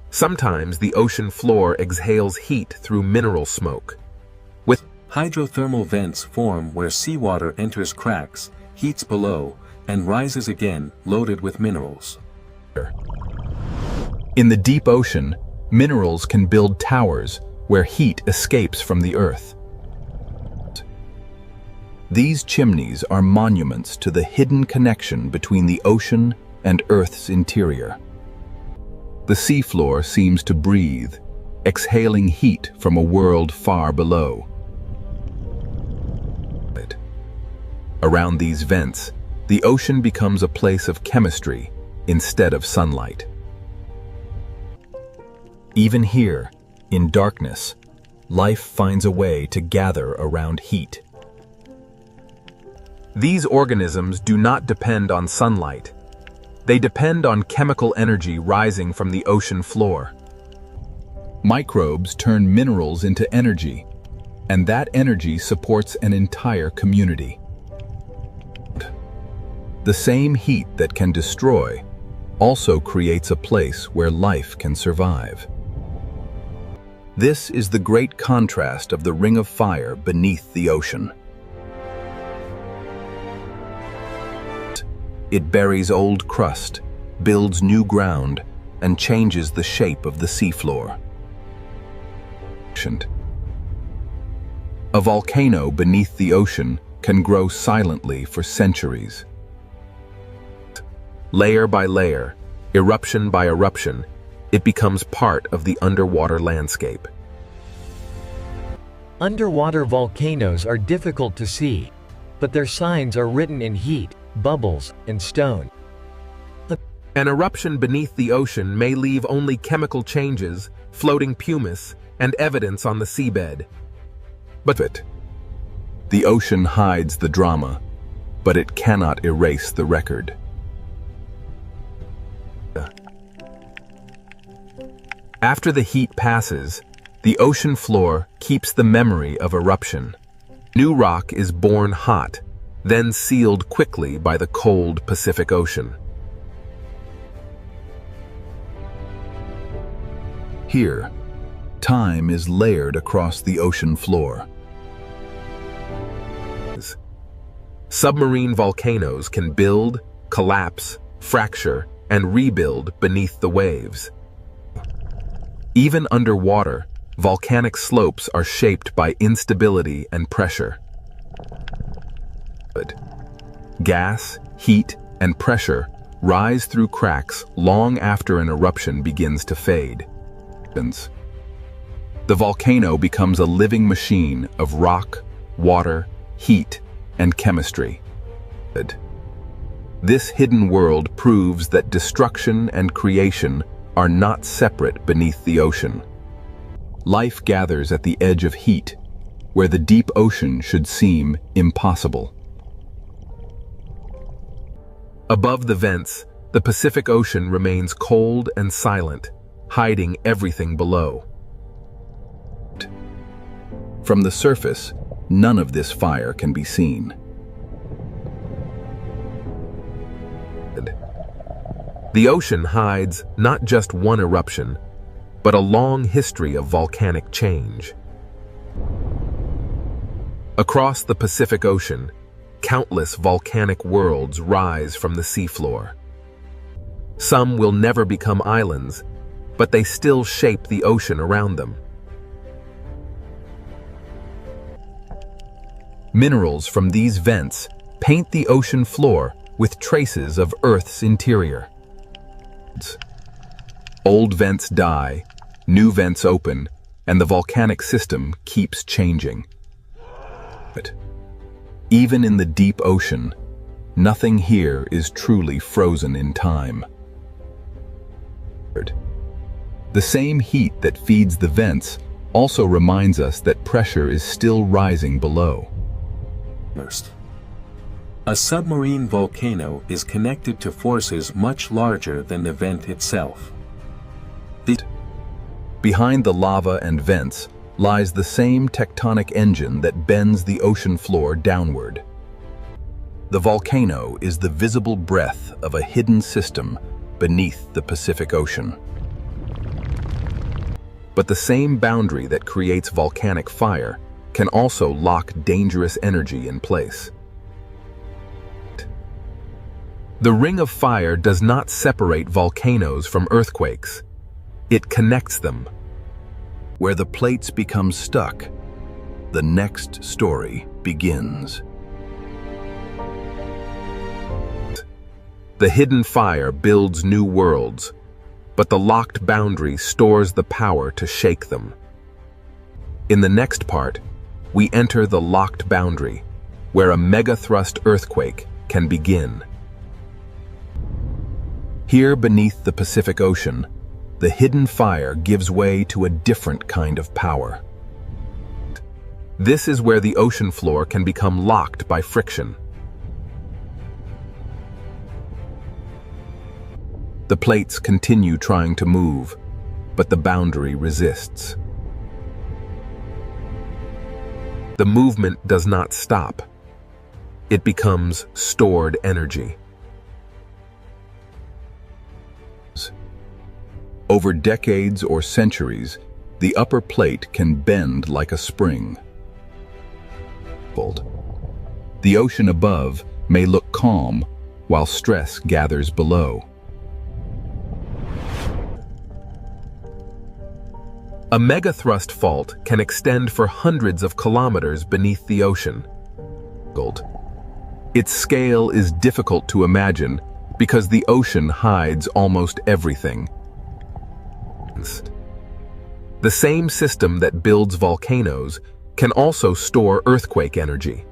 Sometimes the ocean floor exhales heat through mineral smoke. With hydrothermal vents form where seawater enters cracks, heats below, and rises again, loaded with minerals. In the deep ocean, minerals can build towers where heat escapes from the earth. These chimneys are monuments to the hidden connection between the ocean and Earth's interior. The seafloor seems to breathe, exhaling heat from a world far below. Around these vents, the ocean becomes a place of chemistry instead of sunlight. Even here, in darkness, life finds a way to gather around heat. These organisms do not depend on sunlight. They depend on chemical energy rising from the ocean floor. Microbes turn minerals into energy, and that energy supports an entire community. The same heat that can destroy also creates a place where life can survive. This is the great contrast of the Ring of Fire beneath the ocean. It buries old crust, builds new ground, and changes the shape of the seafloor. A volcano beneath the ocean can grow silently for centuries. Layer by layer, eruption by eruption, it becomes part of the underwater landscape. Underwater volcanoes are difficult to see, but their signs are written in heat, bubbles, and stone. An eruption beneath the ocean may leave only chemical changes, floating pumice, and evidence on the seabed. But the ocean hides the drama, but it cannot erase the record. After the heat passes, the ocean floor keeps the memory of eruption. New rock is born hot, then sealed quickly by the cold Pacific Ocean. Here, time is layered across the ocean floor. Submarine volcanoes can build, collapse, fracture, and rebuild beneath the waves. Even underwater, volcanic slopes are shaped by instability and pressure. Gas, heat, and pressure rise through cracks long after an eruption begins to fade. The volcano becomes a living machine of rock, water, heat, and chemistry. This hidden world proves that destruction and creation are not separate beneath the ocean. Life gathers at the edge of heat, where the deep ocean should seem impossible. Above the vents, the Pacific Ocean remains cold and silent, hiding everything below. From the surface, none of this fire can be seen. The ocean hides not just one eruption, but a long history of volcanic change. Across the Pacific Ocean, countless volcanic worlds rise from the seafloor. Some will never become islands, but they still shape the ocean around them. Minerals from these vents paint the ocean floor with traces of Earth's interior. Old vents die, new vents open, and the volcanic system keeps changing. But even in the deep ocean, nothing here is truly frozen in time. The same heat that feeds the vents also reminds us that pressure is still rising below. A submarine volcano is connected to forces much larger than the vent itself. Behind the lava and vents lies the same tectonic engine that bends the ocean floor downward. The volcano is the visible breath of a hidden system beneath the Pacific Ocean. But the same boundary that creates volcanic fire can also lock dangerous energy in place. The Ring of Fire does not separate volcanoes from earthquakes. It connects them. Where the plates become stuck, the next story begins. The hidden fire builds new worlds, but the locked boundary stores the power to shake them. In the next part, we enter the locked boundary, where a megathrust earthquake can begin. Here beneath the Pacific Ocean, the hidden fire gives way to a different kind of power. This is where the ocean floor can become locked by friction. The plates continue trying to move, but the boundary resists. The movement does not stop. It becomes stored energy. Over decades or centuries, the upper plate can bend like a spring. The ocean above may look calm, while stress gathers below. A megathrust fault can extend for hundreds of kilometers beneath the ocean. Its scale is difficult to imagine because the ocean hides almost everything. The same system that builds volcanoes can also store earthquake energy.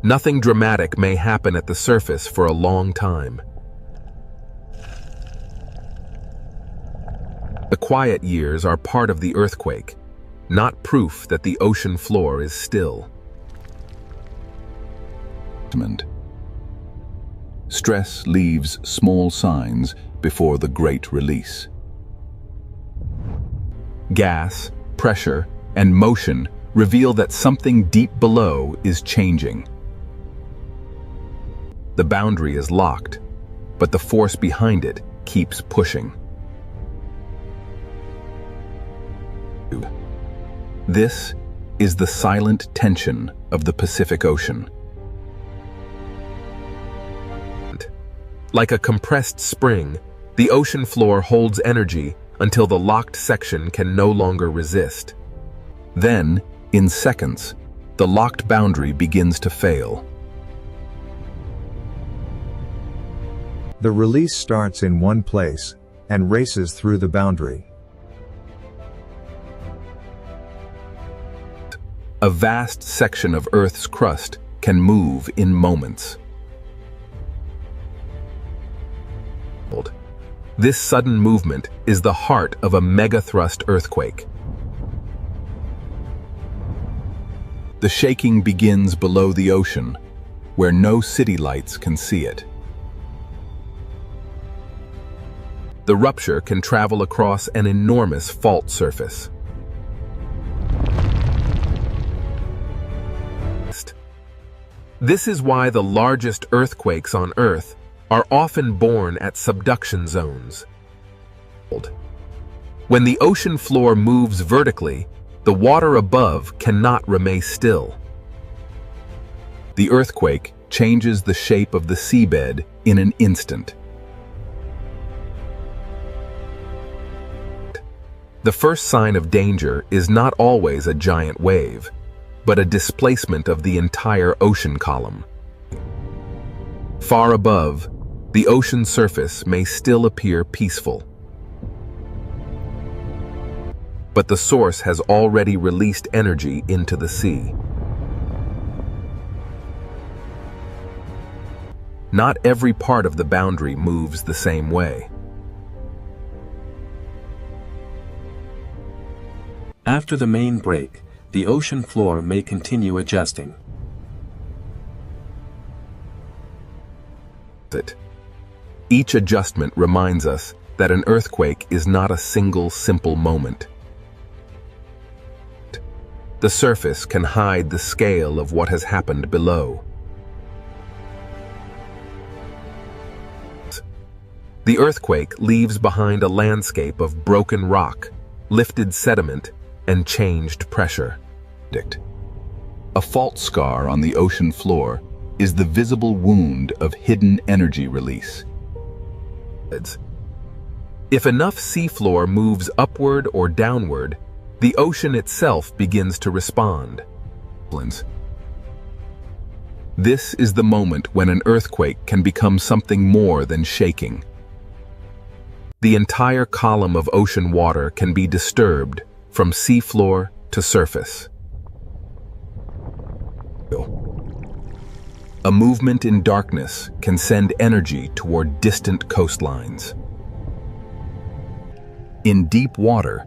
Nothing dramatic may happen at the surface for a long time. quiet years are part of the earthquake, not proof that the ocean floor is still. Stress leaves small signs before the great release. Gas, pressure, and motion reveal that something deep below is changing. The boundary is locked, but the force behind it keeps pushing. This is the silent tension of the Pacific Ocean. Like a compressed spring, the ocean floor holds energy until the locked section can no longer resist. Then, in seconds, the locked boundary begins to fail. The release starts in one place and races through the boundary. A vast section of Earth's crust can move in moments. This sudden movement is the heart of a megathrust earthquake. The shaking begins below the ocean, where no city lights can see it. The rupture can travel across an enormous fault surface. This is why the largest earthquakes on Earth are often born at subduction zones. When the ocean floor moves vertically, the water above cannot remain still. The earthquake changes the shape of the seabed in an instant. The first sign of danger is not always a giant wave, but a displacement of the entire ocean column. Far above, the ocean surface may still appear peaceful, but the source has already released energy into the sea. Not every part of the boundary moves the same way. After the main break, the ocean floor may continue adjusting. Each adjustment reminds us that an earthquake is not a single simple moment. The surface can hide the scale of what has happened below. The earthquake leaves behind a landscape of broken rock, lifted sediment, and changed pressure. A fault scar on the ocean floor is the visible wound of hidden energy release. If enough seafloor moves upward or downward, the ocean itself begins to respond. This is the moment when an earthquake can become something more than shaking. The entire column of ocean water can be disturbed from seafloor to surface. A movement in darkness can send energy toward distant coastlines. In deep water,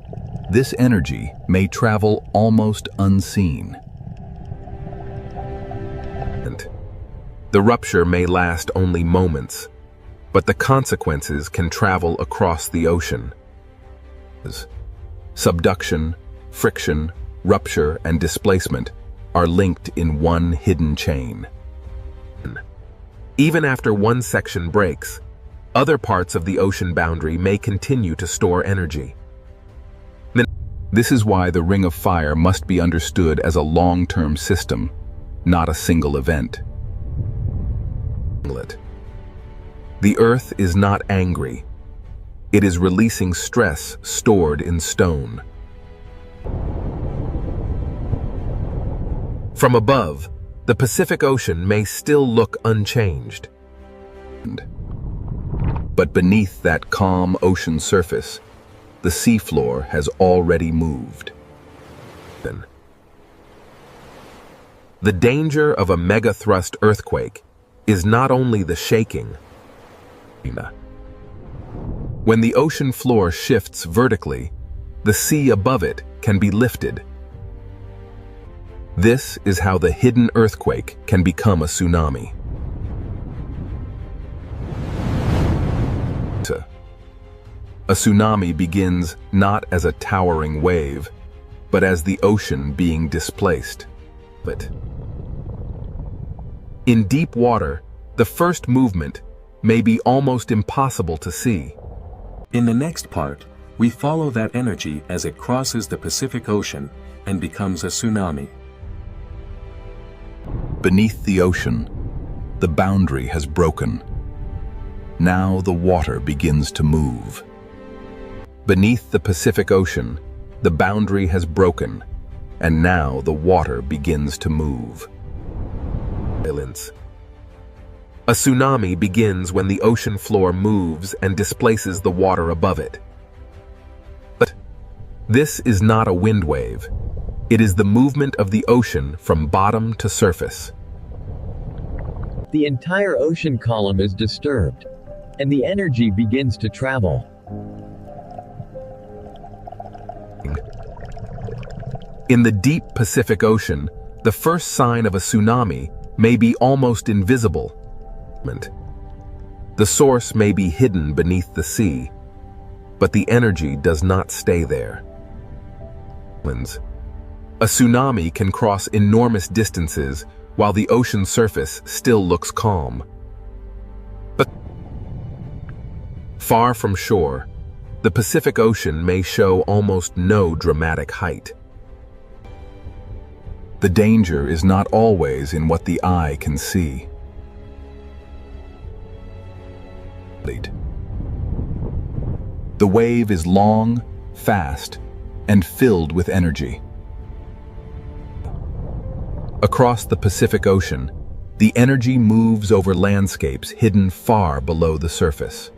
this energy may travel almost unseen. The rupture may last only moments, but the consequences can travel across the ocean. Subduction, friction, rupture, and displacement are linked in one hidden chain. Even after one section breaks, other parts of the ocean boundary may continue to store energy. This is why the Ring of Fire must be understood as a long-term system, not a single event. The Earth is not angry. It is releasing stress stored in stone. From above, the Pacific Ocean may still look unchanged. But beneath that calm ocean surface, the seafloor has already moved. The danger of a megathrust earthquake is not only the shaking, When the ocean floor shifts vertically, the sea above it can be lifted. This is how the hidden earthquake can become a tsunami. A tsunami begins not as a towering wave, but as the ocean being displaced. In deep water, the first movement may be almost impossible to see. In the next part, we follow that energy as it crosses the Pacific Ocean and becomes a tsunami. Beneath the ocean, the boundary has broken. Now the water begins to move. Beneath the Pacific Ocean, the boundary has broken, and now the water begins to move. A tsunami begins when the ocean floor moves and displaces the water above it. But this is not a wind wave. It is the movement of the ocean from bottom to surface. The entire ocean column is disturbed, and the energy begins to travel. In the deep Pacific Ocean, the first sign of a tsunami may be almost invisible. The source may be hidden beneath the sea, but the energy does not stay there. A tsunami can cross enormous distances while the ocean surface still looks calm. But far from shore, the Pacific Ocean may show almost no dramatic height. The danger is not always in what the eye can see. The wave is long, fast, and filled with energy. Across the Pacific Ocean, the energy moves over landscapes hidden far below the surface.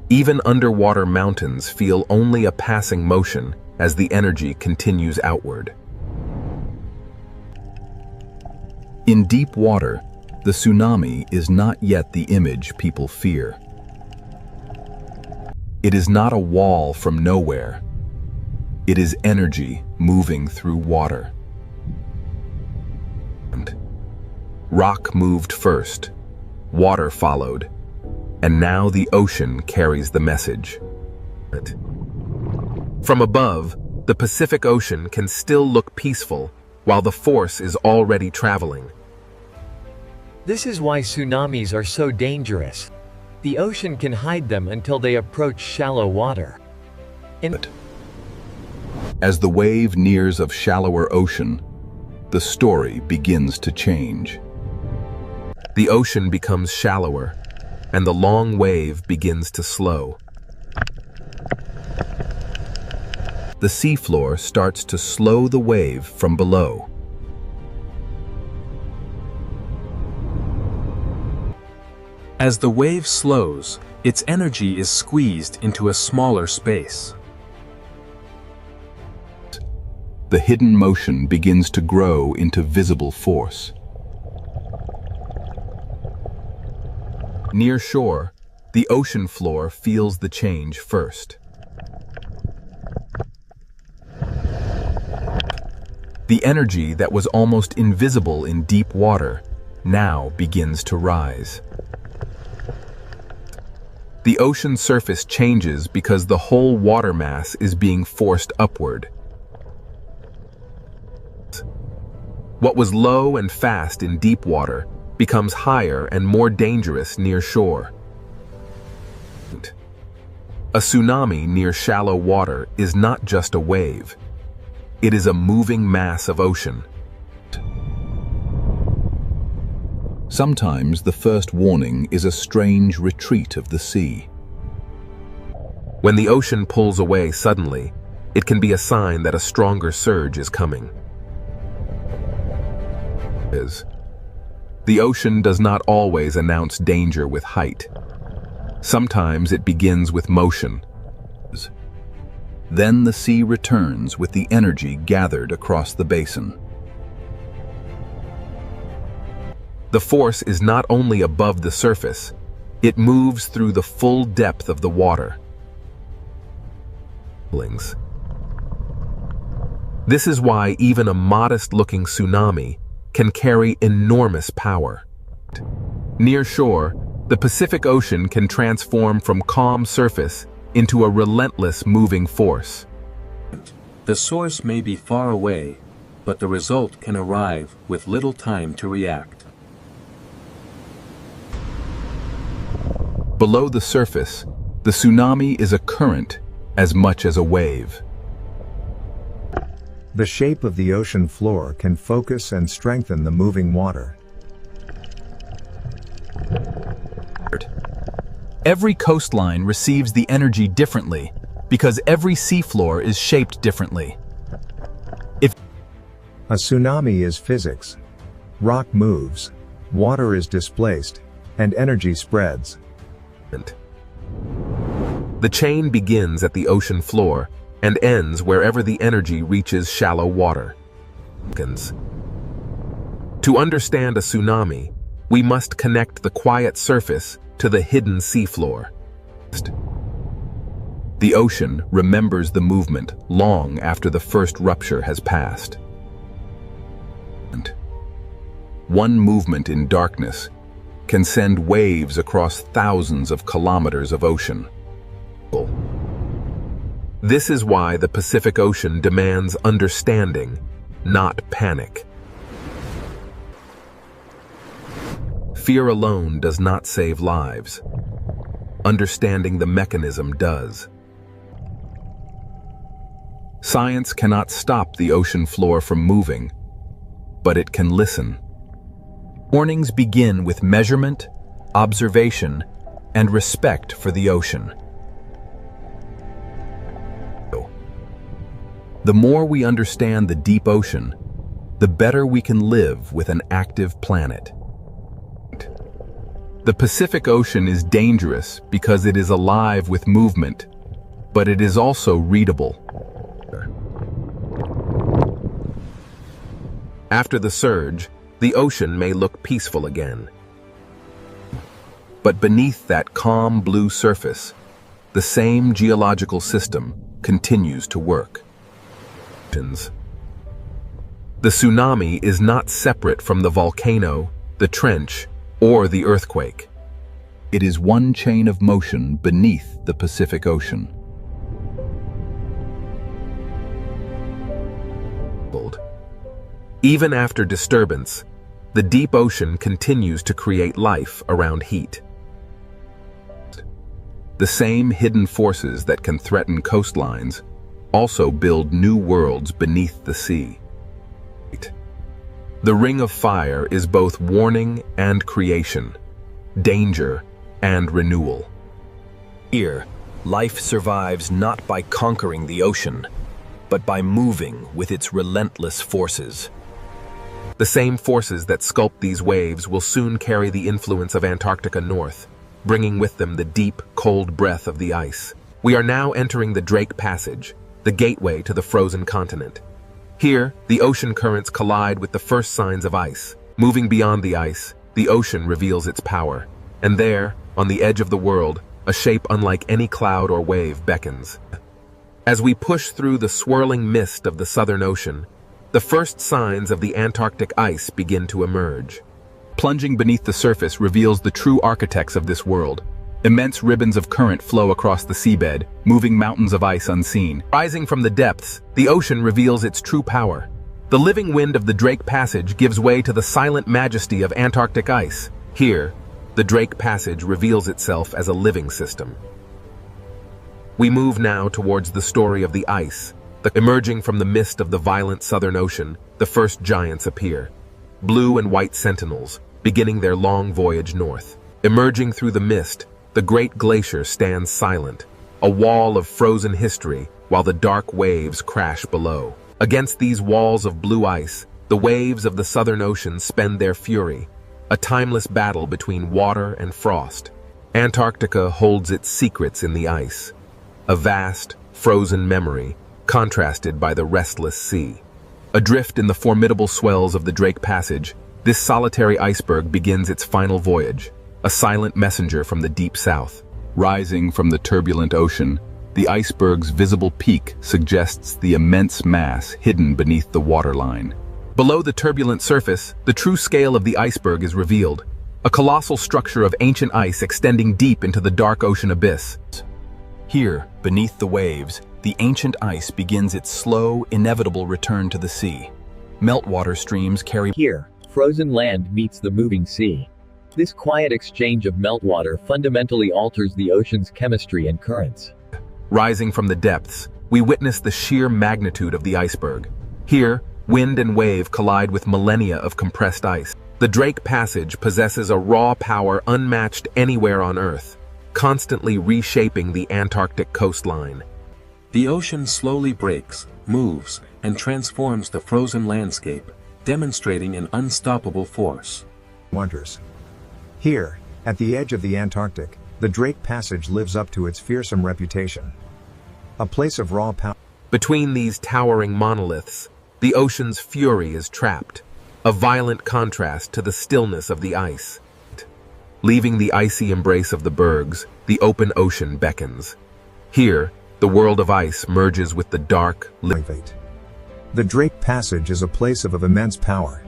Even underwater mountains feel only a passing motion as the energy continues outward. In deep water, the tsunami is not yet the image people fear. It is not a wall from nowhere. It is energy moving through water. Rock moved first, water followed, and now the ocean carries the message. From above, the Pacific Ocean can still look peaceful while the force is already traveling. This is why tsunamis are so dangerous. The ocean can hide them until they approach shallow water. As the wave nears of shallower ocean, the story begins to change. The ocean becomes shallower, and the long wave begins to slow. The seafloor starts to slow the wave from below. As the wave slows, its energy is squeezed into a smaller space. The hidden motion begins to grow into visible force. Near shore, the ocean floor feels the change first. The energy that was almost invisible in deep water now begins to rise. The ocean surface changes because the whole water mass is being forced upward. What was low and fast in deep water becomes higher and more dangerous near shore. A tsunami near shallow water is not just a wave. It is a moving mass of ocean. Sometimes the first warning is a strange retreat of the sea. When the ocean pulls away suddenly, it can be a sign that a stronger surge is coming. The ocean does not always announce danger with height. Sometimes it begins with motion. Then the sea returns with the energy gathered across the basin. The force is not only above the surface, It moves through the full depth of the water. This is why even a modest-looking tsunami can carry enormous power. Near shore, the Pacific Ocean can transform from calm surface into a relentless moving force. The source may be far away, but the result can arrive with little time to react. Below the surface, the tsunami is a current as much as a wave. The shape of the ocean floor can focus and strengthen the moving water. Every coastline receives the energy differently because every seafloor is shaped differently. A tsunami is physics. Rock moves, water is displaced, and energy spreads. The chain begins at the ocean floor and ends wherever the energy reaches shallow water. To understand a tsunami, we must connect the quiet surface to the hidden seafloor. The ocean remembers the movement long after the first rupture has passed. One movement in darkness can send waves across thousands of kilometers of ocean. This is why the Pacific Ocean demands understanding, not panic. Fear alone does not save lives. Understanding the mechanism does. Science cannot stop the ocean floor from moving, but it can listen. Warnings begin with measurement, observation, and respect for the ocean. The more we understand the deep ocean, the better we can live with an active planet. The Pacific Ocean is dangerous because it is alive with movement, but it is also readable. After the surge, the ocean may look peaceful again. But beneath that calm blue surface, the same geological system continues to work. The tsunami is not separate from the volcano, the trench, or the earthquake. It is one chain of motion beneath the Pacific Ocean. Even after disturbance, the deep ocean continues to create life around heat. The same hidden forces that can threaten coastlines also build new worlds beneath the sea. The Ring of Fire is both warning and creation, danger and renewal. Here, life survives not by conquering the ocean, but by moving with its relentless forces. The same forces that sculpt these waves will soon carry the influence of Antarctica north, bringing with them the deep, cold breath of the ice. We are now entering the Drake Passage, the gateway to the frozen continent. Here, the ocean currents collide with the first signs of ice. Moving beyond the ice, the ocean reveals its power. And there, on the edge of the world, a shape unlike any cloud or wave beckons. As we push through the swirling mist of the Southern Ocean, the first signs of the Antarctic ice begin to emerge. Plunging beneath the surface reveals the true architects of this world. Immense ribbons of current flow across the seabed, moving mountains of ice unseen. Rising from the depths, the ocean reveals its true power. The living wind of the Drake Passage gives way to the silent majesty of Antarctic ice. Here, the Drake Passage reveals itself as a living system. We move now towards the story of the ice. Emerging from the mist of the violent Southern Ocean, the first giants appear. Blue and white sentinels, beginning their long voyage north. Emerging through the mist, the great glacier stands silent, a wall of frozen history, while the dark waves crash below. Against these walls of blue ice, the waves of the Southern Ocean spend their fury, a timeless battle between water and frost. Antarctica holds its secrets in the ice, a vast, frozen memory, contrasted by the restless sea. Adrift in the formidable swells of the Drake Passage, this solitary iceberg begins its final voyage. a silent messenger from the deep south. Rising from the turbulent ocean, the iceberg's visible peak suggests the immense mass hidden beneath the waterline. Below the turbulent surface, the true scale of the iceberg is revealed, a colossal structure of ancient ice extending deep into the dark ocean abyss. Here, beneath the waves, the ancient ice begins its slow, inevitable return to the sea. Meltwater streams carry. Here, frozen land meets the moving sea. This quiet exchange of meltwater fundamentally alters the ocean's chemistry and currents. Rising from the depths, we witness the sheer magnitude of the iceberg. Here, wind and wave collide with millennia of compressed ice. The Drake Passage possesses a raw power unmatched anywhere on Earth, constantly reshaping the Antarctic coastline. The ocean slowly breaks, moves, and transforms the frozen landscape, demonstrating an unstoppable force. Wonders. Here, at the edge of the Antarctic, the Drake Passage lives up to its fearsome reputation. A place of raw power. Between these towering monoliths, the ocean's fury is trapped, a violent contrast to the stillness of the ice. Leaving the icy embrace of the bergs, the open ocean beckons. Here, the world of ice merges with the dark, The Drake Passage is a place of immense power.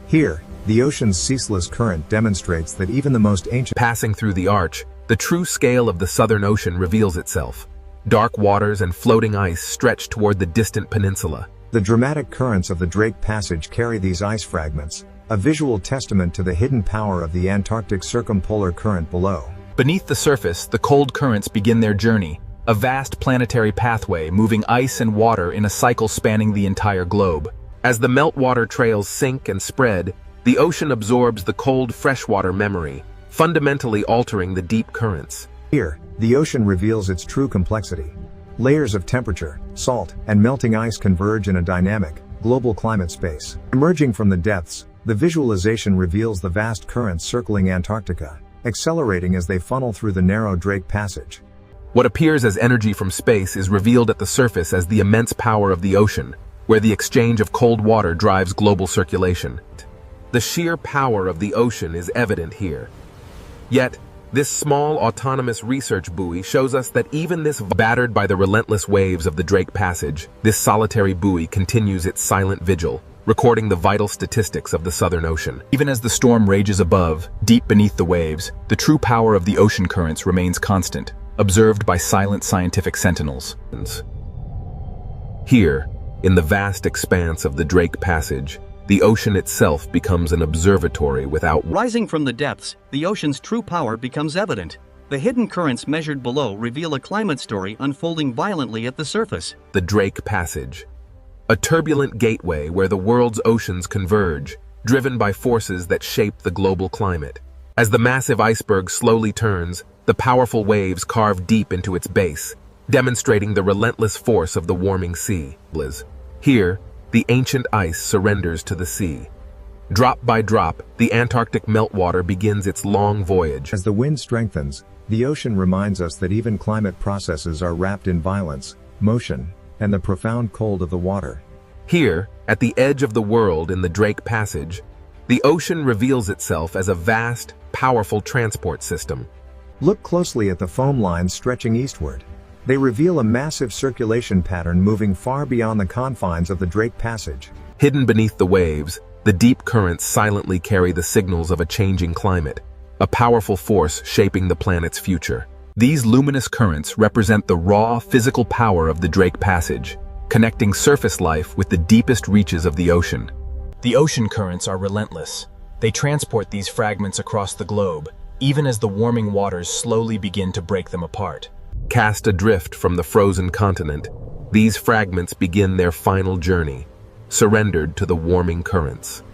Here, the ocean's ceaseless current demonstrates that even the most ancient. Passing through the arch, the true scale of the Southern Ocean reveals itself. Dark waters and floating ice stretch toward the distant peninsula. The dramatic currents of the Drake Passage carry these ice fragments, a visual testament to the hidden power of the Antarctic circumpolar current below. Beneath the surface, the cold currents begin their journey, a vast planetary pathway moving ice and water in a cycle spanning the entire globe. As the meltwater trails sink and spread, the ocean absorbs the cold freshwater memory, fundamentally altering the deep currents. Here, the ocean reveals its true complexity. Layers of temperature, salt, and melting ice converge in a dynamic, global climate space. Emerging from the depths, the visualization reveals the vast currents circling Antarctica, accelerating as they funnel through the narrow Drake Passage. What appears as energy from space is revealed at the surface as the immense power of the ocean, where the exchange of cold water drives global circulation. The sheer power of the ocean is evident here. Yet, this small autonomous research buoy shows us that even this battered by the relentless waves of the Drake Passage, this solitary buoy continues its silent vigil, recording the vital statistics of the Southern Ocean. Even as the storm rages above, deep beneath the waves, the true power of the ocean currents remains constant, observed by silent scientific sentinels. Here, in the vast expanse of the Drake Passage, the ocean itself becomes an observatory without. Rising from the depths, the ocean's true power becomes evident. The hidden currents measured below reveal a climate story unfolding violently at the surface. The Drake Passage, a turbulent gateway where the world's oceans converge, driven by forces that shape the global climate. As the massive iceberg slowly turns, the powerful waves carve deep into its base, demonstrating the relentless force of the warming sea. Here, the ancient ice surrenders to the sea. Drop by drop, the Antarctic meltwater begins its long voyage. As the wind strengthens, the ocean reminds us that even climate processes are wrapped in violence, motion, and the profound cold of the water. Here, at the edge of the world in the Drake Passage, the ocean reveals itself as a vast, powerful transport system. Look closely at the foam lines stretching eastward. They reveal a massive circulation pattern moving far beyond the confines of the Drake Passage. Hidden beneath the waves, the deep currents silently carry the signals of a changing climate, a powerful force shaping the planet's future. These luminous currents represent the raw, physical power of the Drake Passage, connecting surface life with the deepest reaches of the ocean. The ocean currents are relentless. They transport these fragments across the globe, even as the warming waters slowly begin to break them apart. Cast adrift from the frozen continent, these fragments begin their final journey, surrendered to the warming currents.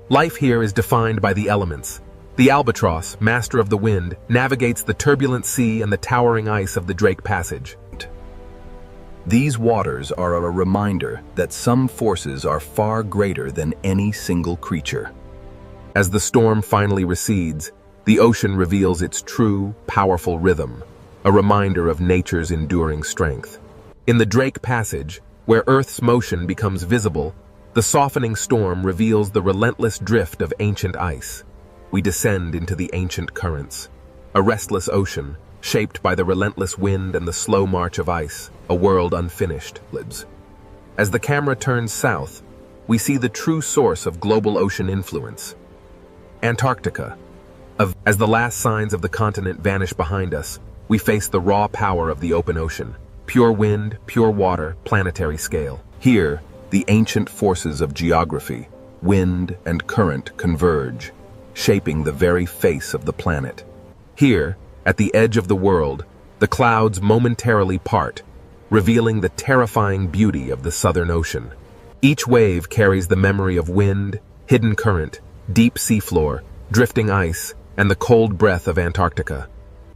Life here is defined by the elements. The albatross, master of the wind, navigates the turbulent sea and the towering ice of the Drake Passage. These waters are a reminder that some forces are far greater than any single creature. As the storm finally recedes, the ocean reveals its true, powerful rhythm, a reminder of nature's enduring strength. In the Drake Passage, where Earth's motion becomes visible, the softening storm reveals the relentless drift of ancient ice. we descend into the ancient currents, a restless ocean shaped by the relentless wind and the slow march of ice, a world unfinished. As the camera turns south, we see the true source of global ocean influence. Antarctica. As the last signs of the continent vanish behind us, we face the raw power of the open ocean. Pure wind, pure water, planetary scale. Here, the ancient forces of geography, wind and current converge, shaping the very face of the planet. Here, at the edge of the world, the clouds momentarily part, revealing the terrifying beauty of the Southern Ocean. Each wave carries the memory of wind, hidden current, deep seafloor, drifting ice, and the cold breath of Antarctica.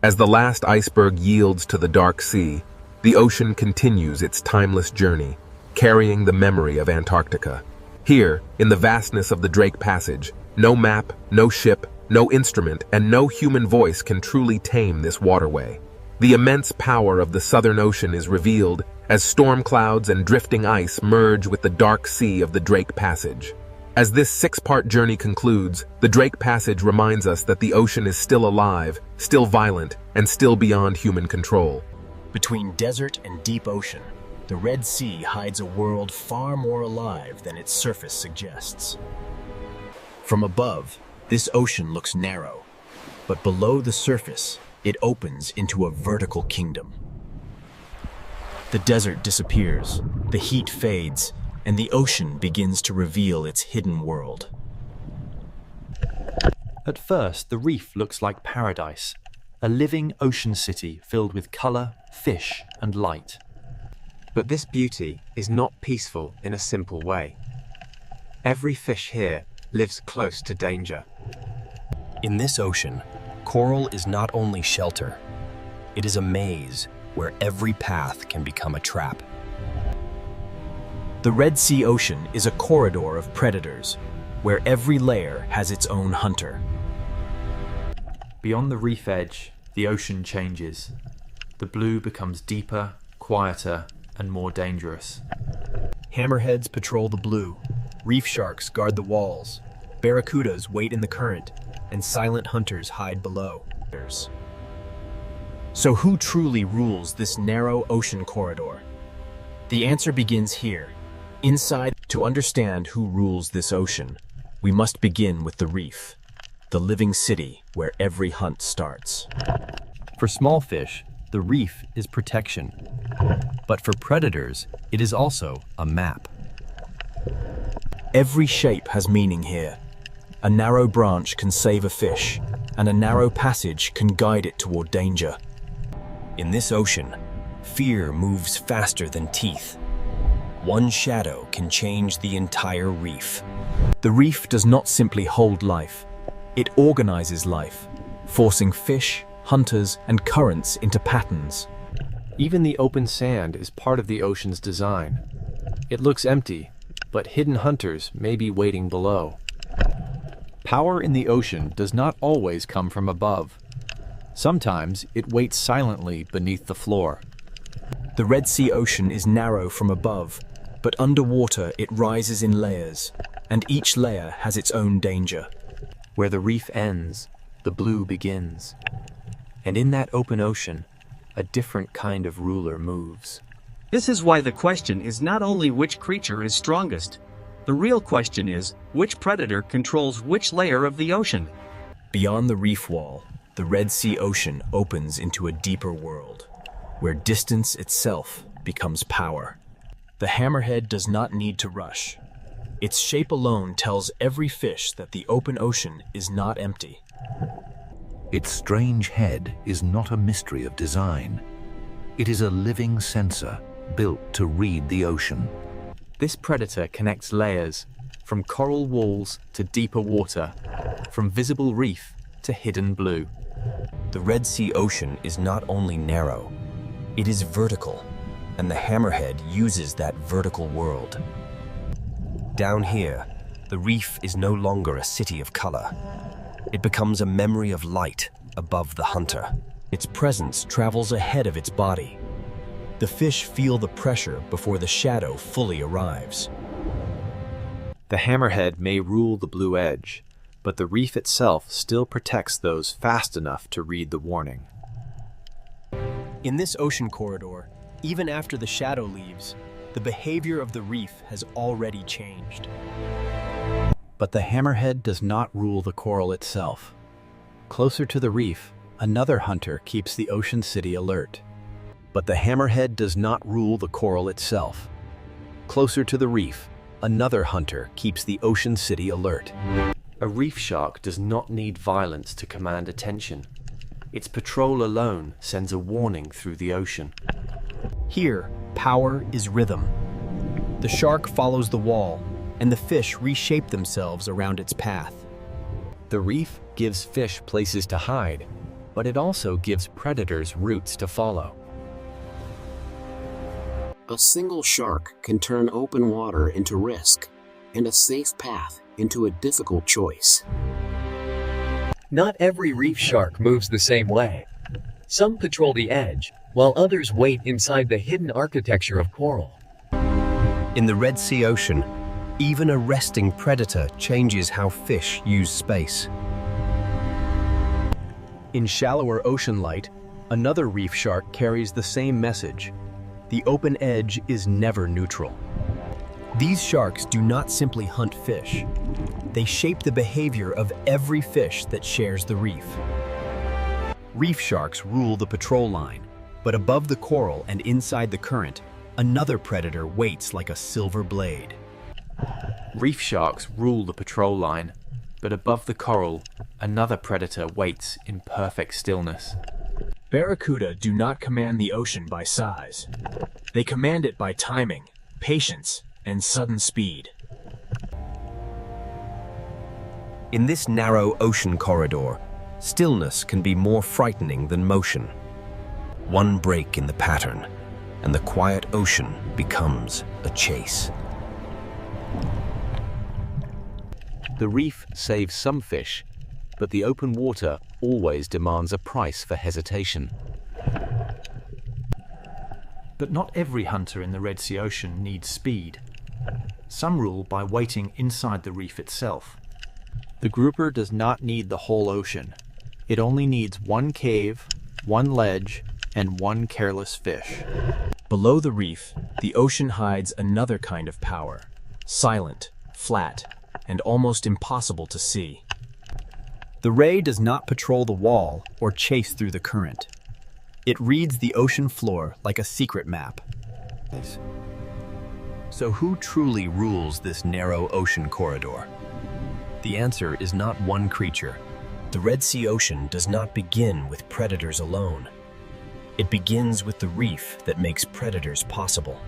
As the last iceberg yields to the dark sea, the ocean continues its timeless journey, carrying the memory of Antarctica. Here, in the vastness of the Drake Passage, no map, no ship, no instrument, and no human voice can truly tame this waterway. The immense power of the Southern Ocean is revealed as storm clouds and drifting ice merge with the dark sea of the Drake Passage. As this six-part journey concludes, the Drake Passage reminds us that the ocean is still alive, still violent, and still beyond human control. Between desert and deep ocean, the Red Sea hides a world far more alive than its surface suggests. From above, this ocean looks narrow, but below the surface, it opens into a vertical kingdom. The desert disappears, the heat fades, and the ocean begins to reveal its hidden world. At first, the reef looks like paradise, a living ocean city filled with color, fish, and light. But this beauty is not peaceful in a simple way. Every fish here lives close to danger. In this ocean, coral is not only shelter, it is a maze where every path can become a trap. The Red Sea Ocean is a corridor of predators, where every layer has its own hunter. Beyond the reef edge, the ocean changes. The blue becomes deeper, quieter, and more dangerous. Hammerheads patrol the blue, reef sharks guard the walls, barracudas wait in the current, and silent hunters hide below. So who truly rules this narrow ocean corridor? The answer begins here. Inside, to understand who rules this ocean, we must begin with the reef, the living city where every hunt starts. For small fish, the reef is protection. But for predators, it is also a map. Every shape has meaning here. A narrow branch can save a fish, and a narrow passage can guide it toward danger. In this ocean, fear moves faster than teeth. One shadow can change the entire reef. The reef does not simply hold life, it organizes life, forcing fish, hunters, and currents into patterns. Even the open sand is part of the ocean's design. It looks empty, but hidden hunters may be waiting below. Power in the ocean does not always come from above. Sometimes it waits silently beneath the floor. The Red Sea Ocean is narrow from above, but underwater it rises in layers, and each layer has its own danger. Where the reef ends, the blue begins. And in that open ocean, a different kind of ruler moves. This is why the question is not only which creature is strongest. The real question is, which predator controls which layer of the ocean? Beyond the reef wall, the Red Sea Ocean opens into a deeper world, where distance itself becomes power. The hammerhead does not need to rush. Its shape alone tells every fish that the open ocean is not empty. Its strange head is not a mystery of design. It is a living sensor built to read the ocean. This predator connects layers, from coral walls to deeper water, from visible reef to hidden blue. The Red Sea Ocean is not only narrow, it is vertical, and the hammerhead uses that vertical world. Down here, the reef is no longer a city of color. It becomes a memory of light above the hunter. Its presence travels ahead of its body. The fish feel the pressure before the shadow fully arrives. The hammerhead may rule the blue edge, but the reef itself still protects those fast enough to read the warning. In this ocean corridor, even after the shadow leaves, the behavior of the reef has already changed. But the hammerhead does not rule the coral itself. Closer to the reef, another hunter keeps the ocean city alert. But the hammerhead does not rule the coral itself. Closer to the reef, another hunter keeps the ocean city alert. A reef shark does not need violence to command attention. Its patrol alone sends a warning through the ocean. Here, power is rhythm. The shark follows the wall, and the fish reshape themselves around its path. The reef gives fish places to hide, but it also gives predators routes to follow. A single shark can turn open water into risk, and a safe path into a difficult choice. Not every reef shark moves the same way. Some patrol the edge, while others wait inside the hidden architecture of coral. In the Red Sea Ocean, even a resting predator changes how fish use space. In shallower ocean light, another reef shark carries the same message. The open edge is never neutral. These sharks do not simply hunt fish. They shape the behavior of every fish that shares the reef. Reef sharks rule the patrol line, but above the coral and inside the current, another predator waits like a silver blade. Reef sharks rule the patrol line, but above the coral, another predator waits in perfect stillness. Barracuda do not command the ocean by size. They command it by timing, patience, and sudden speed. In this narrow ocean corridor, stillness can be more frightening than motion. One break in the pattern, and the quiet ocean becomes a chase. The reef saves some fish, but the open water always demands a price for hesitation. But not every hunter in the Red Sea Ocean needs speed. Some rule by waiting inside the reef itself. The grouper does not need the whole ocean. It only needs one cave, one ledge, and one careless fish. Below the reef, the ocean hides another kind of power, silent, flat, and almost impossible to see. The ray does not patrol the wall or chase through the current. It reads the ocean floor like a secret map. So who truly rules this narrow ocean corridor? The answer is not one creature. The Red Sea Ocean does not begin with predators alone. It begins with the reef that makes predators possible.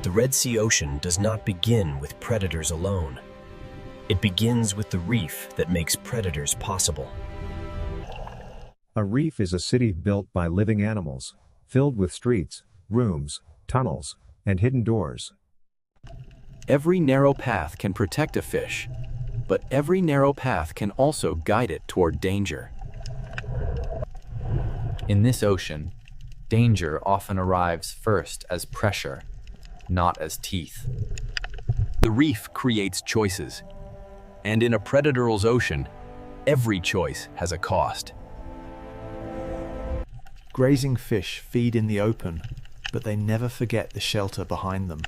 The Red Sea Ocean does not begin with predators alone. It begins with the reef that makes predators possible. A reef is a city built by living animals, filled with streets, rooms, tunnels, and hidden doors. Every narrow path can protect a fish, but every narrow path can also guide it toward danger. In this ocean, danger often arrives first as pressure, not as teeth. The reef creates choices, and in a predator's ocean, every choice has a cost. Grazing fish feed in the open, but they never forget the shelter behind them.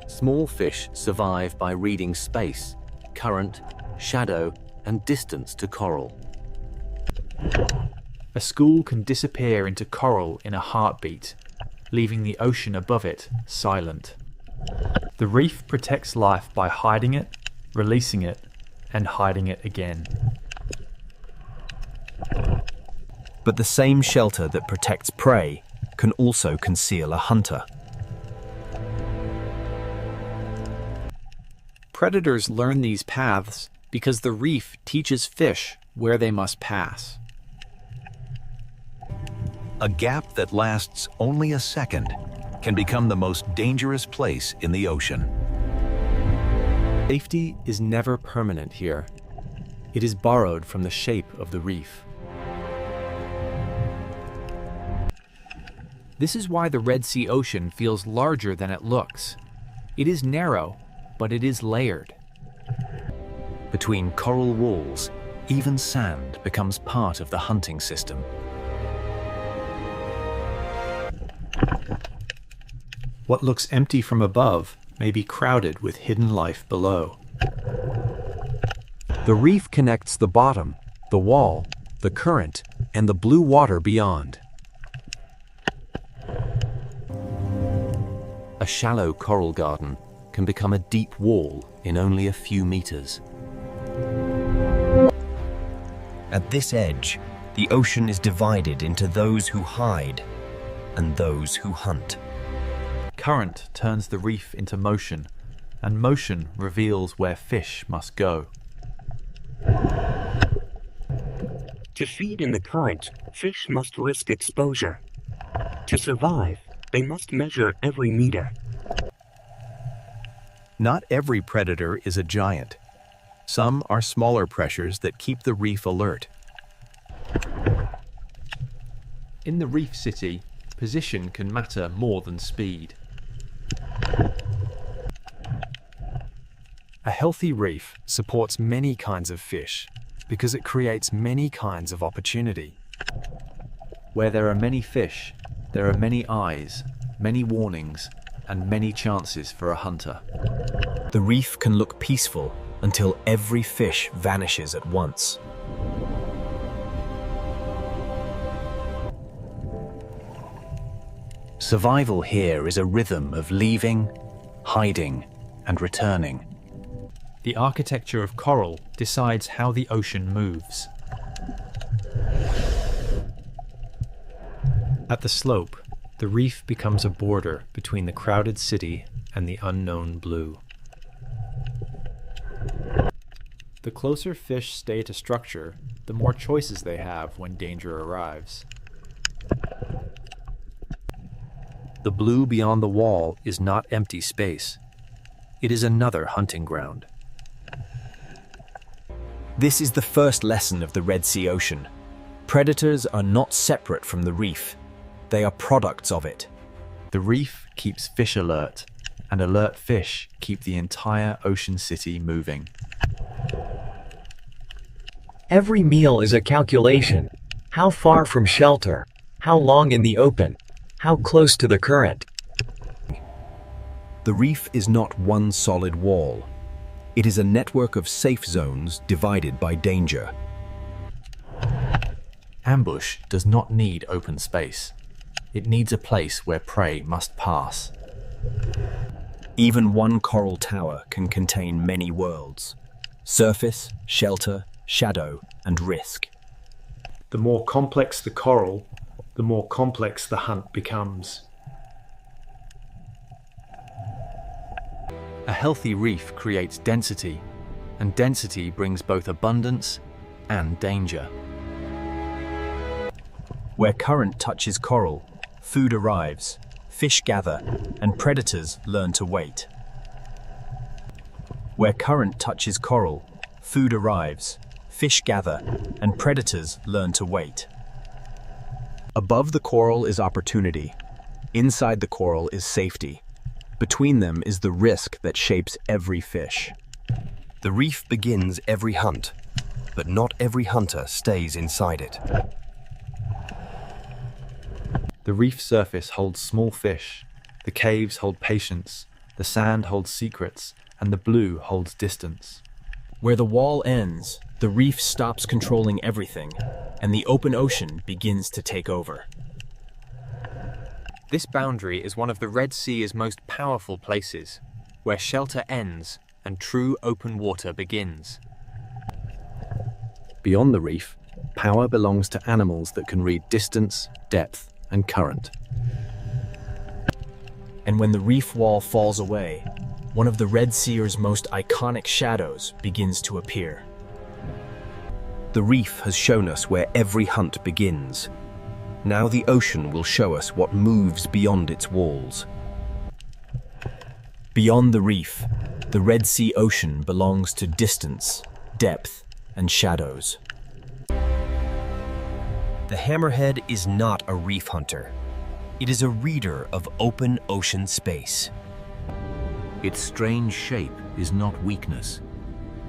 Small fish survive by reading space, current, shadow, and distance to coral. A school can disappear into coral in a heartbeat, leaving the ocean above it silent. The reef protects life by hiding it, releasing it, and hiding it again. But the same shelter that protects prey can also conceal a hunter. Predators learn these paths because the reef teaches fish where they must pass. A gap that lasts only a second can become the most dangerous place in the ocean. Safety is never permanent here. It is borrowed from the shape of the reef. This is why the Red Sea Ocean feels larger than it looks. It is narrow, but it is layered. Between coral walls, even sand becomes part of the hunting system. What looks empty from above may be crowded with hidden life below. The reef connects the bottom, the wall, the current, and the blue water beyond. A shallow coral garden can become a deep wall in only a few meters. At this edge, the ocean is divided into those who hide and those who hunt. Current turns the reef into motion, and motion reveals where fish must go. To feed in the current, fish must risk exposure. To survive, they must measure every meter. Not every predator is a giant. Some are smaller pressures that keep the reef alert. In the reef city, position can matter more than speed. A healthy reef supports many kinds of fish because it creates many kinds of opportunity. Where there are many fish, there are many eyes, many warnings, and many chances for a hunter. The reef can look peaceful until every fish vanishes at once. Survival here is a rhythm of leaving, hiding, and returning. The architecture of coral decides how the ocean moves. At the slope, the reef becomes a border between the crowded city and the unknown blue. The closer fish stay to structure, the more choices they have when danger arrives. The blue beyond the wall is not empty space. It is another hunting ground. This is the first lesson of the Red Sea Ocean. Predators are not separate from the reef. They are products of it. The reef keeps fish alert, and alert fish keep the entire ocean city moving. Every meal is a calculation. How far from shelter? How long in the open? How close to the current? The reef is not one solid wall. It is a network of safe zones divided by danger. Ambush does not need open space. It needs a place where prey must pass. Even one coral tower can contain many worlds: surface, shelter, shadow, and risk. The more complex the coral, the more complex the hunt becomes. A healthy reef creates density, and density brings both abundance and danger. Where current touches coral, food arrives, fish gather, and predators learn to wait. Where current touches coral, food arrives, fish gather, and predators learn to wait. Above the coral is opportunity. Inside the coral is safety. Between them is the risk that shapes every fish. The reef begins every hunt, but not every hunter stays inside it. The reef surface holds small fish, the caves hold patience, the sand holds secrets, and the blue holds distance. Where the wall ends, the reef stops controlling everything, and the open ocean begins to take over. This boundary is one of the Red Sea's most powerful places, where shelter ends and true open water begins. Beyond the reef, power belongs to animals that can read distance, depth, and current. And when the reef wall falls away, one of the Red Sea's most iconic shadows begins to appear. The reef has shown us where every hunt begins. Now the ocean will show us what moves beyond its walls. Beyond the reef, the Red Sea Ocean belongs to distance, depth, and shadows. The hammerhead is not a reef hunter. It is a reader of open ocean space. Its strange shape is not weakness.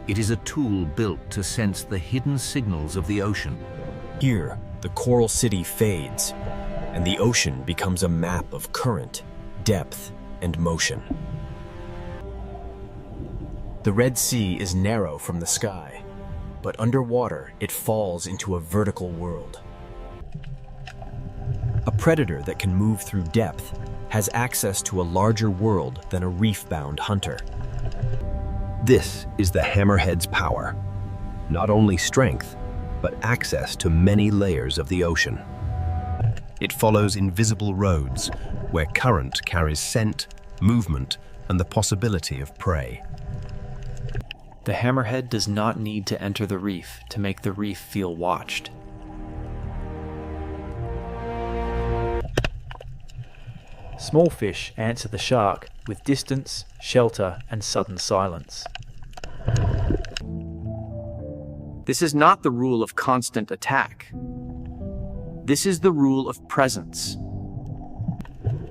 It is a tool built to sense the hidden signals of the ocean. Here, the coral city fades, and the ocean becomes a map of current, depth, and motion. The Red Sea is narrow from the sky, but underwater it falls into a vertical world. A predator that can move through depth has access to a larger world than a reef-bound hunter. This is the hammerhead's power. Not only strength, but access to many layers of the ocean. It follows invisible roads where current carries scent, movement, and the possibility of prey. The hammerhead does not need to enter the reef to make the reef feel watched. Small fish answer the shark with distance, shelter, and sudden silence. This is not the rule of constant attack. This is the rule of presence.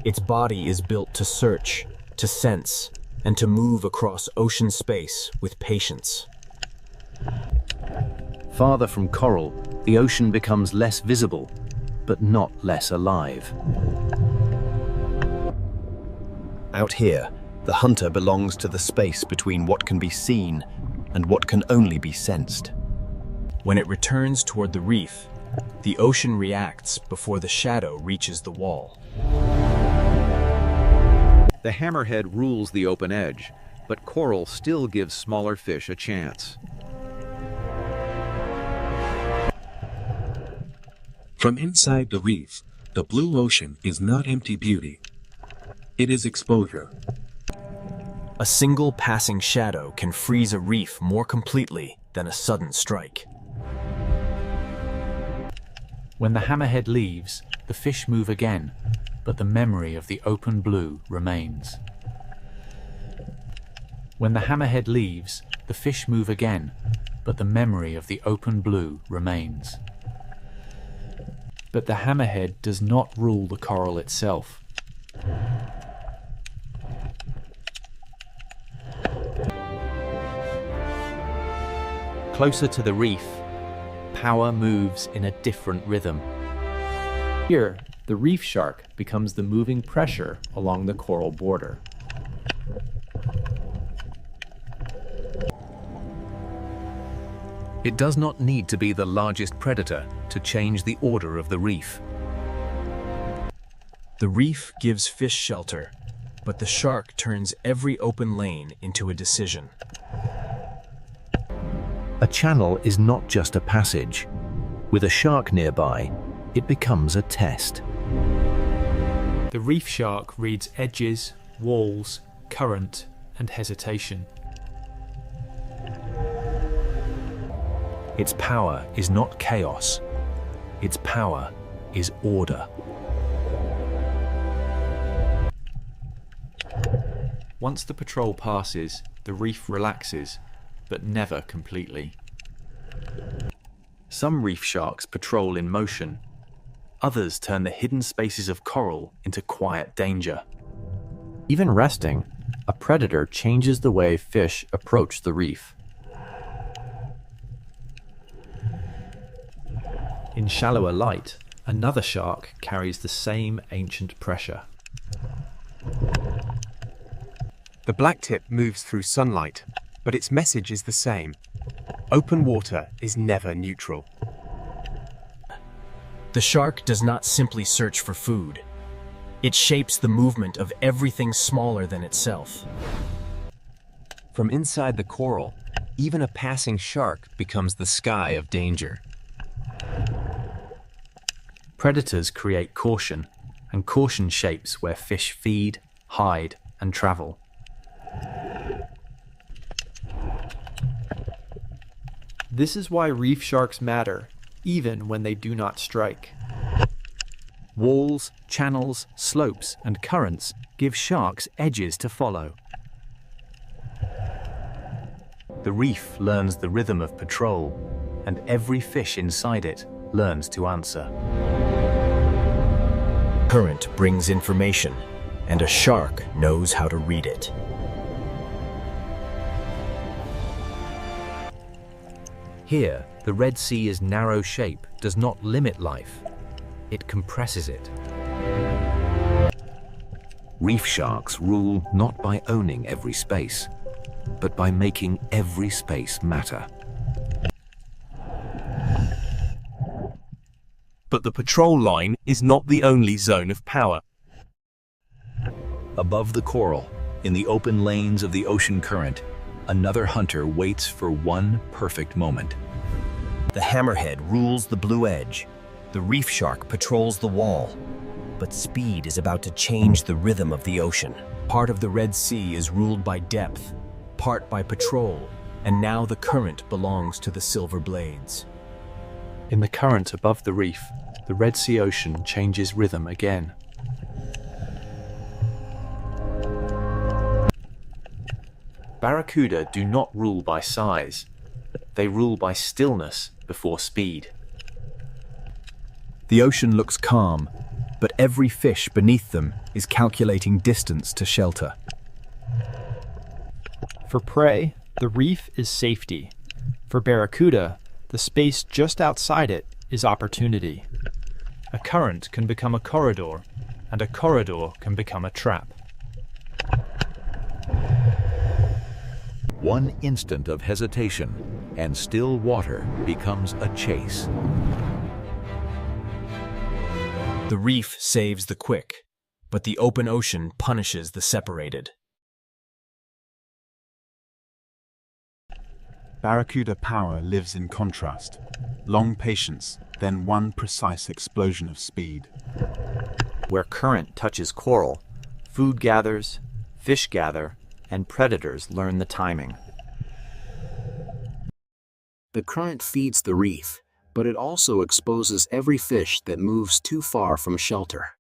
Its body is built to search, to sense, and to move across ocean space with patience. Farther from coral, the ocean becomes less visible, but not less alive. Out here, the hunter belongs to the space between what can be seen and what can only be sensed. When it returns toward the reef, the ocean reacts before the shadow reaches the wall. The hammerhead rules the open edge, but coral still gives smaller fish a chance. From inside the reef, the blue ocean is not empty beauty. It is exposure. A single passing shadow can freeze a reef more completely than a sudden strike. When the hammerhead leaves, the fish move again, but the memory of the open blue remains. When the hammerhead leaves, the fish move again, but the memory of the open blue remains. But the hammerhead does not rule the coral itself. Closer to the reef, power moves in a different rhythm. Here, the reef shark becomes the moving pressure along the coral border. It does not need to be the largest predator to change the order of the reef. The reef gives fish shelter, but the shark turns every open lane into a decision. A channel is not just a passage. With a shark nearby, it becomes a test. The reef shark reads edges, walls, current, and hesitation. Its power is not chaos. Its power is order. Once the patrol passes, the reef relaxes, but never completely. Some reef sharks patrol in motion. Others turn the hidden spaces of coral into quiet danger. Even resting, a predator changes the way fish approach the reef. In shallower light, another shark carries the same ancient pressure. The blacktip moves through sunlight, but its message is the same. Open water is never neutral. The shark does not simply search for food. It shapes the movement of everything smaller than itself. From inside the coral, even a passing shark becomes the sky of danger. Predators create caution, and caution shapes where fish feed, hide, and travel. This is why reef sharks matter, even when they do not strike. Walls, channels, slopes, and currents give sharks edges to follow. The reef learns the rhythm of patrol, and every fish inside it learns to answer. Current brings information, and a shark knows how to read it. Here, the Red Sea's narrow shape does not limit life, it compresses it. Reef sharks rule not by owning every space, but by making every space matter. But the patrol line is not the only zone of power. Above the coral, in the open lanes of the ocean current, another hunter waits for one perfect moment. The hammerhead rules the blue edge. The reef shark patrols the wall. But speed is about to change the rhythm of the ocean. Part of the Red Sea is ruled by depth, part by patrol, and now the current belongs to the silver blades. In the current above the reef, the Red Sea Ocean changes rhythm again. Barracuda do not rule by size. They rule by stillness before speed. The ocean looks calm, but every fish beneath them is calculating distance to shelter. For prey, the reef is safety. For barracuda, the space just outside it is opportunity. A current can become a corridor, and a corridor can become a trap. One instant of hesitation, and still water becomes a chase. The reef saves the quick, but the open ocean punishes the separated. Barracuda power lives in contrast. Long patience, then one precise explosion of speed. Where current touches coral, food gathers, fish gather, and predators learn the timing. The current feeds the reef, but it also exposes every fish that moves too far from shelter.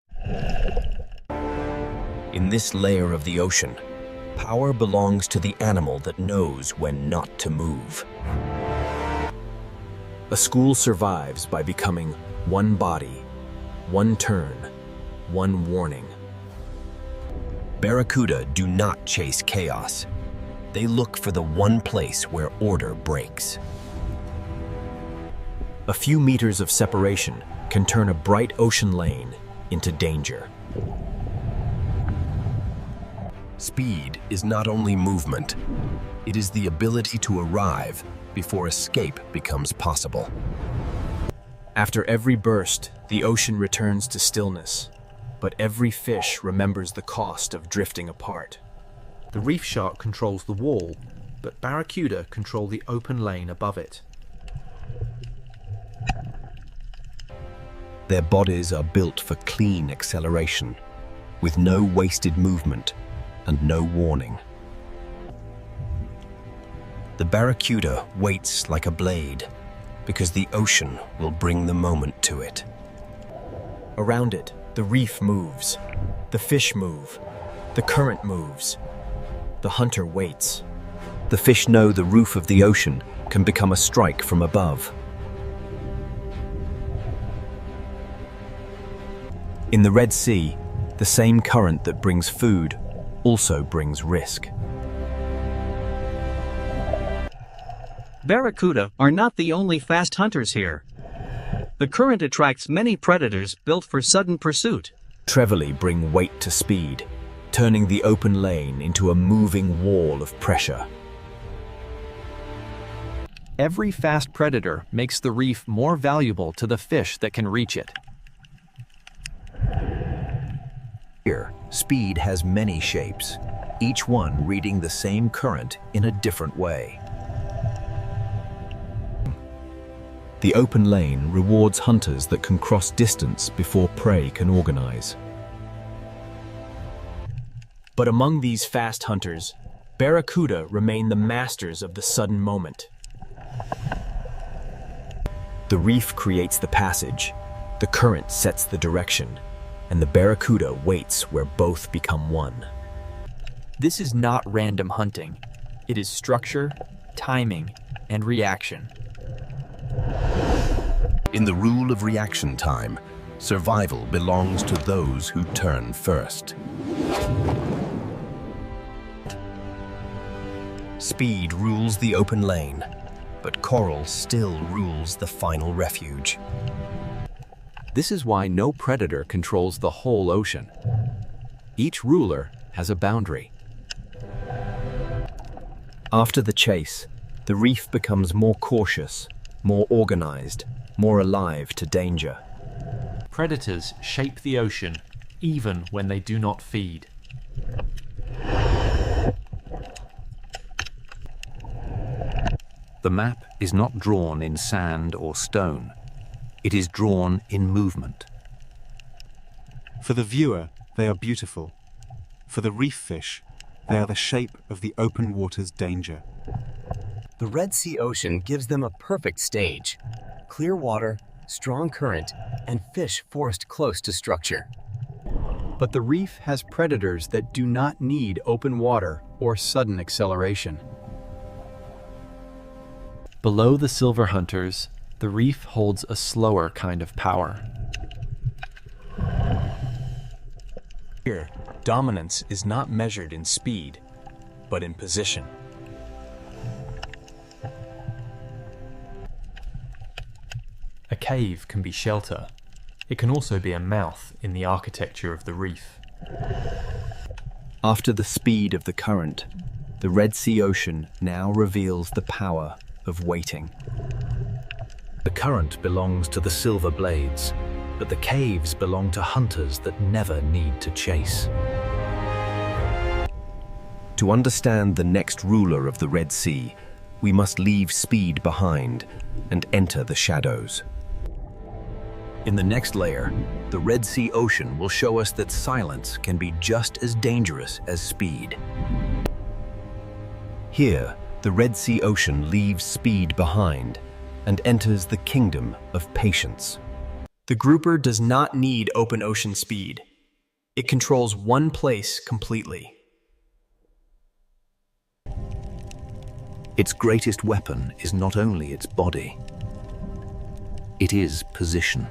In this layer of the ocean, power belongs to the animal that knows when not to move. A school survives by becoming one body, one turn, one warning. Barracuda do not chase chaos. They look for the one place where order breaks. A few meters of separation can turn a bright ocean lane into danger. Speed is not only movement, it is the ability to arrive before escape becomes possible. After every burst, the ocean returns to stillness, but every fish remembers the cost of drifting apart. The reef shark controls the wall, but barracuda control the open lane above it. Their bodies are built for clean acceleration, with no wasted movement and no warning. The barracuda waits like a blade, because the ocean will bring the moment to it. Around it, the reef moves, the fish move, the current moves. The hunter waits. The fish know the roof of the ocean can become a strike from above. In the Red Sea, the same current that brings food also brings risk. Barracuda are not the only fast hunters here. The current attracts many predators built for sudden pursuit. Trevally bring weight to speed, turning the open lane into a moving wall of pressure. Every fast predator makes the reef more valuable to the fish that can reach it. Here, speed has many shapes, each one reading the same current in a different way. The open lane rewards hunters that can cross distance before prey can organize. But among these fast hunters, barracuda remain the masters of the sudden moment. The reef creates the passage, the current sets the direction, and the barracuda waits where both become one. This is not random hunting. It is structure, timing, and reaction. In the rule of reaction time, survival belongs to those who turn first. Speed rules the open lane. but coral still rules the final refuge. This is why no predator controls the whole ocean. Each ruler has a boundary. After the chase, the reef becomes more cautious, more organized, more alive to danger. Predators shape the ocean even when they do not feed. The map is not drawn in sand or stone. It is drawn in movement. For the viewer, they are beautiful. For the reef fish, they are the shape of the open water's danger. The Red Sea Ocean gives them a perfect stage. Clear water, strong current, and fish forced close to structure. But the reef has predators that do not need open water or sudden acceleration. Below the silver hunters, the reef holds a slower kind of power. Here, dominance is not measured in speed, but in position. A cave can be shelter. It can also be a mouth in the architecture of the reef. After the speed of the current, the Red Sea Ocean now reveals the power of waiting. The current belongs to the silver blades, but the caves belong to hunters that never need to chase. To understand the next ruler of the Red Sea, we must leave speed behind and enter the shadows. In the next layer, the Red Sea Ocean will show us that silence can be just as dangerous as speed. Here, the Red Sea Ocean leaves speed behind and enters the kingdom of patience. The grouper does not need open ocean speed. It controls one place completely. Its greatest weapon is not only its body, it is position.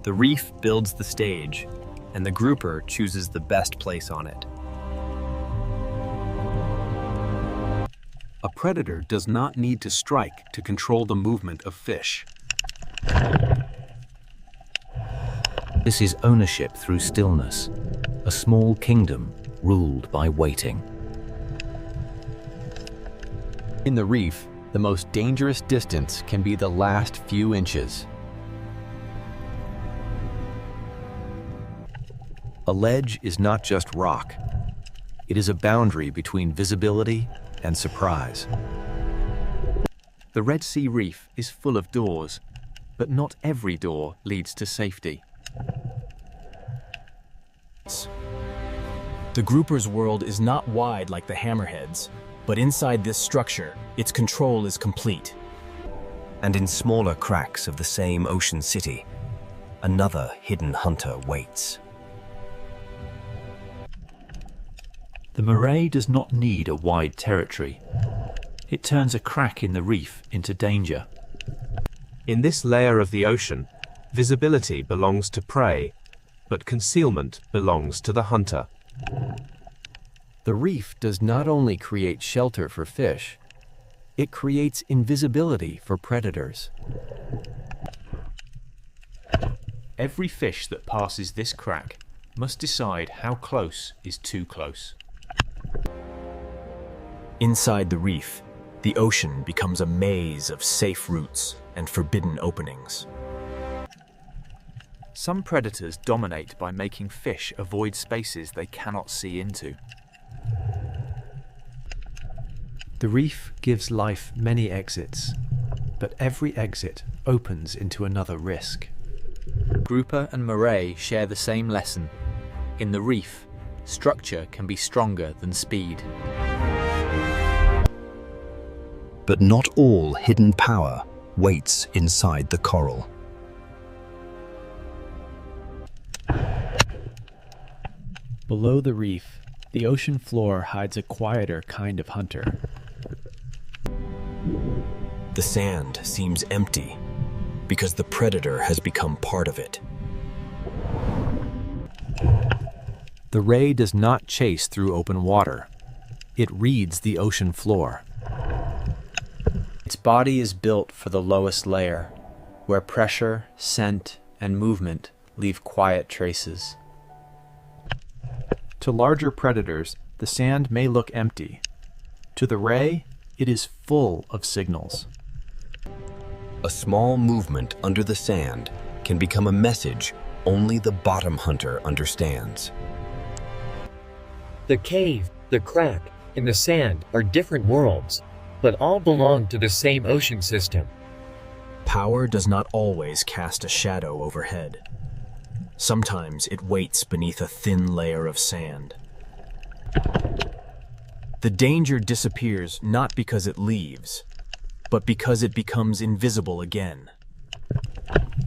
The reef builds the stage, and the grouper chooses the best place on it. A predator does not need to strike to control the movement of fish. This is ownership through stillness, a small kingdom ruled by waiting. In the reef, the most dangerous distance can be the last few inches. A ledge is not just rock. It is a boundary between visibility and surprise. The Red Sea Reef is full of doors, but not every door leads to safety. The grouper's world is not wide like the hammerheads, but inside this structure, its control is complete. And in smaller cracks of the same ocean city, another hidden hunter waits. The moray does not need a wide territory. It turns a crack in the reef into danger. In this layer of the ocean, visibility belongs to prey, but concealment belongs to the hunter. The reef does not only create shelter for fish, it creates invisibility for predators. Every fish that passes this crack must decide how close is too close. Inside the reef, the ocean becomes a maze of safe routes and forbidden openings. Some predators dominate by making fish avoid spaces they cannot see into. The reef gives life many exits, but every exit opens into another risk. Grouper and moray share the same lesson. In the reef, structure can be stronger than speed. But not all hidden power waits inside the coral. Below the reef, the ocean floor hides a quieter kind of hunter. The sand seems empty because the predator has become part of it. The ray does not chase through open water. It reads the ocean floor. Its body is built for the lowest layer, where pressure, scent, and movement leave quiet traces. To larger predators, the sand may look empty. To the ray, it is full of signals. A small movement under the sand can become a message only the bottom hunter understands. The cave, the crack, and the sand are different worlds, but all belong to the same ocean system. Power does not always cast a shadow overhead. Sometimes it waits beneath a thin layer of sand. The danger disappears not because it leaves, but because it becomes invisible again.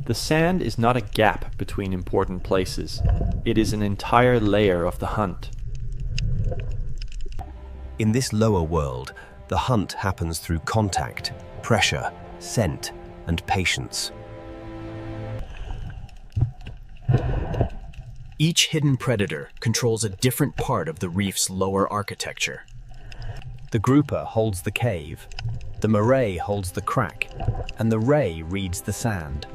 The sand is not a gap between important places. It is an entire layer of the hunt. In this lower world, the hunt happens through contact, pressure, scent, and patience. Each hidden predator controls a different part of the reef's lower architecture. The grouper holds the cave, the moray holds the crack, and the ray reads the sand.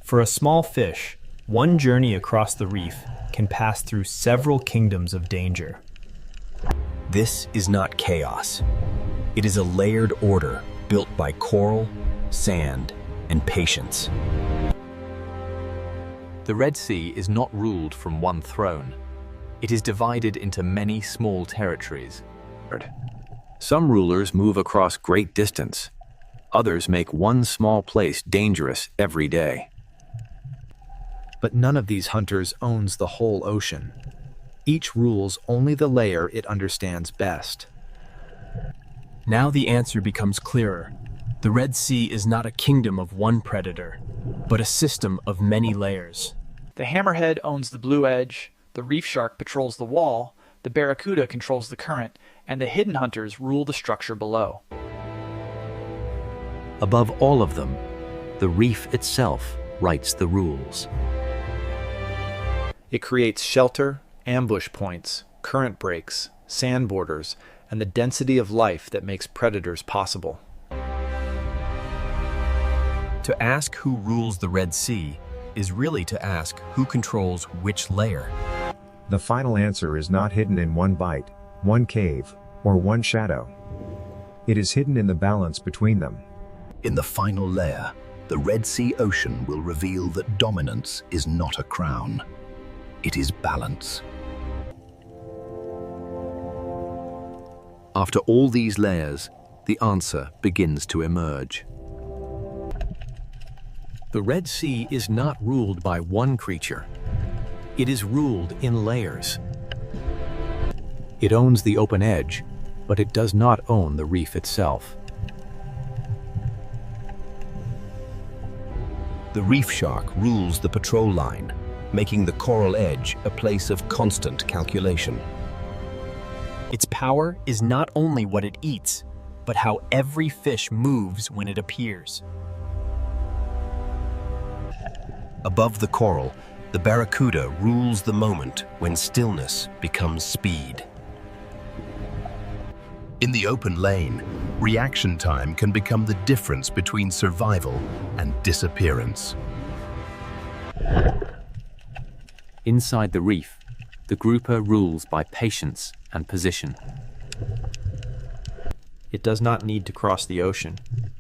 For a small fish, one journey across the reef can pass through several kingdoms of danger. This is not chaos. It is a layered order built by coral, sand, and patience. The Red Sea is not ruled from one throne. It is divided into many small territories. Some rulers move across great distance. Others make one small place dangerous every day. But none of these hunters owns the whole ocean. Each rules only the layer it understands best. Now the answer becomes clearer. The Red Sea is not a kingdom of one predator, but a system of many layers. The hammerhead owns the blue edge, the reef shark patrols the wall, the barracuda controls the current, and the hidden hunters rule the structure below. Above all of them, the reef itself writes the rules. It creates shelter, ambush points, current breaks, sand borders, and the density of life that makes predators possible. To ask who rules the Red Sea is really to ask who controls which layer. The final answer is not hidden in one bite, one cave, or one shadow. It is hidden in the balance between them. In the final layer, the Red Sea Ocean will reveal that dominance is not a crown. It is balance. After all these layers, the answer begins to emerge. The Red Sea is not ruled by one creature. It is ruled in layers. It owns the open edge, but it does not own the reef itself. The reef shark rules the patrol line, making the coral edge a place of constant calculation. Its power is not only what it eats, but how every fish moves when it appears. Above the coral, the barracuda rules the moment when stillness becomes speed. In the open lane, reaction time can become the difference between survival and disappearance. Inside the reef, the grouper rules by patience and position. It does not need to cross the ocean.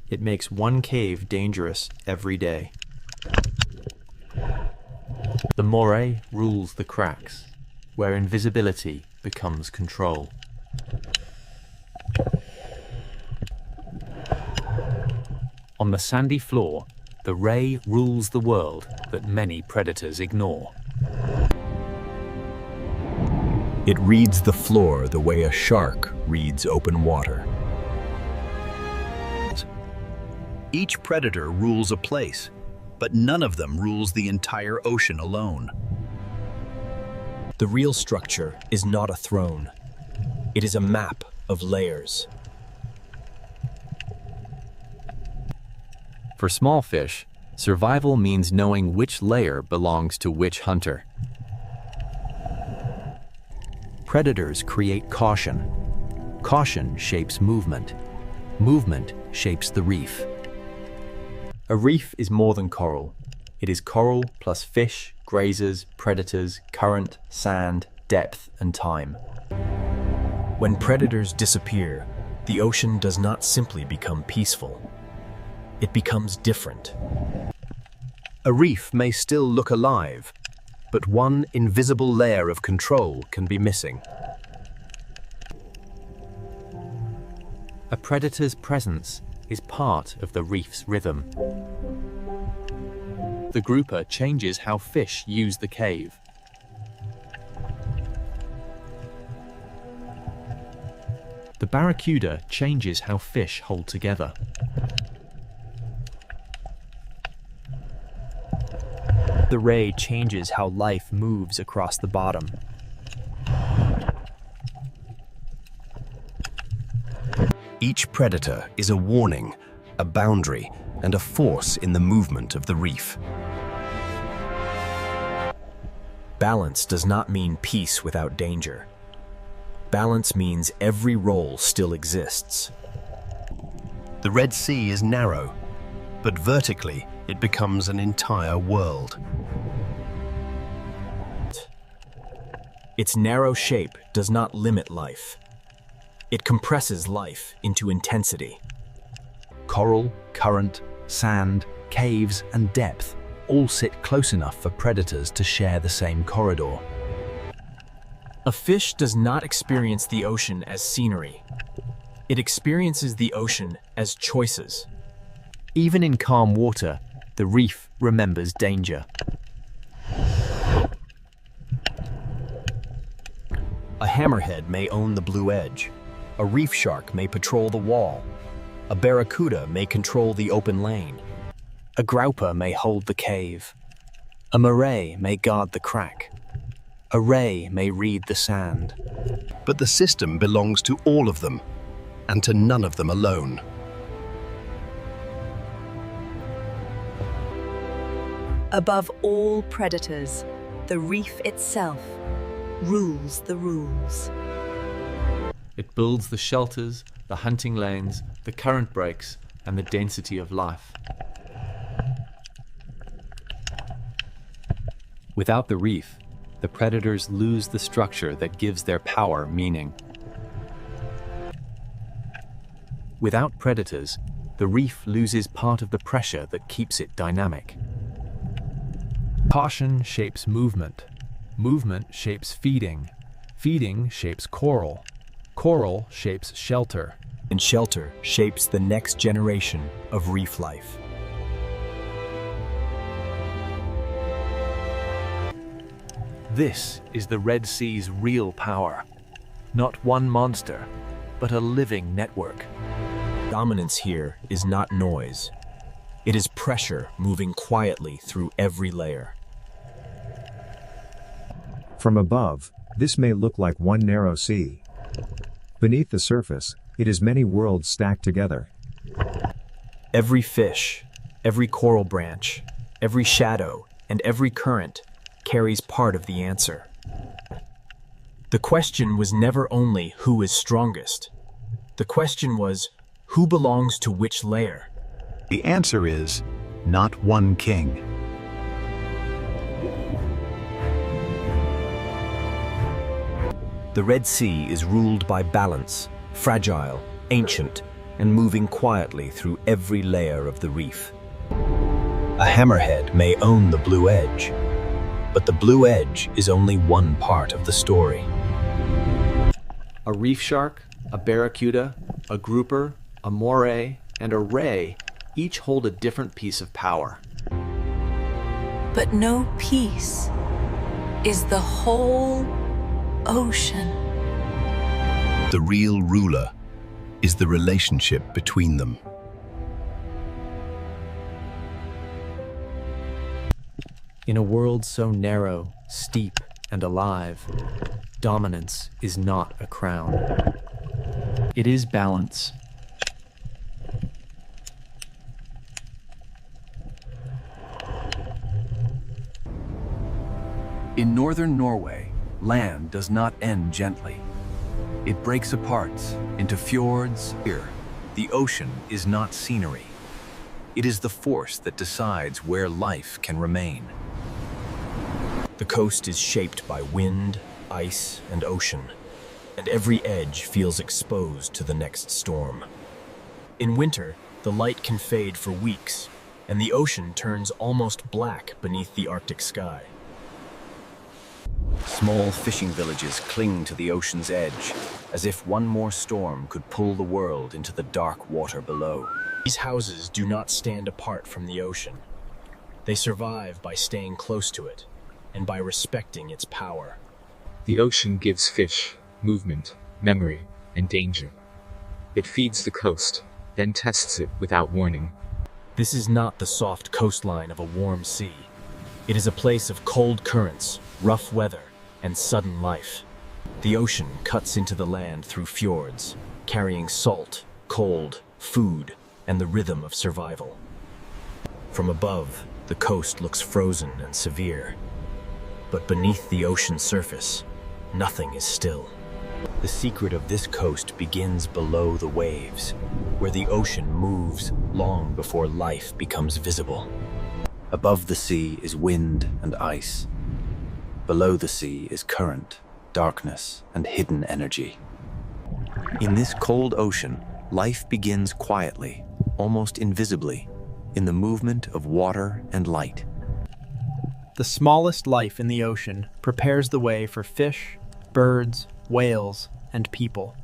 It makes one cave dangerous every day. The moray rules the cracks, where invisibility becomes control. On the sandy floor, the ray rules the world that many predators ignore. It reads the floor the way a shark reads open water. Each predator rules a place, but none of them rules the entire ocean alone. The real structure is not a throne. It is a map of layers. For small fish, survival means knowing which layer belongs to which hunter. Predators create caution. Caution shapes movement. Movement shapes the reef. A reef is more than coral. It is coral plus fish, grazers, predators, current, sand, depth, and time. When predators disappear, the ocean does not simply become peaceful. It becomes different. A reef may still look alive, but one invisible layer of control can be missing. A predator's presence is part of the reef's rhythm. The grouper changes how fish use the cave. The barracuda changes how fish hold together. The ray changes how life moves across the bottom. Each predator is a warning, a boundary, and a force in the movement of the reef. Balance does not mean peace without danger. Balance means every role still exists. The Red Sea is narrow, but vertically it becomes an entire world. Its narrow shape does not limit life. It compresses life into intensity. Coral, current, sand, caves, and depth all sit close enough for predators to share the same corridor. A fish does not experience the ocean as scenery. It experiences the ocean as choices. Even in calm water, the reef remembers danger. A hammerhead may own the blue edge. A reef shark may patrol the wall. A barracuda may control the open lane. A grouper may hold the cave. A moray may guard the crack. A ray may read the sand. But the system belongs to all of them, and to none of them alone. Above all predators, the reef itself rules the rules. It builds the shelters, the hunting lanes, the current breaks, and the density of life. Without the reef, the predators lose the structure that gives their power meaning. Without predators, the reef loses part of the pressure that keeps it dynamic. Caution shapes movement. Movement shapes feeding. Feeding shapes coral. Coral shapes shelter. And shelter shapes the next generation of reef life. This is the Red Sea's real power. Not one monster, but a living network. Dominance here is not noise. It is pressure moving quietly through every layer. From above, this may look like one narrow sea. Beneath the surface, it is many worlds stacked together. Every fish, every coral branch, every shadow, and every current carries part of the answer. The question was never only who is strongest. The question was, who belongs to which layer? The answer is, not one king. The Red Sea is ruled by balance, fragile, ancient, and moving quietly through every layer of the reef. A hammerhead may own the blue edge, but the blue edge is only one part of the story. A reef shark, a barracuda, a grouper, a moray, and a ray each hold a different piece of power. But no piece is the whole ocean. The real ruler is the relationship between them. In a world so narrow, steep, and alive, dominance is not a crown. It is balance. In northern Norway, land does not end gently. It breaks apart into fjords. Here, the ocean is not scenery. It is the force that decides where life can remain. The coast is shaped by wind, ice, and ocean, and every edge feels exposed to the next storm. In winter, the light can fade for weeks, and the ocean turns almost black beneath the Arctic sky. Small fishing villages cling to the ocean's edge, as if one more storm could pull the world into the dark water below. These houses do not stand apart from the ocean. They survive by staying close to it, and by respecting its power. The ocean gives fish movement, memory, and danger. It feeds the coast, then tests it without warning. This is not the soft coastline of a warm sea. It is a place of cold currents, rough weather, and sudden life. The ocean cuts into the land through fjords, carrying salt, cold, food, and the rhythm of survival. From above, the coast looks frozen and severe. But beneath the ocean surface, nothing is still. The secret of this coast begins below the waves, where the ocean moves long before life becomes visible. Above the sea is wind and ice. Below the sea is current, darkness, and hidden energy. In this cold ocean, life begins quietly, almost invisibly, in the movement of water and light. The smallest life in the ocean prepares the way for fish, birds, whales, and people.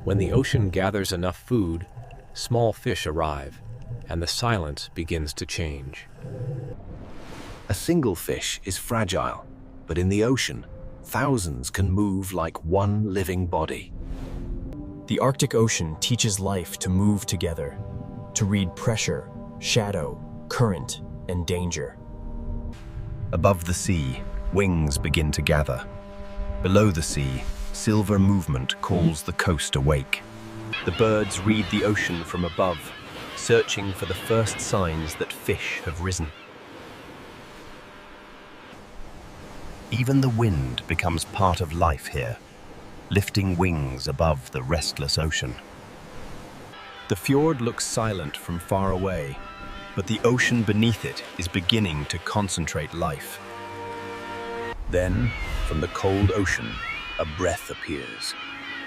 When the ocean gathers enough food, small fish arrive, and the silence begins to change. A single fish is fragile, but in the ocean, thousands can move like one living body. The Arctic Ocean teaches life to move together, to read pressure, shadow, current, and danger. Above the sea, wings begin to gather. Below the sea, silver movement calls the coast awake. The birds read the ocean from above, searching for the first signs that fish have risen. Even the wind becomes part of life here, lifting wings above the restless ocean. The fjord looks silent from far away, but the ocean beneath it is beginning to concentrate life. Then, from the cold ocean, a breath appears,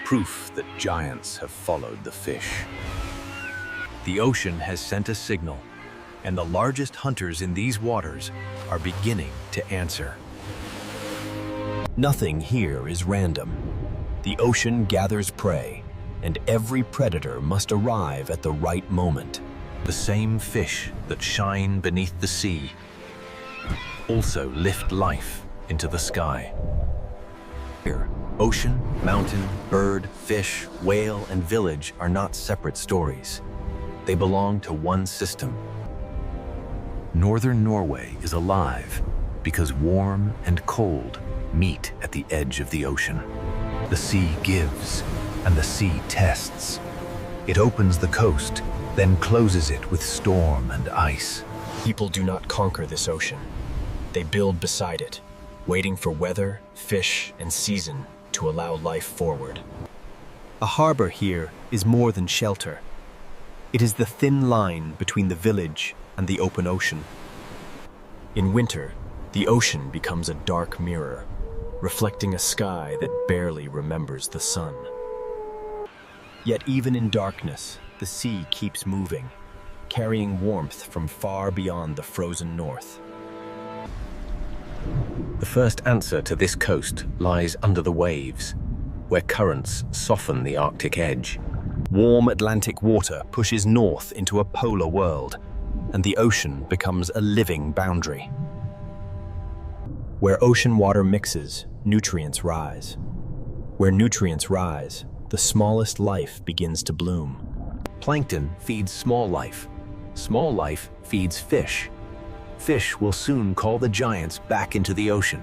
proof that giants have followed the fish. The ocean has sent a signal, and the largest hunters in these waters are beginning to answer. Nothing here is random. The ocean gathers prey, and every predator must arrive at the right moment. The same fish that shine beneath the sea also lift life into the sky. Here, ocean, mountain, bird, fish, whale, and village are not separate stories. They belong to one system. Northern Norway is alive because warm and cold meet at the edge of the ocean. The sea gives, and the sea tests. It opens the coast, then closes it with storm and ice. People do not conquer this ocean. They build beside it, waiting for weather, fish, and season to allow life forward. A harbor here is more than shelter. It is the thin line between the village and the open ocean. In winter, the ocean becomes a dark mirror, reflecting a sky that barely remembers the sun. Yet even in darkness, the sea keeps moving, carrying warmth from far beyond the frozen north. The first answer to this coast lies under the waves, where currents soften the Arctic edge. Warm Atlantic water pushes north into a polar world, and the ocean becomes a living boundary. Where ocean water mixes, nutrients rise. Where nutrients rise, the smallest life begins to bloom. Plankton feeds small life. Small life feeds fish. Fish will soon call the giants back into the ocean.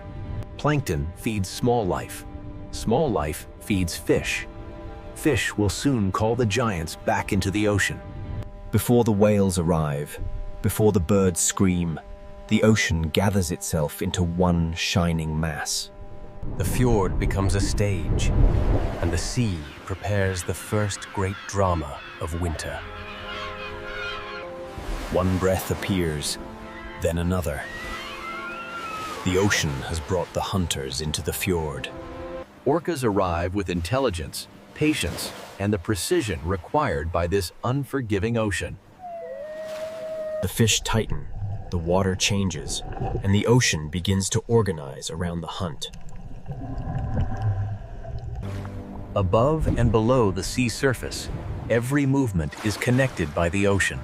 Plankton feeds small life. Small life feeds fish. Fish will soon call the giants back into the ocean. Before the whales arrive, before the birds scream, the ocean gathers itself into one shining mass. The fjord becomes a stage, and the sea prepares the first great drama of winter. One breath appears, then another. The ocean has brought the hunters into the fjord. Orcas arrive with intelligence, patience, and the precision required by this unforgiving ocean. The fish tighten, the water changes, and the ocean begins to organize around the hunt. Above and below the sea surface, every movement is connected by the ocean.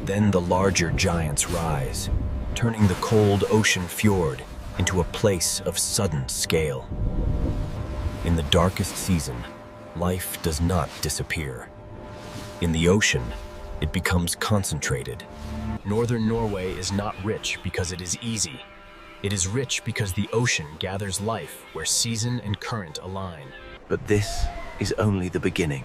Then the larger giants rise, turning the cold ocean fjord into a place of sudden scale. In the darkest season, life does not disappear. In the ocean, it becomes concentrated. Northern Norway is not rich because it is easy. It is rich because the ocean gathers life where season and current align. But this is only the beginning.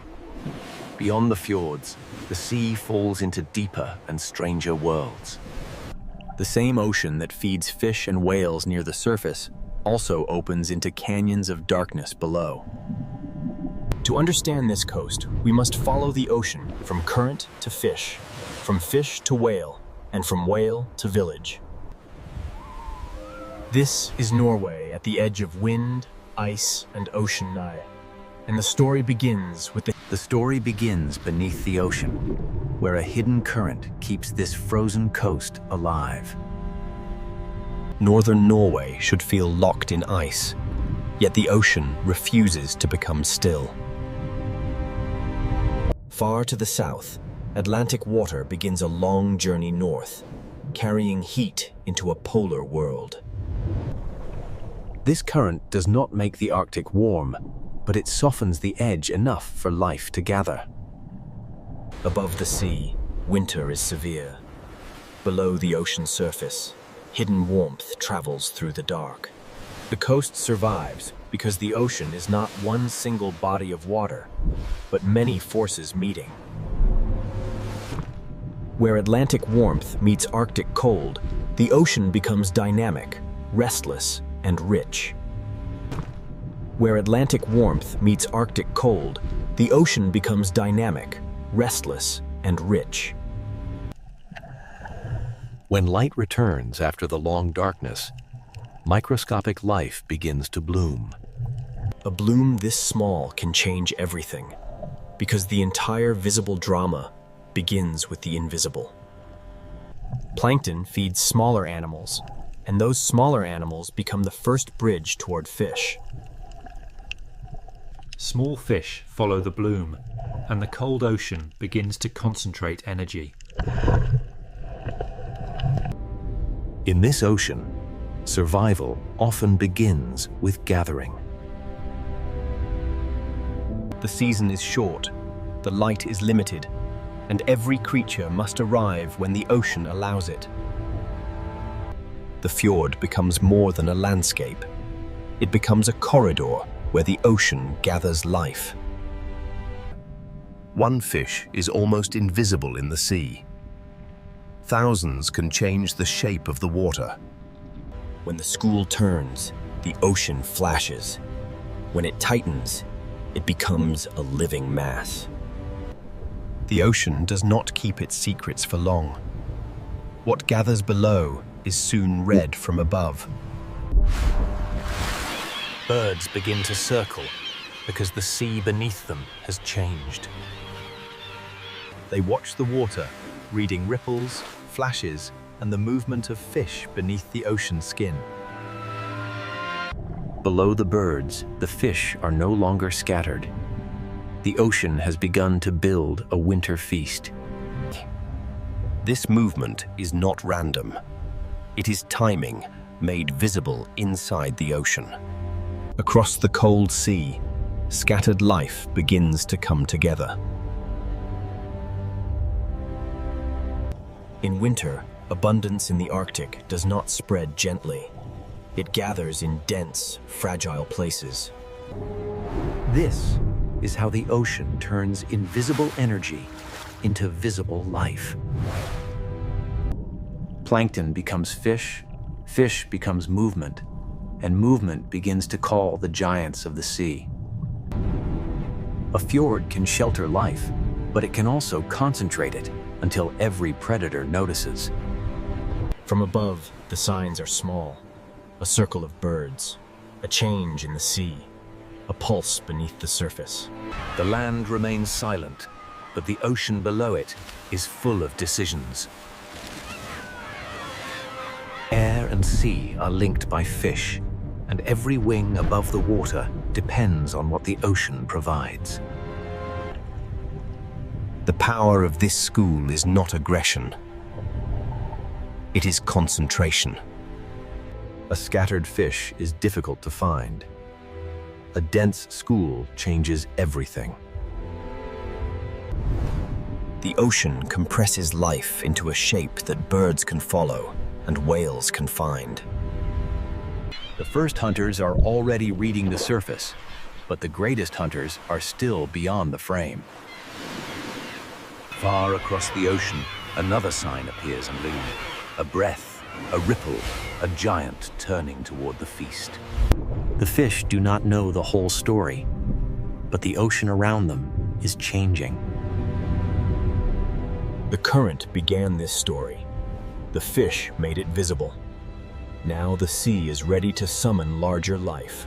Beyond the fjords, the sea falls into deeper and stranger worlds. The same ocean that feeds fish and whales near the surface also opens into canyons of darkness below. To understand this coast, we must follow the ocean from current to fish, from fish to whale, and from whale to village. This is Norway at the edge of wind, ice, and ocean nigh. And the story begins with The story begins beneath the ocean, where a hidden current keeps this frozen coast alive. Northern Norway should feel locked in ice, yet the ocean refuses to become still. Far to the south, Atlantic water begins a long journey north, carrying heat into a polar world. This current does not make the Arctic warm, but it softens the edge enough for life to gather. Above the sea, winter is severe. Below the ocean surface, hidden warmth travels through the dark. The coast survives because the ocean is not one single body of water, but many forces meeting. Where Atlantic warmth meets Arctic cold, the ocean becomes dynamic, restless, and rich. Where Atlantic warmth meets Arctic cold, the ocean becomes dynamic, restless, and rich. When light returns after the long darkness, microscopic life begins to bloom. A bloom this small can change everything, because the entire visible drama begins with the invisible. Plankton feeds smaller animals, and those smaller animals become the first bridge toward fish. Small fish follow the bloom, and the cold ocean begins to concentrate energy. In this ocean, survival often begins with gathering. The season is short, the light is limited, and every creature must arrive when the ocean allows it. The fjord becomes more than a landscape. It becomes a corridor where the ocean gathers life. One fish is almost invisible in the sea. Thousands can change the shape of the water. When the school turns, the ocean flashes. When it tightens, it becomes a living mass. The ocean does not keep its secrets for long. What gathers below is soon read from above. Birds begin to circle because the sea beneath them has changed. They watch the water, reading ripples, flashes, and the movement of fish beneath the ocean skin. Below the birds, the fish are no longer scattered. The ocean has begun to build a winter feast. This movement is not random. It is timing made visible inside the ocean. Across the cold sea, scattered life begins to come together. In winter, abundance in the Arctic does not spread gently. It gathers in dense, fragile places. This is how the ocean turns invisible energy into visible life. Plankton becomes fish, Fish becomes movement, and movement begins to call the giants of the sea. A fjord can shelter life, but it can also concentrate it until every predator notices. From above, the signs are small. A circle of birds, a change in the sea, a pulse beneath the surface. The land remains silent, but the ocean below it is full of decisions. Air and sea are linked by fish, and every wing above the water depends on what the ocean provides. The power of this school is not aggression. It is concentration. A scattered fish is difficult to find. A dense school changes everything. The ocean compresses life into a shape that birds can follow and whales can find. The first hunters are already reading the surface, but the greatest hunters are still beyond the frame. Far across the ocean, another sign appears and looms. A breath, a ripple, a giant turning toward the feast. The fish do not know the whole story, but the ocean around them is changing. The current began this story. The fish made it visible. Now the sea is ready to summon larger life.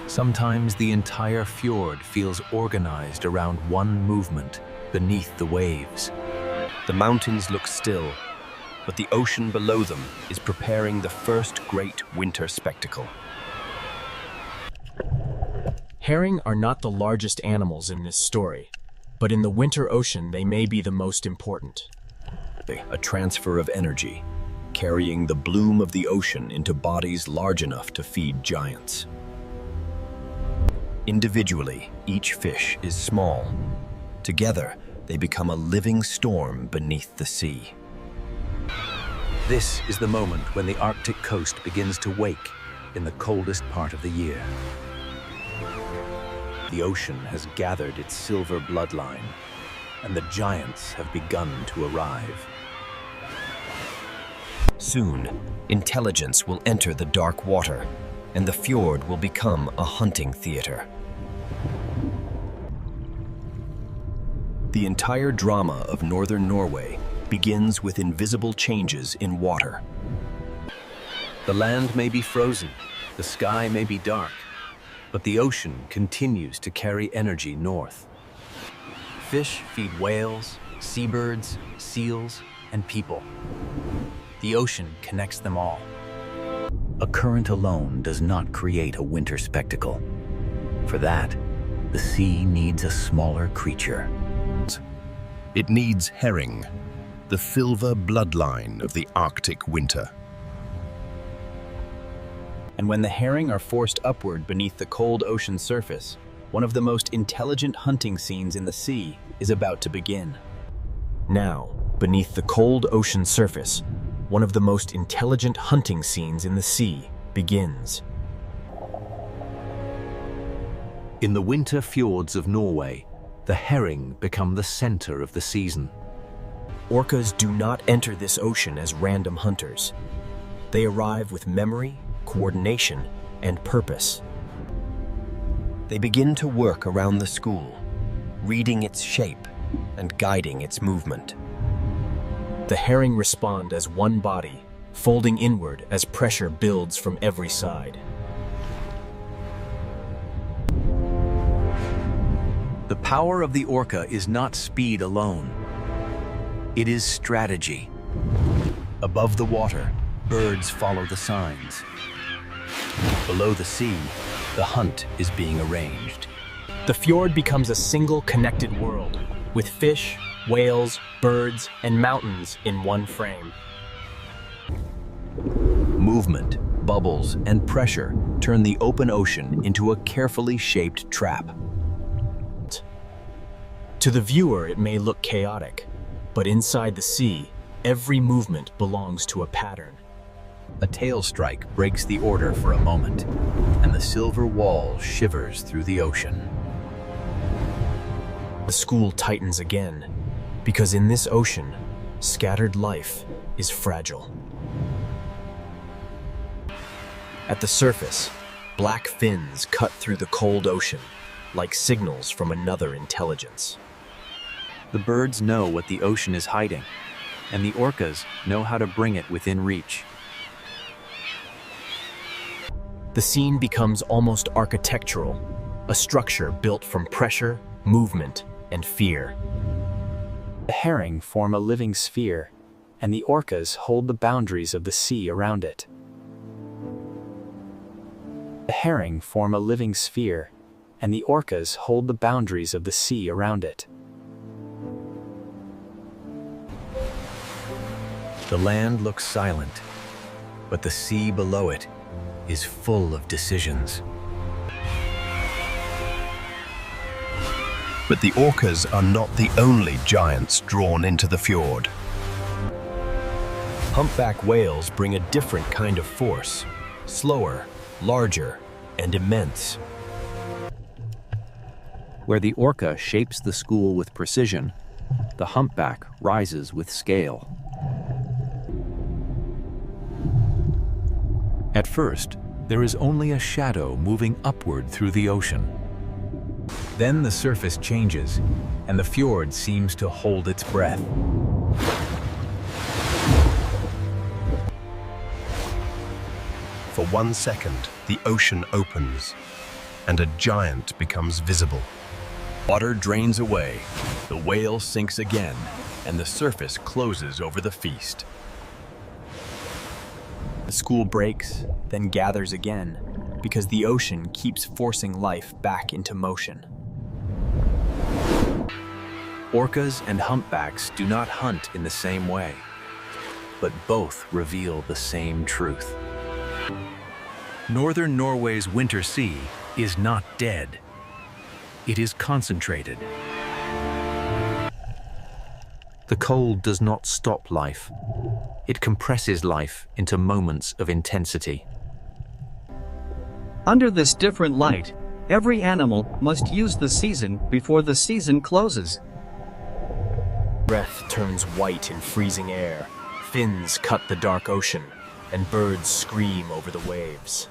Sometimes the entire fjord feels organized around one movement beneath the waves. The mountains look still, but the ocean below them is preparing the first great winter spectacle. Herring are not the largest animals in this story, but in the winter ocean they may be the most important. A transfer of energy, carrying the bloom of the ocean into bodies large enough to feed giants. Individually, each fish is small. Together, they become a living storm beneath the sea. This is the moment when the Arctic coast begins to wake in the coldest part of the year. The ocean has gathered its silver bloodline, and the giants have begun to arrive. Soon, intelligence will enter the dark water, and the fjord will become a hunting theater. The entire drama of northern Norway begins with invisible changes in water. The land may be frozen, the sky may be dark, but the ocean continues to carry energy north. Fish feed whales, seabirds, seals, and people. The ocean connects them all. A current alone does not create a winter spectacle. For that, the sea needs a smaller creature. It needs herring, the silver bloodline of the Arctic winter. And when the herring are forced upward beneath the cold ocean surface, one of the most intelligent hunting scenes in the sea is about to begin. Now, beneath the cold ocean surface, one of the most intelligent hunting scenes in the sea begins. In the winter fjords of Norway, the herring become the center of the season. Orcas do not enter this ocean as random hunters. They arrive with memory, coordination, and purpose. They begin to work around the school, reading its shape and guiding its movement. The herring respond as one body, folding inward as pressure builds from every side. The power of the orca is not speed alone. It is strategy. Above the water, birds follow the signs. Below the sea, the hunt is being arranged. The fjord becomes a single connected world, with fish, whales, birds, and mountains in one frame. Movement, bubbles, and pressure turn the open ocean into a carefully shaped trap. To the viewer, it may look chaotic, but inside the sea, every movement belongs to a pattern. A tail strike breaks the order for a moment, and the silver wall shivers through the ocean. The school tightens again, because in this ocean, scattered life is fragile. At the surface, black fins cut through the cold ocean, like signals from another intelligence. The birds know what the ocean is hiding, and the orcas know how to bring it within reach. The scene becomes almost architectural, a structure built from pressure, movement, and fear. The herring form a living sphere, and the orcas hold the boundaries of the sea around it. The herring form a living sphere, and the orcas hold the boundaries of the sea around it. The land looks silent, but the sea below it is full of decisions. But the orcas are not the only giants drawn into the fjord. Humpback whales bring a different kind of force, slower, larger, and immense. Where the orca shapes the school with precision, the humpback rises with scale. At first, there is only a shadow moving upward through the ocean. Then the surface changes, and the fjord seems to hold its breath. For 1 second, the ocean opens, and a giant becomes visible. Water drains away, the whale sinks again, and the surface closes over the feast. The school breaks, then gathers again, because the ocean keeps forcing life back into motion. Orcas and humpbacks do not hunt in the same way, but both reveal the same truth. Northern Norway's winter sea is not dead. It is concentrated. The cold does not stop life. It compresses life into moments of intensity. Under this different light, every animal must use the season before the season closes. Breath turns white in freezing air, fins cut the dark ocean, and birds scream over the waves.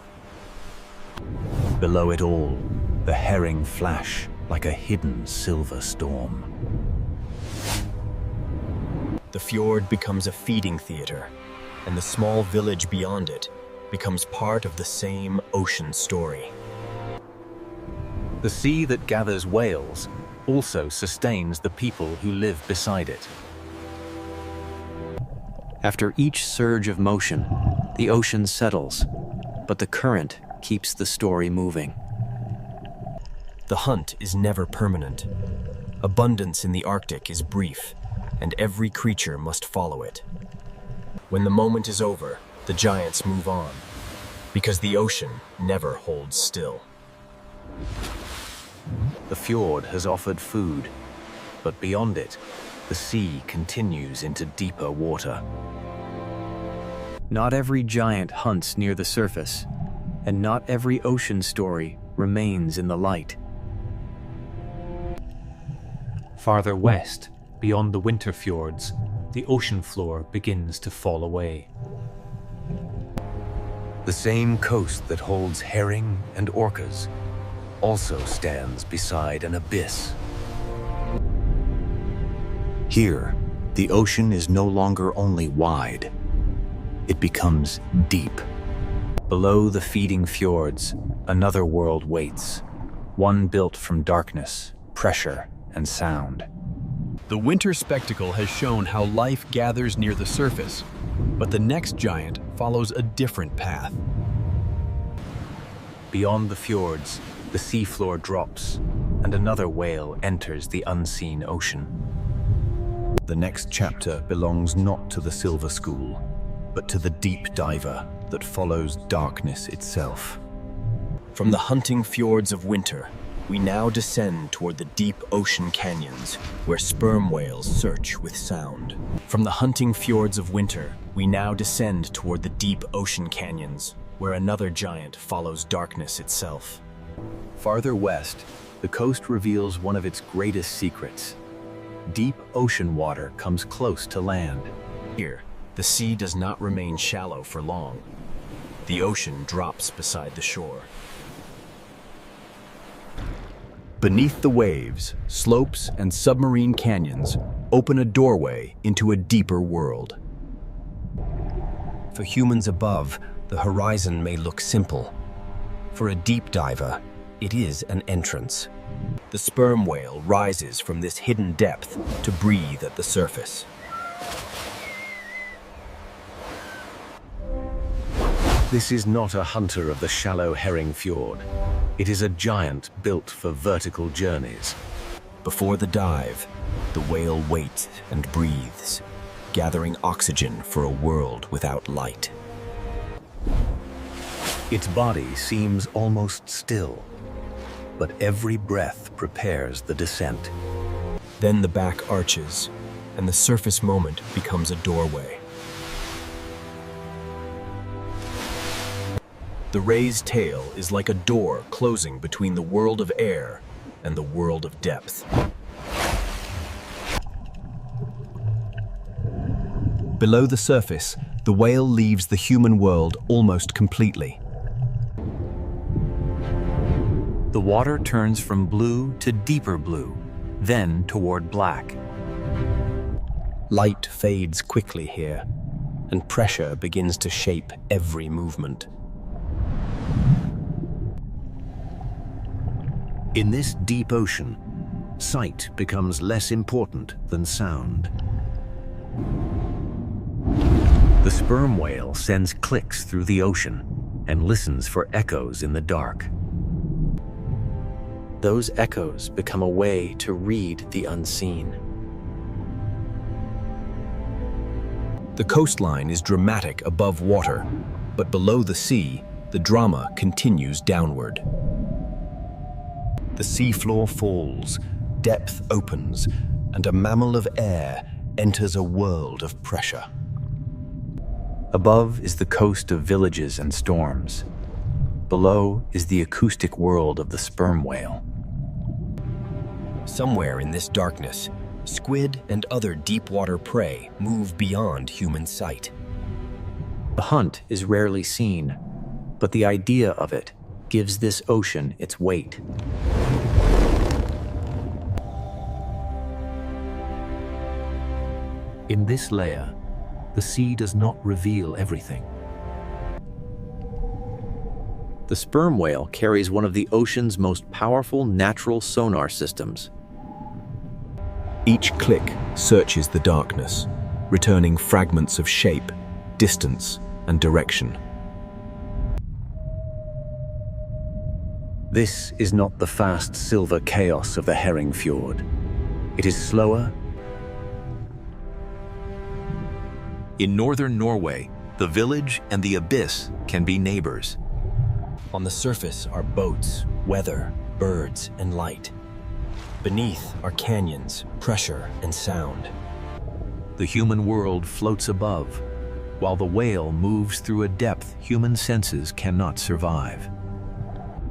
Below it all, the herring flash like a hidden silver storm. The fjord becomes a feeding theater, and the small village beyond it becomes part of the same ocean story. The sea that gathers whales also sustains the people who live beside it. After each surge of motion, the ocean settles, but the current keeps the story moving. The hunt is never permanent. Abundance in the Arctic is brief, and every creature must follow it. When the moment is over, the giants move on, because the ocean never holds still. The fjord has offered food, but beyond it, the sea continues into deeper water. Not every giant hunts near the surface, and not every ocean story remains in the light. Farther west, beyond the winter fjords, the ocean floor begins to fall away. The same coast that holds herring and orcas also stands beside an abyss. Here, the ocean is no longer only wide, it becomes deep. Below the feeding fjords, another world waits, one built from darkness, pressure, and sound. The winter spectacle has shown how life gathers near the surface, but the next giant follows a different path. Beyond the fjords, the seafloor drops, and another whale enters the unseen ocean. The next chapter belongs not to the Silver School, but to the deep diver that follows darkness itself. From the hunting fjords of winter, we now descend toward the deep ocean canyons, where sperm whales search with sound. From the hunting fjords of winter, we now descend toward the deep ocean canyons, where another giant follows darkness itself. Farther west, the coast reveals one of its greatest secrets. Deep ocean water comes close to land. Here, the sea does not remain shallow for long. The ocean drops beside the shore. Beneath the waves, slopes and submarine canyons open a doorway into a deeper world. For humans above, the horizon may look simple. For a deep diver, it is an entrance. The sperm whale rises from this hidden depth to breathe at the surface. This is not a hunter of the shallow herring fjord. It is a giant built for vertical journeys. Before the dive, the whale waits and breathes, gathering oxygen for a world without light. Its body seems almost still, but every breath prepares the descent. Then the back arches, and the surface moment becomes a doorway. The ray's tail is like a door closing between the world of air and the world of depth. Below the surface, the whale leaves the human world almost completely. The water turns from blue to deeper blue, then toward black. Light fades quickly here, and pressure begins to shape every movement. In this deep ocean, sight becomes less important than sound. The sperm whale sends clicks through the ocean and listens for echoes in the dark. Those echoes become a way to read the unseen. The coastline is dramatic above water, but below the sea, the drama continues downward. The seafloor falls, depth opens, and a mammal of air enters a world of pressure. Above is the coast of villages and storms. Below is the acoustic world of the sperm whale. Somewhere in this darkness, squid and other deep-water prey move beyond human sight. The hunt is rarely seen, but the idea of it gives this ocean its weight. In this layer, the sea does not reveal everything. The sperm whale carries one of the ocean's most powerful natural sonar systems. Each click searches the darkness, returning fragments of shape, distance, and direction. This is not the fast silver chaos of the herring fjord. It is slower. In northern Norway, the village and the abyss can be neighbors. On the surface are boats, weather, birds, and light. Beneath are canyons, pressure, and sound. The human world floats above, while the whale moves through a depth human senses cannot survive.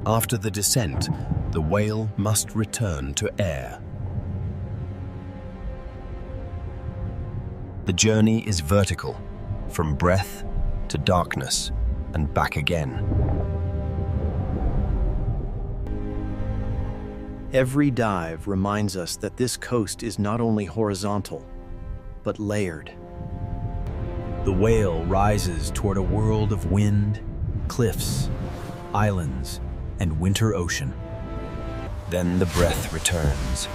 After the descent, the whale must return to air. The journey is vertical, from breath to darkness and back again. Every dive reminds us that this coast is not only horizontal, but layered. The whale rises toward a world of wind, cliffs, islands, and winter ocean. Then the breath returns,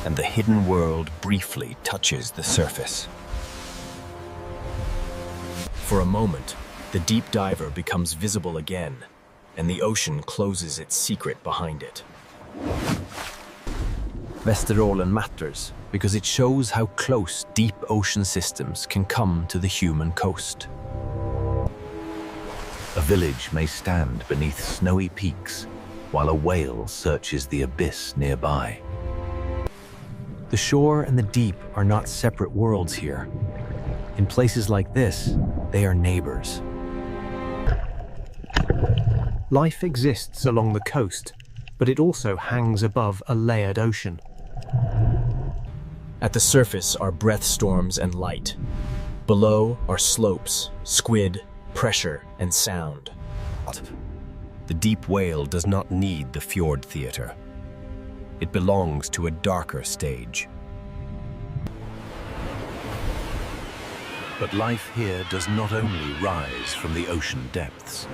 and the hidden world briefly touches the surface. For a moment, the deep diver becomes visible again, and the ocean closes its secret behind it. Vesterålen matters because it shows how close deep ocean systems can come to the human coast. A village may stand beneath snowy peaks, while a whale searches the abyss nearby. The shore and the deep are not separate worlds here. In places like this, they are neighbors. Life exists along the coast, but it also hangs above a layered ocean. At the surface are breath storms and light. Below are slopes, squid, pressure, and sound. The deep whale does not need the fjord theater. It belongs to a darker stage. But life here does not only rise from the ocean depths.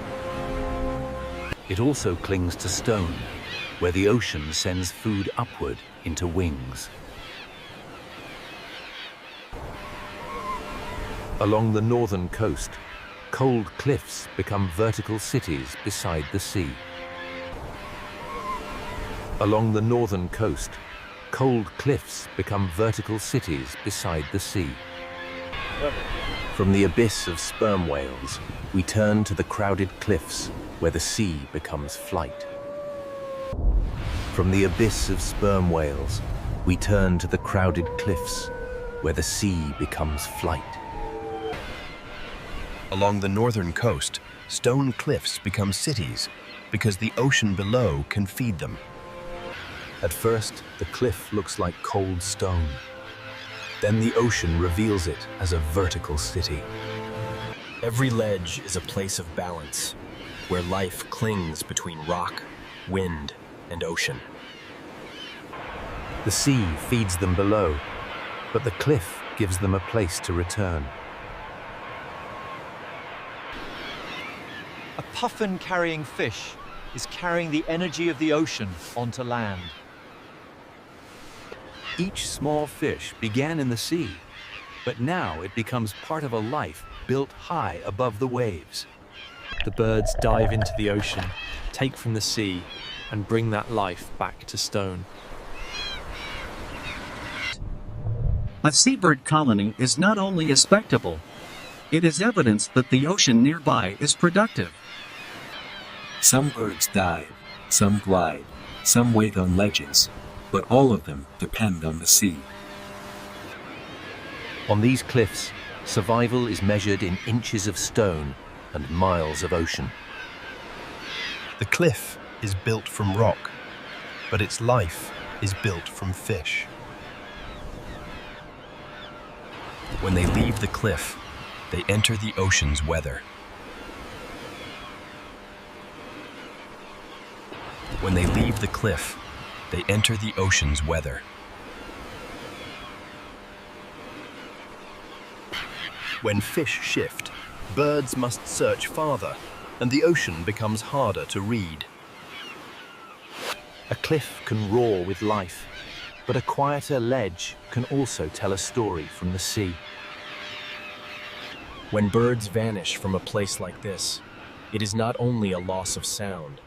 It also clings to stone, where the ocean sends food upward into wings. Along the northern coast, cold cliffs become vertical cities beside the sea. Along the northern coast, cold cliffs become vertical cities beside the sea. From the abyss of sperm whales, we turn to the crowded cliffs where the sea becomes flight. From the abyss of sperm whales, we turn to the crowded cliffs where the sea becomes flight. Along the northern coast, stone cliffs become cities because the ocean below can feed them. At first, the cliff looks like cold stone. Then the ocean reveals it as a vertical city. Every ledge is a place of balance, where life clings between rock, wind, and ocean. The sea feeds them below, but the cliff gives them a place to return. A puffin carrying fish is carrying the energy of the ocean onto land. Each small fish began in the sea, but now it becomes part of a life built high above the waves. The birds dive into the ocean, take from the sea, and bring that life back to stone. A seabird colony is not only a spectacle, it is evidence that the ocean nearby is productive. Some birds dive, some glide, some wait on ledges, but all of them depend on the sea. On these cliffs, survival is measured in inches of stone and miles of ocean. The cliff is built from rock, but its life is built from fish. When they leave the cliff, they enter the ocean's weather. When they leave the cliff, they enter the ocean's weather. When fish shift, birds must search farther, and the ocean becomes harder to read. A cliff can roar with life, but a quieter ledge can also tell a story from the sea. When birds vanish from a place like this, it is not only a loss of sound,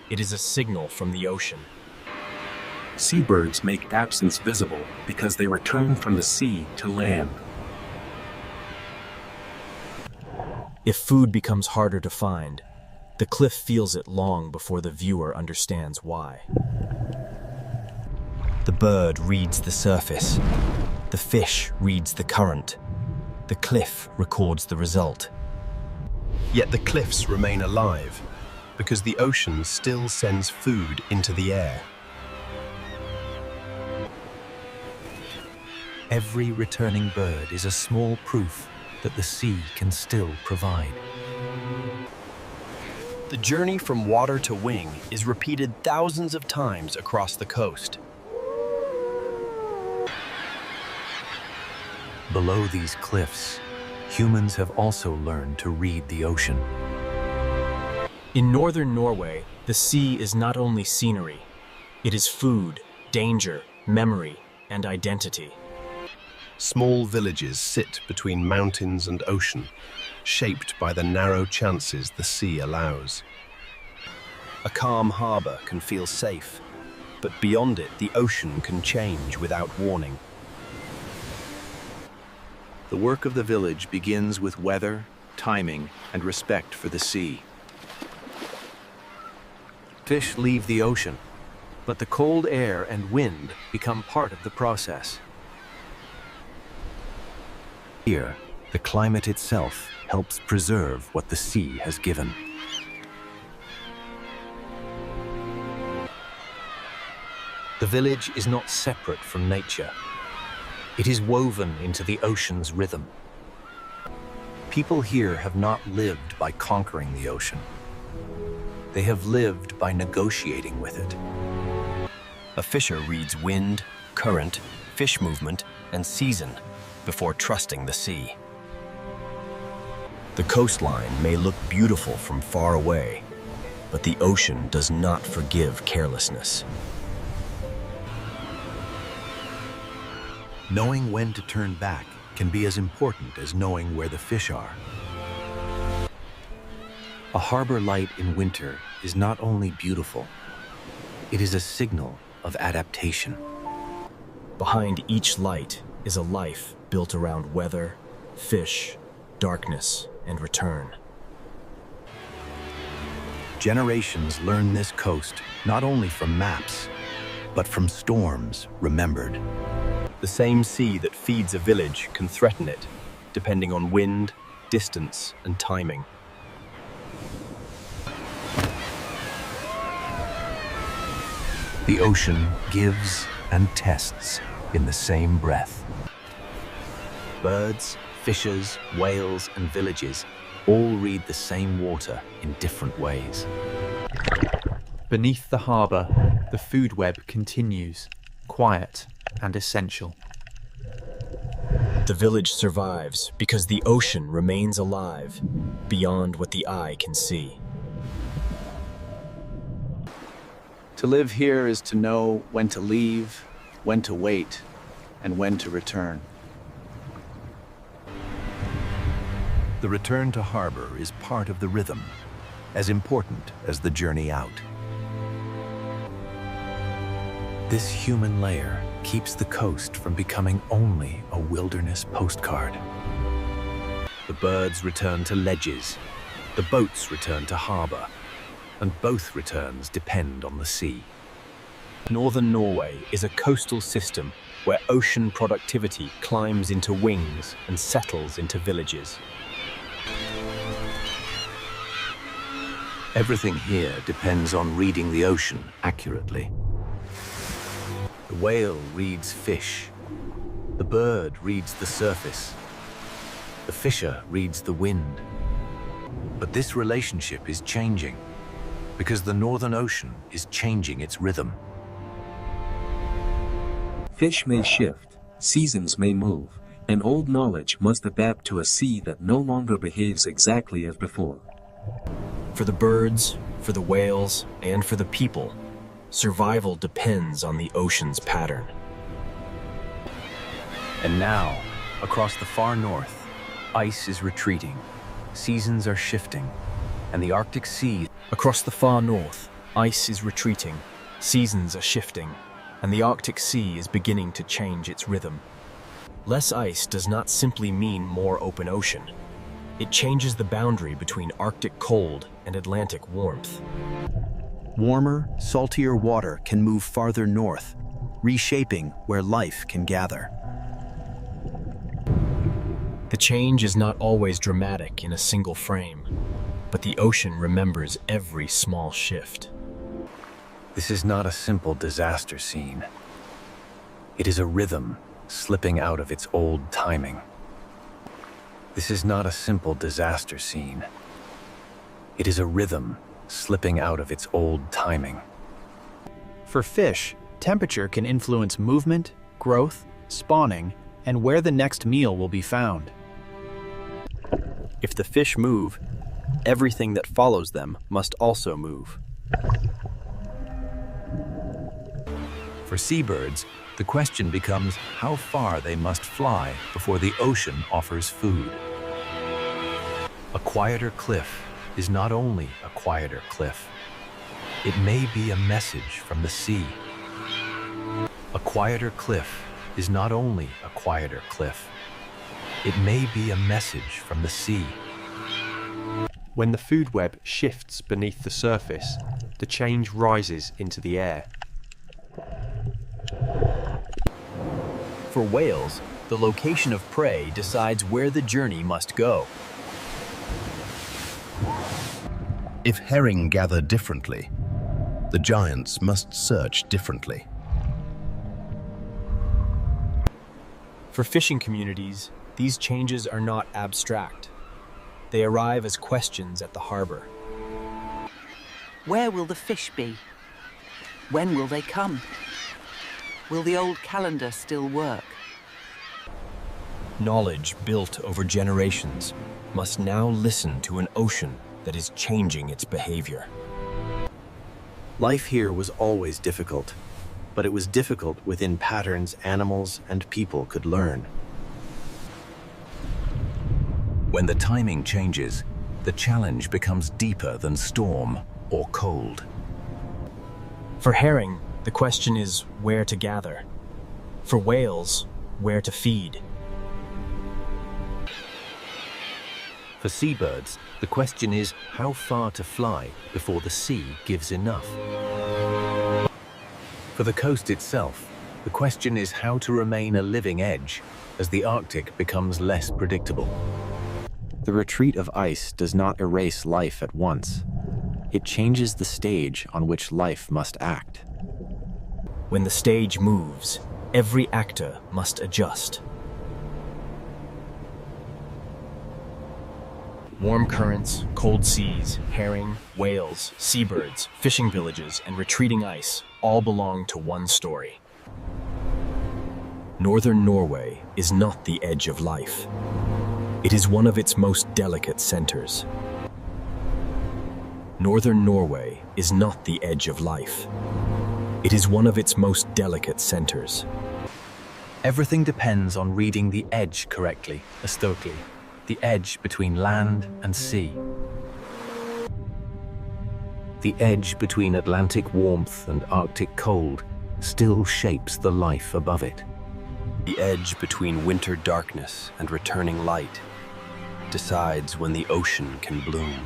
it is a signal from the ocean. Seabirds make absence visible because they return from the sea to land. If food becomes harder to find, the cliff feels it long before the viewer understands why. The bird reads the surface. The fish reads the current. The cliff records the result. Yet the cliffs remain alive because the ocean still sends food into the air. Every returning bird is a small proof that the sea can still provide. The journey from water to wing is repeated thousands of times across the coast. Below these cliffs, humans have also learned to read the ocean. In northern Norway, the sea is not only scenery, it is food, danger, memory, and identity. Small villages sit between mountains and ocean, shaped by the narrow chances the sea allows. A calm harbor can feel safe, but beyond it, the ocean can change without warning. The work of the village begins with weather, timing, and respect for the sea. Fish leave the ocean, but the cold air and wind become part of the process. Here, the climate itself helps preserve what the sea has given. The village is not separate from nature. It is woven into the ocean's rhythm. People here have not lived by conquering the ocean, They have lived by negotiating with it. A fisher reads wind, current, fish movement, and season before trusting the sea. The coastline may look beautiful from far away, but the ocean does not forgive carelessness. Knowing when to turn back can be as important as knowing where the fish are. A harbor light in winter is not only beautiful, it is a signal of adaptation. Behind each light is a life built around weather, fish, darkness, and return. Generations learn this coast not only from maps, but from storms remembered. The same sea that feeds a village can threaten it, depending on wind, distance, and timing. The ocean gives and tests in the same breath. Birds, fishes, whales, and villages all read the same water in different ways. Beneath the harbour, the food web continues, quiet and essential. The village survives because the ocean remains alive beyond what the eye can see. To live here is to know when to leave, when to wait, and when to return. The return to harbor is part of the rhythm, as important as the journey out. This human layer keeps the coast from becoming only a wilderness postcard. The birds return to ledges, the boats return to harbor, and both returns depend on the sea. Northern Norway is a coastal system where ocean productivity climbs into wings and settles into villages. Everything here depends on reading the ocean accurately. The whale reads fish. The bird reads the surface. The fisher reads the wind. But this relationship is changing because the Northern Ocean is changing its rhythm. Fish may shift, seasons may move, and old knowledge must adapt to a sea that no longer behaves exactly as before. For the birds, for the whales, and for the people, survival depends on the ocean's pattern. And now, across the far north, ice is retreating, seasons are shifting, and the Arctic Sea... Across the far north, ice is retreating, seasons are shifting, and the Arctic Sea is beginning to change its rhythm. Less ice does not simply mean more open ocean. It changes the boundary between Arctic cold and Atlantic warmth. Warmer, saltier water can move farther north, reshaping where life can gather. The change is not always dramatic in a single frame, but the ocean remembers every small shift. This is not a simple disaster scene. It is a rhythm slipping out of its old timing. This is not a simple disaster scene. It is a rhythm slipping out of its old timing. For fish, temperature can influence movement, growth, spawning, and where the next meal will be found. If the fish move, everything that follows them must also move. For seabirds, the question becomes how far they must fly before the ocean offers food. A quieter cliff is not only a quieter cliff. It may be a message from the sea. A quieter cliff is not only a quieter cliff. It may be a message from the sea. When the food web shifts beneath the surface, the change rises into the air. For whales, the location of prey decides where the journey must go. If herring gather differently, the giants must search differently. For fishing communities, these changes are not abstract. They arrive as questions at the harbor. Where will the fish be? When will they come? Will the old calendar still work? Knowledge built over generations must now listen to an ocean that is changing its behavior. Life here was always difficult, but it was difficult within patterns animals and people could learn. When the timing changes, the challenge becomes deeper than storm or cold. For herring, the question is where to gather. For whales, where to feed. For seabirds, the question is how far to fly before the sea gives enough. For the coast itself, the question is how to remain a living edge as the Arctic becomes less predictable. The retreat of ice does not erase life at once. It changes the stage on which life must act. When the stage moves, every actor must adjust. Warm currents, cold seas, herring, whales, seabirds, fishing villages, and retreating ice all belong to one story. Northern Norway is not the edge of life. It is one of its most delicate centers. Northern Norway is not the edge of life. It is one of its most delicate centers. Everything depends on reading the edge correctly, Stokely, the edge between land and sea. The edge between Atlantic warmth and Arctic cold still shapes the life above it. The edge between winter darkness and returning light decides when the ocean can bloom.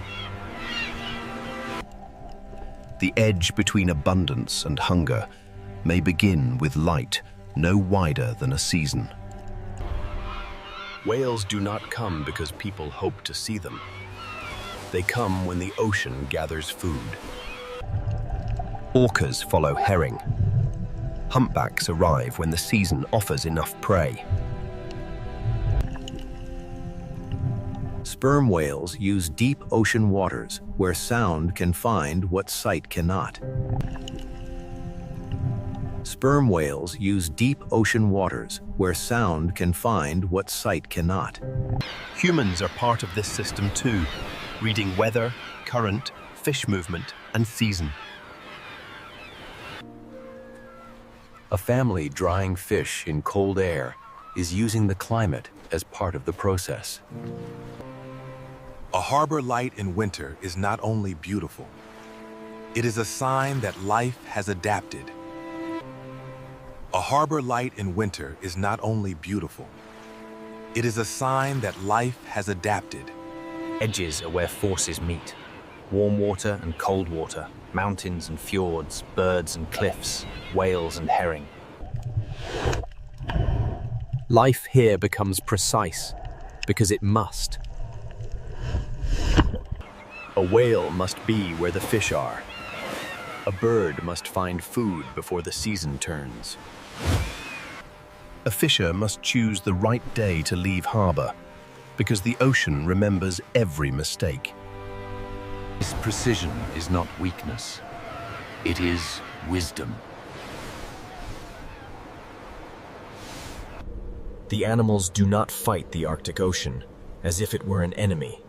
The edge between abundance and hunger may begin with light no wider than a season. Whales do not come because people hope to see them. They come when the ocean gathers food. Orcas follow herring. Humpbacks arrive when the season offers enough prey. Sperm whales use deep ocean waters where sound can find what sight cannot. Sperm whales use deep ocean waters where sound can find what sight cannot. Humans are part of this system too, reading weather, current, fish movement, and season. A family drying fish in cold air is using the climate as part of the process. A harbor light in winter is not only beautiful, it is a sign that life has adapted. A harbor light in winter is not only beautiful, it is a sign that life has adapted. Edges are where forces meet. Warm water and cold water, mountains and fjords, birds and cliffs, whales and herring. Life here becomes precise because it must. A whale must be where the fish are. A bird must find food before the season turns. A fisher must choose the right day to leave harbor, because the ocean remembers every mistake. This precision is not weakness. It is wisdom. The animals do not fight the Arctic Ocean as if it were an enemy.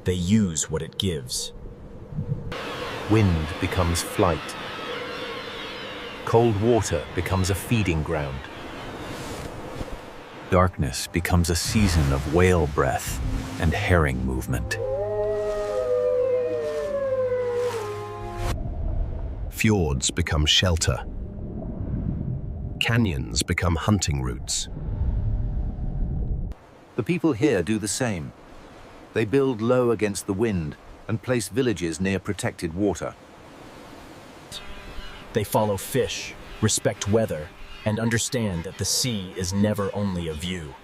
They use what it gives. Wind becomes flight. Cold water becomes a feeding ground. Darkness becomes a season of whale breath and herring movement. Fjords become shelter. Canyons become hunting routes. The people here do the same. They build low against the wind and place villages near protected water. They follow fish, respect weather, and understand that the sea is never only a view.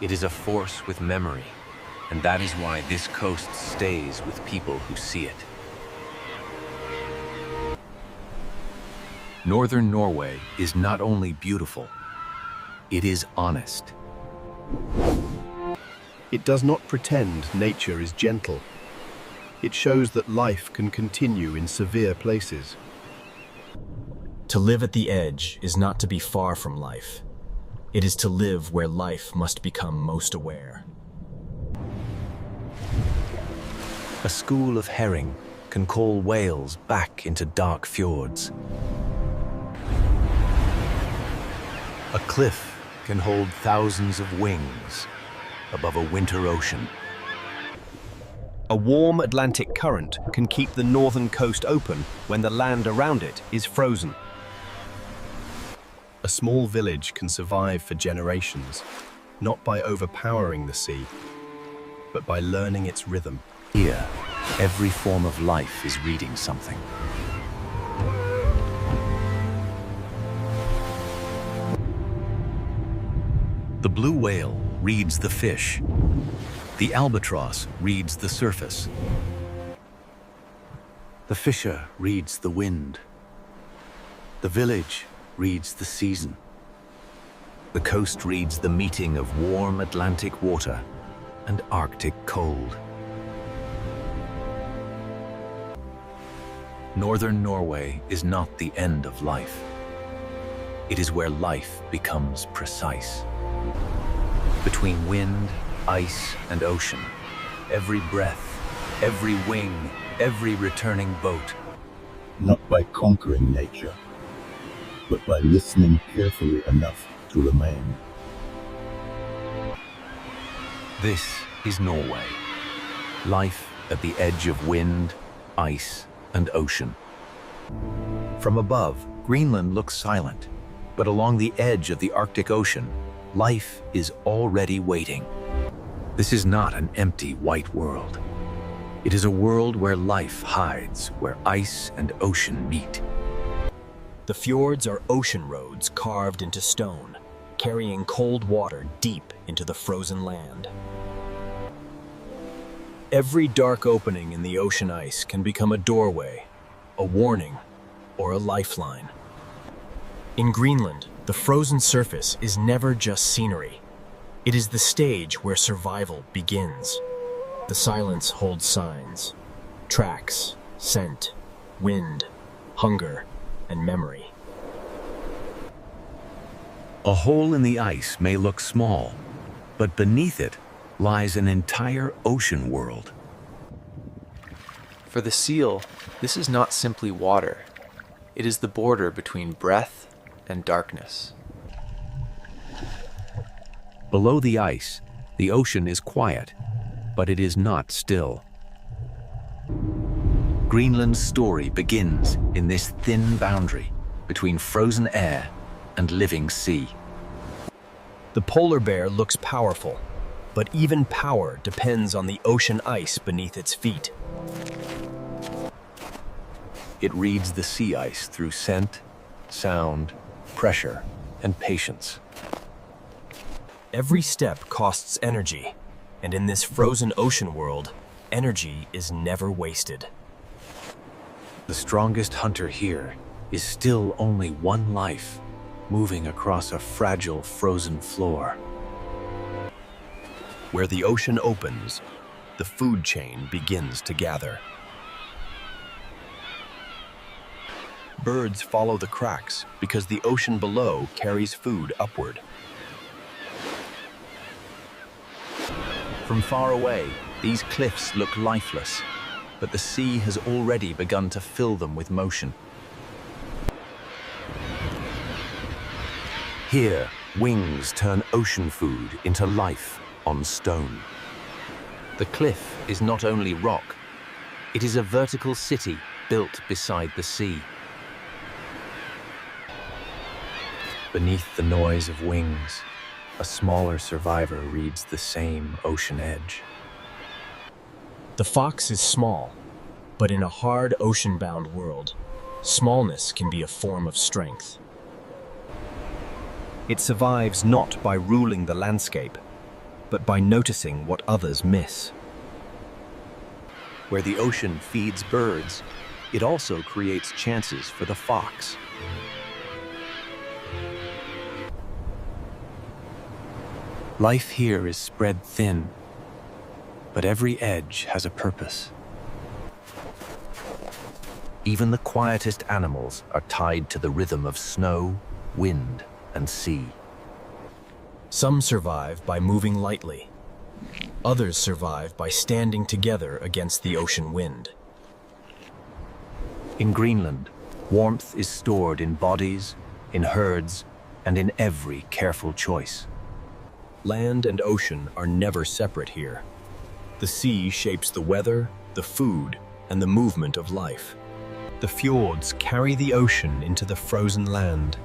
It is a force with memory, and that is why this coast stays with people who see it. Northern Norway is not only beautiful, it is honest. It does not pretend nature is gentle. It shows that life can continue in severe places. To live at the edge is not to be far from life. It is to live where life must become most aware. A school of herring can call whales back into dark fjords. A cliff can hold thousands of wings above a winter ocean. A warm Atlantic current can keep the northern coast open when the land around it is frozen. A small village can survive for generations, not by overpowering the sea, but by learning its rhythm. Here, every form of life is reading something. The blue whale reads the fish. The albatross reads the surface. The fisher reads the wind. The village reads the season. The coast reads the meeting of warm Atlantic water and Arctic cold. Northern Norway is not the end of life. It is where life becomes precise. Between wind, ice, and ocean, every breath, every wing, every returning boat. Not by conquering nature, but by listening carefully enough to remain. This is Norway. Life at the edge of wind, ice, and ocean. From above, Greenland looks silent, but along the edge of the Arctic Ocean, life is already waiting. This is not an empty white world. It is a world where life hides, where ice and ocean meet. The fjords are ocean roads carved into stone, carrying cold water deep into the frozen land. Every dark opening in the ocean ice can become a doorway, a warning, or a lifeline. In Greenland, the frozen surface is never just scenery. It is the stage where survival begins. The silence holds signs, tracks, scent, wind, hunger, and memory. A hole in the ice may look small, but beneath it lies an entire ocean world. For the seal, this is not simply water. It is the border between breath and darkness. Below the ice, the ocean is quiet, but it is not still. Greenland's story begins in this thin boundary between frozen air and living sea. The polar bear looks powerful, but even power depends on the ocean ice beneath its feet. It reads the sea ice through scent, sound, pressure, and patience. Every step costs energy, and in this frozen ocean world, energy is never wasted. The strongest hunter here is still only one life, moving across a fragile frozen floor. Where the ocean opens, the food chain begins to gather. Birds follow the cracks because the ocean below carries food upward. From far away, these cliffs look lifeless, but the sea has already begun to fill them with motion. Here, wings turn ocean food into life on stone. The cliff is not only rock, it is a vertical city built beside the sea. Beneath the noise of wings, a smaller survivor reads the same ocean edge. The fox is small, but in a hard ocean-bound world, smallness can be a form of strength. It survives not by ruling the landscape, but by noticing what others miss. Where the ocean feeds birds, it also creates chances for the fox. Life here is spread thin, but every edge has a purpose. Even the quietest animals are tied to the rhythm of snow, wind, and sea. Some survive by moving lightly. Others survive by standing together against the ocean wind. In Greenland, warmth is stored in bodies, in herds, and in every careful choice. Land and ocean are never separate here. The sea shapes the weather, the food, and the movement of life. The fjords carry the ocean into the frozen land,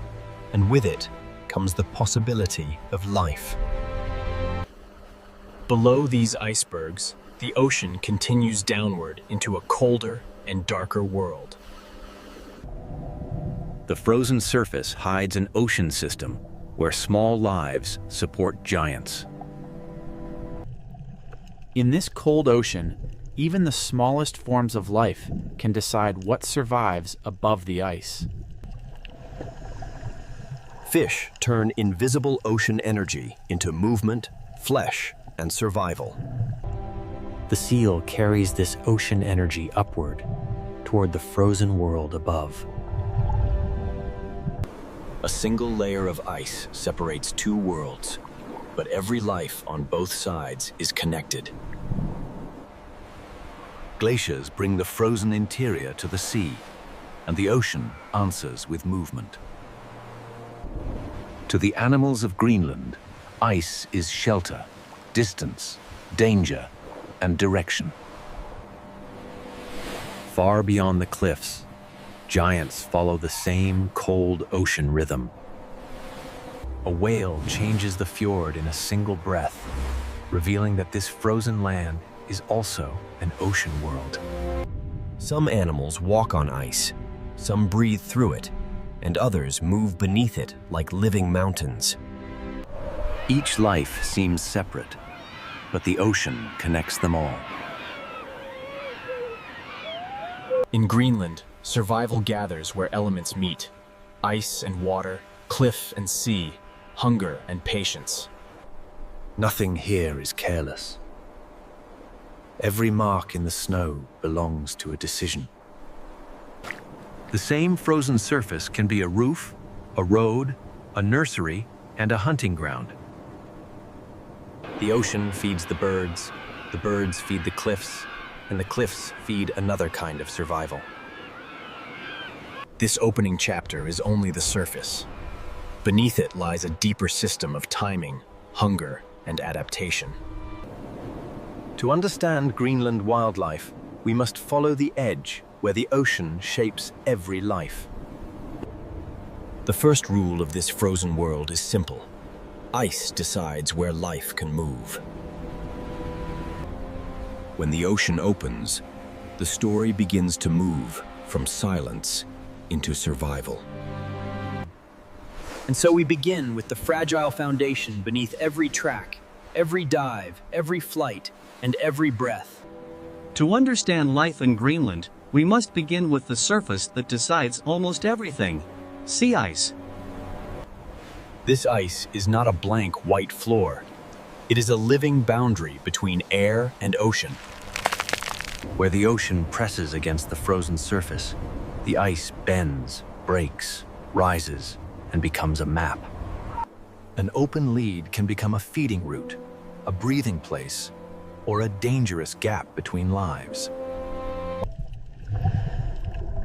and with it comes the possibility of life. Below these icebergs, the ocean continues downward into a colder and darker world. The frozen surface hides an ocean system where small lives support giants. In this cold ocean, even the smallest forms of life can decide what survives above the ice. Fish turn invisible ocean energy into movement, flesh, and survival. The seal carries this ocean energy upward toward the frozen world above. A single layer of ice separates two worlds, but every life on both sides is connected. Glaciers bring the frozen interior to the sea, and the ocean answers with movement. To the animals of Greenland, ice is shelter, distance, danger, and direction. Far beyond the cliffs, giants follow the same cold ocean rhythm. A whale changes the fjord in a single breath, revealing that this frozen land is also an ocean world. Some animals walk on ice, some breathe through it, and others move beneath it like living mountains. Each life seems separate, but the ocean connects them all. In Greenland, survival gathers where elements meet: ice and water, cliff and sea, hunger and patience. Nothing here is careless. Every mark in the snow belongs to a decision. The same frozen surface can be a roof, a road, a nursery, and a hunting ground. The ocean feeds the birds feed the cliffs, and the cliffs feed another kind of survival. This opening chapter is only the surface. Beneath it lies a deeper system of timing, hunger, and adaptation. To understand Greenland wildlife, we must follow the edge where the ocean shapes every life. The first rule of this frozen world is simple. Ice decides where life can move. When the ocean opens, the story begins to move from silence into survival. And so we begin with the fragile foundation beneath every track, every dive, every flight, and every breath. To understand life in Greenland, we must begin with the surface that decides almost everything: sea ice. This ice is not a blank white floor. It is a living boundary between air and ocean. Where the ocean presses against the frozen surface, the ice bends, breaks, rises, and becomes a map. An open lead can become a feeding route, a breathing place, or a dangerous gap between lives.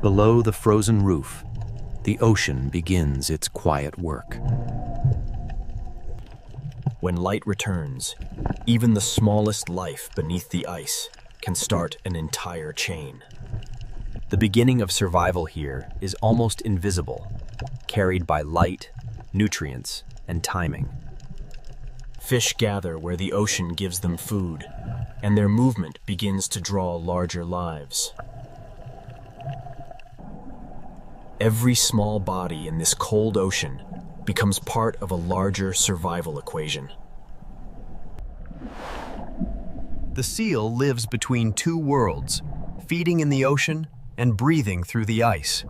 Below the frozen roof, the ocean begins its quiet work. When light returns, even the smallest life beneath the ice can start an entire chain. The beginning of survival here is almost invisible, carried by light, nutrients, and timing. Fish gather where the ocean gives them food, and their movement begins to draw larger lives. Every small body in this cold ocean becomes part of a larger survival equation. The seal lives between two worlds, feeding in the ocean and breathing through the ice.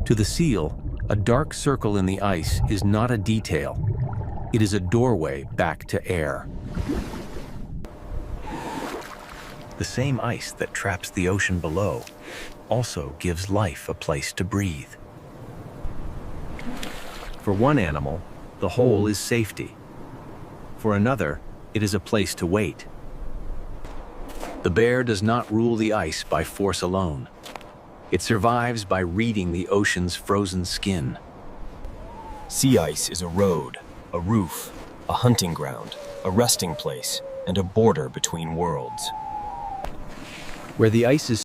To the seal, a dark circle in the ice is not a detail. It is a doorway back to air. The same ice that traps the ocean below also gives life a place to breathe. For one animal, the hole is safety. For another, it is a place to wait. The bear does not rule the ice by force alone. It survives by reading the ocean's frozen skin. Sea ice is a road, a roof, a hunting ground, a resting place, and a border between worlds. Where the ice is